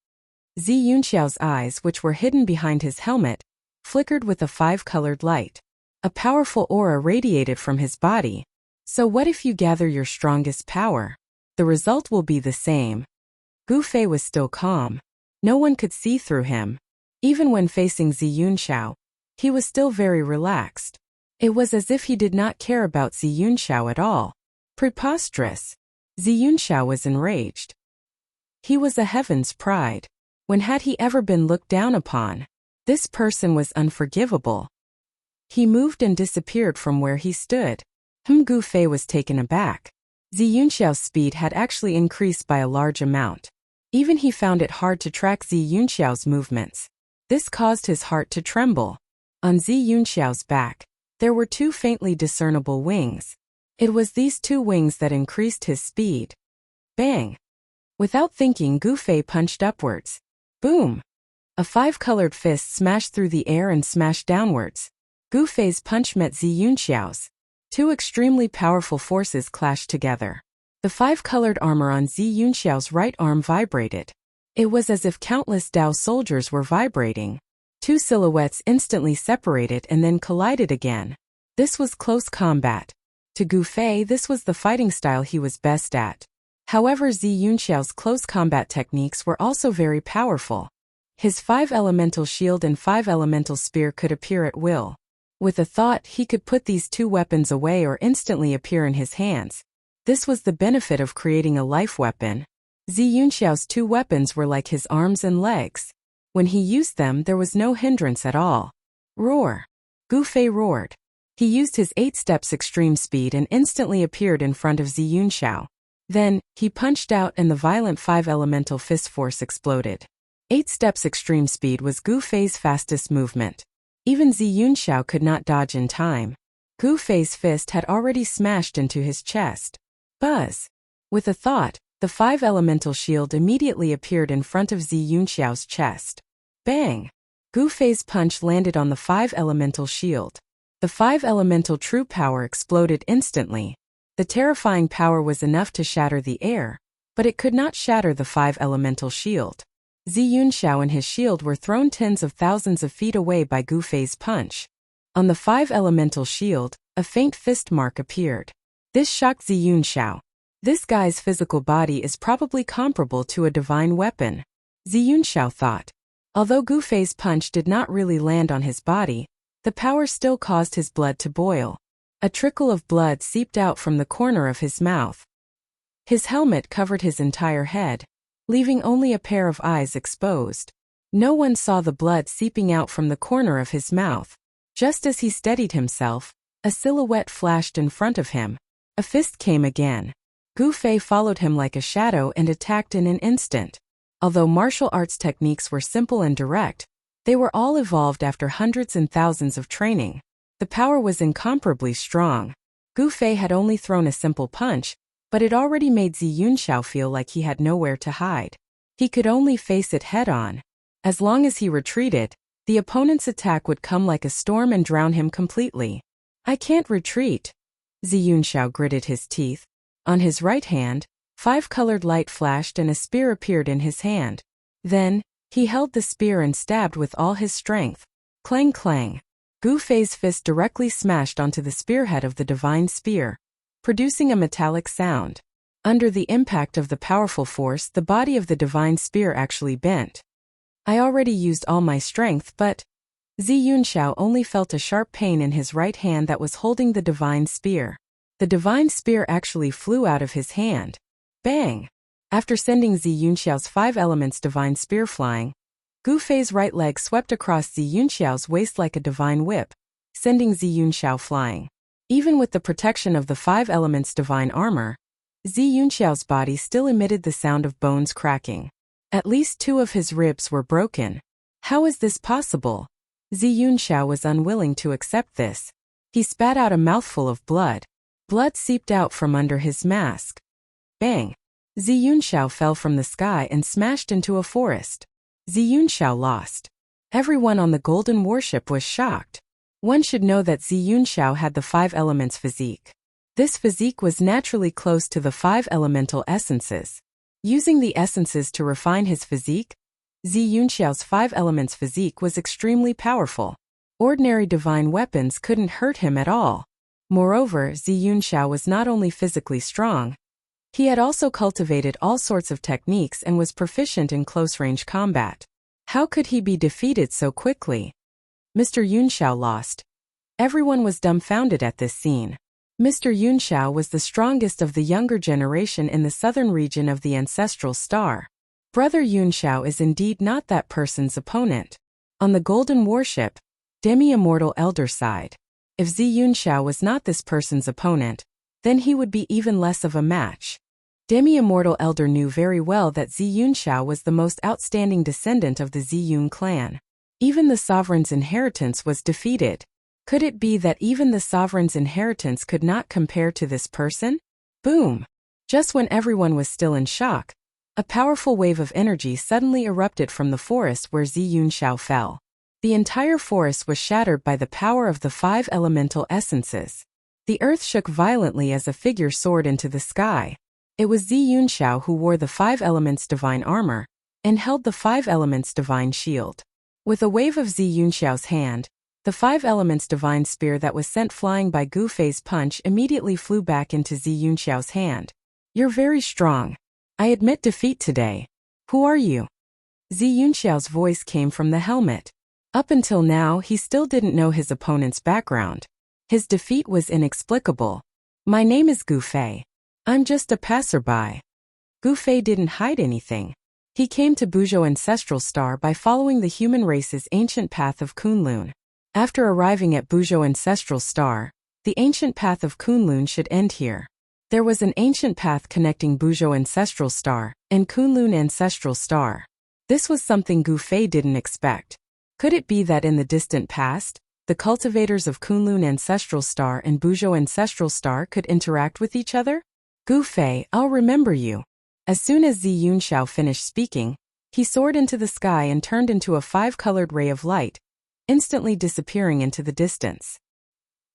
Zi Yunxiao's eyes, which were hidden behind his helmet, flickered with a 5-colored light. A powerful aura radiated from his body. So what if you gather your strongest power? The result will be the same. Gu Fei was still calm. No one could see through him. Even when facing Zi Yunxiao, he was still very relaxed. It was as if he did not care about Zi Yunxiao at all. Preposterous. Zi Yunxiao was enraged. He was a heaven's pride. When had he ever been looked down upon? This person was unforgivable. He moved and disappeared from where he stood. Gu Fei was taken aback. Zi Yunxiao's speed had actually increased by a large amount. Even he found it hard to track Zi Yunxiao's movements. This caused his heart to tremble. On Zi Yunxiao's back, there were 2 faintly discernible wings. It was these 2 wings that increased his speed. Bang! Without thinking, Gu Fei punched upwards. Boom! A 5-colored fist smashed through the air and smashed downwards. Gu Fei's punch met Zi Yunxiao's. 2 extremely powerful forces clashed together. The 5-colored armor on Zi Yunxiao's right arm vibrated. It was as if countless Dao soldiers were vibrating. 2 silhouettes instantly separated and then collided again. This was close combat. To Gu Fei, this was the fighting style he was best at. However, Zi Yunxiao's close combat techniques were also very powerful. His 5-elemental shield and 5-elemental spear could appear at will. With a thought, he could put these 2 weapons away or instantly appear in his hands. This was the benefit of creating a life weapon. Zi Yunxiao's 2 weapons were like his arms and legs. When he used them, there was no hindrance at all. Roar! Gu Fei roared. He used his 8 steps extreme speed and instantly appeared in front of Zi Yunxiao. Then, he punched out and the violent 5-elemental fist force exploded. 8 steps extreme speed was Gu Fei's fastest movement. Even Zi Yunxiao could not dodge in time. Gu Fei's fist had already smashed into his chest. Buzz! With a thought, the 5-elemental shield immediately appeared in front of Zi Yunxiao's chest. Bang! Gu Fei's punch landed on the 5-elemental shield. The 5-elemental true power exploded instantly. The terrifying power was enough to shatter the air, but it could not shatter the 5-elemental shield. Zi Yunxiao and his shield were thrown tens of thousands of feet away by Gu Fei's punch. On the 5-elemental shield, a faint fist mark appeared. This shocked Zi Yunxiao. This guy's physical body is probably comparable to a divine weapon, Zi Yunxiao thought. Although Gu Fei's punch did not really land on his body, the power still caused his blood to boil. A trickle of blood seeped out from the corner of his mouth. His helmet covered his entire head, leaving only a pair of eyes exposed. No one saw the blood seeping out from the corner of his mouth. Just as he steadied himself, a silhouette flashed in front of him. A fist came again. Gu Fei followed him like a shadow and attacked in an instant. Although martial arts techniques were simple and direct, they were all evolved after hundreds and thousands of training. The power was incomparably strong. Gu Fei had only thrown a simple punch, but it already made Zi Yunxiao feel like he had nowhere to hide. He could only face it head-on. As long as he retreated, the opponent's attack would come like a storm and drown him completely. I can't retreat. Zi Yunxiao gritted his teeth. On his right hand, 5-colored light flashed and a spear appeared in his hand. Then, he held the spear and stabbed with all his strength. Clang clang. Gu Fei's fist directly smashed onto the spearhead of the divine spear, producing a metallic sound. Under the impact of the powerful force, the body of the divine spear actually bent. I already used all my strength, but Zi Yunxiao only felt a sharp pain in his right hand that was holding the divine spear. The divine spear actually flew out of his hand. Bang! After sending Zi Yunxiao's 5 elements divine spear flying, Gu Fei's right leg swept across Zi Yunxiao's waist like a divine whip, sending Zi Yunxiao flying. Even with the protection of the 5 elements divine armor, Zi Yunxiao's body still emitted the sound of bones cracking. At least 2 of his ribs were broken. How is this possible? Zi Yunxiao was unwilling to accept this. He spat out a mouthful of blood. Blood seeped out from under his mask. Bang! Zi Yunxiao fell from the sky and smashed into a forest. Zi Yunxiao lost. Everyone on the Golden Warship was shocked. One should know that Zi Yunxiao had the 5 elements physique. This physique was naturally close to the 5 elemental essences. Using the essences to refine his physique, Zi Yunxiao's 5 elements physique was extremely powerful. Ordinary divine weapons couldn't hurt him at all. Moreover, Zi Yunxiao was not only physically strong, he had also cultivated all sorts of techniques and was proficient in close-range combat. How could he be defeated so quickly? Mr. Yunxiao lost. Everyone was dumbfounded at this scene. Mr. Yunxiao was the strongest of the younger generation in the southern region of the ancestral star. Brother Yunxiao is indeed not that person's opponent. On the Golden Warship, demi-immortal elder side. If Zi Yunxiao was not this person's opponent, then he would be even less of a match. Demi-immortal elder knew very well that Zi Yunxiao was the most outstanding descendant of the Zi Yun clan. Even the sovereign's inheritance was defeated. Could it be that even the sovereign's inheritance could not compare to this person? Boom! Just when everyone was still in shock, a powerful wave of energy suddenly erupted from the forest where Zi Yunxiao fell. The entire forest was shattered by the power of the 5 elemental essences. The earth shook violently as a figure soared into the sky. It was Zi Yunxiao who wore the 5 elements divine armor and held the 5 elements divine shield. With a wave of Zi Yunxiao's hand, the 5 elements divine spear that was sent flying by Gu Fei's punch immediately flew back into Zi Yunxiao's hand. You're very strong. I admit defeat today. Who are you? Zi Yunxiao's voice came from the helmet. Up until now, he still didn't know his opponent's background. His defeat was inexplicable. My name is Gu Fei. I'm just a passerby. Gu Fei didn't hide anything. He came to Buzhou Ancestral Star by following the human race's ancient path of Kunlun. After arriving at Buzhou Ancestral Star, the ancient path of Kunlun should end here. There was an ancient path connecting Buzhou Ancestral Star and Kunlun Ancestral Star. This was something Gu Fei didn't expect. Could it be that in the distant past, the cultivators of Kunlun Ancestral Star and Buzhou Ancestral Star could interact with each other? Gu Fei, I'll remember you. As soon as Zi Yunxiao finished speaking, he soared into the sky and turned into a 5-colored ray of light, instantly disappearing into the distance.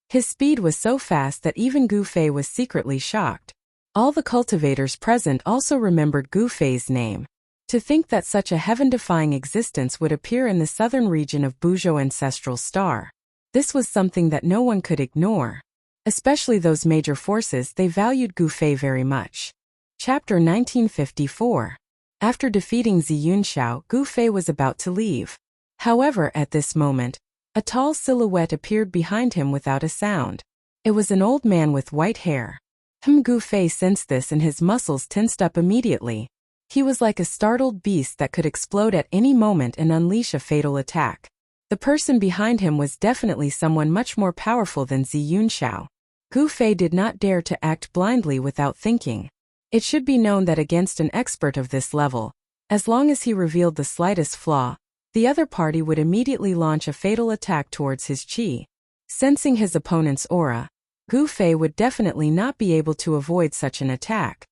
His speed was so fast that even Gu Fei was secretly shocked. All the cultivators present also remembered Gu Fei's name. To think that such a heaven-defying existence would appear in the southern region of Buzhou ancestral star. This was something that no one could ignore. Especially those major forces, they valued Gu Fei very much. Chapter 1954. After defeating Zi Yunxiao, Gu Fei was about to leave. However, at this moment, a tall silhouette appeared behind him without a sound. It was an old man with white hair. Gu Fei sensed this and his muscles tensed up immediately. He was like a startled beast that could explode at any moment and unleash a fatal attack. The person behind him was definitely someone much more powerful than Zi Yunxiao. Gu Fei did not dare to act blindly without thinking. It should be known that against an expert of this level, as long as he revealed the slightest flaw, the other party would immediately launch a fatal attack towards his qi. Sensing his opponent's aura, Gu Fei would definitely not be able to avoid such an attack.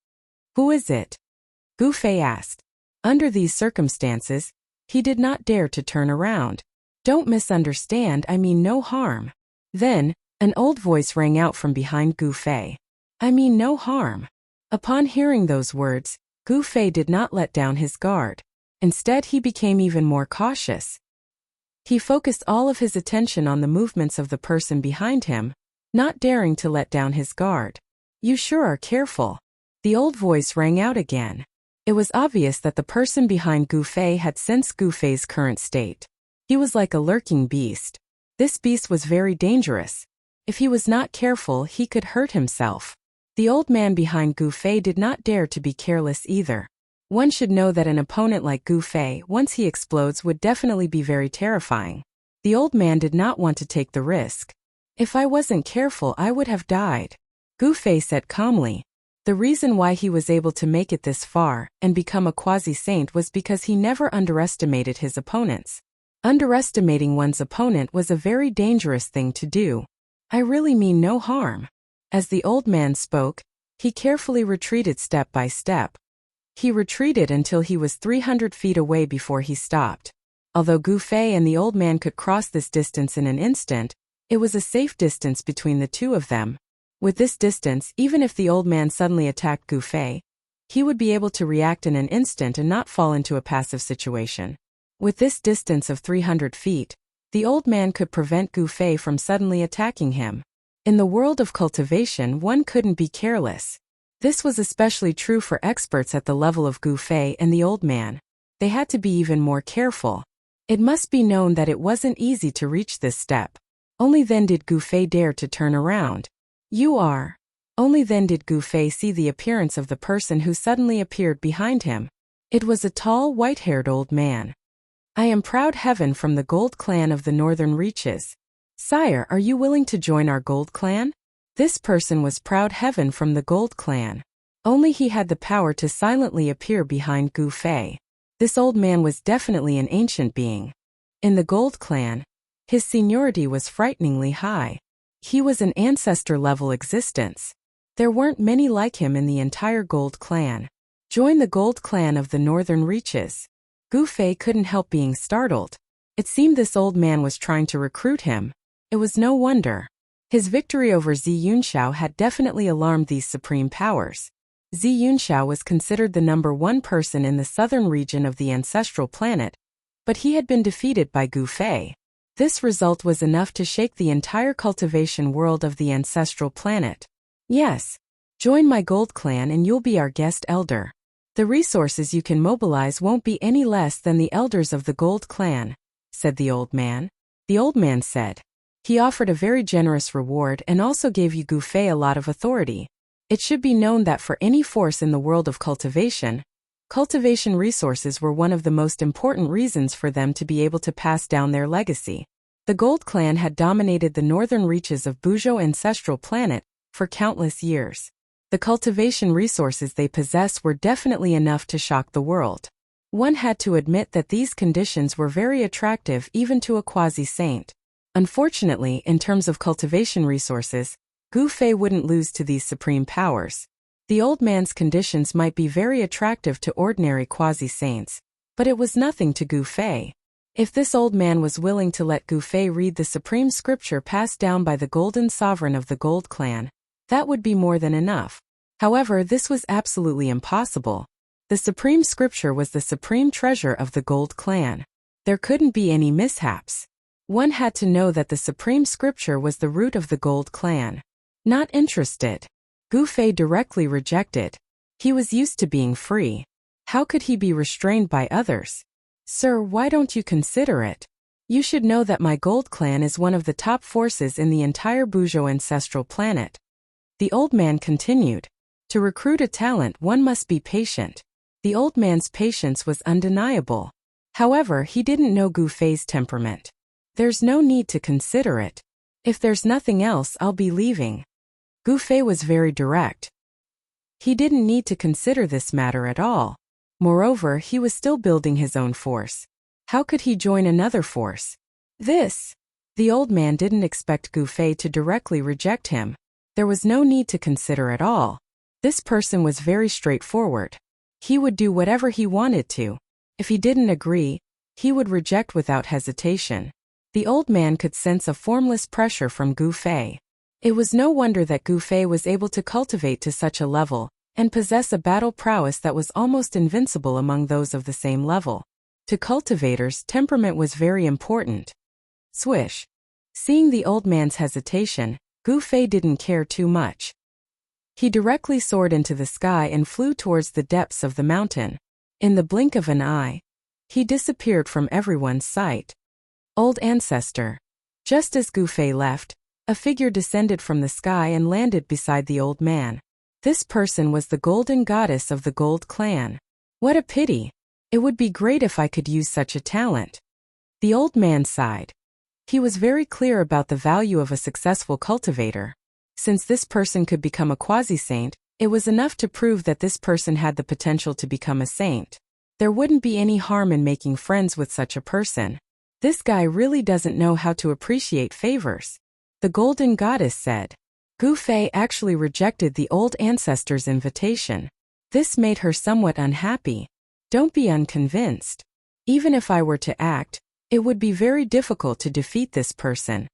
Who is it? Gu Fei asked. Under these circumstances, he did not dare to turn around. Don't misunderstand, I mean no harm. Then, an old voice rang out from behind Gu Fei. I mean no harm. Upon hearing those words, Gu Fei did not let down his guard. Instead, he became even more cautious. He focused all of his attention on the movements of the person behind him, not daring to let down his guard. You sure are careful. The old voice rang out again. It was obvious that the person behind Gu Fei had sensed Gu Fei's current state. He was like a lurking beast. This beast was very dangerous. If he was not careful, he could hurt himself. The old man behind Gu Fei did not dare to be careless either. One should know that an opponent like Gu Fei, once he explodes, would definitely be very terrifying. The old man did not want to take the risk. If I wasn't careful, I would have died. Gu Fei said calmly. The reason why he was able to make it this far and become a quasi-saint was because he never underestimated his opponents. Underestimating one's opponent was a very dangerous thing to do. I really mean no harm. As the old man spoke, he carefully retreated step by step. He retreated until he was 300 feet away before he stopped. Although Gu Fei and the old man could cross this distance in an instant, it was a safe distance between the two of them. With this distance, even if the old man suddenly attacked Gu Fei, he would be able to react in an instant and not fall into a passive situation. With this distance of 300 feet, the old man could prevent Gu Fei from suddenly attacking him. In the world of cultivation, one couldn't be careless. This was especially true for experts at the level of Gu Fei and the old man. They had to be even more careful. It must be known that it wasn't easy to reach this step. Only then did Gu Fei dare to turn around. Only then did Gu Fei see the appearance of the person who suddenly appeared behind him. It was a tall, white-haired old man. I am Proud Heaven from the Gold Clan of the Northern Reaches. Sire, are you willing to join our Gold Clan? This person was Proud Heaven from the Gold Clan. Only he had the power to silently appear behind Gu Fei. This old man was definitely an ancient being. In the Gold Clan, his seniority was frighteningly high. He was an ancestor-level existence. There weren't many like him in the entire Gold Clan. Join the Gold Clan of the Northern Reaches. Gu Fei couldn't help being startled. It seemed this old man was trying to recruit him. It was no wonder. His victory over Zi Yunxiao had definitely alarmed these supreme powers. Zi Yunxiao was considered the #1 person in the southern region of the ancestral planet, but he had been defeated by Gu Fei. This result was enough to shake the entire cultivation world of the ancestral planet. Yes, join my Gold Clan and you'll be our guest elder. The resources you can mobilize won't be any less than the elders of the Gold Clan, said the old man. The old man said. He offered a very generous reward and also gave Gu Fei a lot of authority. It should be known that for any force in the world of cultivation resources were one of the most important reasons for them to be able to pass down their legacy. The Gold Clan had dominated the northern reaches of Buzhou ancestral planet for countless years. The cultivation resources they possess were definitely enough to shock the world. One had to admit that these conditions were very attractive even to a quasi-saint. Unfortunately, in terms of cultivation resources, Gu Fei wouldn't lose to these supreme powers. The old man's conditions might be very attractive to ordinary quasi-saints, but it was nothing to Gu Fei. If this old man was willing to let Gu Fei read the supreme scripture passed down by the golden sovereign of the Gold Clan, that would be more than enough. However, this was absolutely impossible. The supreme scripture was the supreme treasure of the Gold Clan. There couldn't be any mishaps. One had to know that the supreme scripture was the root of the Gold Clan. Not interested. Gu Fei directly rejected. He was used to being free. How could he be restrained by others? Sir, why don't you consider it? You should know that my Gold Clan is one of the top forces in the entire Bujo ancestral planet. The old man continued. To recruit a talent, one must be patient. The old man's patience was undeniable. However, he didn't know Gu Fei's temperament. There's no need to consider it. If there's nothing else, I'll be leaving. Gu Fei was very direct. He didn't need to consider this matter at all. Moreover, he was still building his own force. How could he join another force? The old man didn't expect Gu Fei to directly reject him. There was no need to consider at all. This person was very straightforward. He would do whatever he wanted to. If he didn't agree, he would reject without hesitation. The old man could sense a formless pressure from Gu Fei. It was no wonder that Gu Fei was able to cultivate to such a level, and possess a battle prowess that was almost invincible among those of the same level. To cultivators, temperament was very important. Swish. Seeing the old man's hesitation, Gu Fei didn't care too much. He directly soared into the sky and flew towards the depths of the mountain. In the blink of an eye, he disappeared from everyone's sight. Old ancestor. Just as Gu Fei left, a figure descended from the sky and landed beside the old man. This person was the golden goddess of the Gold Clan. What a pity. It would be great if I could use such a talent. The old man sighed. He was very clear about the value of a successful cultivator. Since this person could become a quasi-saint, it was enough to prove that this person had the potential to become a saint. There wouldn't be any harm in making friends with such a person. This guy really doesn't know how to appreciate favors. The golden goddess said. Gu Fei actually rejected the old ancestor's invitation. This made her somewhat unhappy. Don't be unconvinced. Even if I were to act, it would be very difficult to defeat this person.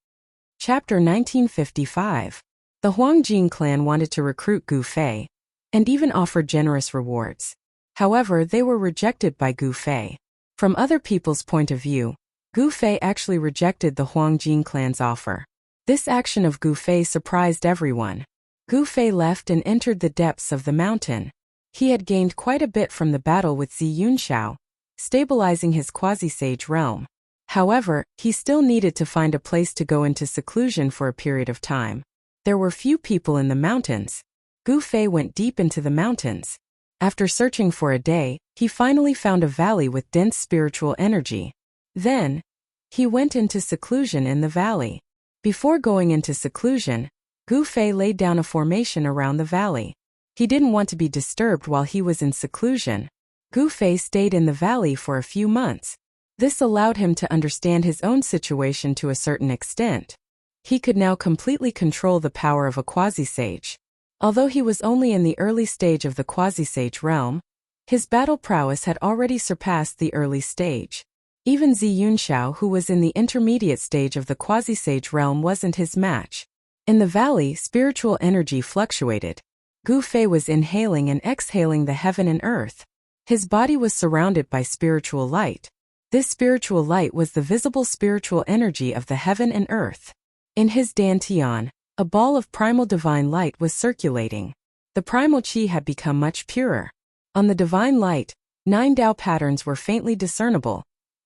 Chapter 1955. The Huangjing clan wanted to recruit Gu Fei, and even offered generous rewards. However, they were rejected by Gu Fei. From other people's point of view, Gu Fei actually rejected the Huangjing clan's offer. This action of Gu Fei surprised everyone. Gu Fei left and entered the depths of the mountain. He had gained quite a bit from the battle with Zi Yunxiao, stabilizing his quasi-sage realm. However, he still needed to find a place to go into seclusion for a period of time. There were few people in the mountains. Gu Fei went deep into the mountains. After searching for a day, he finally found a valley with dense spiritual energy. Then, he went into seclusion in the valley. Before going into seclusion, Gu Fei laid down a formation around the valley. He didn't want to be disturbed while he was in seclusion. Gu Fei stayed in the valley for a few months. This allowed him to understand his own situation to a certain extent. He could now completely control the power of a quasi-sage. Although he was only in the early stage of the quasi-sage realm, his battle prowess had already surpassed the early stage. Even Zi Yunxiao, who was in the intermediate stage of the quasi-sage realm, wasn't his match. In the valley, spiritual energy fluctuated. Gu Fei was inhaling and exhaling the heaven and earth. His body was surrounded by spiritual light. This spiritual light was the visible spiritual energy of the heaven and earth. In his dantian, a ball of primal divine light was circulating. The primal qi had become much purer. On the divine light, 9 Dao patterns were faintly discernible,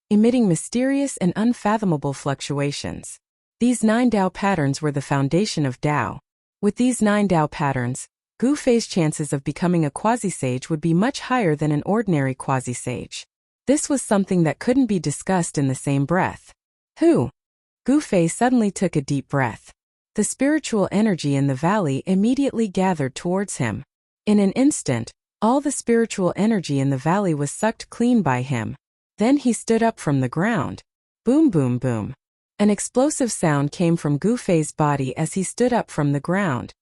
emitting mysterious and unfathomable fluctuations. These 9 Dao patterns were the foundation of Dao. With these 9 Dao patterns, Gu Fei's chances of becoming a quasi-sage would be much higher than an ordinary quasi-sage. This was something that couldn't be discussed in the same breath. Gu Fei suddenly took a deep breath. The spiritual energy in the valley immediately gathered towards him. In an instant, all the spiritual energy in the valley was sucked clean by him. Then he stood up from the ground. Boom, boom, boom. An explosive sound came from Gu Fei's body as he stood up from the ground.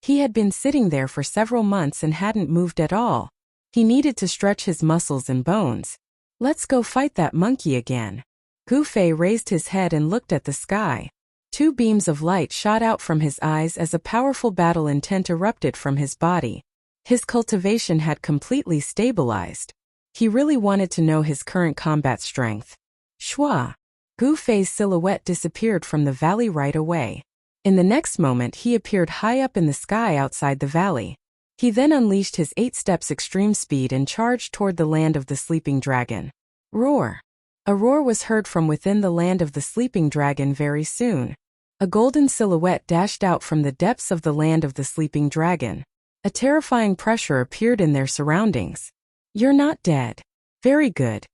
He had been sitting there for several months and hadn't moved at all. He needed to stretch his muscles and bones. Let's go fight that monkey again. Gu Fei raised his head and looked at the sky. Two beams of light shot out from his eyes as a powerful battle intent erupted from his body. His cultivation had completely stabilized. He really wanted to know his current combat strength. Shua! Gu Fei's silhouette disappeared from the valley right away. In the next moment he appeared high up in the sky outside the valley. He then unleashed his 8 steps extreme speed and charged toward the land of the sleeping dragon. Roar! A roar was heard from within the land of the sleeping dragon very soon. A golden silhouette dashed out from the depths of the land of the sleeping dragon. A terrifying pressure appeared in their surroundings. You're not dead. Very good.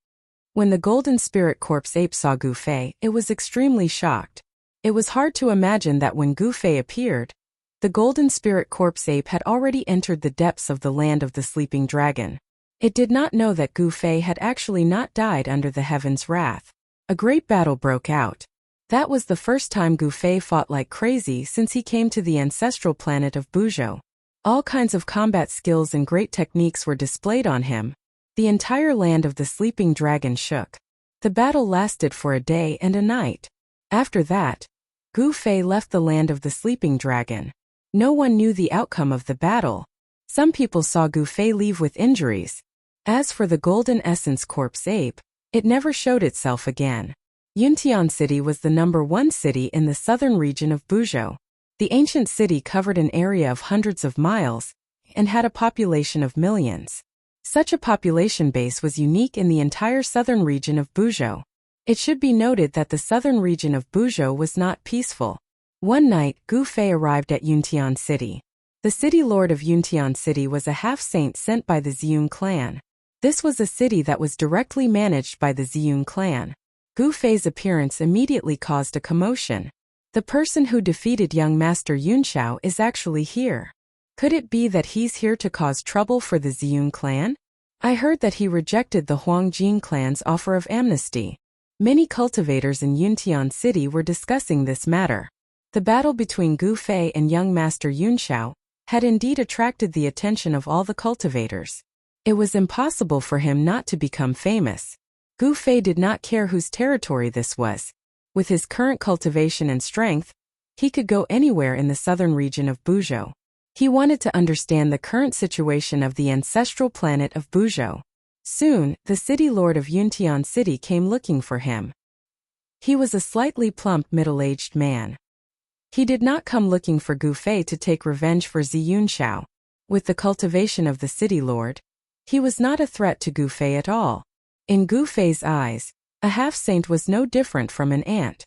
When the golden spirit corpse ape saw Gu Fei, it was extremely shocked. It was hard to imagine that when Gu Fei appeared, the golden spirit corpse ape had already entered the depths of the land of the sleeping dragon. It did not know that Gu Fei had actually not died under the heaven's wrath. A great battle broke out. That was the first time Gu Fei fought like crazy since he came to the ancestral planet of Buzhou. All kinds of combat skills and great techniques were displayed on him. The entire land of the sleeping dragon shook. The battle lasted for a day and a night. After that, Gu Fei left the land of the sleeping dragon. No one knew the outcome of the battle. Some people saw Gu Fei leave with injuries. As for the golden essence corpse ape, it never showed itself again. Yuntian City was the #1 city in the southern region of Buzhou. The ancient city covered an area of hundreds of miles and had a population of millions. Such a population base was unique in the entire southern region of Buzhou. It should be noted that the southern region of Buzhou was not peaceful. One night, Gu Fei arrived at Yuntian City. The city lord of Yuntian City was a half-saint sent by the Ziyun clan. This was a city that was directly managed by the Ziyun clan. Gu Fei's appearance immediately caused a commotion. The person who defeated young Master Yunxiao is actually here. Could it be that he's here to cause trouble for the Ziyun clan? I heard that he rejected the Huangjing clan's offer of amnesty. Many cultivators in Yuntian City were discussing this matter. The battle between Gu Fei and young Master Yunxiao had indeed attracted the attention of all the cultivators. It was impossible for him not to become famous. Gu Fei did not care whose territory this was. With his current cultivation and strength, he could go anywhere in the southern region of Buzhou. He wanted to understand the current situation of the ancestral planet of Buzhou. Soon, the city lord of Yuntian City came looking for him. He was a slightly plump middle-aged man. He did not come looking for Gu Fei to take revenge for Yunxiao. With the cultivation of the city lord, he was not a threat to Gu Fei at all. In Gu Fei's eyes, a half-saint was no different from an ant.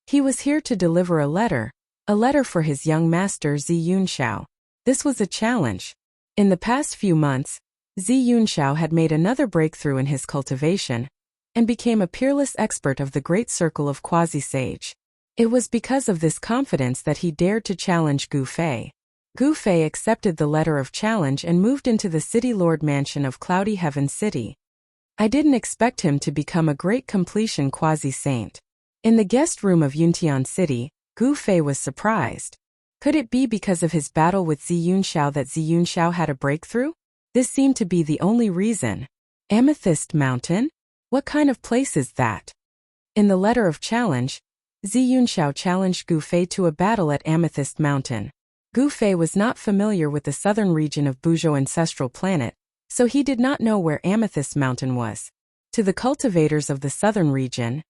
He was here to deliver a letter for his young master Yunxiao. This was a challenge. In the past few months, Yunxiao had made another breakthrough in his cultivation and became a peerless expert of the great circle of quasi-sage. It was because of this confidence that he dared to challenge Gu Fei. Gu Fei accepted the letter of challenge and moved into the city lord mansion of Cloudy Heaven City. I didn't expect him to become a great completion quasi-saint. In the guest room of Yuntian City, Gu Fei was surprised. Could it be because of his battle with Yunxiao that Yunxiao had a breakthrough? This seemed to be the only reason. Amethyst Mountain? What kind of place is that? In the letter of challenge, Yunxiao challenged Gu Fei to a battle at Amethyst Mountain. Gu Fei was not familiar with the southern region of Buzhou ancestral planet, so he did not know where Amethyst Mountain was. To the cultivators of the southern region,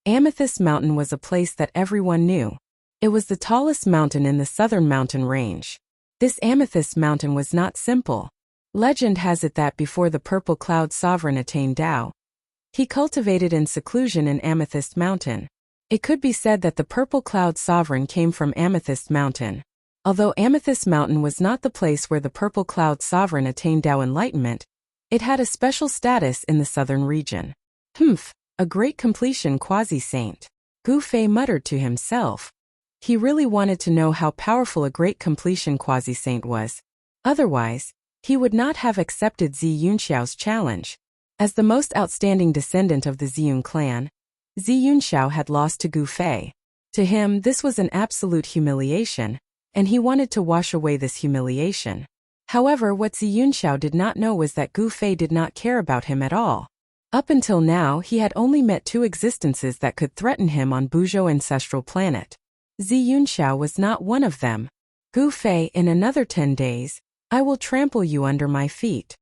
Amethyst Mountain was a place that everyone knew. It was the tallest mountain in the southern mountain range. This Amethyst Mountain was not simple. Legend has it that before the Purple Cloud Sovereign attained Tao, he cultivated in seclusion in Amethyst Mountain. It could be said that the Purple Cloud Sovereign came from Amethyst Mountain. Although Amethyst Mountain was not the place where the Purple Cloud Sovereign attained Tao enlightenment, it had a special status in the southern region. A great completion quasi-saint. Gu Fei muttered to himself. He really wanted to know how powerful a great completion quasi-saint was. Otherwise, he would not have accepted Yunxiao's challenge. As the most outstanding descendant of the Ziyun clan, Yunxiao had lost to Gu Fei. To him, this was an absolute humiliation, and he wanted to wash away this humiliation. However, what Zi Yunxiao did not know was that Gu Fei did not care about him at all. Up until now, he had only met two existences that could threaten him on Buzhou ancestral planet. Zi Yunxiao was not one of them. Gu Fei, in another 10 days, I will trample you under my feet.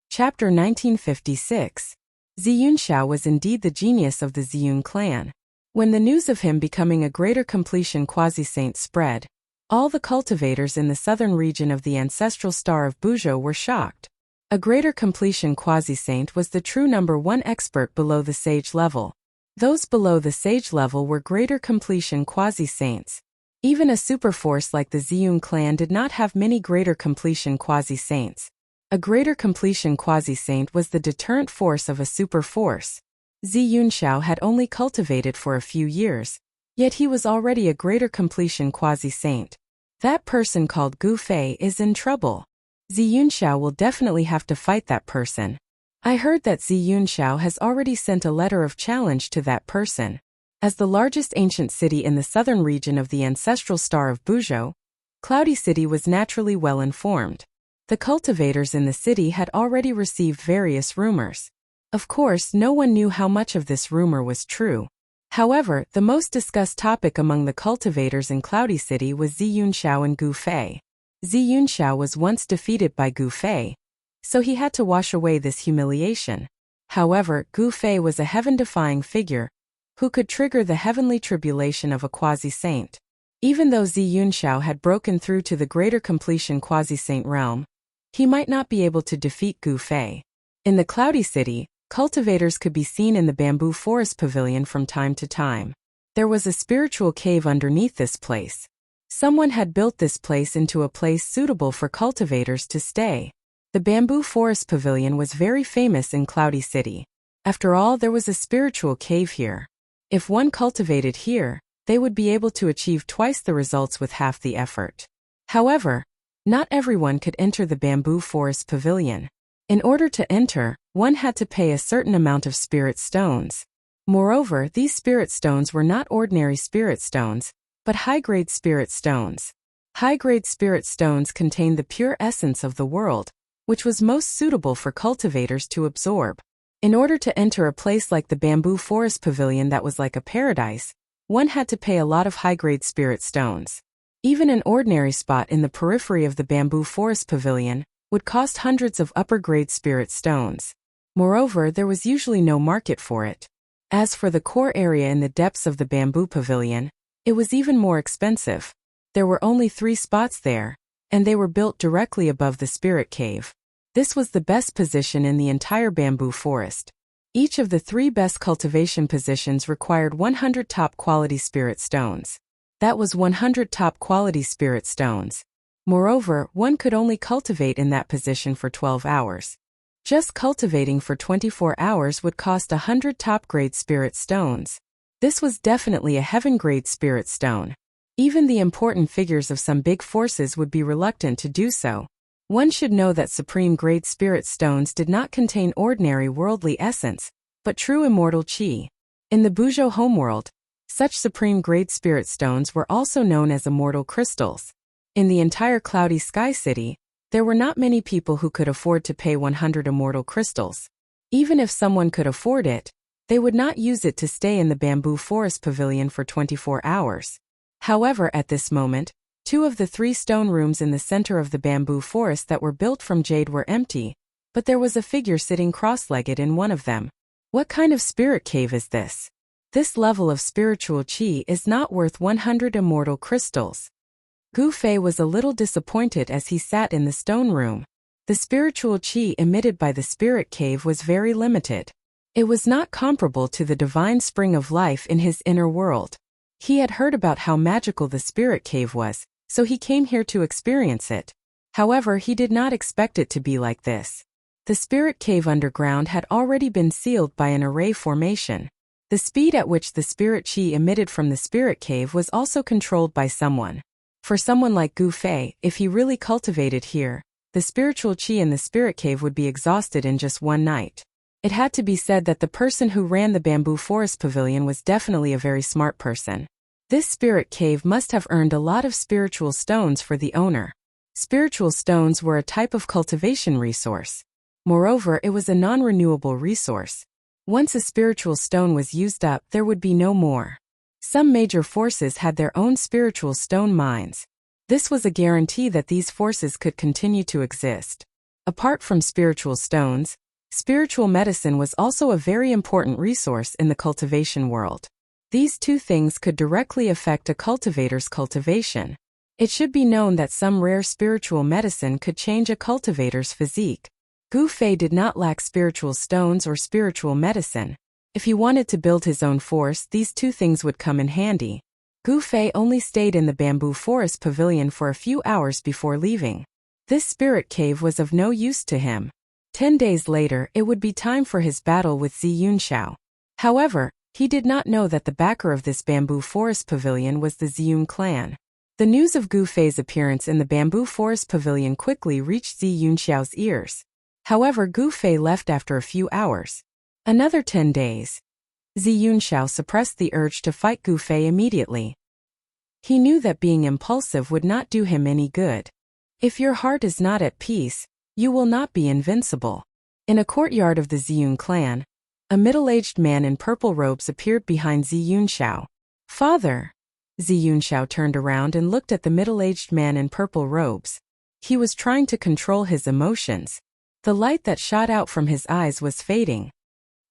Chapter 1956. Zi Yunxiao was indeed the genius of the Ziyun clan. When the news of him becoming a greater completion quasi-saint spread, all the cultivators in the southern region of the ancestral star of Buzhou were shocked. A greater completion quasi-saint was the true number one expert below the sage level. Those below the sage level were greater completion quasi-saints. Even a superforce like the Ziyun clan did not have many greater completion quasi-saints. A greater completion quasi-saint was the deterrent force of a super-force. Zi Yunxiao had only cultivated for a few years, yet he was already a greater completion quasi-saint. That person called Gu Fei is in trouble. Zi Yunxiao will definitely have to fight that person. I heard that Zi Yunxiao has already sent a letter of challenge to that person. As the largest ancient city in the southern region of the ancestral star of Buzhou, Cloudy City was naturally well informed. The cultivators in the city had already received various rumors. Of course, no one knew how much of this rumor was true. However, the most discussed topic among the cultivators in Cloudy City was Zi Yunxiao and Gu Fei. Zi Yunxiao was once defeated by Gu Fei, so he had to wash away this humiliation. However, Gu Fei was a heaven-defying figure who could trigger the heavenly tribulation of a quasi-saint. Even though Zi Yunxiao had broken through to the greater completion quasi-saint realm, he might not be able to defeat Gu Fei. In the Cloudy City, cultivators could be seen in the bamboo forest pavilion from time to time. There was a spiritual cave underneath this place. Someone had built this place into a place suitable for cultivators to stay. The bamboo forest pavilion was very famous in Cloudy City. After all, there was a spiritual cave here. If one cultivated here, they would be able to achieve twice the results with half the effort. However, not everyone could enter the bamboo forest pavilion. In order to enter, one had to pay a certain amount of spirit stones. Moreover, these spirit stones were not ordinary spirit stones, but high-grade spirit stones. High-grade spirit stones contained the pure essence of the world, which was most suitable for cultivators to absorb. In order to enter a place like the bamboo forest pavilion that was like a paradise, one had to pay a lot of high-grade spirit stones. Even an ordinary spot in the periphery of the bamboo forest pavilion would cost hundreds of upper-grade spirit stones. Moreover, there was usually no market for it. As for the core area in the depths of the bamboo pavilion, it was even more expensive. There were only 3 spots there, and they were built directly above the spirit cave. This was the best position in the entire bamboo forest. Each of the 3 best cultivation positions required 100 top-quality spirit stones. That was 100 top-quality spirit stones. Moreover, one could only cultivate in that position for 12 hours. Just cultivating for 24 hours would cost 100 top-grade spirit stones. This was definitely a heaven-grade spirit stone. Even the important figures of some big forces would be reluctant to do so. One should know that supreme-grade spirit stones did not contain ordinary worldly essence, but true immortal qi. In the Buzhou homeworld, such supreme-grade spirit stones were also known as immortal crystals. In the entire Cloudy Sky City, there were not many people who could afford to pay 100 immortal crystals. Even if someone could afford it, they would not use it to stay in the bamboo forest pavilion for 24 hours. However, at this moment, 2 of the 3 stone rooms in the center of the bamboo forest that were built from jade were empty, but there was a figure sitting cross-legged in one of them. What kind of spirit cave is this? This level of spiritual qi is not worth 100 immortal crystals. Gu Fei was a little disappointed as he sat in the stone room. The spiritual qi emitted by the spirit cave was very limited. It was not comparable to the divine spring of life in his inner world. He had heard about how magical the spirit cave was, so he came here to experience it. However, he did not expect it to be like this. The spirit cave underground had already been sealed by an array formation. The speed at which the spirit qi emitted from the spirit cave was also controlled by someone. For someone like Gu Fei, if he really cultivated here, the spiritual qi in the spirit cave would be exhausted in just one night. It had to be said that the person who ran the bamboo forest pavilion was definitely a very smart person. This spirit cave must have earned a lot of spiritual stones for the owner. Spiritual stones were a type of cultivation resource. Moreover, it was a non-renewable resource. Once a spiritual stone was used up, there would be no more. Some major forces had their own spiritual stone mines. This was a guarantee that these forces could continue to exist. Apart from spiritual stones, spiritual medicine was also a very important resource in the cultivation world. These two things could directly affect a cultivator's cultivation. It should be known that some rare spiritual medicine could change a cultivator's physique. Gu Fei did not lack spiritual stones or spiritual medicine. If he wanted to build his own force, these two things would come in handy. Gu Fei only stayed in the bamboo forest pavilion for a few hours before leaving. This spirit cave was of no use to him. 10 days later, it would be time for his battle with Zi Yunxiao. However, he did not know that the backer of this bamboo forest pavilion was the Ziyun clan. The news of Gu Fei's appearance in the bamboo forest pavilion quickly reached Zi Yunxiao's ears. However, Gu Fei left after a few hours. Another 10 days. Zi Yunxiao suppressed the urge to fight Gu Fei immediately. He knew that being impulsive would not do him any good. If your heart is not at peace, you will not be invincible. In a courtyard of the Ziyun clan, a middle-aged man in purple robes appeared behind Zi Yunxiao. Father! Zi Yunxiao turned around and looked at the middle-aged man in purple robes. He was trying to control his emotions. The light that shot out from his eyes was fading.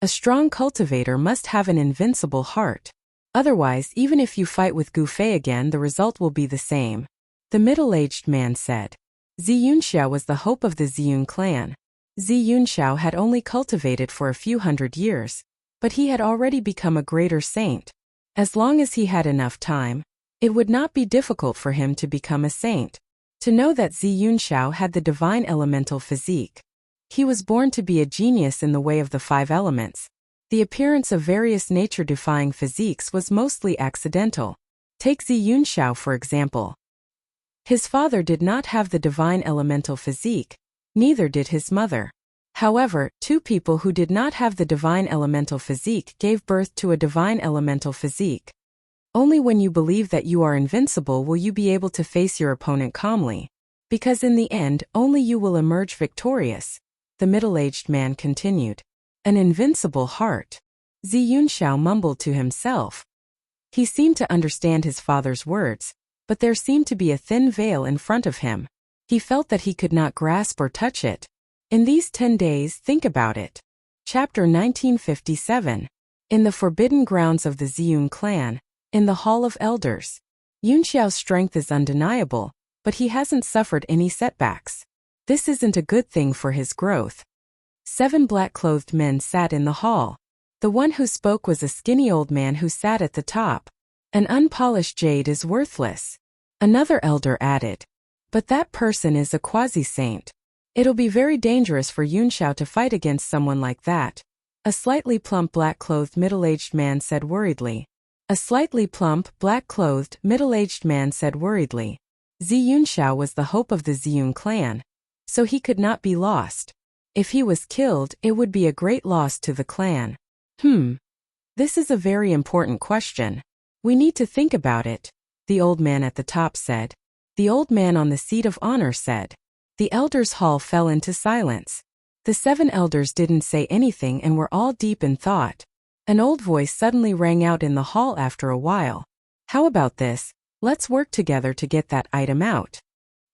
A strong cultivator must have an invincible heart. Otherwise, even if you fight with Gu Fei again, the result will be the same. The middle-aged man said. Zi Yunxiao was the hope of the Ziyun clan. Zi Yunxiao had only cultivated for a few hundred years, but he had already become a greater saint. As long as he had enough time, it would not be difficult for him to become a saint. To know that Zi Yunxiao had the divine elemental physique. He was born to be a genius in the way of the 5 elements. The appearance of various nature-defying physiques was mostly accidental. Take Zi Yunxiao for example. His father did not have the divine elemental physique, neither did his mother. However, 2 people who did not have the divine elemental physique gave birth to a divine elemental physique. Only when you believe that you are invincible will you be able to face your opponent calmly. Because in the end, only you will emerge victorious. The middle-aged man continued. An invincible heart. Zi Yunxiao mumbled to himself. He seemed to understand his father's words, but there seemed to be a thin veil in front of him. He felt that he could not grasp or touch it. In these 10 days, think about it. Chapter 1957. In the forbidden grounds of the Ziyun clan, in the Hall of Elders. Yunxiao's strength is undeniable, but he hasn't suffered any setbacks. This isn't a good thing for his growth. 7 black-clothed men sat in the hall. The one who spoke was a skinny old man who sat at the top. An unpolished jade is worthless. Another elder added. But that person is a quasi-saint. It'll be very dangerous for Yunxiao to fight against someone like that. A slightly plump black-clothed middle-aged man said worriedly. A slightly plump, black-clothed, middle-aged man said worriedly. Zi Yunxiao was the hope of the Ziyun clan, so he could not be lost. If he was killed, it would be a great loss to the clan. This is a very important question. We need to think about it, the old man at the top said. The old man on the seat of honor said. The elders' hall fell into silence. The 7 elders didn't say anything and were all deep in thought. An old voice suddenly rang out in the hall after a while. How about this? Let's work together to get that item out.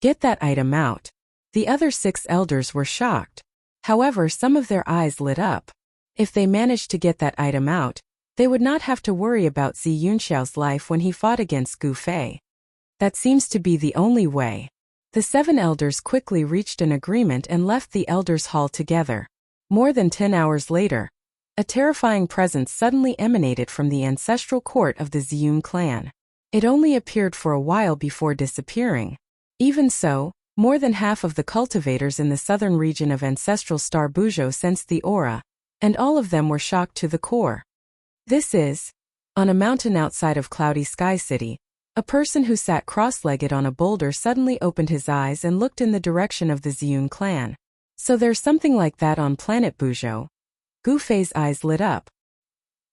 Get that item out. The other 6 elders were shocked. However, some of their eyes lit up. If they managed to get that item out, they would not have to worry about Zi Yunxiao's life when he fought against Gu Fei. That seems to be the only way. The 7 elders quickly reached an agreement and left the elders' hall together. More than 10 hours later, a terrifying presence suddenly emanated from the ancestral court of the Ziyun clan. It only appeared for a while before disappearing. Even so, more than half of the cultivators in the southern region of ancestral Star Buzhou sensed the aura, and all of them were shocked to the core. This is, on a mountain outside of Cloudy Sky City, a person who sat cross-legged on a boulder suddenly opened his eyes and looked in the direction of the Ziyun clan. So there's something like that on planet Buzhou. Gu Fei's eyes lit up.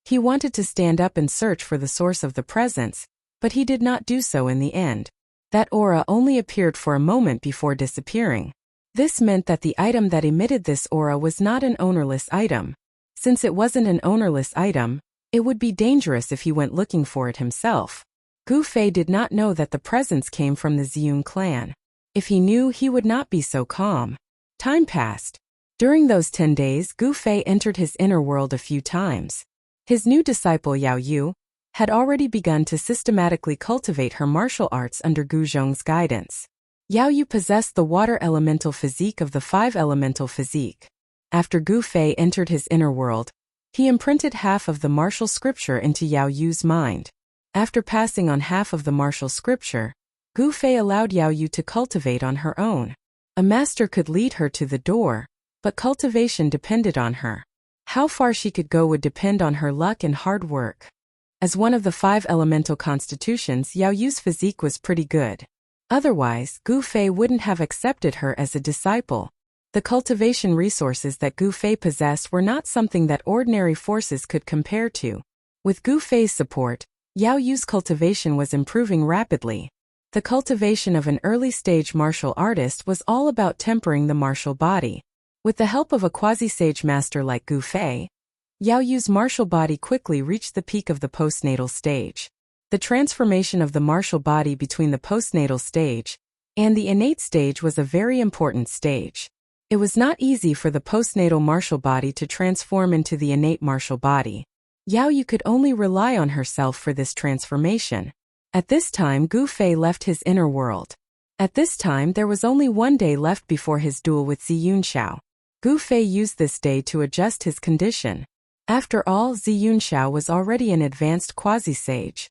He wanted to stand up and search for the source of the presence, but he did not do so in the end. That aura only appeared for a moment before disappearing. This meant that the item that emitted this aura was not an ownerless item. Since it wasn't an ownerless item, it would be dangerous if he went looking for it himself. Gu Fei did not know that the presence came from the Ziyun clan. If he knew, he would not be so calm. Time passed. During those 10 days, Gu Fei entered his inner world a few times. His new disciple Yao Yu had already begun to systematically cultivate her martial arts under Gu Zhong's guidance. Yao Yu possessed the water elemental physique of the 5 elemental physique. After Gu Fei entered his inner world, he imprinted half of the martial scripture into Yao Yu's mind. After passing on half of the martial scripture, Gu Fei allowed Yao Yu to cultivate on her own. A master could lead her to the door, but cultivation depended on her. How far she could go would depend on her luck and hard work. As one of the 5 elemental constitutions, Yao Yu's physique was pretty good. Otherwise, Gu Fei wouldn't have accepted her as a disciple. The cultivation resources that Gu Fei possessed were not something that ordinary forces could compare to. With Gu Fei's support, Yao Yu's cultivation was improving rapidly. The cultivation of an early-stage martial artist was all about tempering the martial body. With the help of a quasi-sage master like Gu Fei, Yao Yu's martial body quickly reached the peak of the postnatal stage. The transformation of the martial body between the postnatal stage and the innate stage was a very important stage. It was not easy for the postnatal martial body to transform into the innate martial body. Yao Yu could only rely on herself for this transformation. At this time, Gu Fei left his inner world. At this time, there was only 1 day left before his duel with Ziyun Xiao. Gu Fei used this day to adjust his condition. After all, Ziyun Xiao was already an advanced quasi-sage.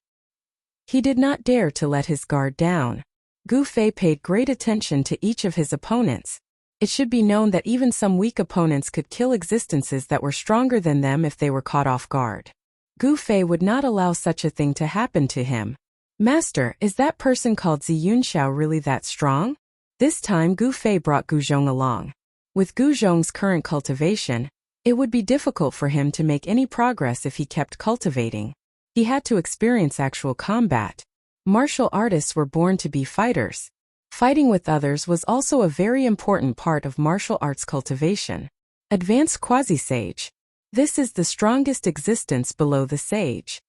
He did not dare to let his guard down. Gu Fei paid great attention to each of his opponents. It should be known that even some weak opponents could kill existences that were stronger than them if they were caught off guard. Gu Fei would not allow such a thing to happen to him. Master, is that person called Ziyun Xiao really that strong? This time Gu Fei brought Gu Zhong along. With Gu Zhong's current cultivation, it would be difficult for him to make any progress if he kept cultivating. He had to experience actual combat. Martial artists were born to be fighters. Fighting with others was also a very important part of martial arts cultivation. Advanced quasi-sage. This is the strongest existence below the sage.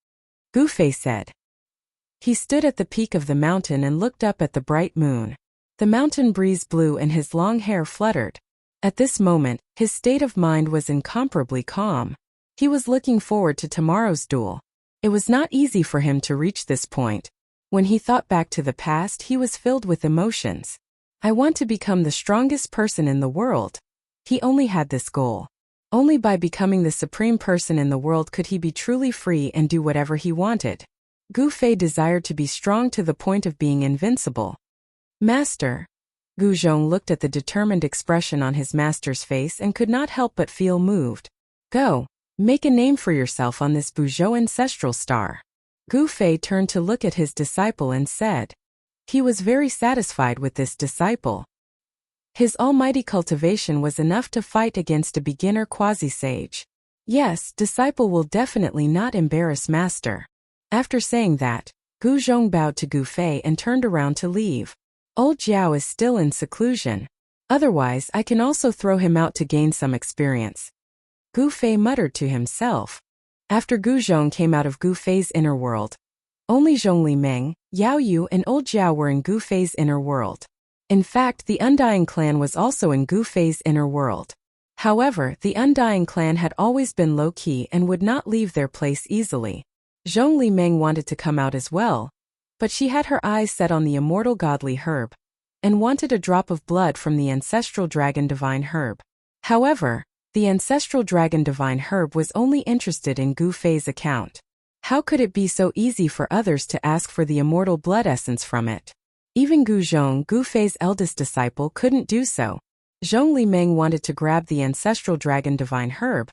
Gu Fei said. He stood at the peak of the mountain and looked up at the bright moon. The mountain breeze blew and his long hair fluttered. At this moment, his state of mind was incomparably calm. He was looking forward to tomorrow's duel. It was not easy for him to reach this point. When he thought back to the past, he was filled with emotions. I want to become the strongest person in the world. He only had this goal. Only by becoming the supreme person in the world could he be truly free and do whatever he wanted. Gu Fei desired to be strong to the point of being invincible. Master. Gu Zhong looked at the determined expression on his master's face and could not help but feel moved. Go, make a name for yourself on this Buzhou ancestral star. Gu Fei turned to look at his disciple and said. He was very satisfied with this disciple. His almighty cultivation was enough to fight against a beginner quasi-sage. Yes, disciple will definitely not embarrass master. After saying that, Gu Zhong bowed to Gu Fei and turned around to leave. Old Jiao is still in seclusion. Otherwise, I can also throw him out to gain some experience. Gu Fei muttered to himself. After Gu Zhong came out of Gu Fei's inner world, only Zhongli Meng, Yao Yu and Old Jiao were in Gu Fei's inner world. In fact, the Undying clan was also in Gu Fei's inner world. However, the Undying clan had always been low-key and would not leave their place easily. Zhongli Meng wanted to come out as well, but she had her eyes set on the immortal godly herb, and wanted a drop of blood from the ancestral dragon divine herb. However, the ancestral dragon divine herb was only interested in Gu Fei's account. How could it be so easy for others to ask for the immortal blood essence from it? Even Gu Zhong, Gu Fei's eldest disciple, couldn't do so. Zhongli Meng wanted to grab the ancestral dragon divine herb,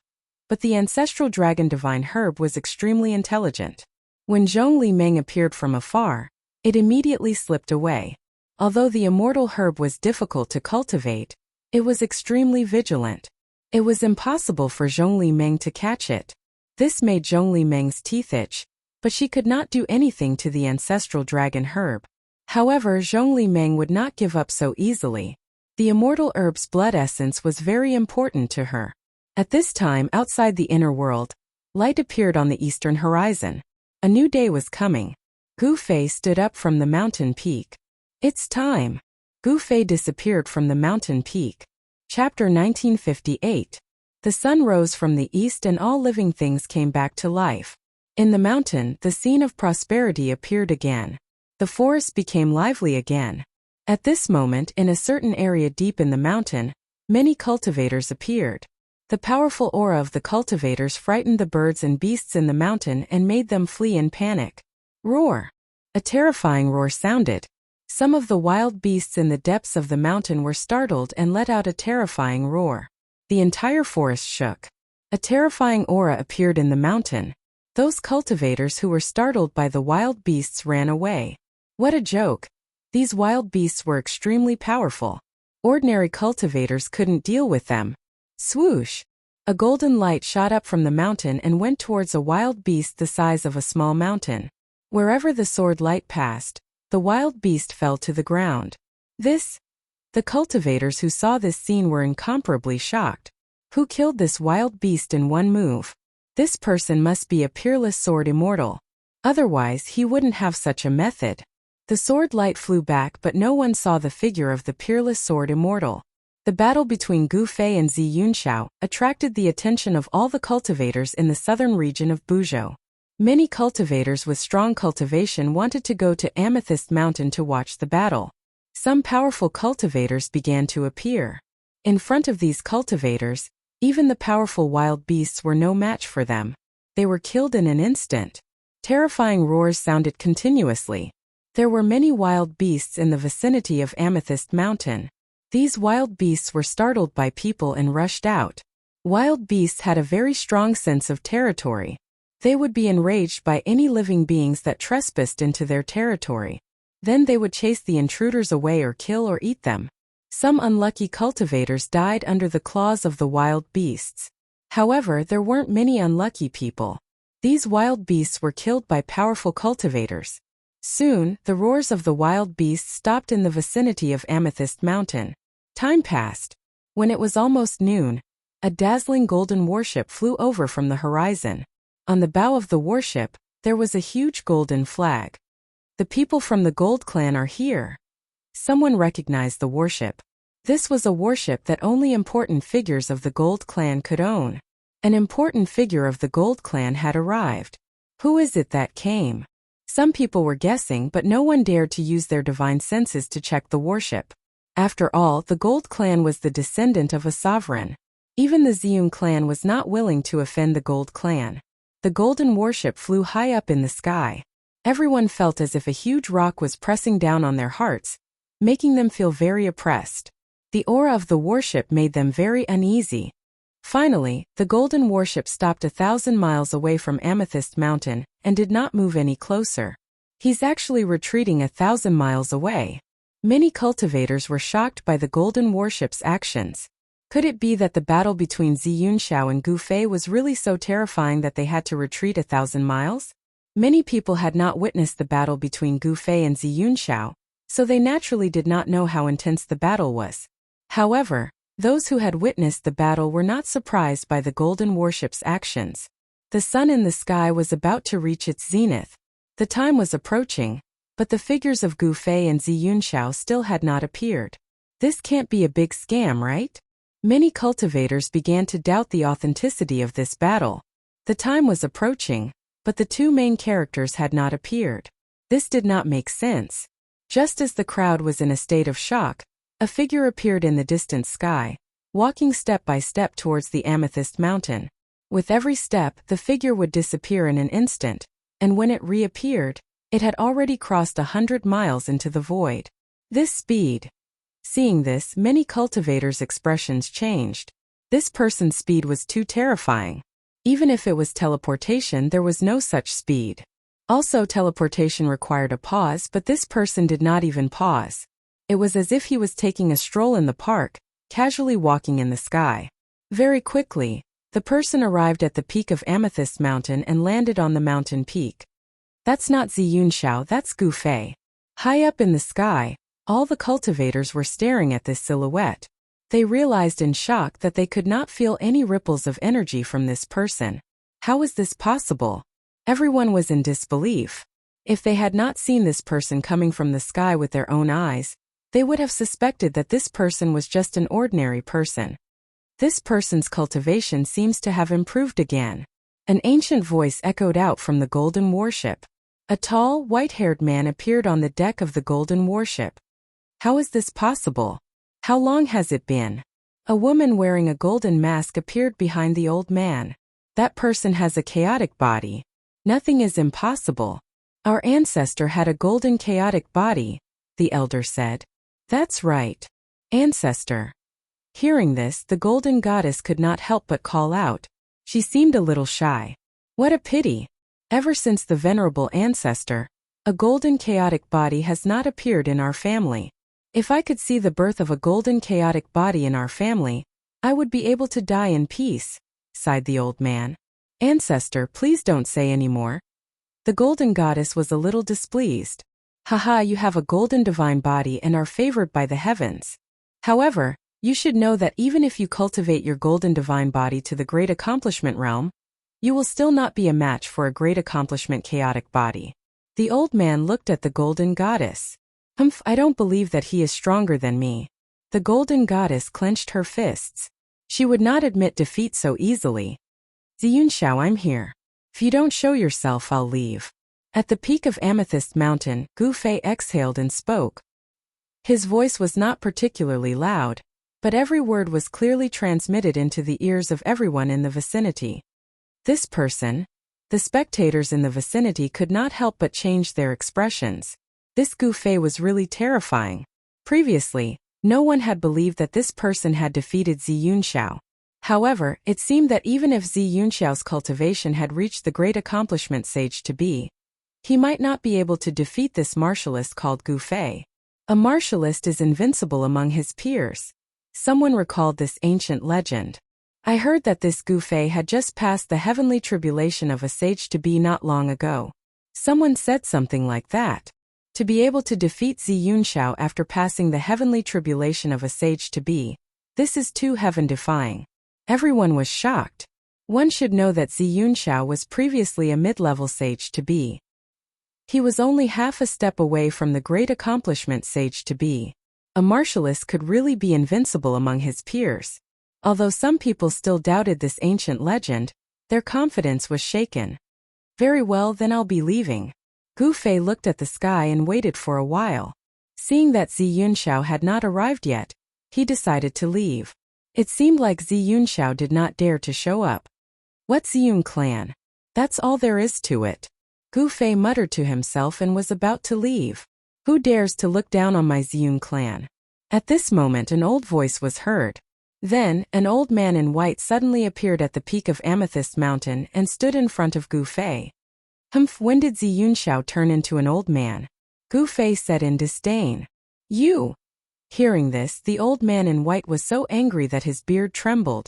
but the ancestral dragon divine herb was extremely intelligent. When Zhongli Meng appeared from afar, it immediately slipped away. Although the immortal herb was difficult to cultivate, it was extremely vigilant. It was impossible for Zhongli Meng to catch it. This made Zhongli Meng's teeth itch. but she could not do anything to the ancestral dragon herb. However, Zhongli Meng would not give up so easily. The immortal herb's blood essence was very important to her. At this time, outside the inner world, light appeared on the eastern horizon. A new day was coming. Gu Fei stood up from the mountain peak. It's time. Gu Fei disappeared from the mountain peak. Chapter 1958. The sun rose from the east and all living things came back to life. In the mountain, the scene of prosperity appeared again. The forest became lively again. At this moment, in a certain area deep in the mountain, many cultivators appeared. The powerful aura of the cultivators frightened the birds and beasts in the mountain and made them flee in panic. Roar! A terrifying roar sounded. Some of the wild beasts in the depths of the mountain were startled and let out a terrifying roar. The entire forest shook. A terrifying aura appeared in the mountain. Those cultivators who were startled by the wild beasts ran away. What a joke! These wild beasts were extremely powerful. Ordinary cultivators couldn't deal with them. Swoosh! A golden light shot up from the mountain and went towards a wild beast the size of a small mountain. Wherever the sword light passed, the wild beast fell to the ground. The cultivators who saw this scene were incomparably shocked. Who killed this wild beast in one move? This person must be a peerless sword immortal. Otherwise, he wouldn't have such a method. The sword light flew back, but no one saw the figure of the peerless sword immortal. The battle between Gu Fei and Zi Yunxiao attracted the attention of all the cultivators in the southern region of Buzhou. Many cultivators with strong cultivation wanted to go to Amethyst Mountain to watch the battle. Some powerful cultivators began to appear. In front of these cultivators, even the powerful wild beasts were no match for them. They were killed in an instant. Terrifying roars sounded continuously. There were many wild beasts in the vicinity of Amethyst Mountain. These wild beasts were startled by people and rushed out. Wild beasts had a very strong sense of territory. They would be enraged by any living beings that trespassed into their territory. Then they would chase the intruders away or kill or eat them. Some unlucky cultivators died under the claws of the wild beasts. However, there weren't many unlucky people. These wild beasts were killed by powerful cultivators. Soon, the roars of the wild beasts stopped in the vicinity of Amethyst Mountain. Time passed. When it was almost noon, a dazzling golden warship flew over from the horizon. On the bow of the warship, there was a huge golden flag. The people from the Gold Clan are here. Someone recognized the warship. This was a warship that only important figures of the Gold Clan could own. An important figure of the Gold Clan had arrived. Who is it that came? Some people were guessing, but no one dared to use their divine senses to check the warship. After all, the Gold Clan was the descendant of a sovereign. Even the Ziyun clan was not willing to offend the Gold Clan. The golden warship flew high up in the sky. Everyone felt as if a huge rock was pressing down on their hearts, making them feel very oppressed. The aura of the warship made them very uneasy. Finally, the golden warship stopped 1,000 miles away from Amethyst Mountain and did not move any closer. He's actually retreating 1,000 miles away. Many cultivators were shocked by the golden warship's actions. Could it be that the battle between Zi Yunxiao and Gu Fei was really so terrifying that they had to retreat 1,000 miles? Many people had not witnessed the battle between Gu Fei and Zi Yunxiao, so they naturally did not know how intense the battle was. However, those who had witnessed the battle were not surprised by the golden warship's actions. The sun in the sky was about to reach its zenith. The time was approaching, but the figures of Gu Fei and Zi Yunxiao still had not appeared. This can't be a big scam, right? Many cultivators began to doubt the authenticity of this battle. The time was approaching, but the two main characters had not appeared. This did not make sense. Just as the crowd was in a state of shock, a figure appeared in the distant sky, walking step by step towards the Amethyst Mountain. With every step, the figure would disappear in an instant, and when it reappeared, it had already crossed 100 miles into the void. This speed. Seeing this, many cultivators' expressions changed. This person's speed was too terrifying. Even if it was teleportation, there was no such speed. Also, teleportation required a pause, but this person did not even pause. It was as if he was taking a stroll in the park, casually walking in the sky. Very quickly, the person arrived at the peak of Amethyst Mountain and landed on the mountain peak. That's not Ziyunxiao, that's Gu Fei. High up in the sky, all the cultivators were staring at this silhouette. They realized in shock that they could not feel any ripples of energy from this person. How was this possible? Everyone was in disbelief. If they had not seen this person coming from the sky with their own eyes, they would have suspected that this person was just an ordinary person. This person's cultivation seems to have improved again. An ancient voice echoed out from the golden warship. A tall, white-haired man appeared on the deck of the golden warship. How is this possible? How long has it been? A woman wearing a golden mask appeared behind the old man. That person has a chaotic body. Nothing is impossible. Our ancestor had a golden chaotic body, the elder said. That's right. Ancestor. Hearing this, the golden goddess could not help but call out. She seemed a little shy. What a pity. Ever since the venerable ancestor, a golden chaotic body has not appeared in our family. If I could see the birth of a golden chaotic body in our family, I would be able to die in peace, sighed the old man. Ancestor, please don't say any more. The golden goddess was a little displeased. Haha, you have a golden divine body and are favored by the heavens. However, you should know that even if you cultivate your golden divine body to the great accomplishment realm, you will still not be a match for a great accomplishment chaotic body. The old man looked at the golden goddess. I don't believe that he is stronger than me. The golden goddess clenched her fists. She would not admit defeat so easily. Ziyunxiao, I'm here. If you don't show yourself, I'll leave. At the peak of Amethyst Mountain, Gu Fei exhaled and spoke. His voice was not particularly loud, but every word was clearly transmitted into the ears of everyone in the vicinity. This person, the spectators in the vicinity could not help but change their expressions. This Gu Fei was really terrifying. Previously, no one had believed that this person had defeated Ziyunxiao. However, it seemed that even if Ziyunxiao's cultivation had reached the great accomplishment sage to be, he might not be able to defeat this martialist called Gu Fei. A martialist is invincible among his peers. Someone recalled this ancient legend. I heard that this Gu Fei had just passed the heavenly tribulation of a sage to be not long ago. Someone said something like that. To be able to defeat Ziyunxiao after passing the heavenly tribulation of a sage to be, this is too heaven-defying. Everyone was shocked. One should know that Ziyunxiao was previously a mid-level sage to be. He was only half a step away from the great accomplishment sage to be. A martialist could really be invincible among his peers. Although some people still doubted this ancient legend, their confidence was shaken. Very well, then I'll be leaving. Gu Fei looked at the sky and waited for a while. Seeing that Ziyunxiao had not arrived yet, he decided to leave. It seemed like Ziyunxiao did not dare to show up. What Ziyun clan? That's all there is to it. Gu Fei muttered to himself and was about to leave. Who dares to look down on my Ziyun clan? At this moment an old voice was heard. Then, an old man in white suddenly appeared at the peak of Amethyst Mountain and stood in front of Gu Fei. When did Ziyunxiao turn into an old man? Gu Fei said in disdain. You! Hearing this, the old man in white was so angry that his beard trembled.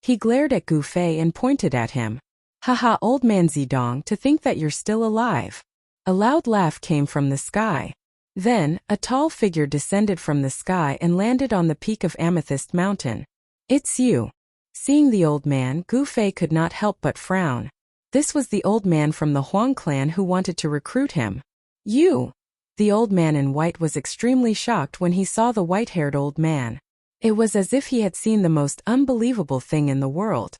He glared at Gu Fei and pointed at him. Haha, old man Zidong, to think that you're still alive. A loud laugh came from the sky. Then, a tall figure descended from the sky and landed on the peak of Amethyst Mountain. It's you. Seeing the old man, Gu Fei could not help but frown. This was the old man from the Huang clan who wanted to recruit him. You! The old man in white was extremely shocked when he saw the white-haired old man. It was as if he had seen the most unbelievable thing in the world.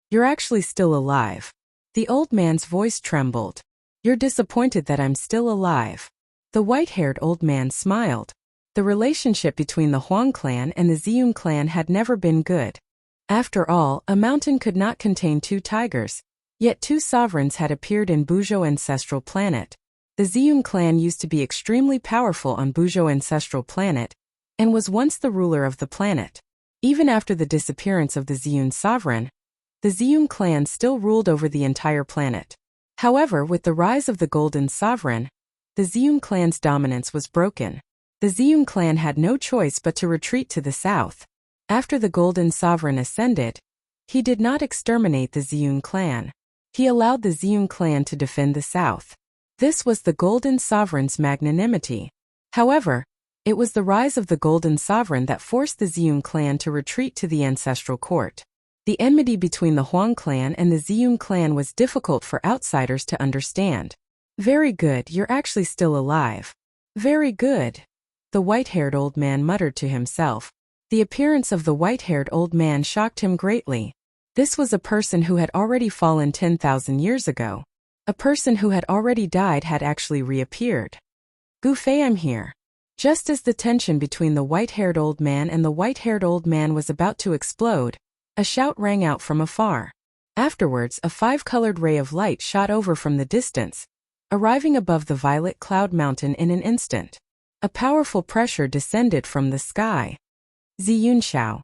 You're actually still alive. The old man's voice trembled. You're disappointed that I'm still alive. The white-haired old man smiled. The relationship between the Huang clan and the Ziyun clan had never been good. After all, a mountain could not contain two tigers. Yet two sovereigns had appeared in Buzhou Ancestral Planet. The Ziyun clan used to be extremely powerful on Buzhou Ancestral Planet, and was once the ruler of the planet. Even after the disappearance of the Ziyun sovereign, the Ziyun clan still ruled over the entire planet. However, with the rise of the Golden Sovereign, the Ziyun clan's dominance was broken. The Ziyun clan had no choice but to retreat to the south. After the Golden Sovereign ascended, he did not exterminate the Ziyun clan. He allowed the Ziyun clan to defend the south. This was the Golden Sovereign's magnanimity. However, it was the rise of the Golden Sovereign that forced the Ziyun clan to retreat to the ancestral court. The enmity between the Huang clan and the Ziyun clan was difficult for outsiders to understand. Very good, you're actually still alive. Very good. The white-haired old man muttered to himself. The appearance of the white-haired old man shocked him greatly. This was a person who had already fallen 10,000 years ago. A person who had already died had actually reappeared. Gu Fei, I'm here. Just as the tension between the white-haired old man and the white-haired old man was about to explode, a shout rang out from afar. Afterwards, a five-colored ray of light shot over from the distance, arriving above the violet cloud mountain in an instant. A powerful pressure descended from the sky. Ziyun Xiao.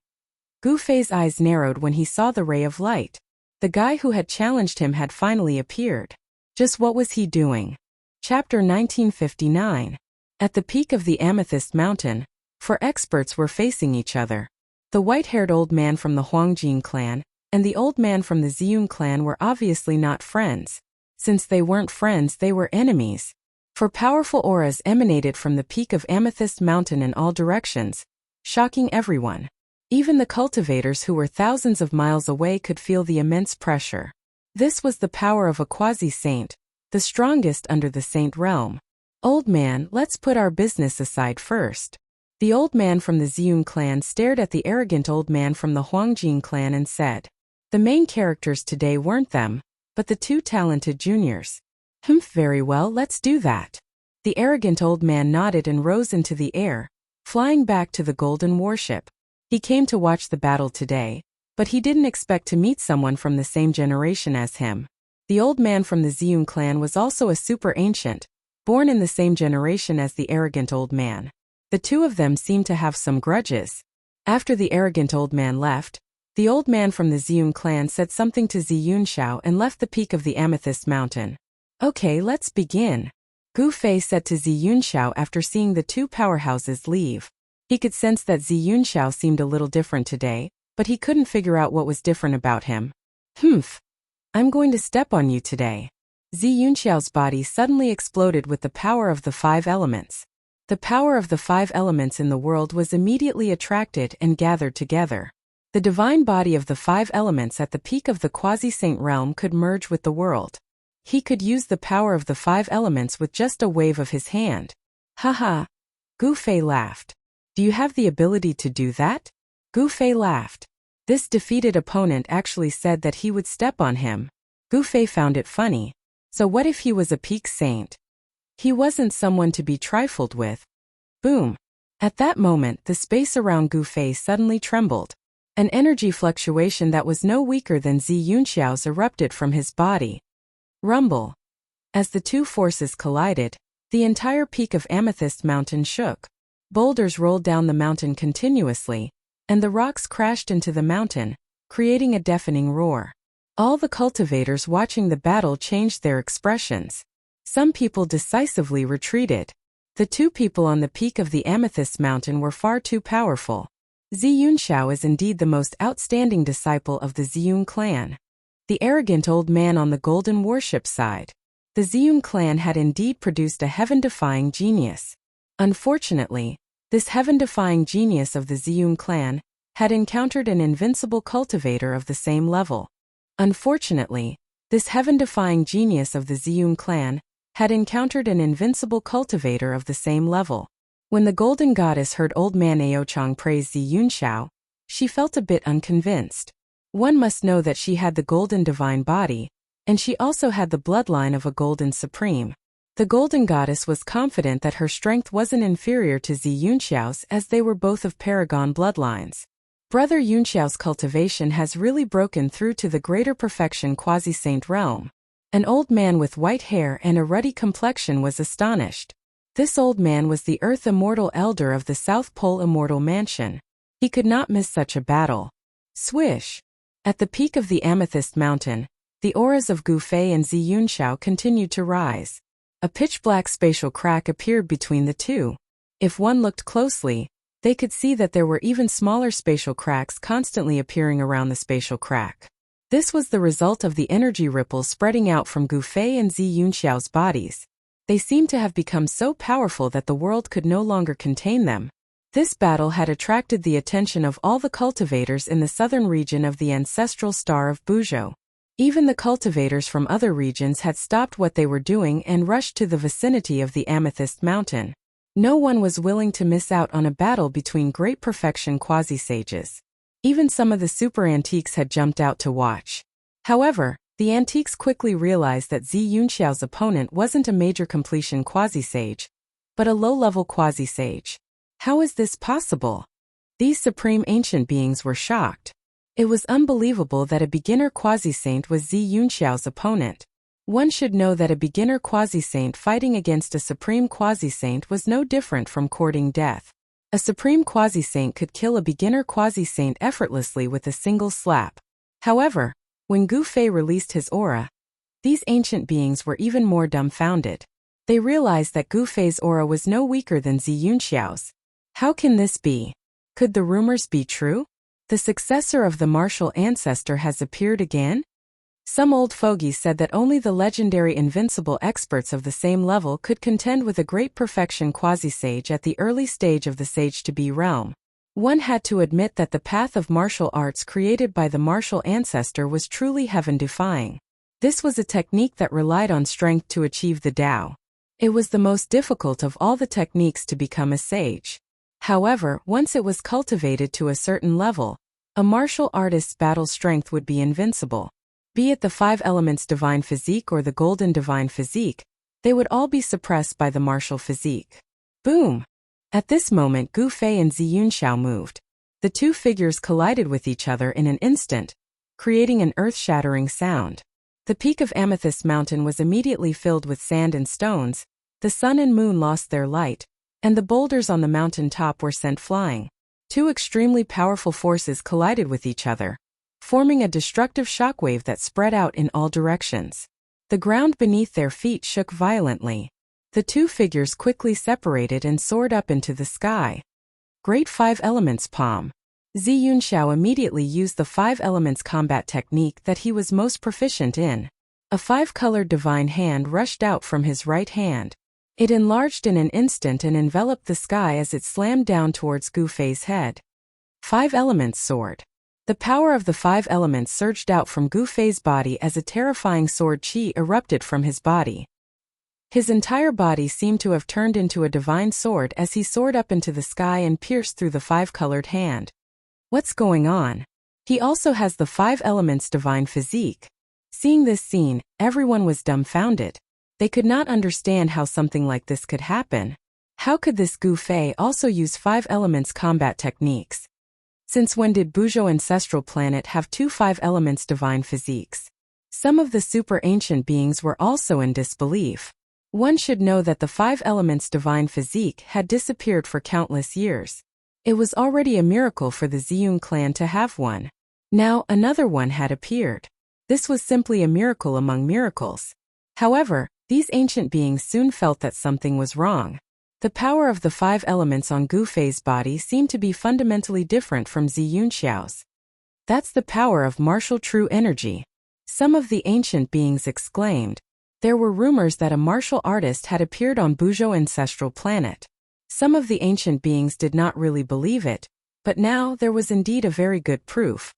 Gu Fei's eyes narrowed when he saw the ray of light. The guy who had challenged him had finally appeared. Just what was he doing? Chapter 1959. At the peak of the Amethyst Mountain, four experts were facing each other. The white-haired old man from the Huangjing clan and the old man from the Ziyun clan were obviously not friends. Since they weren't friends, they were enemies. For powerful auras emanated from the peak of Amethyst Mountain in all directions, shocking everyone. Even the cultivators who were thousands of miles away could feel the immense pressure. This was the power of a quasi-saint, the strongest under the saint realm. Old man, let's put our business aside first. The old man from the Ziyun clan stared at the arrogant old man from the Huangjing clan and said, the main characters today weren't them, but the two talented juniors. Very well, let's do that. The arrogant old man nodded and rose into the air, flying back to the golden warship. He came to watch the battle today, but he didn't expect to meet someone from the same generation as him. The old man from the Ziyun clan was also a super ancient, born in the same generation as the arrogant old man. The two of them seemed to have some grudges. After the arrogant old man left, the old man from the Ziyun clan said something to Ziyun Xiao and left the peak of the Amethyst Mountain. Okay, let's begin. Gu Fei said to Ziyun Xiao after seeing the two powerhouses leave. He could sense that Ziyun Xiao seemed a little different today, but he couldn't figure out what was different about him. I'm going to step on you today. Ziyun Xiao's body suddenly exploded with the power of the five elements. The power of the five elements in the world was immediately attracted and gathered together. The divine body of the five elements at the peak of the quasi-saint realm could merge with the world. He could use the power of the five elements with just a wave of his hand. Haha. Gu Fei laughed. Do you have the ability to do that? Gu Fei laughed. This defeated opponent actually said that he would step on him. Gu Fei found it funny. So what if he was a peak saint? He wasn't someone to be trifled with. Boom. At that moment, the space around Gu Fei suddenly trembled. An energy fluctuation that was no weaker than Ziyun Xiao's erupted from his body. Rumble. As the two forces collided, the entire peak of Amethyst Mountain shook. Boulders rolled down the mountain continuously, and the rocks crashed into the mountain, creating a deafening roar. All the cultivators watching the battle changed their expressions. Some people decisively retreated. The two people on the peak of the Amethyst Mountain were far too powerful. Ziyun Xiao is indeed the most outstanding disciple of the Ziyun clan. The arrogant old man on the golden warship side. The Ziyun clan had indeed produced a heaven-defying genius. Unfortunately, this heaven-defying genius of the Ziyun clan had encountered an invincible cultivator of the same level. Unfortunately, this heaven-defying genius of the Ziyun clan had encountered an invincible cultivator of the same level. When the golden goddess heard old man Aochang praise Ziyun Xiao, she felt a bit unconvinced. One must know that she had the golden divine body, and she also had the bloodline of a golden supreme. The golden goddess was confident that her strength wasn't inferior to Ziyun Xiao's as they were both of paragon bloodlines. Brother Yun Xiao's cultivation has really broken through to the greater perfection quasi-saint realm. An old man with white hair and a ruddy complexion was astonished. This old man was the Earth Immortal Elder of the South Pole Immortal Mansion. He could not miss such a battle. Swish! At the peak of the Amethyst Mountain, the auras of Gu Fei and Ziyun Xiao continued to rise. A pitch-black spatial crack appeared between the two. If one looked closely, they could see that there were even smaller spatial cracks constantly appearing around the spatial crack. This was the result of the energy ripples spreading out from Gu Fei and Ziyun Xiao's bodies. They seemed to have become so powerful that the world could no longer contain them. This battle had attracted the attention of all the cultivators in the southern region of the ancestral star of Buzhou. Even the cultivators from other regions had stopped what they were doing and rushed to the vicinity of the Amethyst Mountain. No one was willing to miss out on a battle between great perfection quasi-sages. Even some of the super antiques had jumped out to watch. However, the antiques quickly realized that Zi Yunxiao's opponent wasn't a major completion quasi-sage, but a low-level quasi-sage. How is this possible? These supreme ancient beings were shocked. It was unbelievable that a beginner quasi-saint was Zi Yunxiao's opponent. One should know that a beginner quasi-saint fighting against a supreme quasi-saint was no different from courting death. A supreme quasi-saint could kill a beginner quasi-saint effortlessly with a single slap. However, when Gu Fei released his aura, these ancient beings were even more dumbfounded. They realized that Gu Fei's aura was no weaker than Zi Yunxiao's. How can this be? Could the rumors be true? The successor of the martial ancestor has appeared again? Some old fogies said that only the legendary invincible experts of the same level could contend with a great perfection quasi-sage at the early stage of the sage-to-be realm. One had to admit that the path of martial arts created by the martial ancestor was truly heaven-defying. This was a technique that relied on strength to achieve the Tao. It was the most difficult of all the techniques to become a sage. However, once it was cultivated to a certain level, a martial artist's battle strength would be invincible. Be it the 5 elements divine physique or the golden divine physique, they would all be suppressed by the martial physique. Boom! At this moment Gu Fei and Zi Yunxiao moved. The two figures collided with each other in an instant, creating an earth-shattering sound. The peak of Amethyst Mountain was immediately filled with sand and stones, the sun and moon lost their light, and the boulders on the mountain top were sent flying. Two extremely powerful forces collided with each other, forming a destructive shockwave that spread out in all directions. The ground beneath their feet shook violently. The two figures quickly separated and soared up into the sky. Great 5 Elements Palm. Zi Yunxiao immediately used the 5 Elements combat technique that he was most proficient in. A 5-colored divine hand rushed out from his right hand. It enlarged in an instant and enveloped the sky as it slammed down towards Gu Fei's head. 5 Elements Sword. The power of the 5 elements surged out from Gu Fei's body as a terrifying sword qi erupted from his body. His entire body seemed to have turned into a divine sword as he soared up into the sky and pierced through the 5-colored hand. What's going on? He also has the 5 elements divine physique. Seeing this scene, everyone was dumbfounded. They could not understand how something like this could happen. How could this Gu Fei also use 5 elements combat techniques? Since when did Buzhou ancestral planet have 2 5 elements divine physiques? Some of the super ancient beings were also in disbelief. One should know that the 5 elements divine physique had disappeared for countless years. It was already a miracle for the Ziyun clan to have one. Now another one had appeared. This was simply a miracle among miracles. However, these ancient beings soon felt that something was wrong. The power of the 5 elements on Gu Fei's body seemed to be fundamentally different from Zi Yunxiao's. That's the power of martial true energy. Some of the ancient beings exclaimed. There were rumors that a martial artist had appeared on Buzhou ancestral planet. Some of the ancient beings did not really believe it, but now there was indeed a very good proof.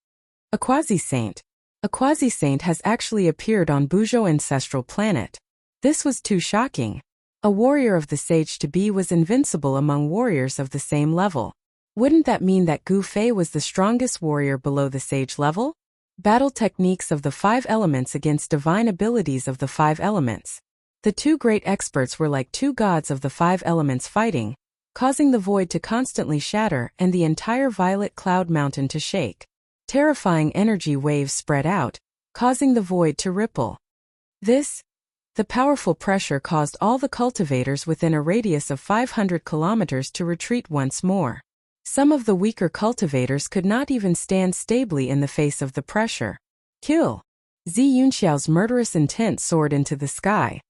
A quasi-saint. A quasi-saint has actually appeared on Buzhou ancestral planet. This was too shocking. A warrior of the sage-to-be was invincible among warriors of the same level. Wouldn't that mean that Gu Fei was the strongest warrior below the sage level? Battle techniques of the 5 elements against divine abilities of the 5 elements. The two great experts were like two gods of the 5 elements fighting, causing the void to constantly shatter and the entire violet cloud mountain to shake. Terrifying energy waves spread out, causing the void to ripple. The powerful pressure caused all the cultivators within a radius of 500 kilometers to retreat once more. Some of the weaker cultivators could not even stand stably in the face of the pressure. Kill! Zi Yunxiao's murderous intent soared into the sky.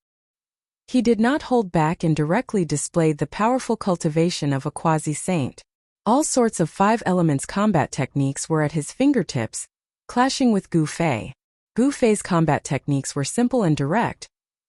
He did not hold back and directly displayed the powerful cultivation of a quasi-saint. All sorts of 5 elements combat techniques were at his fingertips, clashing with Gu Fei. Gu Fei's combat techniques were simple and direct,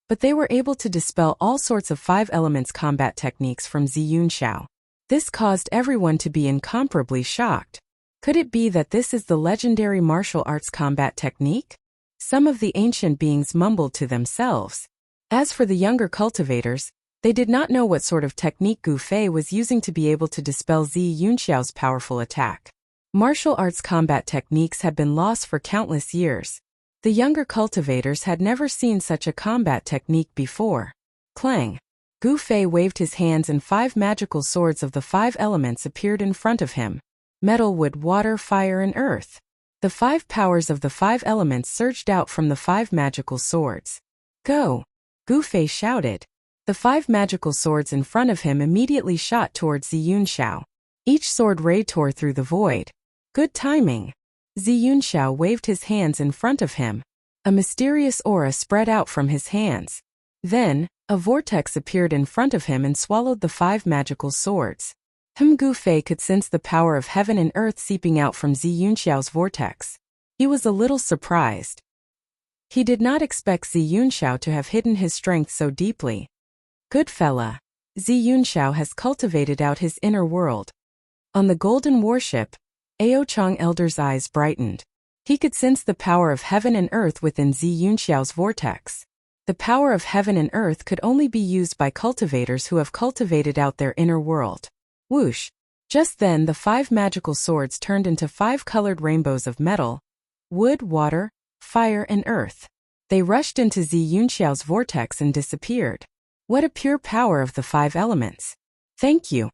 but they were able to dispel all sorts of 5 elements combat techniques from Ziyunxiao. This caused everyone to be incomparably shocked. Could it be that this is the legendary martial arts combat technique? Some of the ancient beings mumbled to themselves. As for the younger cultivators, they did not know what sort of technique Gu Fei was using to be able to dispel Ziyunxiao's powerful attack. Martial arts combat techniques had been lost for countless years. The younger cultivators had never seen such a combat technique before. Clang! Gu Fei waved his hands and 5 magical swords of the 5 elements appeared in front of him. Metal, wood, water, fire, and earth. The 5 powers of the 5 elements surged out from the 5 magical swords. Go! Gu Fei shouted. The 5 magical swords in front of him immediately shot towards Ziyunxiao. Each sword ray tore through the void. Good timing. Ziyunxiao waved his hands in front of him. A mysterious aura spread out from his hands. Then, a vortex appeared in front of him and swallowed the 5 magical swords. Gu Fei could sense the power of heaven and earth seeping out from Ziyunxiao's vortex. He was a little surprised. He did not expect Ziyunxiao to have hidden his strength so deeply. Good fella. Ziyunxiao has cultivated out his inner world. On the golden warship, Aochang Elder's eyes brightened. He could sense the power of heaven and earth within Ziyunxiao's vortex. The power of heaven and earth could only be used by cultivators who have cultivated out their inner world. Whoosh! Just then the 5 magical swords turned into 5 colored rainbows of metal, wood, water, fire, and earth. They rushed into Ziyunxiao's vortex and disappeared. What a pure power of the 5 elements! Thank you.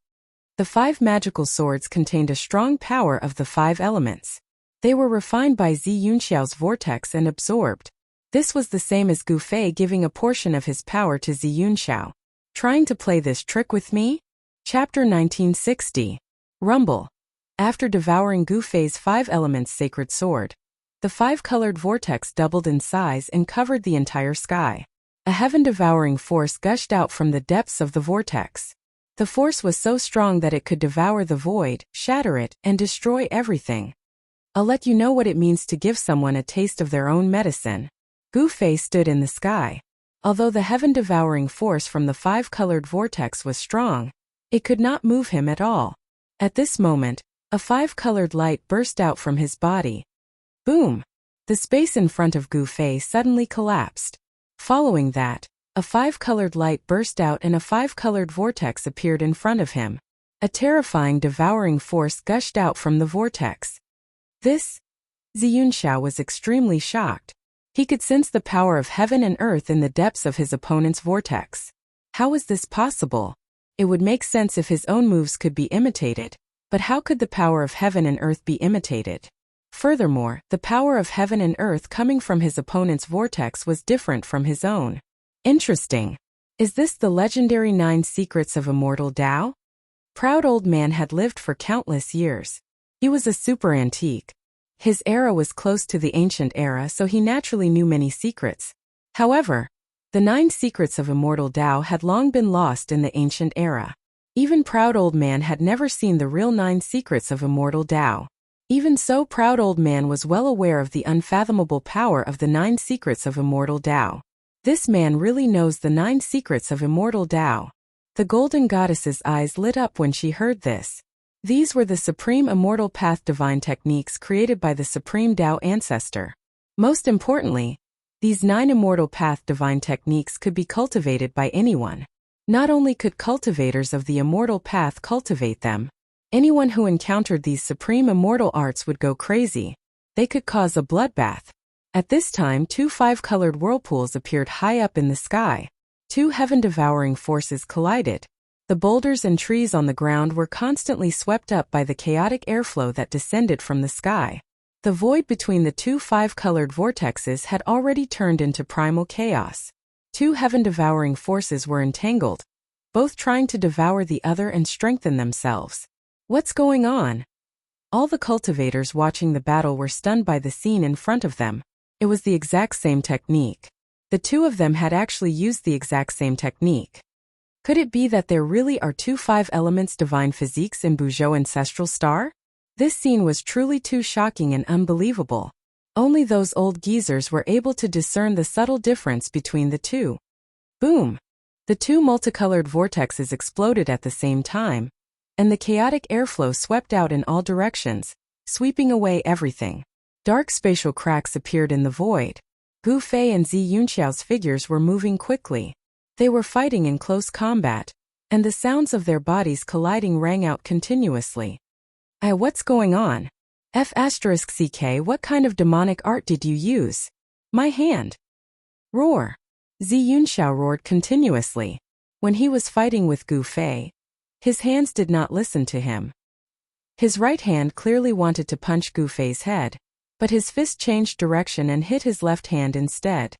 The 5 magical swords contained a strong power of the 5 elements. They were refined by Ziyunxiao's vortex and absorbed. This was the same as Gu Fei giving a portion of his power to Ziyunxiao. Trying to play this trick with me? Chapter 1960. Rumble. After devouring Gu Fei's 5 elements sacred sword, the 5-colored vortex doubled in size and covered the entire sky. A heaven-devouring force gushed out from the depths of the vortex. The force was so strong that it could devour the void, shatter it, and destroy everything. I'll let you know what it means to give someone a taste of their own medicine. Gu Fei stood in the sky. Although the heaven-devouring force from the 5-colored vortex was strong, it could not move him at all. At this moment, a 5-colored light burst out from his body. Boom! The space in front of Gu Fei suddenly collapsed. Following that, a 5-colored light burst out and a 5-colored vortex appeared in front of him. A terrifying devouring force gushed out from the vortex. Ziyunxiao was extremely shocked. He could sense the power of heaven and earth in the depths of his opponent's vortex. How is this possible? It would make sense if his own moves could be imitated, but how could the power of heaven and earth be imitated? Furthermore, the power of heaven and earth coming from his opponent's vortex was different from his own. Interesting. Is this the legendary 9 secrets of immortal Tao? Proud Old Man had lived for countless years. He was a super antique. His era was close to the ancient era, so he naturally knew many secrets. However, the 9 secrets of immortal Tao had long been lost in the ancient era. Even Proud Old Man had never seen the real 9 secrets of immortal Tao. Even so, Proud Old Man was well aware of the unfathomable power of the 9 secrets of immortal Tao. This man really knows the 9 secrets of immortal Tao. The golden goddess's eyes lit up when she heard this. These were the supreme immortal path divine techniques created by the supreme Tao ancestor. Most importantly, these 9 immortal path divine techniques could be cultivated by anyone. Not only could cultivators of the immortal path cultivate them, anyone who encountered these supreme immortal arts would go crazy. They could cause a bloodbath. At this time, 2 5-colored whirlpools appeared high up in the sky. 2 heaven-devouring forces collided. The boulders and trees on the ground were constantly swept up by the chaotic airflow that descended from the sky. The void between the 2 5-colored vortexes had already turned into primal chaos. 2 heaven-devouring forces were entangled, both trying to devour the other and strengthen themselves. What's going on? All the cultivators watching the battle were stunned by the scene in front of them. It was the exact same technique. The 2 of them had actually used the exact same technique. Could it be that there really are 2 5 elements divine physiques in Buzhou ancestral star? This scene was truly too shocking and unbelievable. Only those old geezers were able to discern the subtle difference between the 2. Boom! The two multicolored vortexes exploded at the same time, and the chaotic airflow swept out in all directions, sweeping away everything. Dark spatial cracks appeared in the void. Gu Fei and Zi Yunxiao's figures were moving quickly. They were fighting in close combat, and the sounds of their bodies colliding rang out continuously. What's going on? F***CK, what kind of demonic art did you use? My hand. Roar. Zi Yunxiao roared continuously. When he was fighting with Gu Fei, his hands did not listen to him. His right hand clearly wanted to punch Gu Fei's head, but his fist changed direction and hit his left hand instead.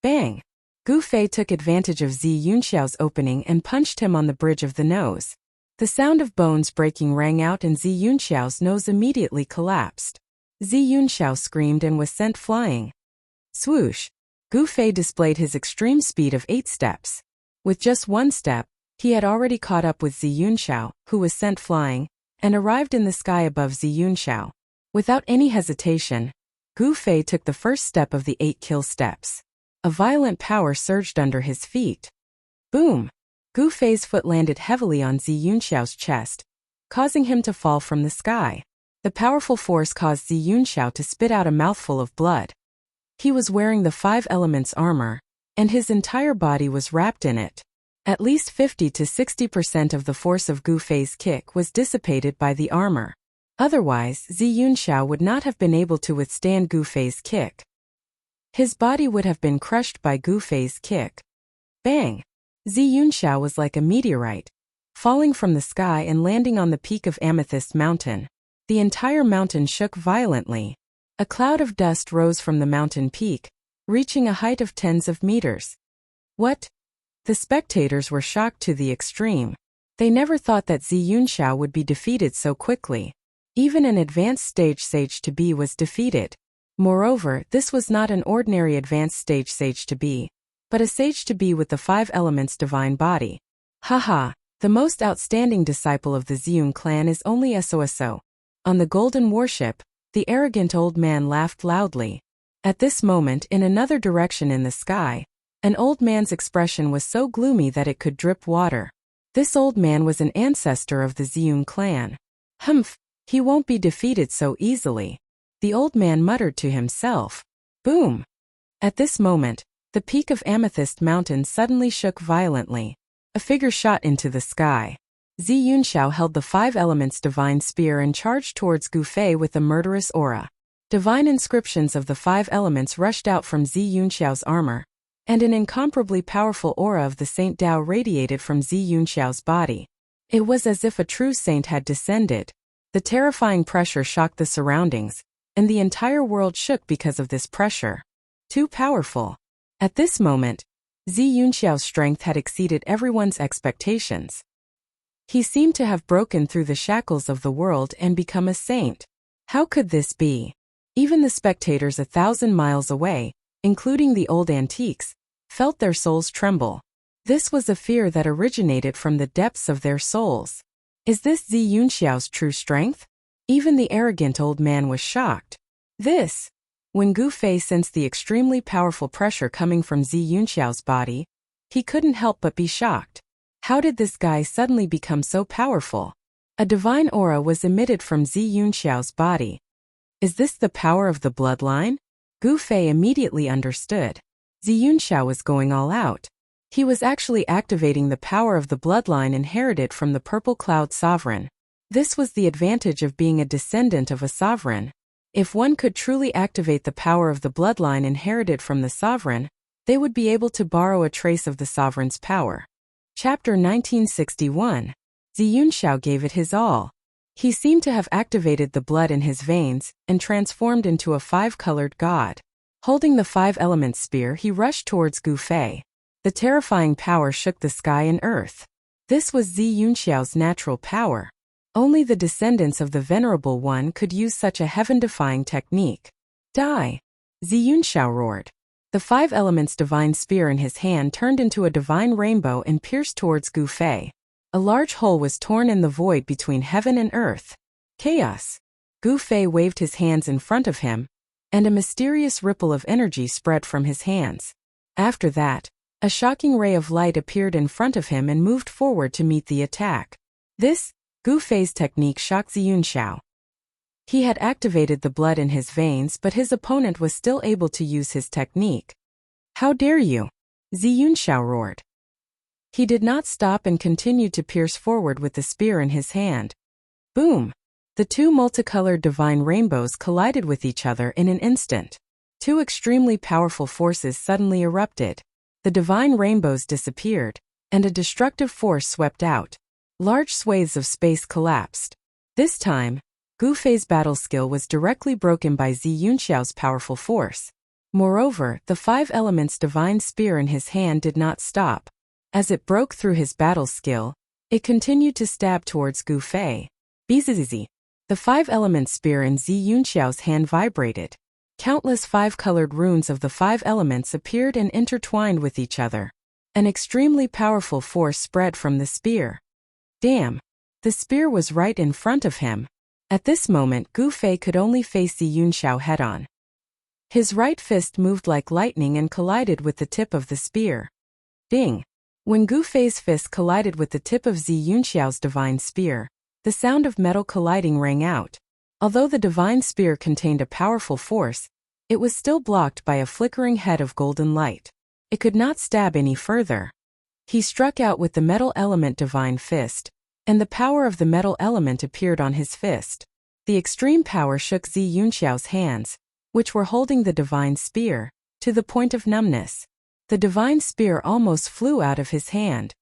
Bang! Gu Fei took advantage of Zi Yunxiao's opening and punched him on the bridge of the nose. The sound of bones breaking rang out and Zi Yunxiao's nose immediately collapsed. Zi Yunxiao screamed and was sent flying. Swoosh! Gu Fei displayed his extreme speed of 8 steps. With just 1 step, he had already caught up with Zi Yunxiao, who was sent flying, and arrived in the sky above Zi Yunxiao. Without any hesitation, Gu Fei took the first step of the 8 kill steps. A violent power surged under his feet. Boom! Gu Fei's foot landed heavily on Zi Yunxiao's chest, causing him to fall from the sky. The powerful force caused Zi Yunxiao to spit out a mouthful of blood. He was wearing the 5 elements armor, and his entire body was wrapped in it. At least 50 to 60% of the force of Gu Fei's kick was dissipated by the armor. Otherwise, Zi Yunxiao would not have been able to withstand Gu Fei's kick. His body would have been crushed by Gu Fei's kick. Bang! Zi Yunxiao was like a meteorite, falling from the sky and landing on the peak of Amethyst Mountain. The entire mountain shook violently. A cloud of dust rose from the mountain peak, reaching a height of tens of meters. What? The spectators were shocked to the extreme. They never thought that Zi Yunxiao would be defeated so quickly. Even an advanced stage sage to be was defeated. Moreover, this was not an ordinary advanced stage sage to be, but a sage to be with the 5 elements divine body. Haha, the most outstanding disciple of the Ziyun clan is only SOSO. On the golden warship, the arrogant old man laughed loudly. At this moment, in another direction in the sky, an old man's expression was so gloomy that it could drip water. This old man was an ancestor of the Ziyun clan. Humph, he won't be defeated so easily. The old man muttered to himself. Boom! At this moment, the peak of Amethyst Mountain suddenly shook violently. A figure shot into the sky. Zi Yunxiao held the 5 elements divine spear and charged towards Gu Fei with a murderous aura. Divine inscriptions of the 5 elements rushed out from Zi Yunxiao's armor, and an incomparably powerful aura of the Saint Dao radiated from Zi Yunxiao's body. It was as if a true saint had descended. The terrifying pressure shocked the surroundings, and the entire world shook because of this pressure. Too powerful. At this moment, Zi Yunxiao's strength had exceeded everyone's expectations. He seemed to have broken through the shackles of the world and become a saint. How could this be? Even the spectators 1,000 miles away, including the old antiques, felt their souls tremble. This was a fear that originated from the depths of their souls. Is this Zi Yunxiao's true strength? Even the arrogant old man was shocked. When Gu Fei sensed the extremely powerful pressure coming from Zi Yunxiao's body, he couldn't help but be shocked. How did this guy suddenly become so powerful? A divine aura was emitted from Zi Yunxiao's body. Is this the power of the bloodline? Gu Fei immediately understood. Zi Yunxiao was going all out. He was actually activating the power of the bloodline inherited from the Purple Cloud Sovereign. This was the advantage of being a descendant of a sovereign. If one could truly activate the power of the bloodline inherited from the sovereign, they would be able to borrow a trace of the sovereign's power. Chapter 1961. Zi Yunxiao gave it his all. He seemed to have activated the blood in his veins and transformed into a 5-colored god. Holding the 5-element spear, he rushed towards Gu Fei. The terrifying power shook the sky and earth. This was Zi Yunxiao's natural power. Only the descendants of the Venerable One could use such a heaven-defying technique. Die! Zi Yunxiao roared. The 5 elements divine spear in his hand turned into a divine rainbow and pierced towards Gu Fei. A large hole was torn in the void between heaven and earth. Chaos! Gu Fei waved his hands in front of him, and a mysterious ripple of energy spread from his hands. After that, A shocking ray of light appeared in front of him and moved forward to meet the attack. This, Gu Fei's technique shocked Ziyunxiao. He had activated the blood in his veins, but his opponent was still able to use his technique. "How dare you?" Ziyunxiao roared. He did not stop and continued to pierce forward with the spear in his hand. Boom! The two multicolored divine rainbows collided with each other in an instant. Two extremely powerful forces suddenly erupted. The divine rainbows disappeared, and a destructive force swept out. Large swathes of space collapsed. This time, Gu Fei's battle skill was directly broken by Ziyunxiao's powerful force. Moreover, the five elements divine spear in his hand did not stop. As it broke through his battle skill, it continued to stab towards Gu Fei. Bzzz. The five element spear in Ziyunxiao's hand vibrated. Countless five-colored runes of the five elements appeared and intertwined with each other. An extremely powerful force spread from the spear. Damn! The spear was right in front of him. At this moment, Gu Fei could only face Ziyunxiao head-on. His right fist moved like lightning and collided with the tip of the spear. Ding! When Gu Fei's fist collided with the tip of Ziyunxiao's divine spear, the sound of metal colliding rang out. Although the divine spear contained a powerful force, it was still blocked by a flickering head of golden light. It could not stab any further. He struck out with the metal element divine fist, and the power of the metal element appeared on his fist. The extreme power shook Ziyunxiao's hands, which were holding the divine spear, to the point of numbness. The divine spear almost flew out of his hand.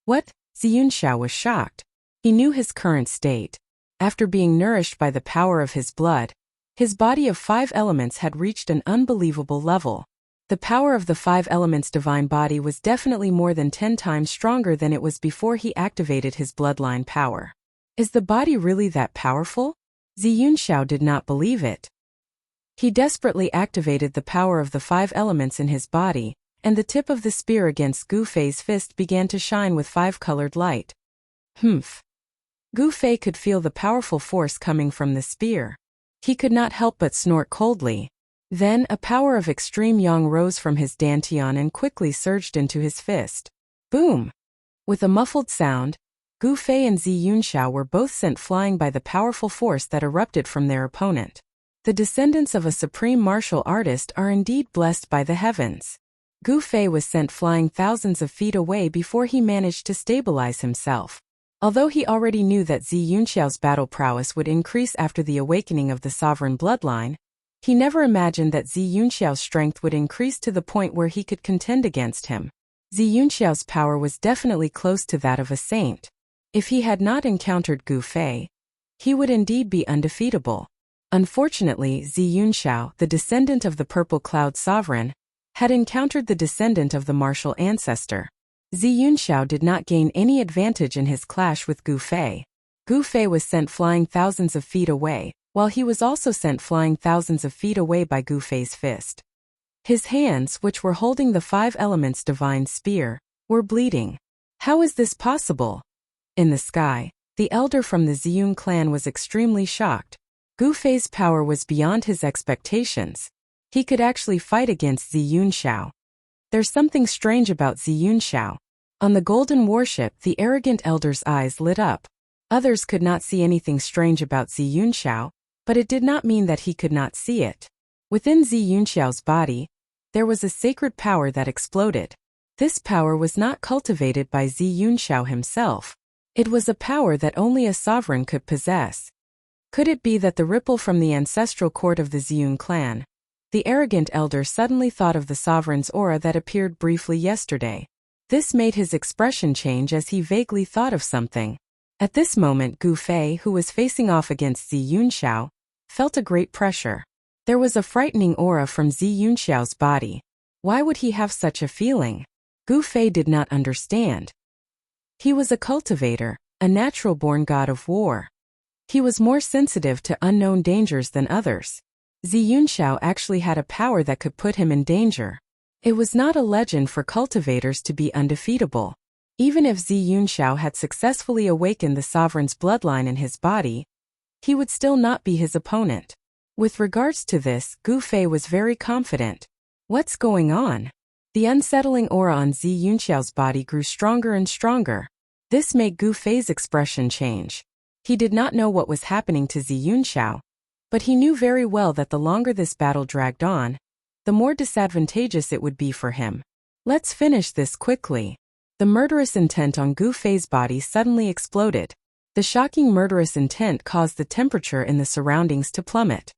What? Ziyunxiao was shocked. He knew his current state. After being nourished by the power of his blood, his body of five elements had reached an unbelievable level. The power of the five elements divine body was definitely more than 10 times stronger than it was before he activated his bloodline power. Is the body really that powerful? Ziyunxiao did not believe it. He desperately activated the power of the five elements in his body, and the tip of the spear against Gu Fei's fist began to shine with five-colored light. Humph! Gu Fei could feel the powerful force coming from the spear. He could not help but snort coldly. Then a power of extreme yang rose from his dantian and quickly surged into his fist. Boom! With a muffled sound, Gu Fei and Ziyunxiao were both sent flying by the powerful force that erupted from their opponent. The descendants of a supreme martial artist are indeed blessed by the heavens. Gu Fei was sent flying thousands of feet away before he managed to stabilize himself. Although he already knew that Ziyunxiao's battle prowess would increase after the awakening of the sovereign bloodline, he never imagined that Ziyunxiao's strength would increase to the point where he could contend against him. Ziyunxiao's power was definitely close to that of a saint. If he had not encountered Gu Fei, he would indeed be undefeatable. Unfortunately, Ziyunxiao, the descendant of the Purple Cloud Sovereign, had encountered the descendant of the martial ancestor. Ziyunxiao did not gain any advantage in his clash with Gu Fei. Gu Fei was sent flying thousands of feet away, while he was also sent flying thousands of feet away by Gu Fei's fist. His hands, which were holding the five elements divine spear, were bleeding. How is this possible? In the sky, the elder from the Ziyun clan was extremely shocked. Gu Fei's power was beyond his expectations. He could actually fight against Ziyunxiao. There's something strange about Ziyunxiao. On the golden warship, the arrogant elder's eyes lit up. Others could not see anything strange about Ziyunxiao, but it did not mean that he could not see it. Within Ziyunxiao's body, there was a sacred power that exploded. This power was not cultivated by Ziyunxiao himself. It was a power that only a sovereign could possess. Could it be that the ripple from the ancestral court of the Ziyun clan? The arrogant elder suddenly thought of the sovereign's aura that appeared briefly yesterday. This made his expression change as he vaguely thought of something. At this moment, Gu Fei, who was facing off against Ziyunxiao, felt a great pressure. There was a frightening aura from Ziyunxiao's body. Why would he have such a feeling? Gu Fei did not understand. He was a cultivator, a natural-born god of war. He was more sensitive to unknown dangers than others. Ziyunxiao actually had a power that could put him in danger. It was not a legend for cultivators to be undefeatable. Even if Ziyunxiao had successfully awakened the sovereign's bloodline in his body, he would still not be his opponent. With regards to this, Gu Fei was very confident. What's going on? The unsettling aura on Zi Yunxiao's body grew stronger and stronger. This made Gu Fei's expression change. He did not know what was happening to Zi Yunxiao, but he knew very well that the longer this battle dragged on, the more disadvantageous it would be for him. Let's finish this quickly. The murderous intent on Gu Fei's body suddenly exploded. The shocking murderous intent caused the temperature in the surroundings to plummet.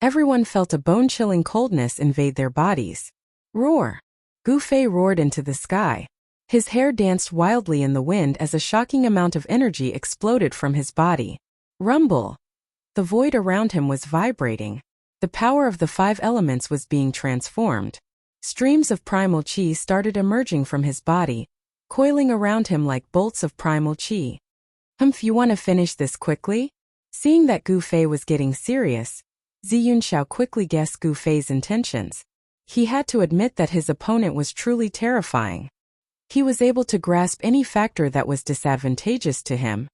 Everyone felt a bone-chilling coldness invade their bodies. Roar! Gu Fei roared into the sky. His hair danced wildly in the wind as a shocking amount of energy exploded from his body. Rumble! The void around him was vibrating. The power of the 5 elements was being transformed. Streams of primal qi started emerging from his body, coiling around him like bolts of primal qi. You want to finish this quickly? Seeing that Gu Fei was getting serious, Zi Yunxiao quickly guessed Gu Fei's intentions. He had to admit that his opponent was truly terrifying. He was able to grasp any factor that was disadvantageous to him.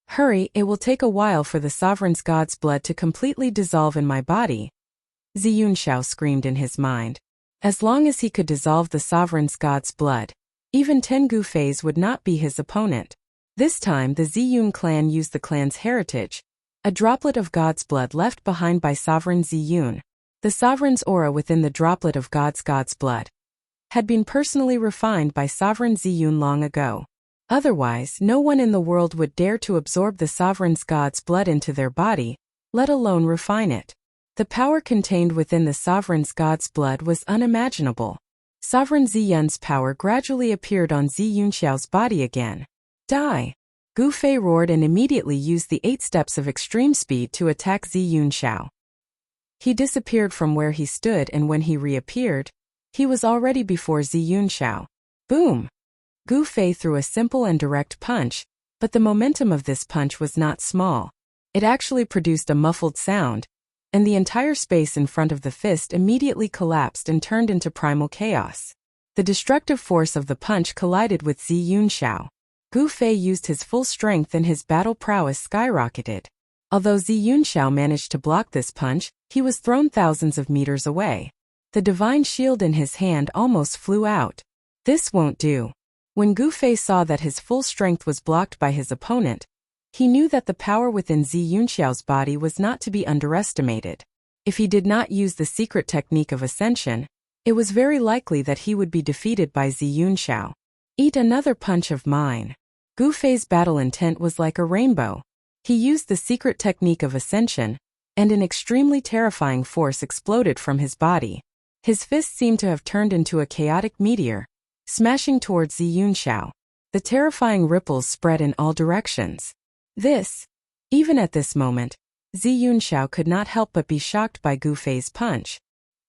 Hurry, it will take a while for the sovereign's god's blood to completely dissolve in my body, Zi Yunxiao screamed in his mind. As long as he could dissolve the sovereign's god's blood, even 10 Gu Feis would not be his opponent. This time the Ziyun clan used the clan's heritage, a droplet of God's blood left behind by Sovereign Ziyun. The sovereign's aura within the droplet of God's blood had been personally refined by Sovereign Ziyun long ago. Otherwise, no one in the world would dare to absorb the sovereign's God's blood into their body, let alone refine it. The power contained within the sovereign's God's blood was unimaginable. Sovereign Ziyun's power gradually appeared on Zi Yunxiao's body again. Die! Gu Fei roared and immediately used the 8 steps of extreme speed to attack Zi Yunxiao. He disappeared from where he stood, and when he reappeared, he was already before Zi Yunxiao. Boom! Gu Fei threw a simple and direct punch, but the momentum of this punch was not small. It actually produced a muffled sound, and the entire space in front of the fist immediately collapsed and turned into primal chaos. The destructive force of the punch collided with Zi Yunxiao. Gu Fei used his full strength and his battle prowess skyrocketed. Although Zi Yunxiao managed to block this punch, he was thrown thousands of meters away. The divine shield in his hand almost flew out. This won't do. When Gu Fei saw that his full strength was blocked by his opponent, he knew that the power within Zi Yunxiao's body was not to be underestimated. If he did not use the secret technique of ascension, it was very likely that he would be defeated by Zi Yunxiao. Eat another punch of mine. Gu Fei's battle intent was like a rainbow. He used the secret technique of ascension, and an extremely terrifying force exploded from his body. His fist seemed to have turned into a chaotic meteor, smashing towards Zi Yunxiao. The terrifying ripples spread in all directions. Even at this moment, Zi Yunxiao could not help but be shocked by Gu Fei's punch.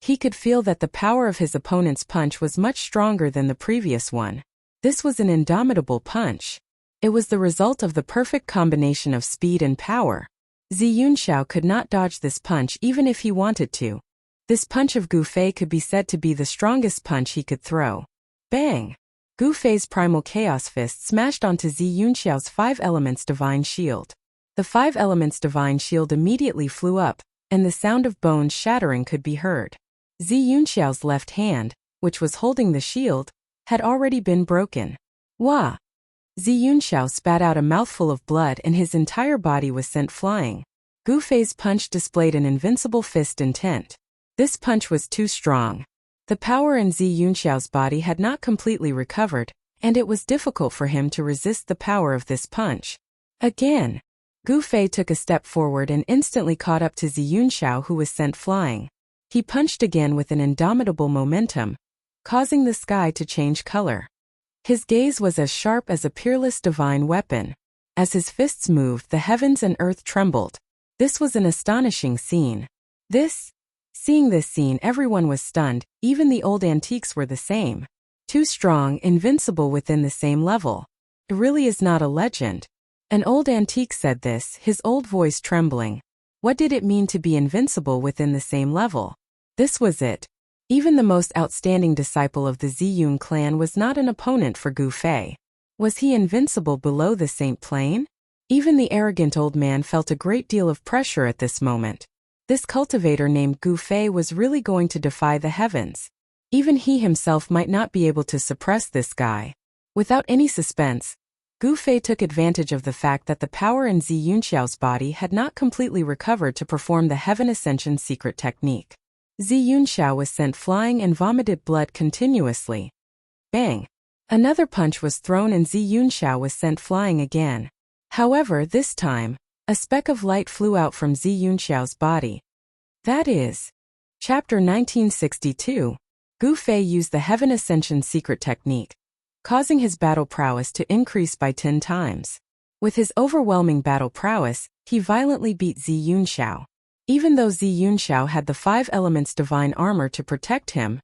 He could feel that the power of his opponent's punch was much stronger than the previous one. This was an indomitable punch. It was the result of the perfect combination of speed and power. Zi Yunxiao could not dodge this punch even if he wanted to. This punch of Gu Fei could be said to be the strongest punch he could throw. Bang! Gu Fei's primal chaos fist smashed onto Zi Yunxiao's 5 elements divine shield. The 5 elements divine shield immediately flew up, and the sound of bones shattering could be heard. Zi Yunxiao's left hand, which was holding the shield, had already been broken. Wah! Zi Yunxiao spat out a mouthful of blood and his entire body was sent flying. Gu Fei's punch displayed an invincible fist intent. This punch was too strong. The power in Zi Yunxiao's body had not completely recovered, and it was difficult for him to resist the power of this punch. Again, Gu Fei took a step forward and instantly caught up to Zi Yunxiao, who was sent flying. He punched again with an indomitable momentum, causing the sky to change color. His gaze was as sharp as a peerless divine weapon. As his fists moved, the heavens and earth trembled. This was an astonishing scene. Seeing this scene, everyone was stunned. Even the old antiques were the same. Too strong, invincible within the same level. It really is not a legend. An old antique said this, his old voice trembling. What did it mean to be invincible within the same level? This was it. Even the most outstanding disciple of the Ziyun clan was not an opponent for Gu Fei. Was he invincible below the Saint Plane? Even the arrogant old man felt a great deal of pressure at this moment. This cultivator named Gu Fei was really going to defy the heavens. Even he himself might not be able to suppress this guy. Without any suspense, Gu Fei took advantage of the fact that the power in Zi Yunxiao's body had not completely recovered to perform the Heaven Ascension secret technique. Zi Yunxiao was sent flying and vomited blood continuously. Bang! Another punch was thrown and Zi Yunxiao was sent flying again. However, this time, a speck of light flew out from Zi Yunxiao's body. That is. Chapter 1962. Gu Fei used the Heaven Ascension secret technique, causing his battle prowess to increase by 10 times. With his overwhelming battle prowess, he violently beat Zi Yunxiao. Even though Zi Yunxiao had the 5 elements divine armor to protect him,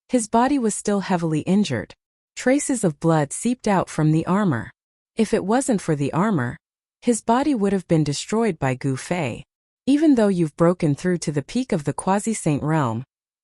his body was still heavily injured. Traces of blood seeped out from the armor. If it wasn't for the armor, his body would have been destroyed by Gu Fei. Even though you've broken through to the peak of the quasi-saint realm,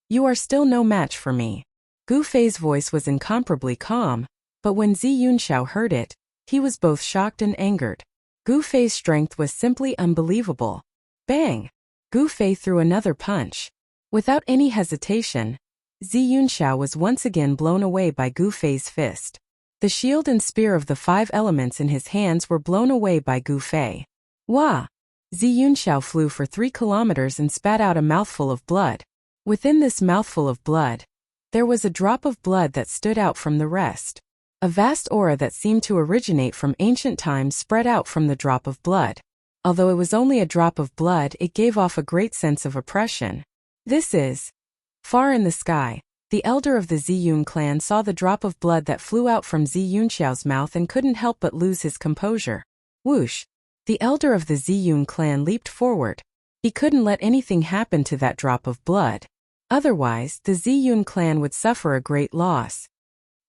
you are still no match for me. Gu Fei's voice was incomparably calm, but when Zi Yunxiao heard it, he was both shocked and angered. Gu Fei's strength was simply unbelievable. Bang! Gu Fei threw another punch. Without any hesitation, Zi Yunxiao was once again blown away by Gu Fei's fist. The shield and spear of the 5 elements in his hands were blown away by Gu Fei. Wah! Zi Yunxiao flew for 3 kilometers and spat out a mouthful of blood. Within this mouthful of blood, there was a drop of blood that stood out from the rest. A vast aura that seemed to originate from ancient times spread out from the drop of blood. Although it was only a drop of blood, it gave off a great sense of oppression. This is. Far in the sky, the elder of the Ziyun clan saw the drop of blood that flew out from Zi Yunxiao's mouth and couldn't help but lose his composure. Whoosh! The elder of the Ziyun clan leaped forward. He couldn't let anything happen to that drop of blood. Otherwise, the Ziyun clan would suffer a great loss.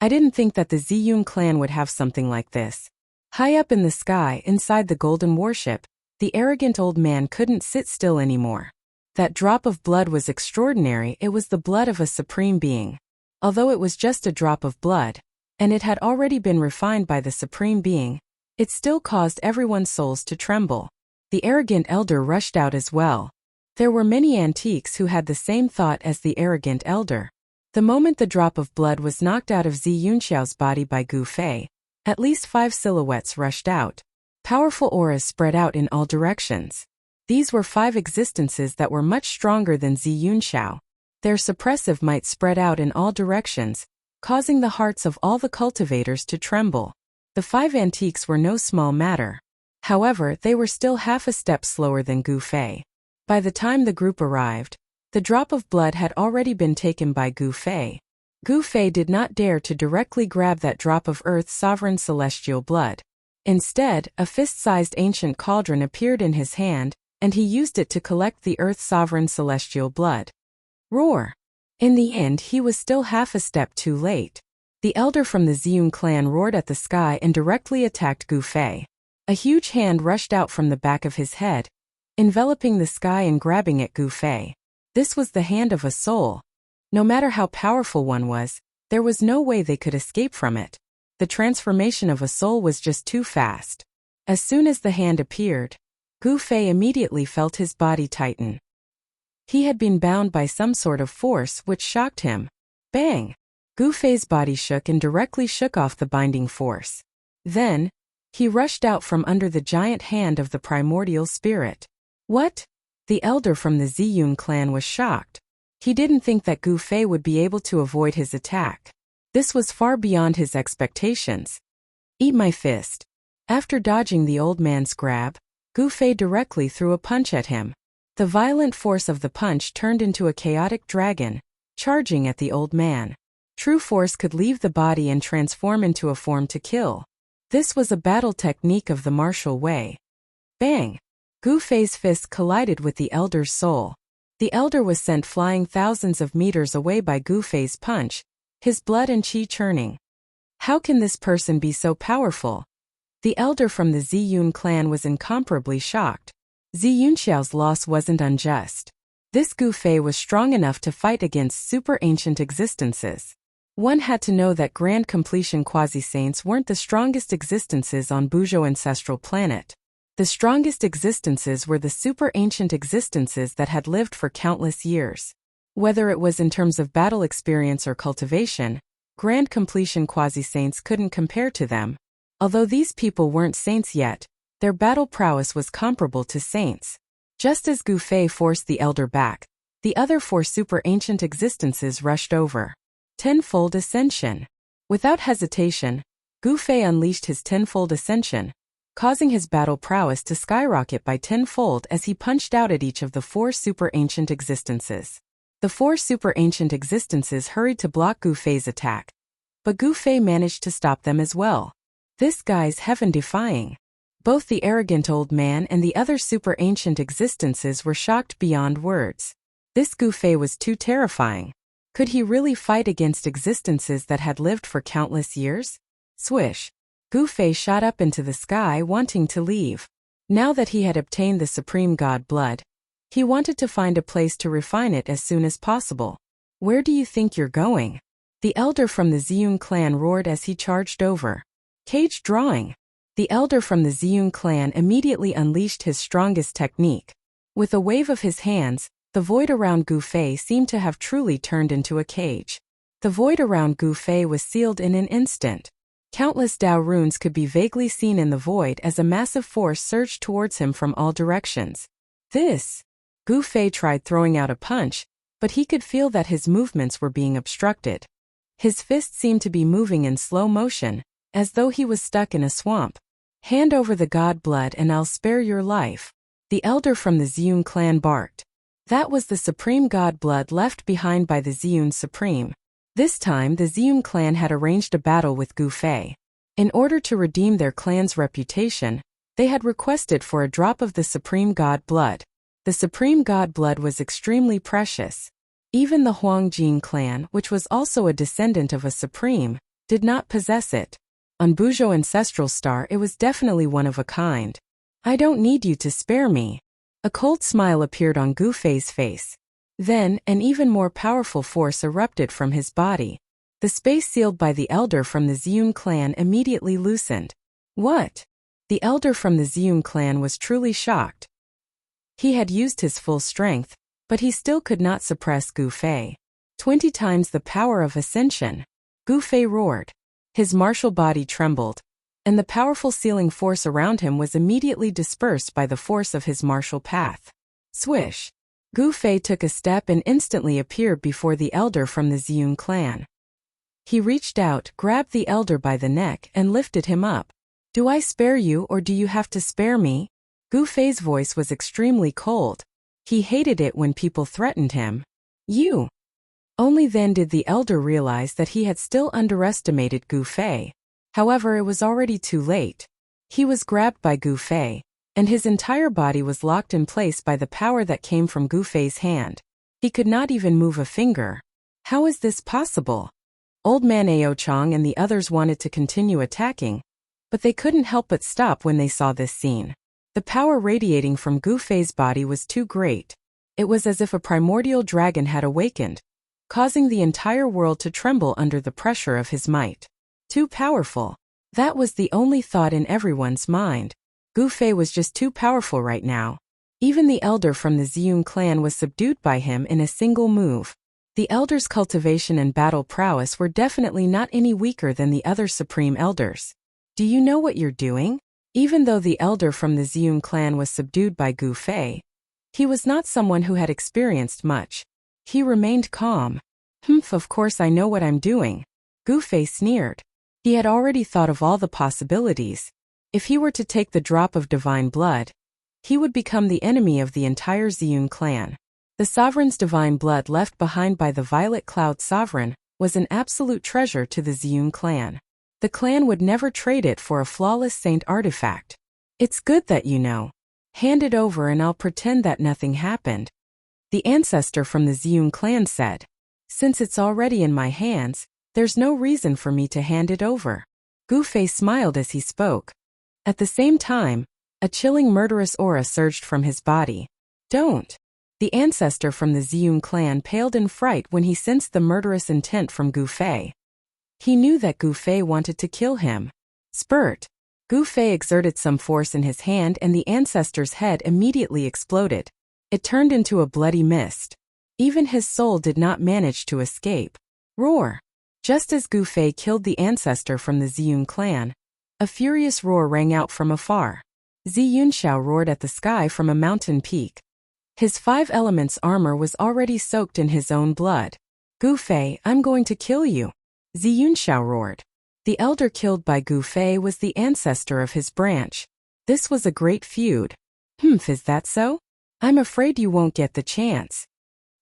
I didn't think that the Ziyun clan would have something like this. High up in the sky, inside the golden warship, the arrogant old man couldn't sit still anymore. That drop of blood was extraordinary. It was the blood of a supreme being. Although it was just a drop of blood, and it had already been refined by the supreme being, it still caused everyone's souls to tremble. The arrogant elder rushed out as well. There were many antiques who had the same thought as the arrogant elder. The moment the drop of blood was knocked out of Zi Yunxiao's body by Gu Fei, at least 5 silhouettes rushed out. Powerful auras spread out in all directions. These were 5 existences that were much stronger than Zi Yunxiao. Their suppressive might spread out in all directions, causing the hearts of all the cultivators to tremble. The 5 antiques were no small matter. However, they were still half a step slower than Gu Fei. By the time the group arrived, the drop of blood had already been taken by Gu Fei. Gu Fei did not dare to directly grab that drop of Earth's sovereign celestial blood. Instead, a fist-sized ancient cauldron appeared in his hand, and he used it to collect the Earth's sovereign celestial blood. Roar! In the end, he was still half a step too late. The elder from the Ziyun clan roared at the sky and directly attacked Gu Fei. A huge hand rushed out from the back of his head, enveloping the sky and grabbing at Gu Fei. This was the hand of a soul. No matter how powerful one was, there was no way they could escape from it. The transformation of a soul was just too fast. As soon as the hand appeared, Gu Fei immediately felt his body tighten. He had been bound by some sort of force which shocked him. Bang! Gu Fei's body shook and directly shook off the binding force. Then, he rushed out from under the giant hand of the primordial spirit. What? The elder from the Ziyun clan was shocked. He didn't think that Gu Fei would be able to avoid his attack. This was far beyond his expectations. Eat my fist. After dodging the old man's grab, Gu Fei directly threw a punch at him. The violent force of the punch turned into a chaotic dragon, charging at the old man. True force could leave the body and transform into a form to kill. This was a battle technique of the martial way. Bang! Gu Fei's fist collided with the elder's soul. The elder was sent flying thousands of meters away by Gu Fei's punch, his blood and qi churning. How can this person be so powerful? The elder from the Ziyun clan was incomparably shocked. Zi Yunxiao's loss wasn't unjust. This Gu Fei was strong enough to fight against super ancient existences. One had to know that grand completion quasi-saints weren't the strongest existences on Buzhou ancestral planet. The strongest existences were the super ancient existences that had lived for countless years. Whether it was in terms of battle experience or cultivation, grand completion quasi-saints couldn't compare to them. Although these people weren't saints yet, their battle prowess was comparable to saints. Just as Gu Fei forced the elder back, the other 4 super ancient existences rushed over. Tenfold Ascension. Without hesitation, Gu Fei unleashed his tenfold ascension, causing his battle prowess to skyrocket by tenfold as he punched out at each of the 4 super ancient existences. The 4 super ancient existences hurried to block Gu Fei's attack, but Gu Fei managed to stop them as well. This guy's heaven-defying. Both the arrogant old man and the other super ancient existences were shocked beyond words. This Gu Fei was too terrifying. Could he really fight against existences that had lived for countless years? Swish. Gu Fei shot up into the sky wanting to leave. Now that he had obtained the supreme god blood, he wanted to find a place to refine it as soon as possible. Where do you think you're going? The elder from the Ziyun clan roared as he charged over. Cage drawing. The elder from the Ziyun clan immediately unleashed his strongest technique. With a wave of his hands, the void around Gu Fei seemed to have truly turned into a cage. The void around Gu Fei was sealed in an instant. Countless Dao runes could be vaguely seen in the void as a massive force surged towards him from all directions. Gu Fei tried throwing out a punch, but he could feel that his movements were being obstructed. His fist seemed to be moving in slow motion, as though he was stuck in a swamp. Hand over the god blood and I'll spare your life. The elder from the Ziyun clan barked. That was the supreme god blood left behind by the Ziyun Supreme. This time the Ziyun clan had arranged a battle with Gu Fei. In order to redeem their clan's reputation, they had requested for a drop of the supreme god blood. The supreme god blood was extremely precious. Even the Huangjing clan, which was also a descendant of a supreme, did not possess it. On Buzhou Ancestral Star it was definitely one of a kind. I don't need you to spare me. A cold smile appeared on Gu Fei's face. Then, an even more powerful force erupted from his body. The space sealed by the elder from the Ziyun clan immediately loosened. What? The elder from the Ziyun clan was truly shocked. He had used his full strength, but he still could not suppress Gu Fei. 20 times the power of ascension. Gu Fei roared. His martial body trembled, and the powerful sealing force around him was immediately dispersed by the force of his martial path. Swish! Gu Fei took a step and instantly appeared before the elder from the Ziyun clan. He reached out, grabbed the elder by the neck, and lifted him up. Do I spare you or do you have to spare me? Gu Fei's voice was extremely cold. He hated it when people threatened him. You! Only then did the elder realize that he had still underestimated Gu Fei. However, it was already too late. He was grabbed by Gu Fei, and his entire body was locked in place by the power that came from Gu Fei's hand. He could not even move a finger. How is this possible? Old Man Ao Chong and the others wanted to continue attacking, but they couldn't help but stop when they saw this scene. The power radiating from Gu Fei's body was too great. It was as if a primordial dragon had awakened, causing the entire world to tremble under the pressure of his might. Too powerful. That was the only thought in everyone's mind. Gu Fei was just too powerful right now. Even the elder from the Ziyun clan was subdued by him in a single move. The elder's cultivation and battle prowess were definitely not any weaker than the other supreme elders. Do you know what you're doing? Even though the elder from the Ziyun clan was subdued by Gu Fei, he was not someone who had experienced much. He remained calm. Of course I know what I'm doing. Gu Fei sneered. He had already thought of all the possibilities. If he were to take the drop of divine blood, he would become the enemy of the entire Ziyun clan. The sovereign's divine blood left behind by the Violet Cloud sovereign was an absolute treasure to the Ziyun clan. The clan would never trade it for a flawless saint artifact. It's good that you know. Hand it over and I'll pretend that nothing happened. The ancestor from the Ziyun clan said. Since it's already in my hands, there's no reason for me to hand it over. Gu Fei smiled as he spoke. At the same time, a chilling murderous aura surged from his body. Don't. The ancestor from the Ziyun clan paled in fright when he sensed the murderous intent from Gu Fei. He knew that Gu Fei wanted to kill him. Spurt. Gu Fei exerted some force in his hand and the ancestor's head immediately exploded. It turned into a bloody mist. Even his soul did not manage to escape. Roar! Just as Gu Fei killed the ancestor from the Ziyun clan, a furious roar rang out from afar. Zi Yunxiao roared at the sky from a mountain peak. His 5 elements armor was already soaked in his own blood. Gu Fei, I'm going to kill you! Zi Yunxiao roared. The elder killed by Gu Fei was the ancestor of his branch. This was a great feud. Is that so? I'm afraid you won't get the chance.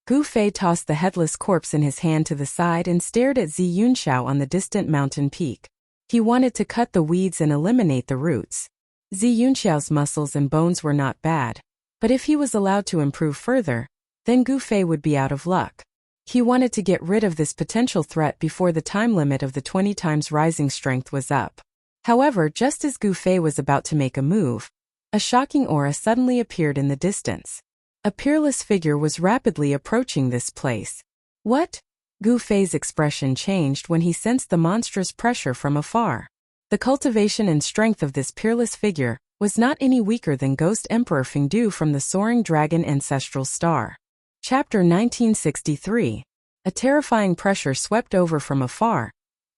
Gu Fei tossed the headless corpse in his hand to the side and stared at Zi Yunxiao on the distant mountain peak. He wanted to cut the weeds and eliminate the roots. Zi Yunxiao's muscles and bones were not bad, but if he was allowed to improve further, then Gu Fei would be out of luck. He wanted to get rid of this potential threat before the time limit of the 20 times rising strength was up. However, just as Gu Fei was about to make a move, a shocking aura suddenly appeared in the distance. A peerless figure was rapidly approaching this place. What? Gu Fei's expression changed when he sensed the monstrous pressure from afar. The cultivation and strength of this peerless figure was not any weaker than Ghost Emperor Fengdu from the Soaring Dragon Ancestral Star. Chapter 1963. A terrifying pressure swept over from afar,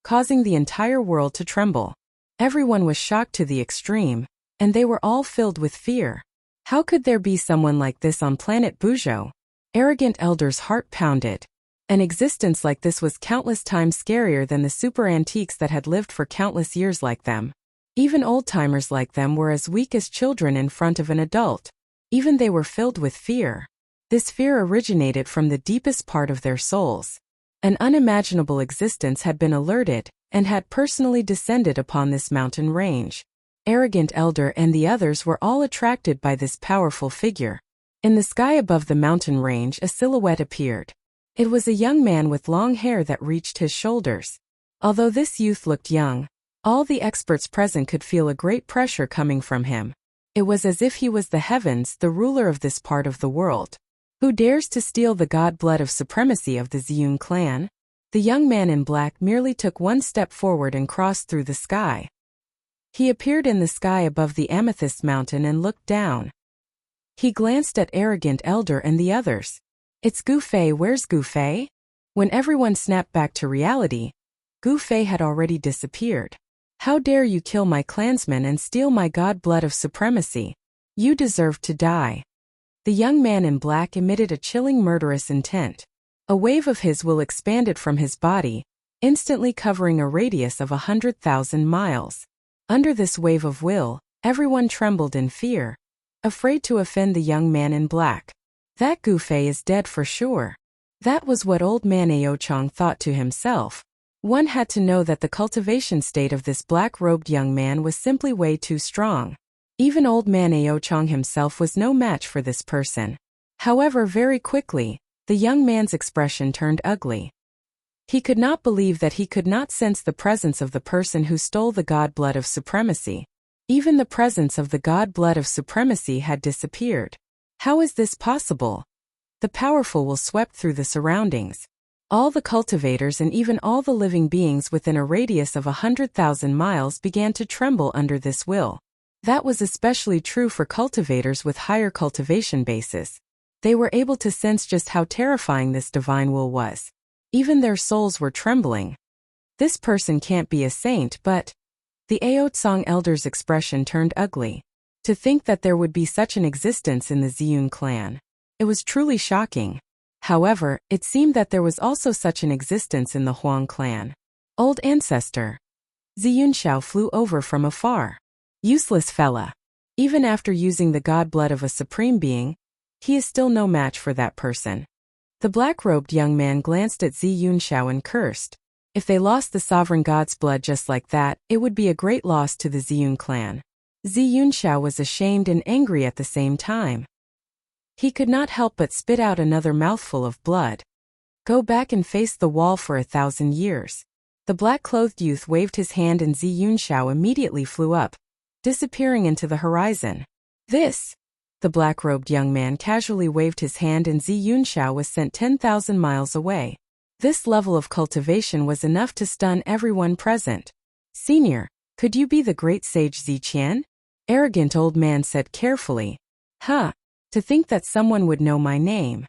causing the entire world to tremble. Everyone was shocked to the extreme, and they were all filled with fear. How could there be someone like this on planet Buzhou? Arrogant Elder's heart pounded. An existence like this was countless times scarier than the super antiques that had lived for countless years like them. Even old-timers like them were as weak as children in front of an adult. Even they were filled with fear. This fear originated from the deepest part of their souls. An unimaginable existence had been alerted and had personally descended upon this mountain range. Arrogant Elder and the others were all attracted by this powerful figure. In the sky above the mountain range, a silhouette appeared. It was a young man with long hair that reached his shoulders. Although this youth looked young, all the experts present could feel a great pressure coming from him. It was as if he was the heavens, the ruler of this part of the world. Who dares to steal the god blood of supremacy of the Ziyun clan? The young man in black merely took one step forward and crossed through the sky. He appeared in the sky above the Amethyst Mountain and looked down. He glanced at Arrogant Elder and the others. It's Gu Fei. Where's Gu Fei? When everyone snapped back to reality, Gu Fei had already disappeared. How dare you kill my clansmen and steal my god blood of supremacy? You deserve to die. The young man in black emitted a chilling murderous intent. A wave of his will expanded from his body, instantly covering a radius of 100,000 miles. Under this wave of will, everyone trembled in fear, afraid to offend the young man in black. That Gu Fei is dead for sure. That was what old man Aochong thought to himself. One had to know that the cultivation state of this black-robed young man was simply way too strong. Even old man Aochong himself was no match for this person. However, very quickly, the young man's expression turned ugly. He could not believe that he could not sense the presence of the person who stole the god blood of supremacy. Even the presence of the god blood of supremacy had disappeared. How is this possible? The powerful will swept through the surroundings. All the cultivators and even all the living beings within a radius of 100,000 miles began to tremble under this will. That was especially true for cultivators with higher cultivation bases. They were able to sense just how terrifying this divine will was. Even their souls were trembling. This person can't be a saint, but... The Aotsong elder's expression turned ugly. To think that there would be such an existence in the Ziyun clan. It was truly shocking. However, it seemed that there was also such an existence in the Huang clan. Old ancestor. Zi Yunxiao flew over from afar. Useless fella. Even after using the god blood of a supreme being, he is still no match for that person. The black-robed young man glanced at Zi Yunxiao and cursed. If they lost the sovereign god's blood just like that, it would be a great loss to the Ziyun clan. Zi Yunxiao was ashamed and angry at the same time. He could not help but spit out another mouthful of blood. Go back and face the wall for 1,000 years. The black-clothed youth waved his hand and Zi Yunxiao immediately flew up, disappearing into the horizon. This! The black-robed young man casually waved his hand and Zi Yunxiao was sent 10,000 miles away. This level of cultivation was enough to stun everyone present. Senior, could you be the great sage Zi Qian? Arrogant old man said carefully. Huh, to think that someone would know my name.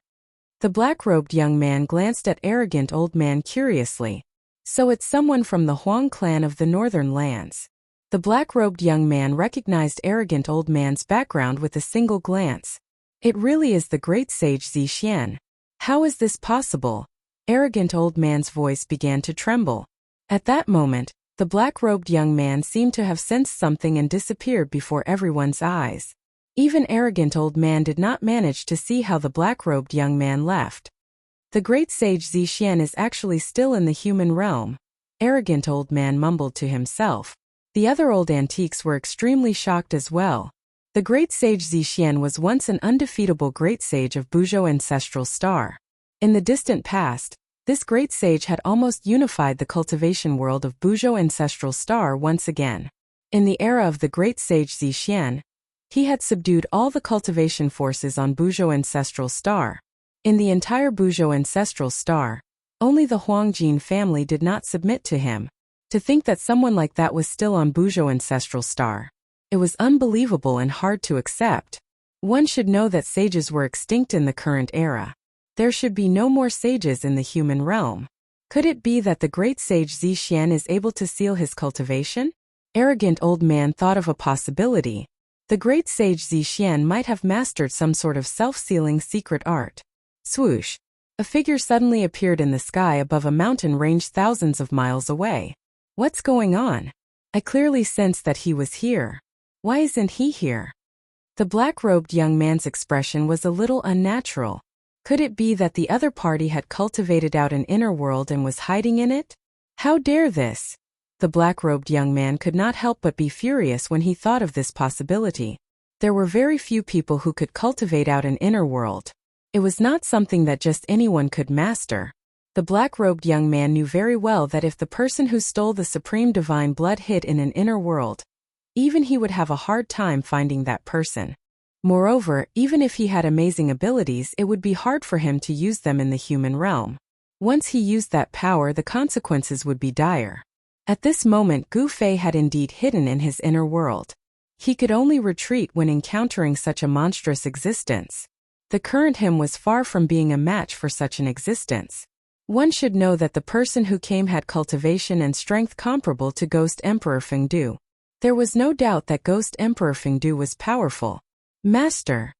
The black-robed young man glanced at arrogant old man curiously. So it's someone from the Huang clan of the northern lands. The black-robed young man recognized arrogant old man's background with a single glance. It really is the great sage Zixian. How is this possible? Arrogant old man's voice began to tremble. At that moment, the black-robed young man seemed to have sensed something and disappeared before everyone's eyes. Even arrogant old man did not manage to see how the black-robed young man left. The great sage Zixian is actually still in the human realm. Arrogant old man mumbled to himself. The other old antiques were extremely shocked as well. The great sage Zixian was once an undefeatable great sage of Buzhou ancestral star. In the distant past, this great sage had almost unified the cultivation world of Buzhou ancestral star once again. In the era of the great sage Zixian, he had subdued all the cultivation forces on Buzhou ancestral star. In the entire Buzhou ancestral star, only the Huangjin family did not submit to him. To think that someone like that was still on Buzhou ancestral star. It was unbelievable and hard to accept. One should know that sages were extinct in the current era. There should be no more sages in the human realm. Could it be that the great sage Zixian is able to seal his cultivation? Arrogant old man thought of a possibility. The great sage Zixian might have mastered some sort of self-sealing secret art. Swoosh! A figure suddenly appeared in the sky above a mountain range thousands of miles away. What's going on? I clearly sensed that he was here. Why isn't he here? The black-robed young man's expression was a little unnatural. Could it be that the other party had cultivated out an inner world and was hiding in it? How dare this? The black-robed young man could not help but be furious when he thought of this possibility. There were very few people who could cultivate out an inner world. It was not something that just anyone could master. The black-robed young man knew very well that if the person who stole the supreme divine blood hid in an inner world, even he would have a hard time finding that person. Moreover, even if he had amazing abilities, it would be hard for him to use them in the human realm. Once he used that power, the consequences would be dire. At this moment, Gu Fei had indeed hidden in his inner world. He could only retreat when encountering such a monstrous existence. The current him was far from being a match for such an existence. One should know that the person who came had cultivation and strength comparable to Ghost Emperor Fengdu. There was no doubt that Ghost Emperor Fengdu was powerful. Master!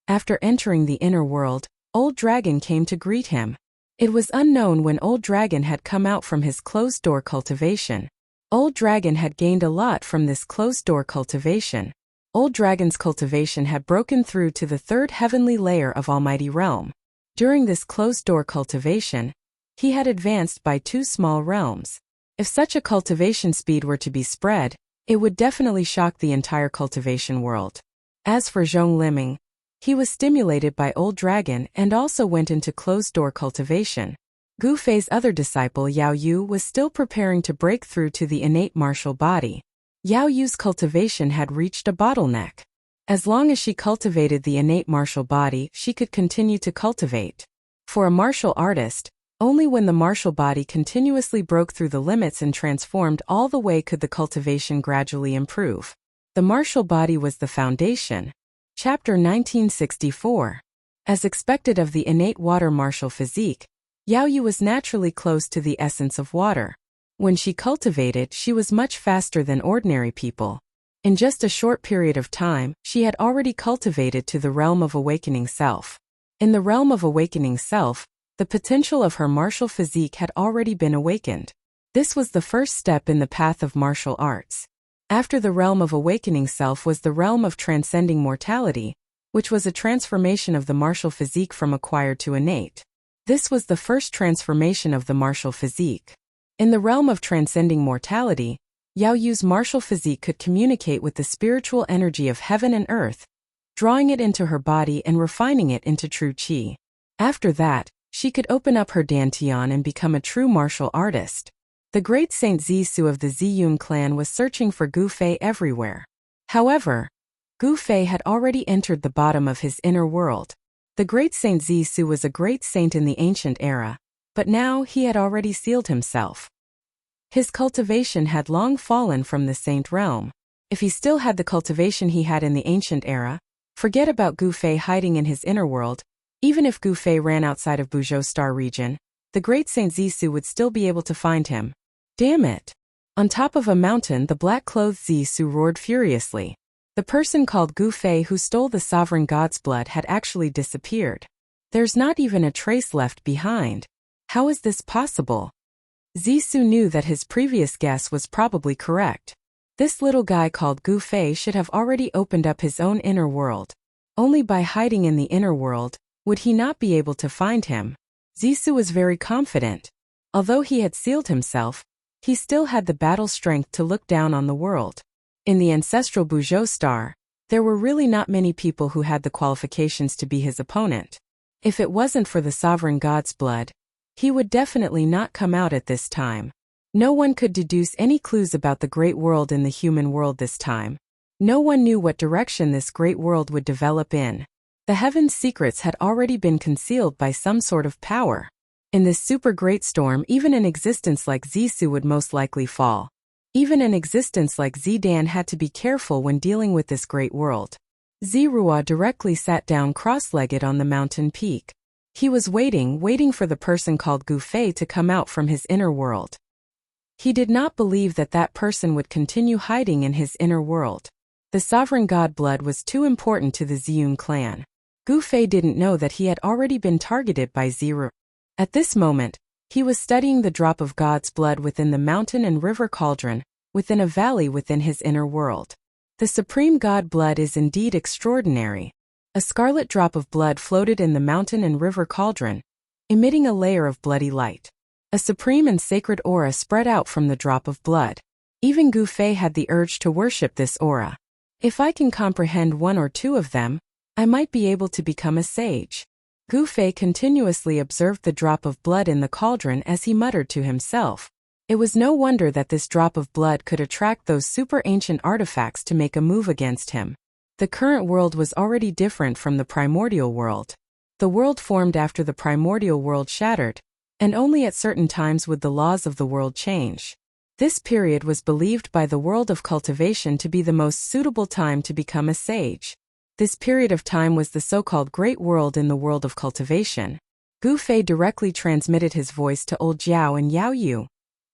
After entering the inner world, Old Dragon came to greet him. It was unknown when Old Dragon had come out from his closed-door cultivation. Old Dragon had gained a lot from this closed-door cultivation. Old Dragon's cultivation had broken through to the third heavenly layer of Almighty Realm. During this closed-door cultivation, he had advanced by 2 small realms. If such a cultivation speed were to be spread, it would definitely shock the entire cultivation world. As for Zhong Liming, he was stimulated by Old Dragon and also went into closed-door cultivation. Gu Fei's other disciple Yao Yu was still preparing to break through to the innate martial body. Yao Yu's cultivation had reached a bottleneck. As long as she cultivated the innate martial body, she could continue to cultivate. For a martial artist, only when the martial body continuously broke through the limits and transformed all the way could the cultivation gradually improve. The martial body was the foundation. Chapter 1964. As expected of the innate water martial physique, Yao Yu was naturally close to the essence of water. When she cultivated, she was much faster than ordinary people. In just a short period of time, she had already cultivated to the realm of awakening self. In the realm of awakening self, the potential of her martial physique had already been awakened. This was the first step in the path of martial arts. After the realm of awakening self was the realm of transcending mortality, which was a transformation of the martial physique from acquired to innate. This was the first transformation of the martial physique. In the realm of transcending mortality, Yao Yu's martial physique could communicate with the spiritual energy of heaven and earth, drawing it into her body and refining it into true qi. After that, she could open up her dantian and become a true martial artist. The great Saint Zisu of the Ziyun clan was searching for Gu Fei everywhere. However, Gu Fei had already entered the bottom of his inner world. The great Saint Zisu was a great saint in the ancient era, but now he had already sealed himself. His cultivation had long fallen from the saint realm. If he still had the cultivation he had in the ancient era, forget about Gu Fei hiding in his inner world, Even if Gu Fei ran outside of Buzhou Star region, the great Saint Zisu would still be able to find him. Damn it! On top of a mountain, the black-clothed Zisu roared furiously. The person called Gu Fei who stole the sovereign god's blood had actually disappeared. There's not even a trace left behind. How is this possible? Zisu knew that his previous guess was probably correct. This little guy called Gu Fei should have already opened up his own inner world. Only by hiding in the inner world would he not be able to find him. Zisu was very confident. Although he had sealed himself, he still had the battle strength to look down on the world. In the ancestral Buzhou Star, there were really not many people who had the qualifications to be his opponent. If it wasn't for the sovereign god's blood, he would definitely not come out at this time. No one could deduce any clues about the great world in the human world this time. No one knew what direction this great world would develop in. The heaven's secrets had already been concealed by some sort of power. In this super great storm, even an existence like Zisu would most likely fall. Even an existence like Zidan had to be careful when dealing with this great world. Zirua directly sat down cross-legged on the mountain peak. He was waiting for the person called Gu Fei to come out from his inner world. He did not believe that that person would continue hiding in his inner world. The sovereign god blood was too important to the Ziyun clan. Gu Fei didn't know that he had already been targeted by Ziru. At this moment, he was studying the drop of God's blood within the mountain and river cauldron, within a valley within his inner world. The supreme god blood is indeed extraordinary. A scarlet drop of blood floated in the mountain and river cauldron, emitting a layer of bloody light. A supreme and sacred aura spread out from the drop of blood. Even Gu Fei had the urge to worship this aura. If I can comprehend one or two of them, I might be able to become a sage. Gu Fei continuously observed the drop of blood in the cauldron as he muttered to himself. It was no wonder that this drop of blood could attract those super ancient artifacts to make a move against him. The current world was already different from the primordial world. The world formed after the primordial world shattered, and only at certain times would the laws of the world change. This period was believed by the world of cultivation to be the most suitable time to become a sage. This period of time was the so-called Great World in the world of cultivation. Gu Fei directly transmitted his voice to Old Jiao and Yao Yu,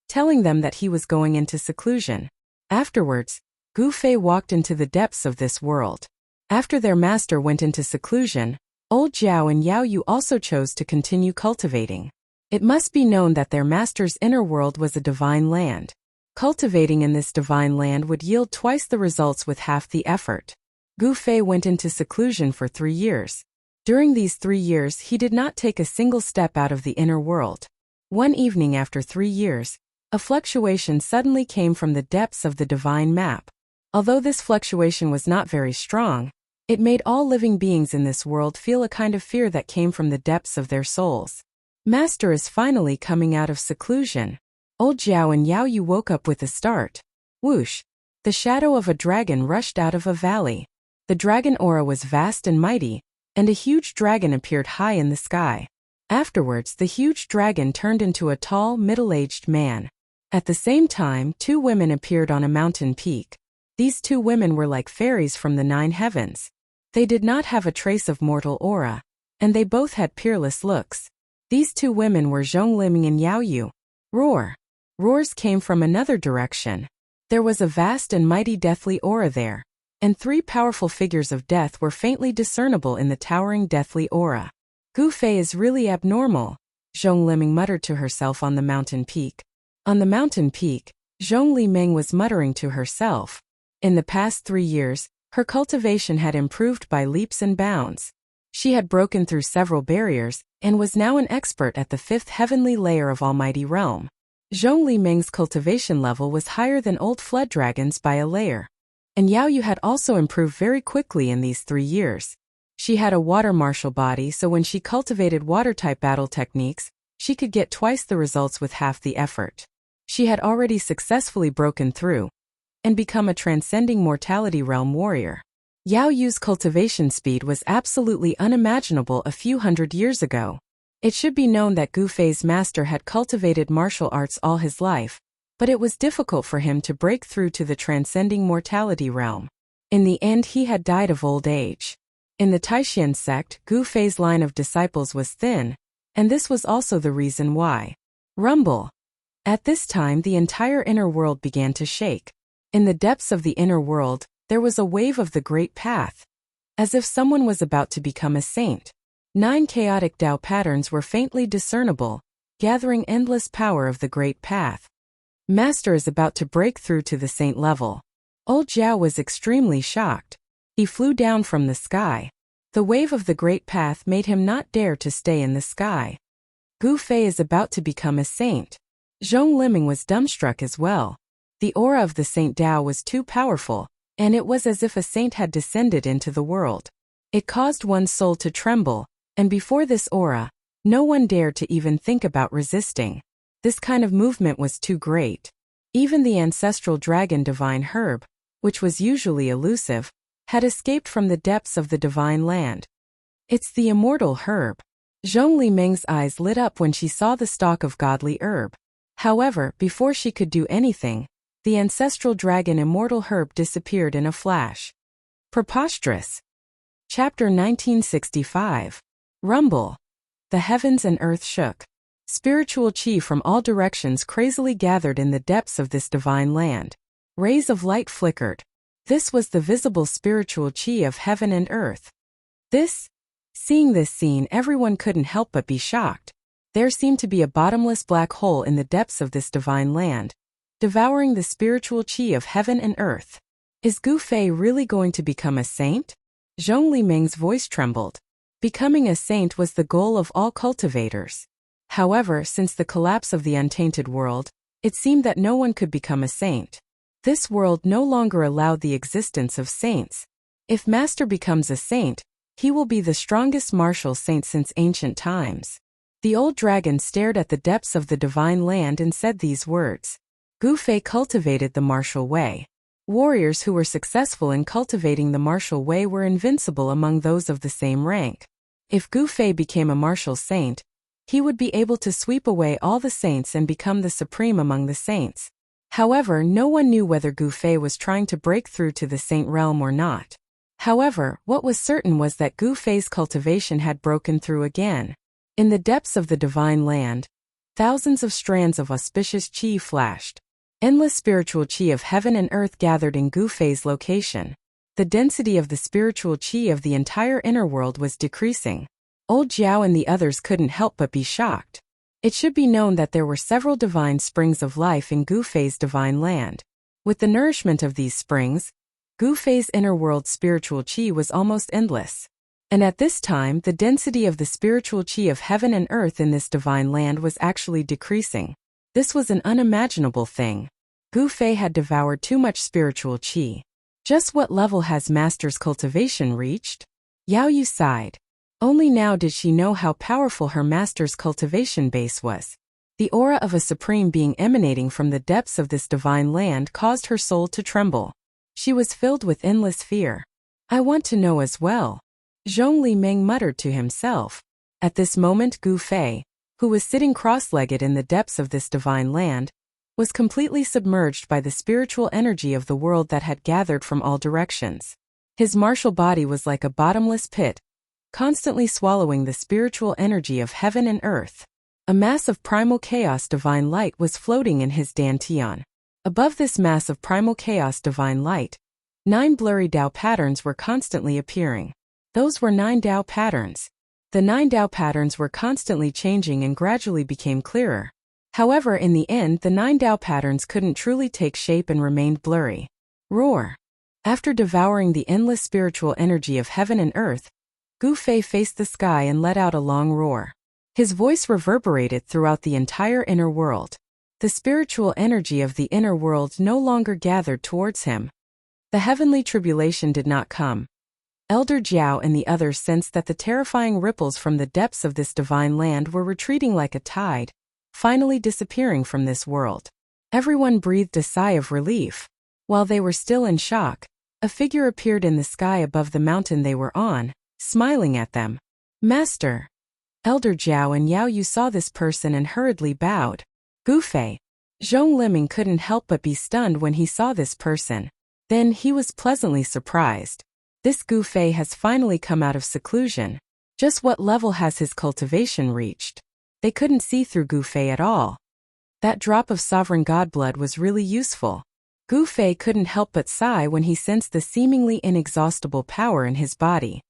telling them that he was going into seclusion. Afterwards, Gu Fei walked into the depths of this world. After their master went into seclusion, Old Jiao and Yao Yu also chose to continue cultivating. It must be known that their master's inner world was a divine land. Cultivating in this divine land would yield twice the results with half the effort. Gu Fei went into seclusion for 3 years. During these 3 years, he did not take a single step out of the inner world. One evening after 3 years, a fluctuation suddenly came from the depths of the divine map. Although this fluctuation was not very strong, it made all living beings in this world feel a kind of fear that came from the depths of their souls. Master is finally coming out of seclusion. Old Jiao and Yao Yu woke up with a start. Whoosh! The shadow of a dragon rushed out of a valley. The dragon aura was vast and mighty, and a huge dragon appeared high in the sky. Afterwards, the huge dragon turned into a tall, middle-aged man. At the same time, 2 women appeared on a mountain peak. These 2 women were like fairies from the 9 heavens. They did not have a trace of mortal aura, and they both had peerless looks. These 2 women were Zhong Liming and Yao Yu. Roar! Roars came from another direction. There was a vast and mighty deathly aura there, and 3 powerful figures of death were faintly discernible in the towering deathly aura. Gu Fei is really abnormal, Zhong Liming muttered to herself on the mountain peak. On the mountain peak, Zhong Liming was muttering to herself. In the past 3 years, her cultivation had improved by leaps and bounds. She had broken through several barriers, and was now an expert at the 5th heavenly layer of Almighty Realm. Zhong Liming's cultivation level was higher than old flood dragons by a layer. And Yao Yu had also improved very quickly in these 3 years. She had a water martial body, so when she cultivated water-type battle techniques, she could get twice the results with half the effort. She had already successfully broken through and become a transcending mortality realm warrior. Yao Yu's cultivation speed was absolutely unimaginable a few hundred years ago. It should be known that Gu Fei's master had cultivated martial arts all his life, but it was difficult for him to break through to the transcending mortality realm. In the end, he had died of old age. In the Taishan sect, Gu Fei's line of disciples was thin, and this was also the reason why. Rumble. At this time the entire inner world began to shake. In the depths of the inner world, there was a wave of the great path. As if someone was about to become a saint. 9 chaotic Tao patterns were faintly discernible, gathering endless power of the great path. Master is about to break through to the saint level. Old Zhao was extremely shocked. He flew down from the sky. The wave of the great path made him not dare to stay in the sky. Gu Fei is about to become a saint. Zhong Liming was dumbstruck as well. The aura of the Saint Tao was too powerful, and it was as if a saint had descended into the world. It caused one's soul to tremble, and before this aura, no one dared to even think about resisting. This kind of movement was too great. Even the ancestral dragon Divine Herb, which was usually elusive, had escaped from the depths of the divine land. It's the immortal herb. Zhong Liming's eyes lit up when she saw the stalk of godly herb. However, before she could do anything, the ancestral dragon immortal herb disappeared in a flash. Preposterous. Chapter 1965. Rumble. The heavens and earth shook. Spiritual chi from all directions crazily gathered in the depths of this divine land. Rays of light flickered. This was the visible spiritual chi of heaven and earth. Seeing this scene, everyone couldn't help but be shocked. There seemed to be a bottomless black hole in the depths of this divine land, devouring the spiritual chi of heaven and earth. Is Gu Fei really going to become a saint? Zhong Liming's voice trembled. Becoming a saint was the goal of all cultivators. However, since the collapse of the untainted world, it seemed that no one could become a saint. This world no longer allowed the existence of saints. If Master becomes a saint, he will be the strongest martial saint since ancient times. The old dragon stared at the depths of the divine land and said these words. Gu Fei cultivated the martial way. Warriors who were successful in cultivating the martial way were invincible among those of the same rank. If Gu Fei became a martial saint, he would be able to sweep away all the saints and become the supreme among the saints. However, no one knew whether Gu Fei was trying to break through to the saint realm or not. However, what was certain was that Gu Fei's cultivation had broken through again. In the depths of the divine land, thousands of strands of auspicious chi flashed. Endless spiritual chi of heaven and earth gathered in Gu Fei's location. The density of the spiritual chi of the entire inner world was decreasing. Old Zhao and the others couldn't help but be shocked. It should be known that there were several divine springs of life in Gu Fei's divine land. With the nourishment of these springs, Gu Fei's inner world spiritual chi was almost endless. And at this time, the density of the spiritual chi of heaven and earth in this divine land was actually decreasing. This was an unimaginable thing. Gu Fei had devoured too much spiritual chi. Just what level has Master's cultivation reached? Yao Yu sighed. Only now did she know how powerful her Master's cultivation base was. The aura of a supreme being emanating from the depths of this divine land caused her soul to tremble. She was filled with endless fear. I want to know as well. Zhong Liming muttered to himself. At this moment Gu Fei, who was sitting cross-legged in the depths of this divine land, was completely submerged by the spiritual energy of the world that had gathered from all directions. His martial body was like a bottomless pit, constantly swallowing the spiritual energy of heaven and earth. A mass of primal chaos divine light was floating in his dantian. Above this mass of primal chaos divine light, 9 blurry Tao patterns were constantly appearing. Those were 9 Tao patterns. The 9 Tao patterns were constantly changing and gradually became clearer. However, in the end, the 9 Tao patterns couldn't truly take shape and remained blurry. Roar. After devouring the endless spiritual energy of heaven and earth, Gu Fei faced the sky and let out a long roar. His voice reverberated throughout the entire inner world. The spiritual energy of the inner world no longer gathered towards him. The heavenly tribulation did not come. Elder Jiao and the others sensed that the terrifying ripples from the depths of this divine land were retreating like a tide, finally disappearing from this world. Everyone breathed a sigh of relief. While they were still in shock, a figure appeared in the sky above the mountain they were on, smiling at them. Master! Elder Jiao and Yao Yu saw this person and hurriedly bowed. Gu Fei. Zhong Liming couldn't help but be stunned when he saw this person. Then he was pleasantly surprised. This Gu Fei has finally come out of seclusion. Just what level has his cultivation reached? They couldn't see through Gu Fei at all. That drop of sovereign god blood was really useful. Gu Fei couldn't help but sigh when he sensed the seemingly inexhaustible power in his body.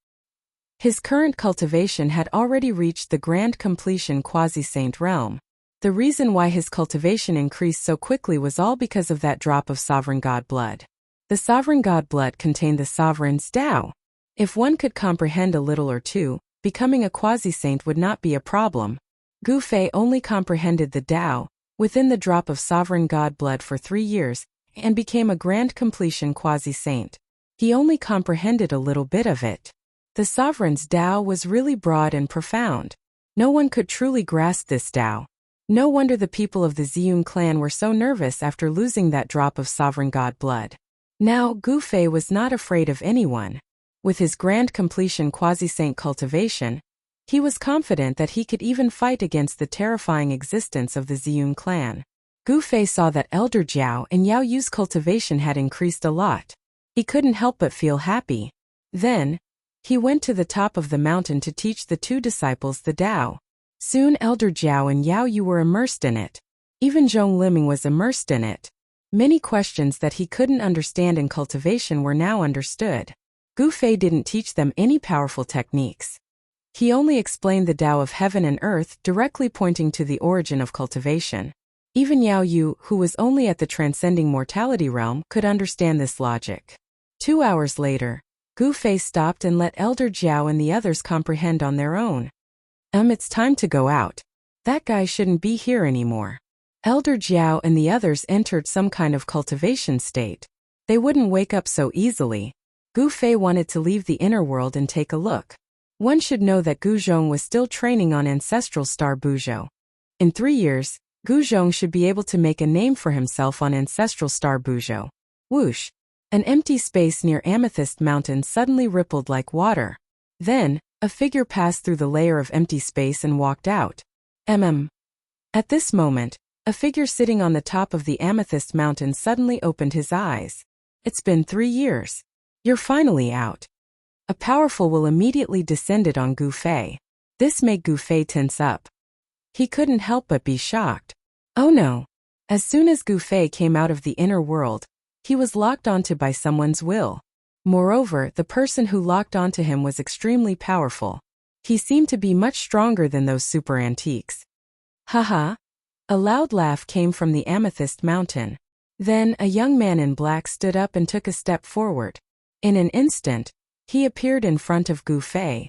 His current cultivation had already reached the grand completion quasi-saint realm. The reason why his cultivation increased so quickly was all because of that drop of sovereign god blood. The sovereign god blood contained the sovereign's Tao. If one could comprehend a little or two, becoming a quasi-saint would not be a problem. Gu Fei only comprehended the Tao within the drop of sovereign god blood for 3 years, and became a grand completion quasi-saint. He only comprehended a little bit of it. The sovereign's Tao was really broad and profound. No one could truly grasp this Tao. No wonder the people of the Ziyun clan were so nervous after losing that drop of sovereign god blood. Now, Gu Fei was not afraid of anyone. With his grand completion quasi-saint cultivation, he was confident that he could even fight against the terrifying existence of the Ziyun clan. Gu Fei saw that Elder Jiao and Yao Yu's cultivation had increased a lot. He couldn't help but feel happy. Then, he went to the top of the mountain to teach the 2 disciples the Tao. Soon Elder Jiao and Yao Yu were immersed in it. Even Zhong Liming was immersed in it. Many questions that he couldn't understand in cultivation were now understood. Gu Fei didn't teach them any powerful techniques. He only explained the Tao of heaven and earth, directly pointing to the origin of cultivation. Even Yao Yu, who was only at the transcending mortality realm, could understand this logic. 2 hours later, Gu Fei stopped and let Elder Jiao and the others comprehend on their own. It's time to go out. That guy shouldn't be here anymore. Elder Jiao and the others entered some kind of cultivation state. They wouldn't wake up so easily. Gu Fei wanted to leave the inner world and take a look. One should know that Gu Zhong was still training on ancestral star Buzhou. In 3 years, Gu Zhong should be able to make a name for himself on ancestral star Buzhou. Whoosh! An empty space near Amethyst Mountain suddenly rippled like water. Then, a figure passed through the layer of empty space and walked out. At this moment, a figure sitting on the top of the Amethyst Mountain suddenly opened his eyes. It's been 3 years. You're finally out. A powerful will immediately descended on Gu Fei. This made Gu Fei tense up. He couldn't help but be shocked. Oh no! As soon as Gu Fei came out of the inner world, he was locked onto by someone's will. Moreover, the person who locked onto him was extremely powerful. He seemed to be much stronger than those super antiques. Haha! A loud laugh came from the Amethyst Mountain. Then, a young man in black stood up and took a step forward. In an instant, he appeared in front of Gu Fei.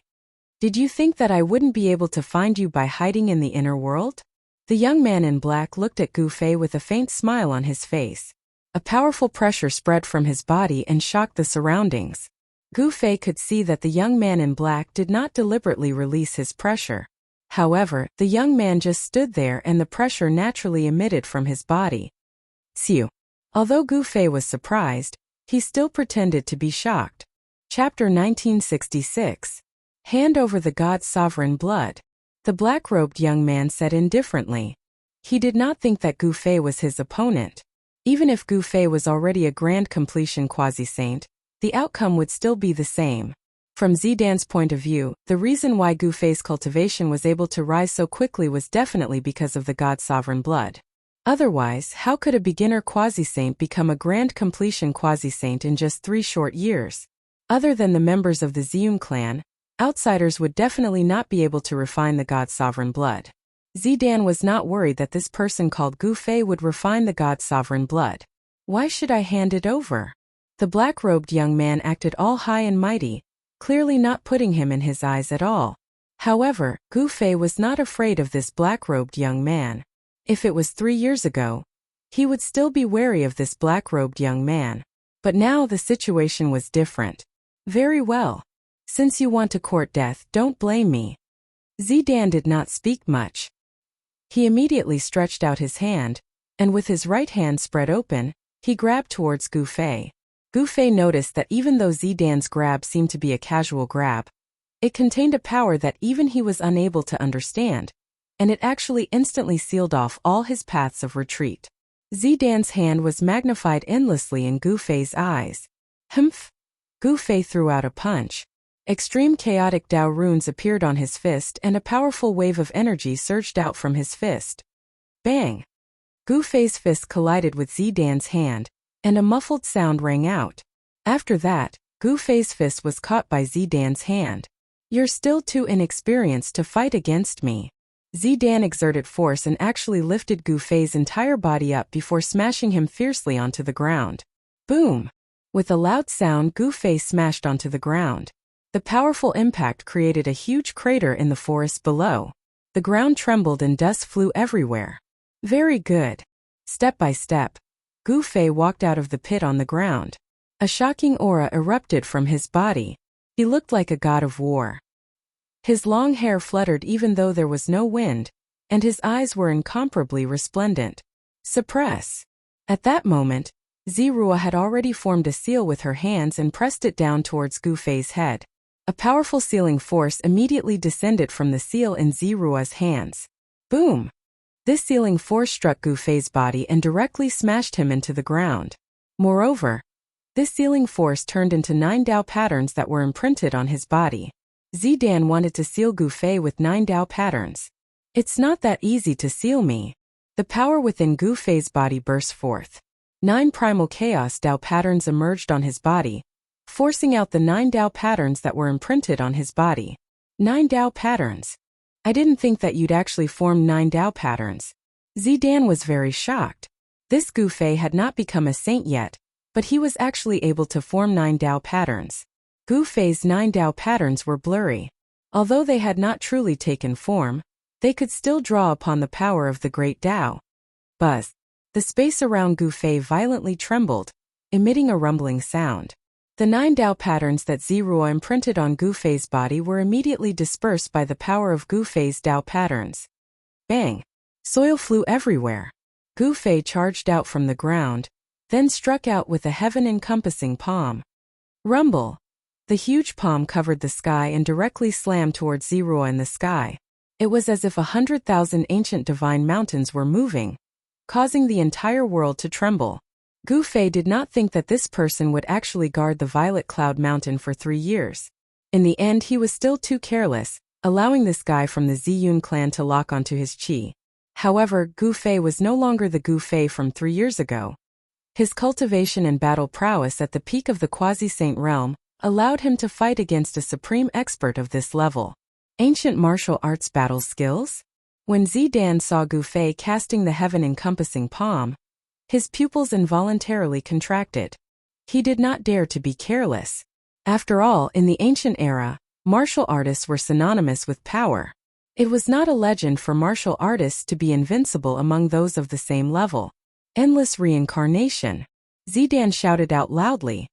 Did you think that I wouldn't be able to find you by hiding in the inner world? The young man in black looked at Gu Fei with a faint smile on his face. A powerful pressure spread from his body and shocked the surroundings. Gu Fei could see that the young man in black did not deliberately release his pressure. However, the young man just stood there and the pressure naturally emitted from his body. Xiu. Although Gu Fei was surprised, he still pretended to be shocked. Chapter 1966. Hand over the god's sovereign blood. The black-robed young man said indifferently. He did not think that Gu Fei was his opponent. Even if Gu Fei was already a grand completion quasi-saint, the outcome would still be the same. From Zidan's point of view, the reason why Gu Fei's cultivation was able to rise so quickly was definitely because of the god's sovereign blood. Otherwise, how could a beginner quasi-saint become a grand completion quasi-saint in just 3 short years? Other than the members of the Ziyun clan, outsiders would definitely not be able to refine the god's sovereign blood. Zidan was not worried that this person called Gu Fei would refine the god's sovereign blood. Why should I hand it over? The black-robed young man acted all high and mighty, clearly not putting him in his eyes at all. However, Gu Fei was not afraid of this black-robed young man. If it was 3 years ago, he would still be wary of this black-robed young man. But now the situation was different. Very well. Since you want to court death, don't blame me. Zidan did not speak much. He immediately stretched out his hand, and with his right hand spread open, he grabbed towards Gu Fei. Gu Fei noticed that even though Zidan's grab seemed to be a casual grab, it contained a power that even he was unable to understand, and it actually instantly sealed off all his paths of retreat. Zidan's hand was magnified endlessly in Gu Fei's eyes. Humph! Gu Fei threw out a punch. Extreme chaotic Dao runes appeared on his fist and a powerful wave of energy surged out from his fist. Bang! Gu Fei's fist collided with Zidan's hand, and a muffled sound rang out. After that, Gu Fei's fist was caught by Zidan's hand. "You're still too inexperienced to fight against me." Zidan exerted force and actually lifted Gu Fei's entire body up before smashing him fiercely onto the ground. Boom! With a loud sound, Gu Fei smashed onto the ground. The powerful impact created a huge crater in the forest below. The ground trembled and dust flew everywhere. Very good. Step by step, Gu Fei walked out of the pit on the ground. A shocking aura erupted from his body. He looked like a god of war. His long hair fluttered even though there was no wind, and his eyes were incomparably resplendent. Suppress. At that moment, Zirua had already formed a seal with her hands and pressed it down towards Gu Fei's head. A powerful sealing force immediately descended from the seal in Zirua's hands. Boom! This sealing force struck Gu Fei's body and directly smashed him into the ground. Moreover, this sealing force turned into 9 Dao patterns that were imprinted on his body. Zidan wanted to seal Gu Fei with 9 Dao patterns. "It's not that easy to seal me." The power within Gu Fei's body burst forth. 9 primal chaos Dao patterns emerged on his body, forcing out the 9 Dao patterns that were imprinted on his body. 9 Dao patterns. I didn't think that you'd actually form 9 Dao patterns. Zidan was very shocked. This Gu Fei had not become a saint yet, but he was actually able to form 9 Dao patterns. Gu Fei's 9 Dao patterns were blurry. Although they had not truly taken form, they could still draw upon the power of the great Dao. Buzz. The space around Gu Fei violently trembled, emitting a rumbling sound. The 9 Dao patterns that Zirua imprinted on Gu Fei's body were immediately dispersed by the power of Gu Fei's Dao patterns. Bang! Soil flew everywhere. Gu Fei charged out from the ground, then struck out with a heaven-encompassing palm. Rumble! The huge palm covered the sky and directly slammed towards Zirua in the sky. It was as if 100,000 ancient divine mountains were moving, causing the entire world to tremble. Gu Fei did not think that this person would actually guard the Violet Cloud Mountain for 3 years. In the end, he was still too careless, allowing this guy from the Ziyun clan to lock onto his chi. However, Gu Fei was no longer the Gu Fei from 3 years ago. His cultivation and battle prowess at the peak of the quasi-saint realm allowed him to fight against a supreme expert of this level. Ancient martial arts battle skills? When Zidan saw Gu Fei casting the heaven-encompassing palm, his pupils involuntarily contracted. He did not dare to be careless. After all, in the ancient era, martial artists were synonymous with power. It was not a legend for martial artists to be invincible among those of the same level. Endless reincarnation. Zidan shouted out loudly.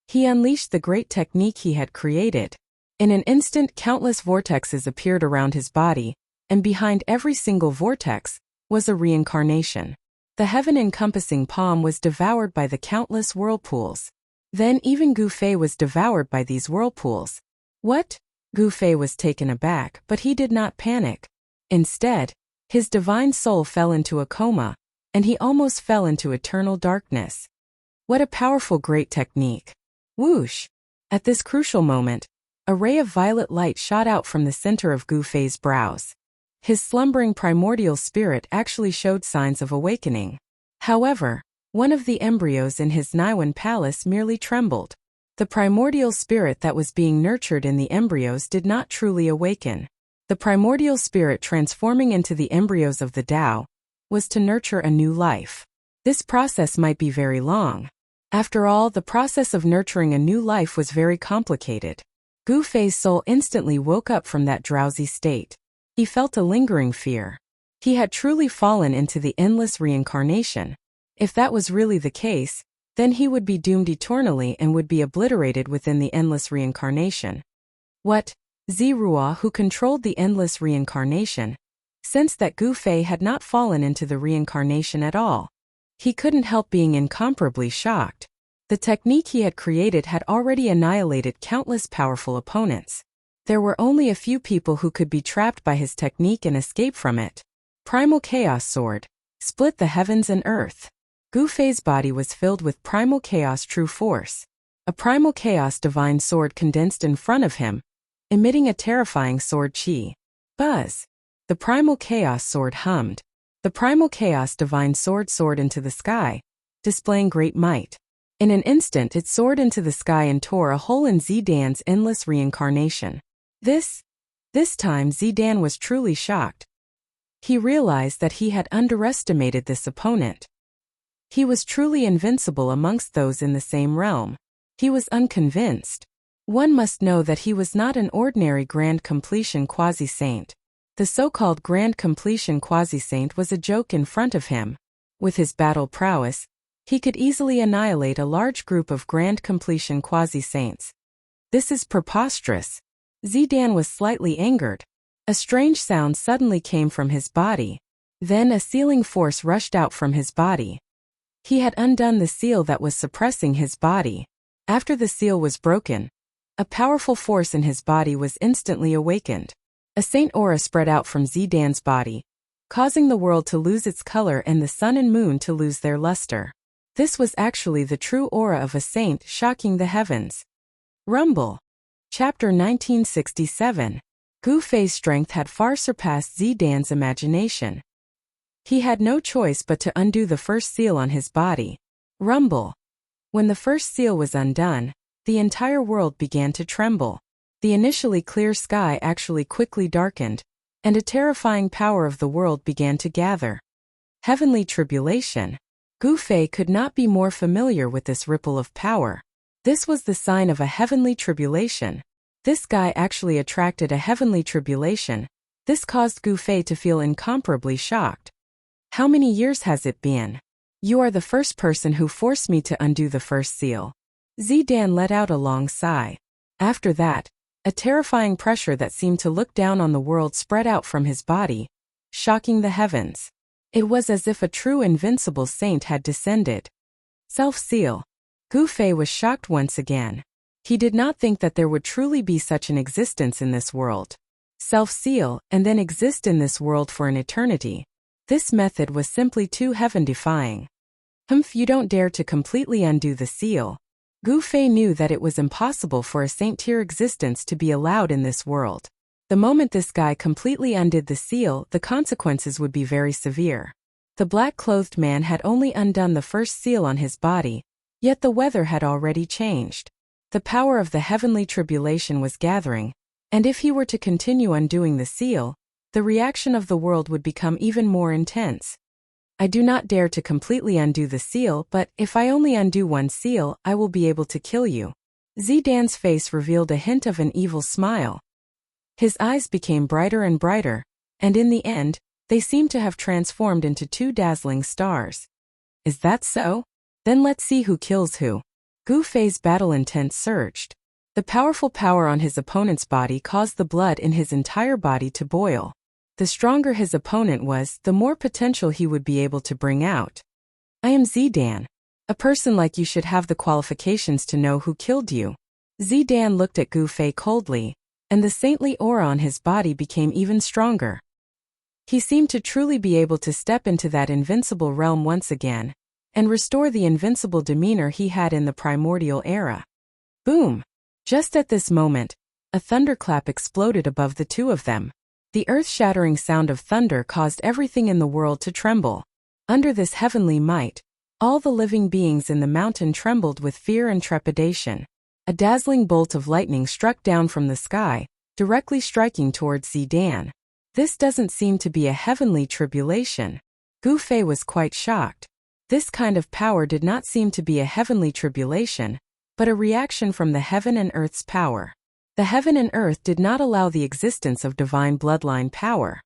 He unleashed the great technique he had created. In an instant, countless vortexes appeared around his body, and behind every single vortex was a reincarnation. The heaven-encompassing palm was devoured by the countless whirlpools. Then even Gu Fei was devoured by these whirlpools. What? Gu Fei was taken aback, but he did not panic. Instead, his divine soul fell into a coma, and he almost fell into eternal darkness. What a powerful great technique. Whoosh! At this crucial moment, a ray of violet light shot out from the center of Gu Fei's brows. His slumbering primordial spirit actually showed signs of awakening. However, one of the embryos in his Niwen palace merely trembled. The primordial spirit that was being nurtured in the embryos did not truly awaken. The primordial spirit transforming into the embryos of the Tao was to nurture a new life. This process might be very long. After all, the process of nurturing a new life was very complicated. Gu Fei's soul instantly woke up from that drowsy state. He felt a lingering fear. He had truly fallen into the endless reincarnation. If that was really the case, then he would be doomed eternally and would be obliterated within the endless reincarnation. What? Zirua, who controlled the endless reincarnation, sensed that Gu Fei had not fallen into the reincarnation at all. He couldn't help being incomparably shocked. The technique he had created had already annihilated countless powerful opponents. There were only a few people who could be trapped by his technique and escape from it. Primal Chaos Sword. Split the heavens and earth. Gu Fei's body was filled with primal chaos true force. A primal chaos divine sword condensed in front of him, emitting a terrifying sword chi. Buzz. The primal chaos sword hummed. The primal chaos divine sword soared into the sky, displaying great might. In an instant it soared into the sky and tore a hole in Zidan's endless reincarnation. This time Zidan was truly shocked. He realized that he had underestimated this opponent. He was truly invincible amongst those in the same realm. He was unconvinced. One must know that he was not an ordinary Grand Completion Quasi-Saint. The so-called Grand Completion Quasi-Saint was a joke in front of him. With his battle prowess, he could easily annihilate a large group of Grand Completion Quasi-Saints. This is preposterous. Zidan was slightly angered. A strange sound suddenly came from his body. Then a sealing force rushed out from his body. He had undone the seal that was suppressing his body. After the seal was broken, a powerful force in his body was instantly awakened. A saint aura spread out from Zidan's body, causing the world to lose its color and the sun and moon to lose their luster. This was actually the true aura of a saint, shocking the heavens. Rumble. Chapter 1967. Gu Fei's strength had far surpassed Zidan's imagination. He had no choice but to undo the first seal on his body. Rumble. When the first seal was undone, the entire world began to tremble. The initially clear sky actually quickly darkened, and a terrifying power of the world began to gather. Heavenly tribulation. Gu Fei could not be more familiar with this ripple of power. This was the sign of a heavenly tribulation. This guy actually attracted a heavenly tribulation. This caused Gu Fei to feel incomparably shocked. How many years has it been? You are the first person who forced me to undo the first seal. Zidan let out a long sigh. After that, a terrifying pressure that seemed to look down on the world spread out from his body, shocking the heavens. It was as if a true invincible saint had descended. Self-seal. Gu Fei was shocked once again. He did not think that there would truly be such an existence in this world. Self-seal, and then exist in this world for an eternity. This method was simply too heaven-defying. You don't dare to completely undo the seal. Gu Fei knew that it was impossible for a saint-tier existence to be allowed in this world. The moment this guy completely undid the seal, the consequences would be very severe. The black-clothed man had only undone the first seal on his body, yet the weather had already changed. The power of the heavenly tribulation was gathering, and if he were to continue undoing the seal, the reaction of the world would become even more intense. I do not dare to completely undo the seal, but if I only undo one seal, I will be able to kill you. Zidan's face revealed a hint of an evil smile. His eyes became brighter and brighter, and in the end, they seemed to have transformed into two dazzling stars. Is that so? Then let's see who kills who. Gu Fei's battle intent surged. The powerful power on his opponent's body caused the blood in his entire body to boil. The stronger his opponent was, the more potential he would be able to bring out. I am Zidan. A person like you should have the qualifications to know who killed you. Zidan looked at Gu Fei coldly, and the saintly aura on his body became even stronger. He seemed to truly be able to step into that invincible realm once again, and restore the invincible demeanor he had in the primordial era. Boom! Just at this moment, a thunderclap exploded above the two of them. The earth-shattering sound of thunder caused everything in the world to tremble. Under this heavenly might, all the living beings in the mountain trembled with fear and trepidation. A dazzling bolt of lightning struck down from the sky, directly striking towards Zidan. This doesn't seem to be a heavenly tribulation. Gu Fei was quite shocked. This kind of power did not seem to be a heavenly tribulation, but a reaction from the heaven and earth's power. The heaven and earth did not allow the existence of divine bloodline power.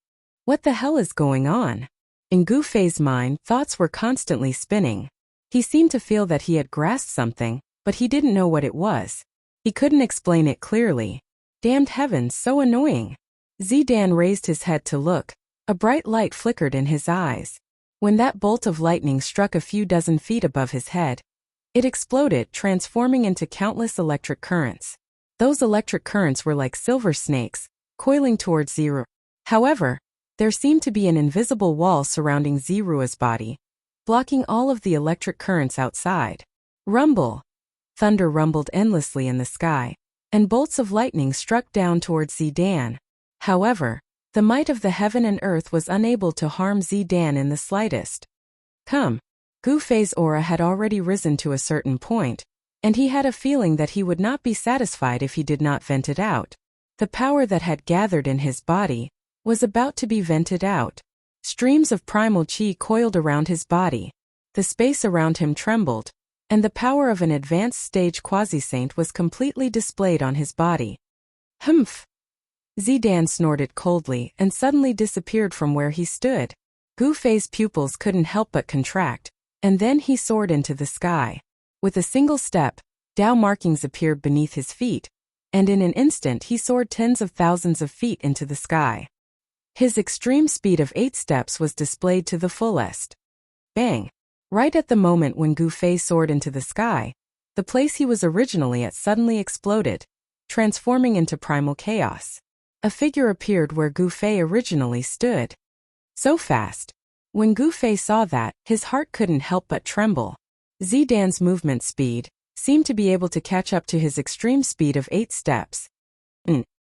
What the hell is going on? In Gu Fei's mind, thoughts were constantly spinning. He seemed to feel that he had grasped something, but he didn't know what it was. He couldn't explain it clearly. Damned heavens, so annoying. Zidan raised his head to look. A bright light flickered in his eyes. When that bolt of lightning struck a few dozen feet above his head, it exploded, transforming into countless electric currents. Those electric currents were like silver snakes, coiling towards Ziru. However, there seemed to be an invisible wall surrounding Zirua's body, blocking all of the electric currents outside. Rumble! Thunder rumbled endlessly in the sky, and bolts of lightning struck down towards Zidan. However, the might of the heaven and earth was unable to harm Zidan in the slightest. Gu Fei's aura had already risen to a certain point, and he had a feeling that he would not be satisfied if he did not vent it out. The power that had gathered in his body was about to be vented out. Streams of primal qi coiled around his body. The space around him trembled, and the power of an advanced stage quasi-saint was completely displayed on his body. Humph! Zidan snorted coldly and suddenly disappeared from where he stood. Gu Fei's pupils couldn't help but contract, and then he soared into the sky. With a single step, Tao markings appeared beneath his feet, and in an instant he soared tens of thousands of feet into the sky. His extreme speed of 8 steps was displayed to the fullest. Bang! Right at the moment when Gu Fei soared into the sky, the place he was originally at suddenly exploded, transforming into primal chaos. A figure appeared where Gu Fei originally stood. So fast. When Gu Fei saw that, his heart couldn't help but tremble. Zidan's movement speed seemed to be able to catch up to his extreme speed of 8 steps.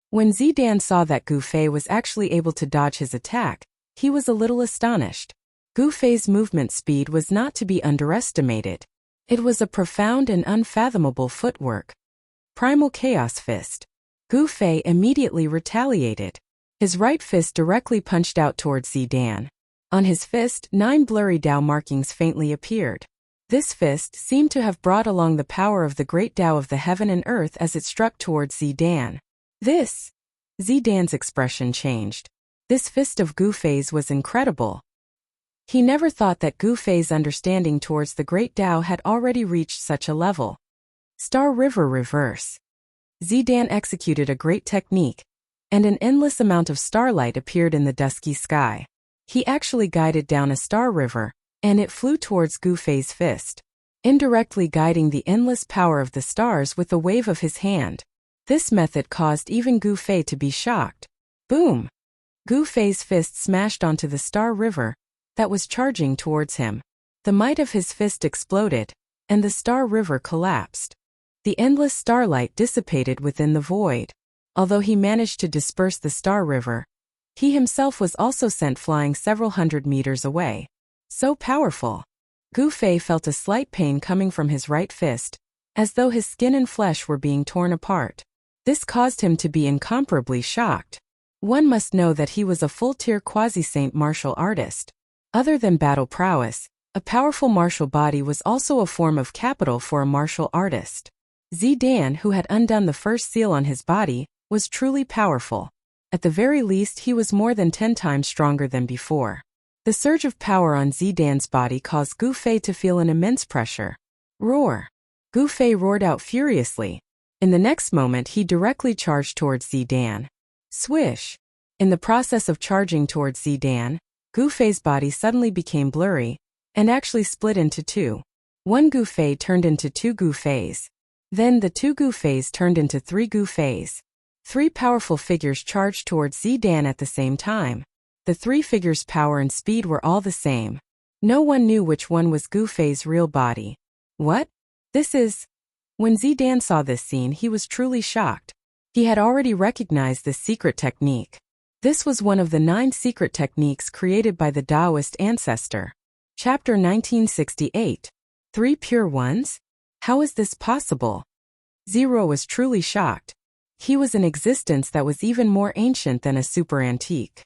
When Zidan saw that Gu Fei was actually able to dodge his attack, he was a little astonished. Gu Fei's movement speed was not to be underestimated. It was a profound and unfathomable footwork. Primal Chaos Fist. Gu Fei immediately retaliated. His right fist directly punched out towards Zidan. On his fist, 9 blurry Tao markings faintly appeared. This fist seemed to have brought along the power of the great Tao of the heaven and earth as it struck towards Zidan. Zidan's expression changed. This fist of Gu Fei's was incredible. He never thought that Gu Fei's understanding towards the great Tao had already reached such a level. Star River Reverse. Zidan executed a great technique, and an endless amount of starlight appeared in the dusky sky. He actually guided down a star river, and it flew towards Gu Fei's fist, indirectly guiding the endless power of the stars with a wave of his hand. This method caused even Gu Fei to be shocked. Boom! Gu Fei's fist smashed onto the star river that was charging towards him. The might of his fist exploded, and the star river collapsed. The endless starlight dissipated within the void. Although he managed to disperse the star river, he himself was also sent flying several hundred meters away. So powerful. Gu Fei felt a slight pain coming from his right fist, as though his skin and flesh were being torn apart. This caused him to be incomparably shocked. One must know that he was a full-tier quasi-saint martial artist. Other than battle prowess, a powerful martial body was also a form of capital for a martial artist. Zidan, who had undone the first seal on his body, was truly powerful. At the very least, he was more than 10 times stronger than before. The surge of power on Zidan's body caused Gu Fei to feel an immense pressure. Roar! Gu Fei roared out furiously. In the next moment, he directly charged towards Zidan. Swish! In the process of charging towards Zidan, Gu Fei's body suddenly became blurry, and actually split into 2. 1 Gu Fei turned into 2 Gu Feis. Then the 2 Gu Feis turned into 3 Gu Feis. 3 powerful figures charged towards Zidan at the same time. The 3 figures' power and speed were all the same. No one knew which one was Gu Fei's real body. What? This is... When Zidan saw this scene, he was truly shocked. He had already recognized this secret technique. This was one of the 9 secret techniques created by the Taoist ancestor. Chapter 1968. 3 Pure Ones? How is this possible? Zero was truly shocked. He was an existence that was even more ancient than a super antique.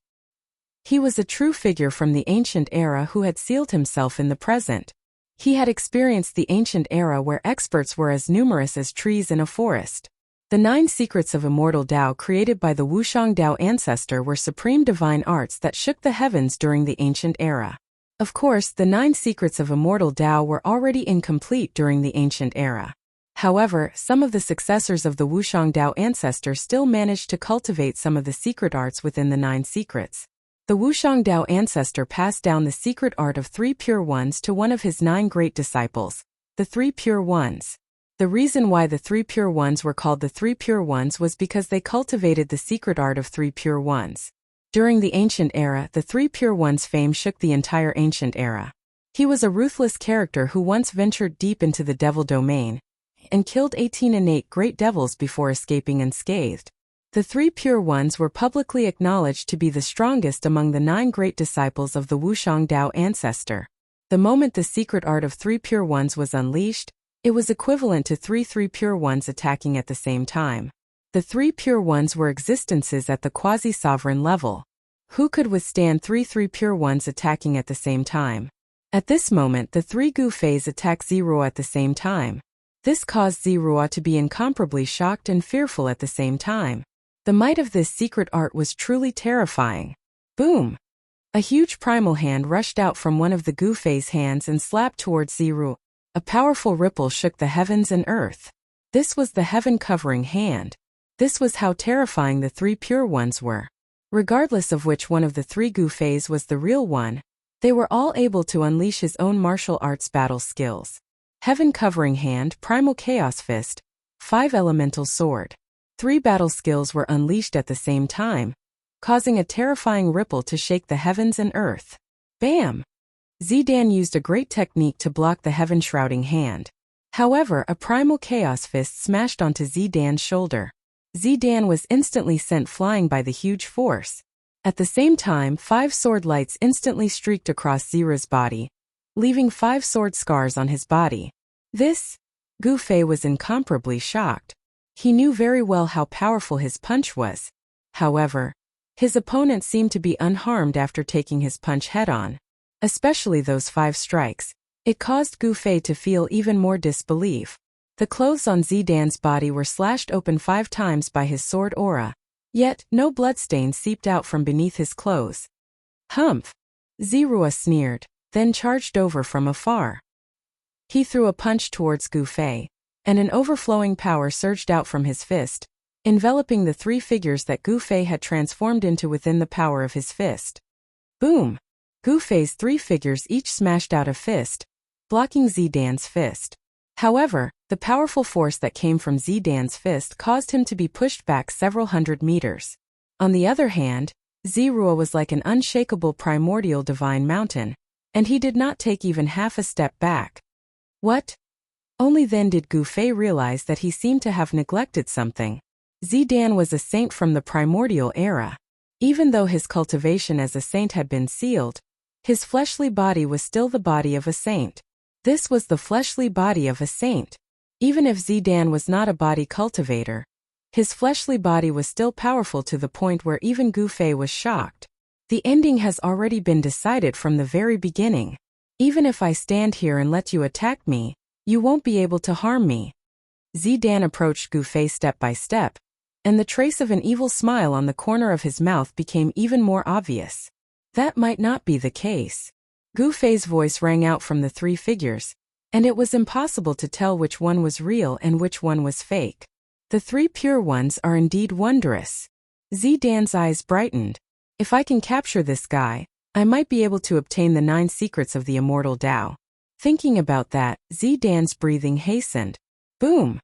He was a true figure from the ancient era who had sealed himself in the present. He had experienced the ancient era where experts were as numerous as trees in a forest. The 9 secrets of immortal Tao created by the Wushang Tao ancestor were supreme divine arts that shook the heavens during the ancient era. Of course, the 9 secrets of immortal Tao were already incomplete during the ancient era. However, some of the successors of the Wushang Tao ancestor still managed to cultivate some of the secret arts within the 9 secrets. The Wushang Tao ancestor passed down the secret art of 3 Pure Ones to one of his 9 great disciples, the 3 Pure Ones. The reason why the 3 Pure Ones were called the 3 Pure Ones was because they cultivated the secret art of 3 Pure Ones. During the ancient era, the 3 Pure Ones' fame shook the entire ancient era. He was a ruthless character who once ventured deep into the devil domain. and killed 18 innate great devils before escaping unscathed. The 3 pure ones were publicly acknowledged to be the strongest among the 9 great disciples of the Wushang Dao ancestor. The moment the secret art of 3 pure ones was unleashed, it was equivalent to 3 pure ones attacking at the same time. The 3 pure ones were existences at the quasi-sovereign level. Who could withstand 3 pure ones attacking at the same time? At this moment the 3 Gu Feis attacked Ziruo at the same time. This caused Ziruo to be incomparably shocked and fearful at the same time. The might of this secret art was truly terrifying. Boom! A huge primal hand rushed out from one of the Gu Fei's hands and slapped towards Ziruo. A powerful ripple shook the heavens and earth. This was the heaven-covering hand. This was how terrifying the 3 pure ones were. Regardless of which one of the 3 Gu Feis was the real one, they were all able to unleash his own martial arts battle skills. Heaven-covering hand, primal chaos fist, 5 elemental sword. 3 battle skills were unleashed at the same time, causing a terrifying ripple to shake the heavens and earth. Bam! Zidan used a great technique to block the heaven-shrouding hand. However, a primal chaos fist smashed onto Zidan's shoulder. Zidan was instantly sent flying by the huge force. At the same time, 5 sword lights instantly streaked across Zira's body, leaving 5 sword scars on his body. This? Gu Fei was incomparably shocked. He knew very well how powerful his punch was. However, his opponent seemed to be unharmed after taking his punch head-on. Especially those 5 strikes. It caused Gu Fei to feel even more disbelief. The clothes on Zidan's body were slashed open 5 times by his sword aura. Yet, no bloodstains seeped out from beneath his clothes. Humph! Ziruo sneered, then charged over from afar. He threw a punch towards Gu Fei, and an overflowing power surged out from his fist, enveloping the 3 figures that Gu Fei had transformed into within the power of his fist. Boom! Gu Fei's 3 figures each smashed out a fist, blocking Zidan's fist. However, the powerful force that came from Zidan's fist caused him to be pushed back several hundred meters. On the other hand, Ziruo was like an unshakable primordial divine mountain, and he did not take even half a step back. What? Only then did Gu Fei realize that he seemed to have neglected something. Zidan was a saint from the primordial era. Even though his cultivation as a saint had been sealed, his fleshly body was still the body of a saint. This was the fleshly body of a saint. Even if Zidan was not a body cultivator, his fleshly body was still powerful to the point where even Gu Fei was shocked. The ending has already been decided from the very beginning. Even if I stand here and let you attack me, you won't be able to harm me. Zidan approached Gu Fei step by step, and the trace of an evil smile on the corner of his mouth became even more obvious. That might not be the case. Gu Fei's voice rang out from the 3 figures, and it was impossible to tell which one was real and which one was fake. The 3 pure ones are indeed wondrous. Zidan's eyes brightened. If I can capture this guy, I might be able to obtain the 9 secrets of the immortal Tao. Thinking about that, Zidan's breathing hastened. Boom!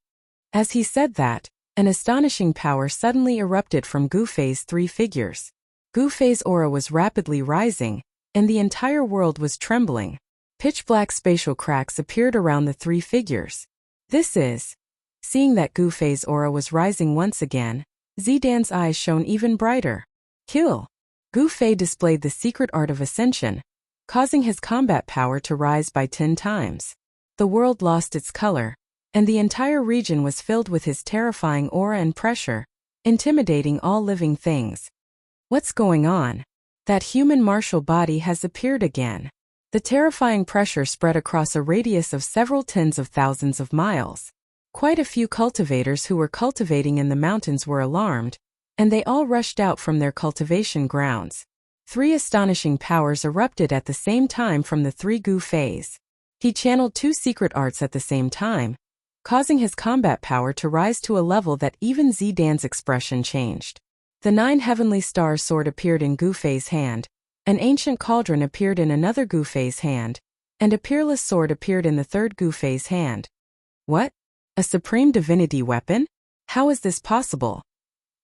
As he said that, an astonishing power suddenly erupted from Gu Fei's 3 figures. Gu Fei's aura was rapidly rising, and the entire world was trembling. Pitch-black spatial cracks appeared around the 3 figures. This is... Seeing that Gu Fei's aura was rising once again, Zidan's eyes shone even brighter. Kill! Gu Fei displayed the secret art of ascension, causing his combat power to rise by 10 times. The world lost its color, and the entire region was filled with his terrifying aura and pressure, intimidating all living things. What's going on? That human martial body has appeared again. The terrifying pressure spread across a radius of several tens of thousands of miles. Quite a few cultivators who were cultivating in the mountains were alarmed, and they all rushed out from their cultivation grounds. 3 astonishing powers erupted at the same time from the 3 Gu Feis. He channeled 2 secret arts at the same time, causing his combat power to rise to a level that even Zidan's expression changed. The 9 heavenly stars sword appeared in Gu Fei's hand, an ancient cauldron appeared in another Gu Fei's hand, and a peerless sword appeared in the 3rd Gu Fei's hand. What? A supreme divinity weapon? How is this possible?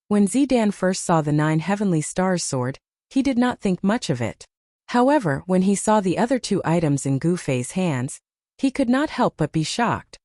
When Zidan first saw the 9 heavenly stars sword, he did not think much of it. However, when he saw the other 2 items in Gu Fei's hands, he could not help but be shocked.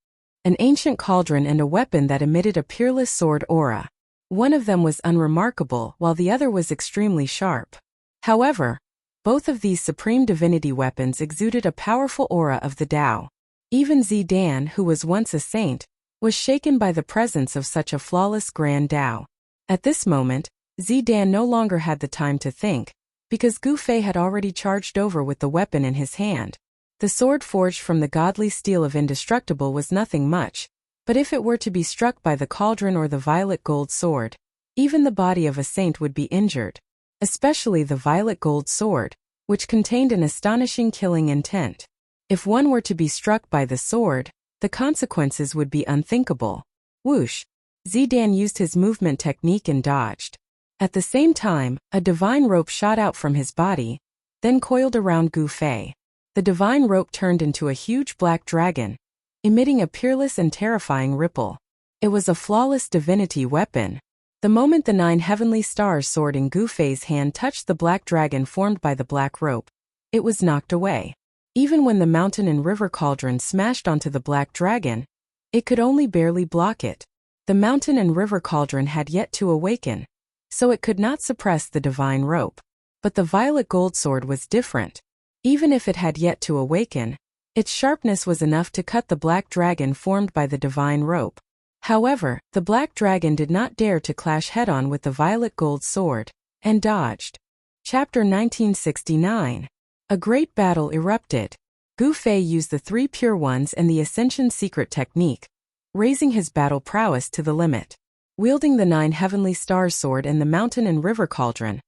an ancient cauldron and a weapon that emitted a peerless sword aura. One of them was unremarkable, while the other was extremely sharp. However, both of these supreme divinity weapons exuded a powerful aura of the Tao. Even Zidan, who was once a saint, was shaken by the presence of such a flawless grand Tao. At this moment, Zidan no longer had the time to think, because Gu Fei had already charged over with the weapon in his hand. The sword forged from the godly steel of indestructible was nothing much, but if it were to be struck by the cauldron or the violet gold sword, even the body of a saint would be injured, especially the violet gold sword, which contained an astonishing killing intent. If one were to be struck by the sword, the consequences would be unthinkable. Whoosh! Zidan used his movement technique and dodged. At the same time, a divine rope shot out from his body, then coiled around Gu Fei. The divine rope turned into a huge black dragon, emitting a peerless and terrifying ripple. It was a flawless divinity weapon. The moment the 9 heavenly stars sword in Gu Fei's hand touched the black dragon formed by the black rope, it was knocked away. Even when the mountain and river cauldron smashed onto the black dragon, it could only barely block it. The mountain and river cauldron had yet to awaken, so it could not suppress the divine rope. But the violet gold sword was different. Even if it had yet to awaken, its sharpness was enough to cut the black dragon formed by the divine rope. However, the black dragon did not dare to clash head-on with the violet gold sword, and dodged. Chapter 1969. A great battle erupted. Gu Fei used the 3 pure ones and the Ascension secret technique, raising his battle prowess to the limit. Wielding the 9 heavenly stars sword and the mountain and river cauldron,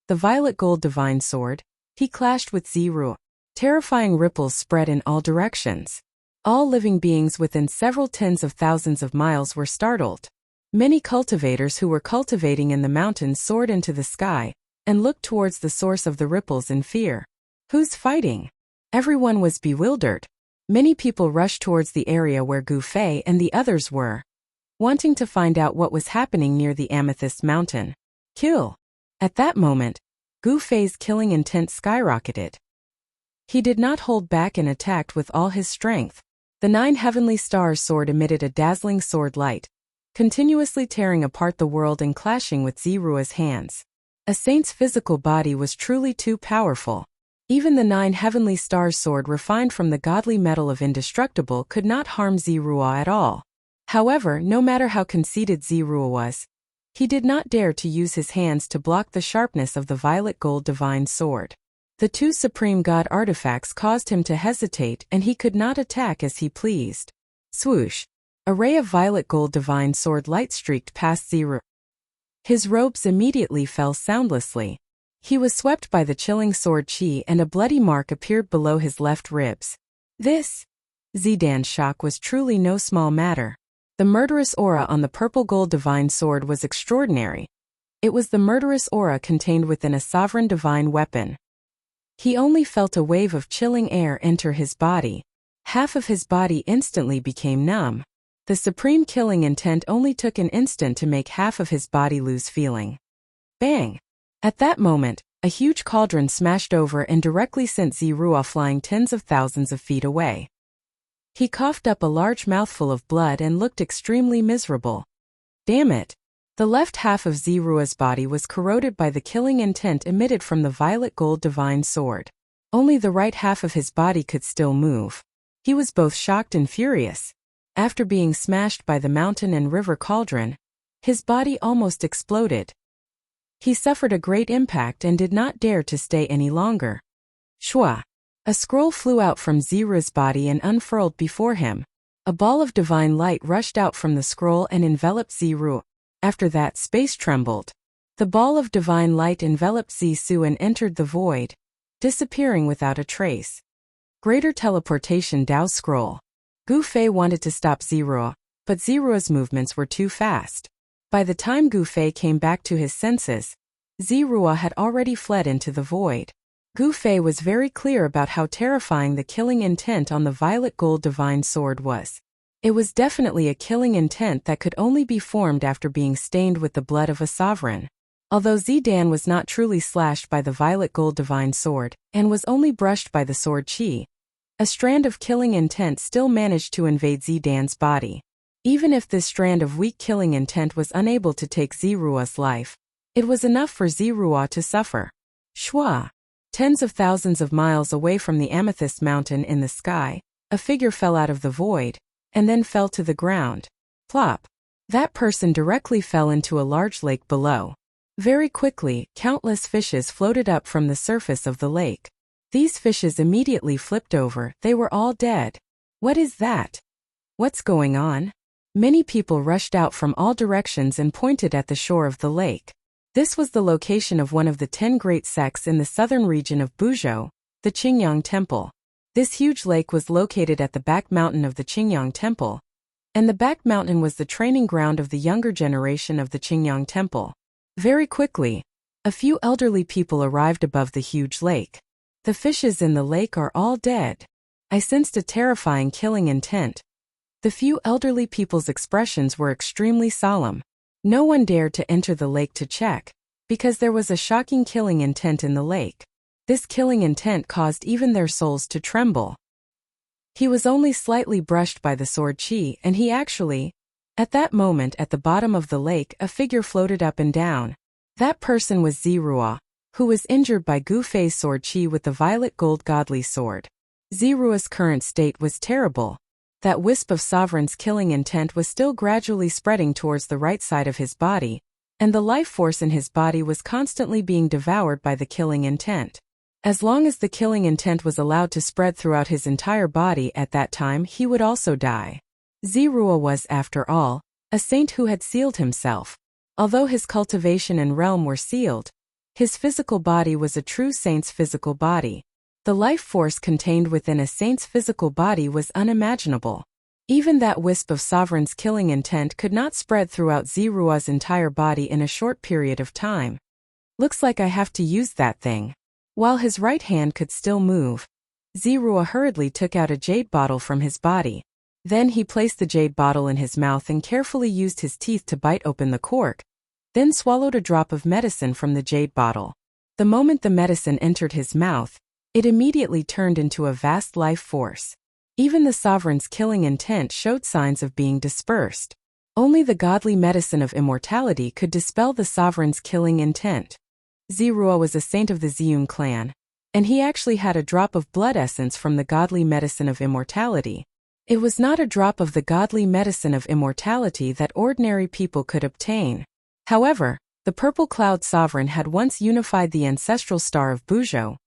the violet gold divine sword, he clashed with Ziru. Terrifying ripples spread in all directions. All living beings within several tens of thousands of miles were startled. Many cultivators who were cultivating in the mountains soared into the sky and looked towards the source of the ripples in fear. Who's fighting? Everyone was bewildered. Many people rushed towards the area where Gu Fei and the others were, wanting to find out what was happening near the Amethyst Mountain. Kill! At that moment, Gu Fei's killing intent skyrocketed. He did not hold back and attacked with all his strength. The 9 heavenly stars sword emitted a dazzling sword light, continuously tearing apart the world and clashing with Zirua's hands. A saint's physical body was truly too powerful. Even the 9 heavenly stars sword refined from the godly metal of indestructible could not harm Zirua at all. However, no matter how conceited Zirua was, he did not dare to use his hands to block the sharpness of the violet gold divine sword. The 2 supreme god artifacts caused him to hesitate and he could not attack as he pleased. Swoosh! A ray of violet gold divine sword light streaked past Ziru. His robes immediately fell soundlessly. He was swept by the chilling sword chi and a bloody mark appeared below his left ribs. This Zidan's shock was truly no small matter. The murderous aura on the purple gold divine sword was extraordinary. It was the murderous aura contained within a sovereign divine weapon. He only felt a wave of chilling air enter his body. Half of his body instantly became numb. The supreme killing intent only took an instant to make half of his body lose feeling. Bang! At that moment, a huge cauldron smashed over and directly sent Zirua flying tens of thousands of feet away. He coughed up a large mouthful of blood and looked extremely miserable. Damn it! The left half of Zirua's body was corroded by the killing intent emitted from the violet gold divine sword. Only the right half of his body could still move. He was both shocked and furious. After being smashed by the mountain and river cauldron, his body almost exploded. He suffered a great impact and did not dare to stay any longer. Shwa! A scroll flew out from Zirua's body and unfurled before him. A ball of divine light rushed out from the scroll and enveloped Ziru. After that, space trembled. The ball of divine light enveloped Zisu and entered the void, disappearing without a trace. Greater teleportation Dao scroll. Gu Fei wanted to stop Zirua, but Zirua's movements were too fast. By the time Gu Fei came back to his senses, Zirua had already fled into the void. Gu Fei was very clear about how terrifying the killing intent on the violet gold divine sword was. It was definitely a killing intent that could only be formed after being stained with the blood of a sovereign. Although Zidan was not truly slashed by the violet gold divine sword, and was only brushed by the sword chi, A strand of killing intent still managed to invade Zidan's body. Even if this strand of weak killing intent was unable to take Zirua's life, it was enough for Zirua to suffer. Shwa. Tens of thousands of miles away from the amethyst mountain in the sky, a figure fell out of the void, and then fell to the ground. Plop. That person directly fell into a large lake below. Very quickly, countless fishes floated up from the surface of the lake. These fishes immediately flipped over, they were all dead. What is that? What's going on? Many people rushed out from all directions and pointed at the shore of the lake. This was the location of one of the 10 great sects in the southern region of Buzhou, the Qingyang Temple. This huge lake was located at the back mountain of the Qingyang Temple, and the back mountain was the training ground of the younger generation of the Qingyang Temple. Very quickly, a few elderly people arrived above the huge lake. The fishes in the lake are all dead. I sensed a terrifying killing intent. The few elderly people's expressions were extremely solemn. No one dared to enter the lake to check, because there was a shocking killing intent in the lake. This killing intent caused even their souls to tremble. He was only slightly brushed by the sword chi, and he actually, at that moment at the bottom of the lake, a figure floated up and down. That person was Zirua, who was injured by Gu Fei's sword chi with the violet gold godly sword. Zirua's current state was terrible. That wisp of sovereign's killing intent was still gradually spreading towards the right side of his body, and the life force in his body was constantly being devoured by the killing intent. As long as the killing intent was allowed to spread throughout his entire body at that time, he would also die. Zirua was, after all, a saint who had sealed himself. Although his cultivation and realm were sealed, his physical body was a true saint's physical body. The life force contained within a saint's physical body was unimaginable. Even that wisp of sovereign's killing intent could not spread throughout Zirua's entire body in a short period of time. Looks like I have to use that thing. While his right hand could still move, Zirua hurriedly took out a jade bottle from his body. Then he placed the jade bottle in his mouth and carefully used his teeth to bite open the cork, then swallowed a drop of medicine from the jade bottle. The moment the medicine entered his mouth, it immediately turned into a vast life force. Even the sovereign's killing intent showed signs of being dispersed. Only the godly medicine of immortality could dispel the sovereign's killing intent. Zirua was a saint of the Ziyun clan, and he actually had a drop of blood essence from the godly medicine of immortality. It was not a drop of the godly medicine of immortality that ordinary people could obtain. However, the Purple Cloud Sovereign had once unified the ancestral star of Buzhou,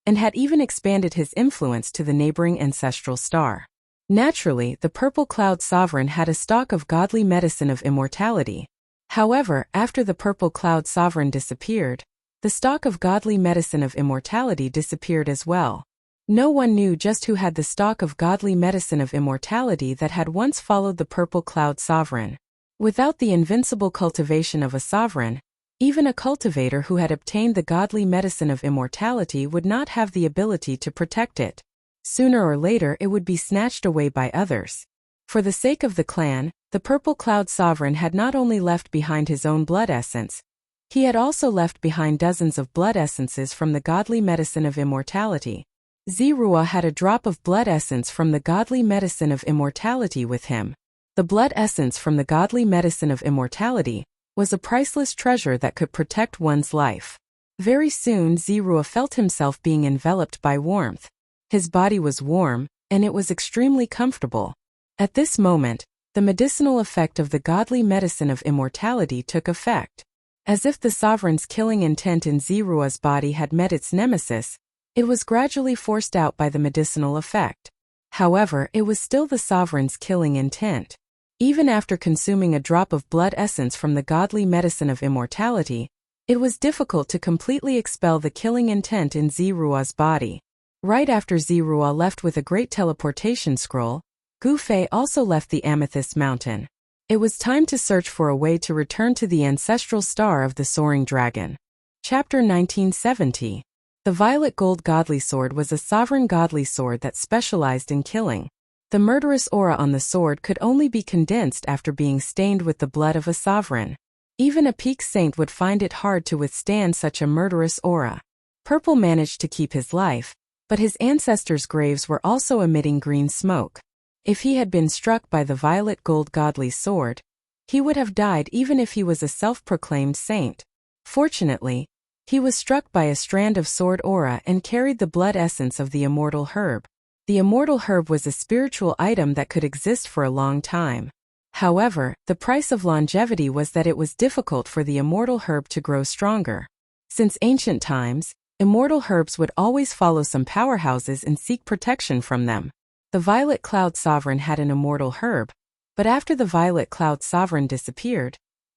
and had even expanded his influence to the neighboring ancestral star. Naturally, the Purple Cloud Sovereign had a stock of godly medicine of immortality. However, after the Purple Cloud Sovereign disappeared, the stock of godly medicine of immortality disappeared as well. No one knew just who had the stock of godly medicine of immortality that had once followed the Purple Cloud Sovereign. Without the invincible cultivation of a sovereign, even a cultivator who had obtained the godly medicine of immortality would not have the ability to protect it. Sooner or later it would be snatched away by others. For the sake of the clan, the Purple Cloud Sovereign had not only left behind his own blood essence, he had also left behind dozens of blood essences from the godly medicine of immortality. Zirua had a drop of blood essence from the godly medicine of immortality with him. The blood essence from the godly medicine of immortality was a priceless treasure that could protect one's life. Very soon Zirua felt himself being enveloped by warmth. His body was warm, and it was extremely comfortable. At this moment, the medicinal effect of the godly medicine of immortality took effect. As if the sovereign's killing intent in Zirua's body had met its nemesis, it was gradually forced out by the medicinal effect. However, it was still the sovereign's killing intent. Even after consuming a drop of blood essence from the godly medicine of immortality, it was difficult to completely expel the killing intent in Zirua's body. Right after Zirua left with a great teleportation scroll, Gu Fei also left the Amethyst Mountain. It was time to search for a way to return to the ancestral star of the Soaring Dragon. Chapter 1970. The Violet Gold Godly Sword was a sovereign godly sword that specialized in killing. The murderous aura on the sword could only be condensed after being stained with the blood of a sovereign. Even a peak saint would find it hard to withstand such a murderous aura. Purple managed to keep his life, But his ancestors' graves were also emitting green smoke. If he had been struck by the violet gold godly sword, he would have died even if he was a self-proclaimed saint. Fortunately, he was struck by a strand of sword aura and carried the blood essence of the immortal herb. The immortal herb was a spiritual item that could exist for a long time. However, the price of longevity was that it was difficult for the immortal herb to grow stronger. Since ancient times, immortal herbs would always follow some powerhouses and seek protection from them. The Violet Cloud Sovereign had an immortal herb, but after the Violet Cloud Sovereign disappeared,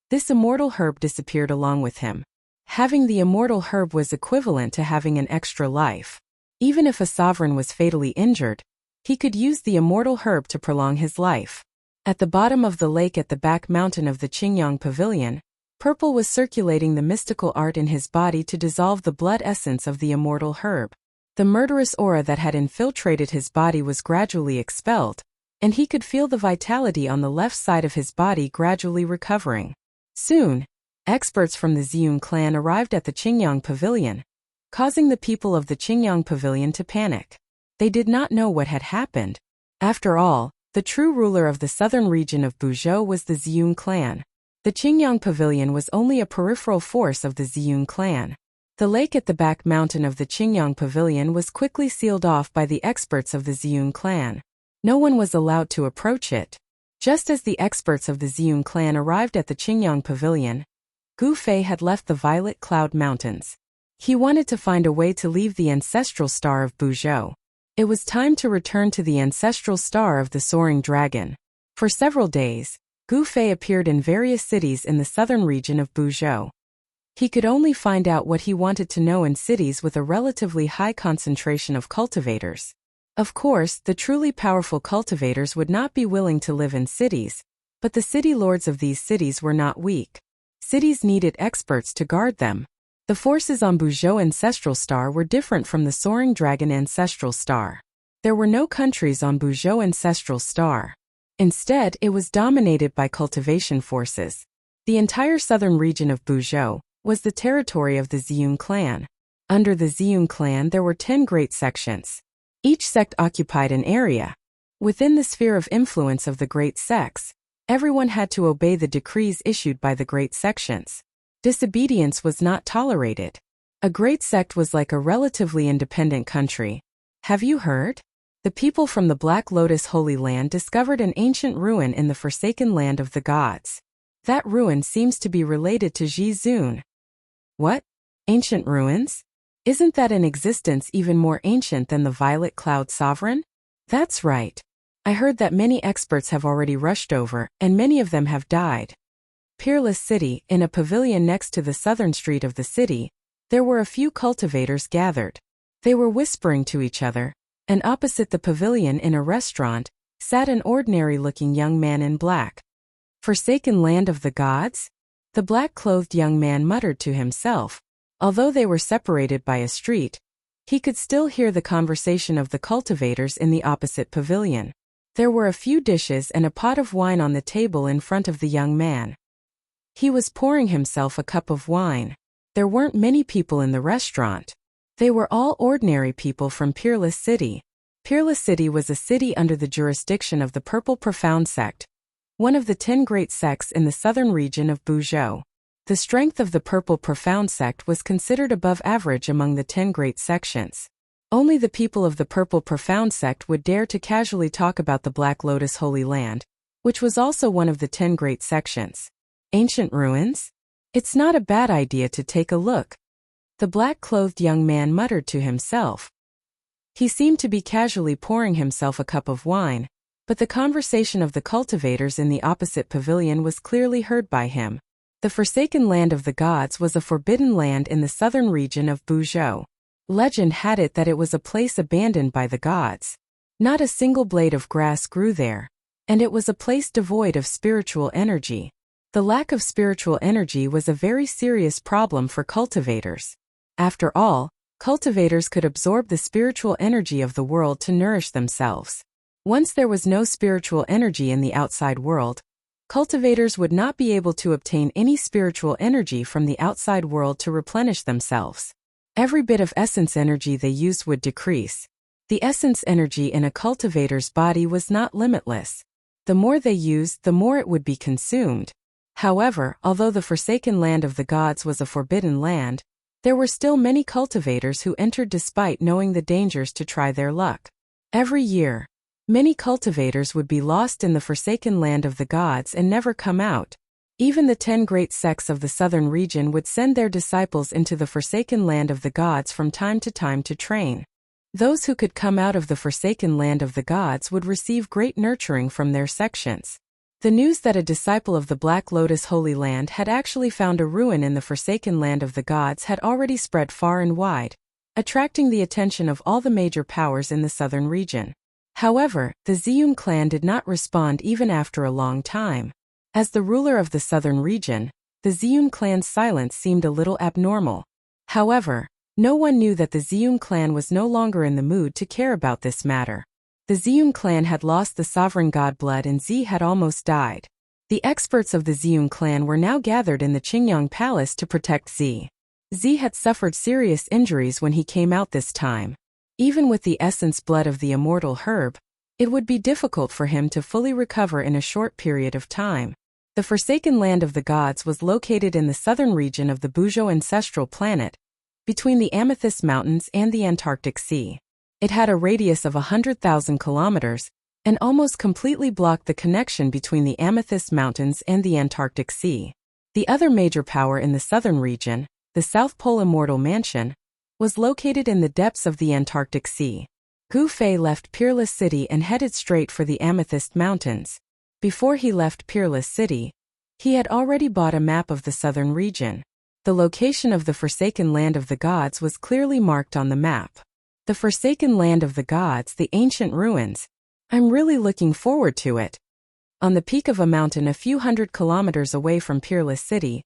this immortal herb disappeared along with him. Having the immortal herb was equivalent to having an extra life. Even if a sovereign was fatally injured, he could use the immortal herb to prolong his life. At the bottom of the lake at the back mountain of the Qingyang Pavilion, Purple was circulating the mystical art in his body to dissolve the blood essence of the immortal herb. The murderous aura that had infiltrated his body was gradually expelled, and he could feel the vitality on the left side of his body gradually recovering. Soon, experts from the Ziyun clan arrived at the Qingyang Pavilion, causing the people of the Qingyang Pavilion to panic. They did not know what had happened. After all, the true ruler of the southern region of Buzhou was the Ziyun clan. The Qingyang Pavilion was only a peripheral force of the Ziyun clan. The lake at the back mountain of the Qingyang Pavilion was quickly sealed off by the experts of the Ziyun clan. No one was allowed to approach it. Just as the experts of the Ziyun clan arrived at the Qingyang Pavilion, Gu Fei had left the Violet Cloud Mountains. He wanted to find a way to leave the ancestral star of Buzhou. It was time to return to the ancestral star of the Soaring Dragon. For several days, Gu Fei appeared in various cities in the southern region of Buzhou. He could only find out what he wanted to know in cities with a relatively high concentration of cultivators. Of course, the truly powerful cultivators would not be willing to live in cities, but the city lords of these cities were not weak. Cities needed experts to guard them. The forces on Buzhou Ancestral Star were different from the Soaring Dragon Ancestral Star. There were no countries on Buzhou Ancestral Star. Instead, it was dominated by cultivation forces. The entire southern region of Buzhou was the territory of the Ziyun clan. Under the Ziyun clan there were 10 great sections. Each sect occupied an area. Within the sphere of influence of the great sects, everyone had to obey the decrees issued by the great sections. Disobedience was not tolerated. A great sect was like a relatively independent country. Have you heard? The people from the Black Lotus Holy Land discovered an ancient ruin in the Forsaken Land of the Gods. That ruin seems to be related to Jizun. What? Ancient ruins? Isn't that an existence even more ancient than the Violet Cloud Sovereign? That's right. I heard that many experts have already rushed over, and many of them have died. Peerless City, in a pavilion next to the southern street of the city, there were a few cultivators gathered. They were whispering to each other, and opposite the pavilion in a restaurant, sat an ordinary-looking young man in black. Forsaken Land of the Gods? The black-clothed young man muttered to himself. Although they were separated by a street, he could still hear the conversation of the cultivators in the opposite pavilion. There were a few dishes and a pot of wine on the table in front of the young man. He was pouring himself a cup of wine. There weren't many people in the restaurant. They were all ordinary people from Peerless City. Peerless City was a city under the jurisdiction of the Purple Profound Sect, one of the 10 great sects in the southern region of Buzhou. The strength of the Purple Profound Sect was considered above average among the 10 great sections. Only the people of the Purple Profound Sect would dare to casually talk about the Black Lotus Holy Land, which was also one of the 10 great sections. Ancient ruins? It's not a bad idea to take a look. The black-clothed young man muttered to himself. He seemed to be casually pouring himself a cup of wine, but the conversation of the cultivators in the opposite pavilion was clearly heard by him. The Forsaken Land of the Gods was a forbidden land in the southern region of Buzhou. Legend had it that it was a place abandoned by the gods. Not a single blade of grass grew there, and it was a place devoid of spiritual energy. The lack of spiritual energy was a very serious problem for cultivators. After all, cultivators could absorb the spiritual energy of the world to nourish themselves. Once there was no spiritual energy in the outside world, cultivators would not be able to obtain any spiritual energy from the outside world to replenish themselves. Every bit of essence energy they used would decrease. The essence energy in a cultivator's body was not limitless. The more they used, the more it would be consumed. However, although the forsaken land of the gods was a forbidden land, there were still many cultivators who entered despite knowing the dangers to try their luck. Every year, many cultivators would be lost in the forsaken land of the gods and never come out. Even the 10 great sects of the southern region would send their disciples into the forsaken land of the gods from time to train. Those who could come out of the forsaken land of the gods would receive great nurturing from their sections. The news that a disciple of the Black Lotus Holy Land had actually found a ruin in the forsaken land of the gods had already spread far and wide, attracting the attention of all the major powers in the southern region. However, the Ziyun clan did not respond even after a long time. As the ruler of the southern region, the Ziyun clan's silence seemed a little abnormal. However, no one knew that the Ziyun clan was no longer in the mood to care about this matter. The Ziyun clan had lost the sovereign god blood and Z had almost died. The experts of the Ziyun clan were now gathered in the Qingyang Palace to protect Z. Z had suffered serious injuries when he came out this time. Even with the essence blood of the immortal herb, it would be difficult for him to fully recover in a short period of time. The forsaken land of the gods was located in the southern region of the Buzhou ancestral planet, between the Amethyst Mountains and the Antarctic Sea. It had a radius of 100,000 kilometers, and almost completely blocked the connection between the Amethyst Mountains and the Antarctic Sea. The other major power in the southern region, the South Pole Immortal Mansion, was located in the depths of the Antarctic Sea. Gu Fei left Peerless City and headed straight for the Amethyst Mountains. Before he left Peerless City, he had already bought a map of the southern region. The location of the forsaken land of the gods was clearly marked on the map. The forsaken land of the gods, the ancient ruins. I'm really looking forward to it. On the peak of a mountain a few hundred kilometers away from Peerless City,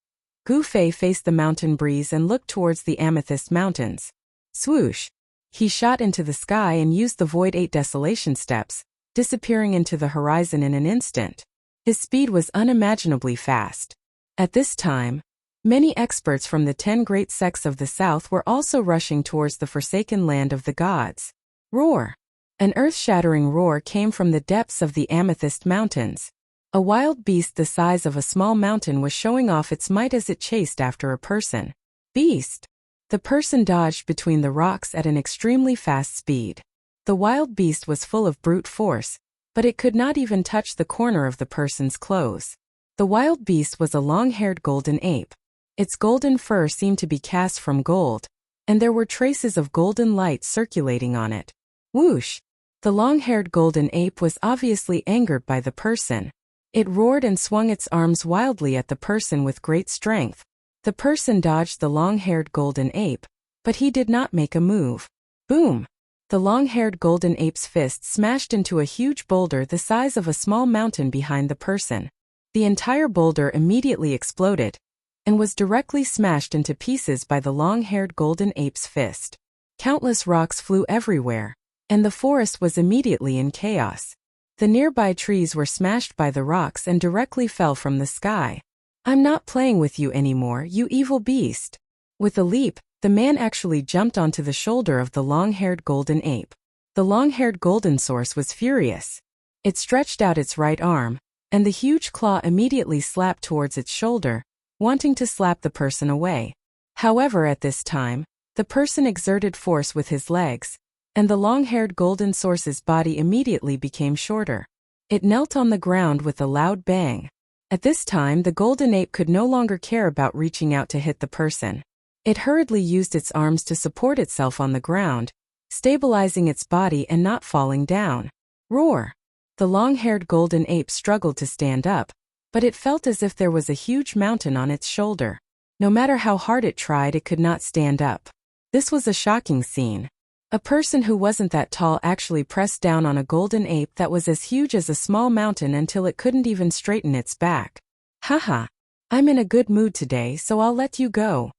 Gu Fei faced the mountain breeze and looked towards the Amethyst Mountains. Swoosh! He shot into the sky and used the Void 8 Desolation steps, disappearing into the horizon in an instant. His speed was unimaginably fast. At this time, many experts from the 10 great sects of the south were also rushing towards the forsaken land of the gods. Roar! An earth-shattering roar came from the depths of the Amethyst Mountains. A wild beast the size of a small mountain was showing off its might as it chased after a person. Beast! The person dodged between the rocks at an extremely fast speed. The wild beast was full of brute force, but it could not even touch the corner of the person's clothes. The wild beast was a long-haired golden ape. Its golden fur seemed to be cast from gold, and there were traces of golden light circulating on it. Whoosh! The long-haired golden ape was obviously angered by the person. It roared and swung its arms wildly at the person with great strength. The person dodged the long-haired golden ape, but he did not make a move. Boom! The long-haired golden ape's fist smashed into a huge boulder the size of a small mountain behind the person. The entire boulder immediately exploded, and was directly smashed into pieces by the long-haired golden ape's fist. Countless rocks flew everywhere, and the forest was immediately in chaos. The nearby trees were smashed by the rocks and directly fell from the sky. I'm not playing with you anymore, you evil beast. With a leap, the man actually jumped onto the shoulder of the long-haired golden ape. The long-haired golden source was furious. It stretched out its right arm, and the huge claw immediately slapped towards its shoulder, wanting to slap the person away. However, at this time, the person exerted force with his legs, and the long-haired golden source's body immediately became shorter. It knelt on the ground with a loud bang. At this time, the golden ape could no longer care about reaching out to hit the person. It hurriedly used its arms to support itself on the ground, stabilizing its body and not falling down. Roar! The long-haired golden ape struggled to stand up, but it felt as if there was a huge mountain on its shoulder. No matter how hard it tried, it could not stand up. This was a shocking scene. A person who wasn't that tall actually pressed down on a golden ape that was as huge as a small mountain until it couldn't even straighten its back. Haha! I'm in a good mood today, so I'll let you go.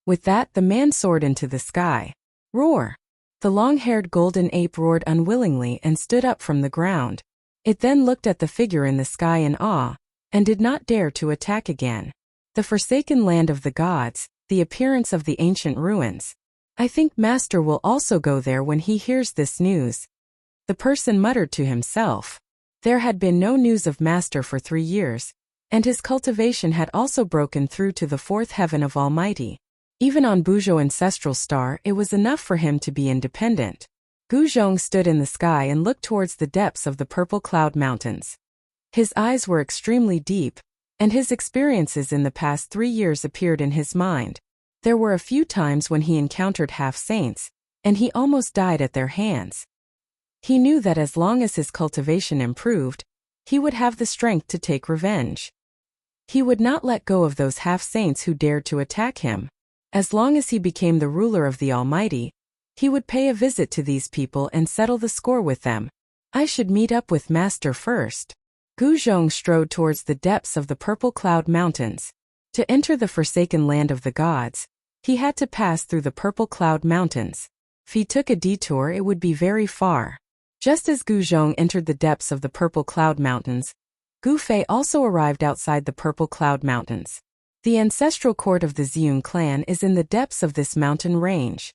With that, the man soared into the sky. Roar! The long-haired golden ape roared unwillingly and stood up from the ground. It then looked at the figure in the sky in awe, and did not dare to attack again. The forsaken land of the gods, the appearance of the ancient ruins. I think Master will also go there when he hears this news. The person muttered to himself. There had been no news of Master for 3 years, and his cultivation had also broken through to the fourth heaven of Almighty. Even on Buzhou ancestral star, it was enough for him to be independent. Gu Zhong stood in the sky and looked towards the depths of the purple cloud mountains. His eyes were extremely deep, and his experiences in the past 3 years appeared in his mind. There were a few times when he encountered half-saints, and he almost died at their hands. He knew that as long as his cultivation improved, he would have the strength to take revenge. He would not let go of those half-saints who dared to attack him. As long as he became the ruler of the Almighty, he would pay a visit to these people and settle the score with them. I should meet up with Master first. Gu Zhong strode towards the depths of the purple cloud mountains. To enter the forsaken land of the gods, he had to pass through the purple cloud mountains. If he took a detour, it would be very far. Just as Gu Zhong entered the depths of the purple cloud mountains, Gu Fei also arrived outside the purple cloud mountains. The ancestral court of the Ziyun clan is in the depths of this mountain range.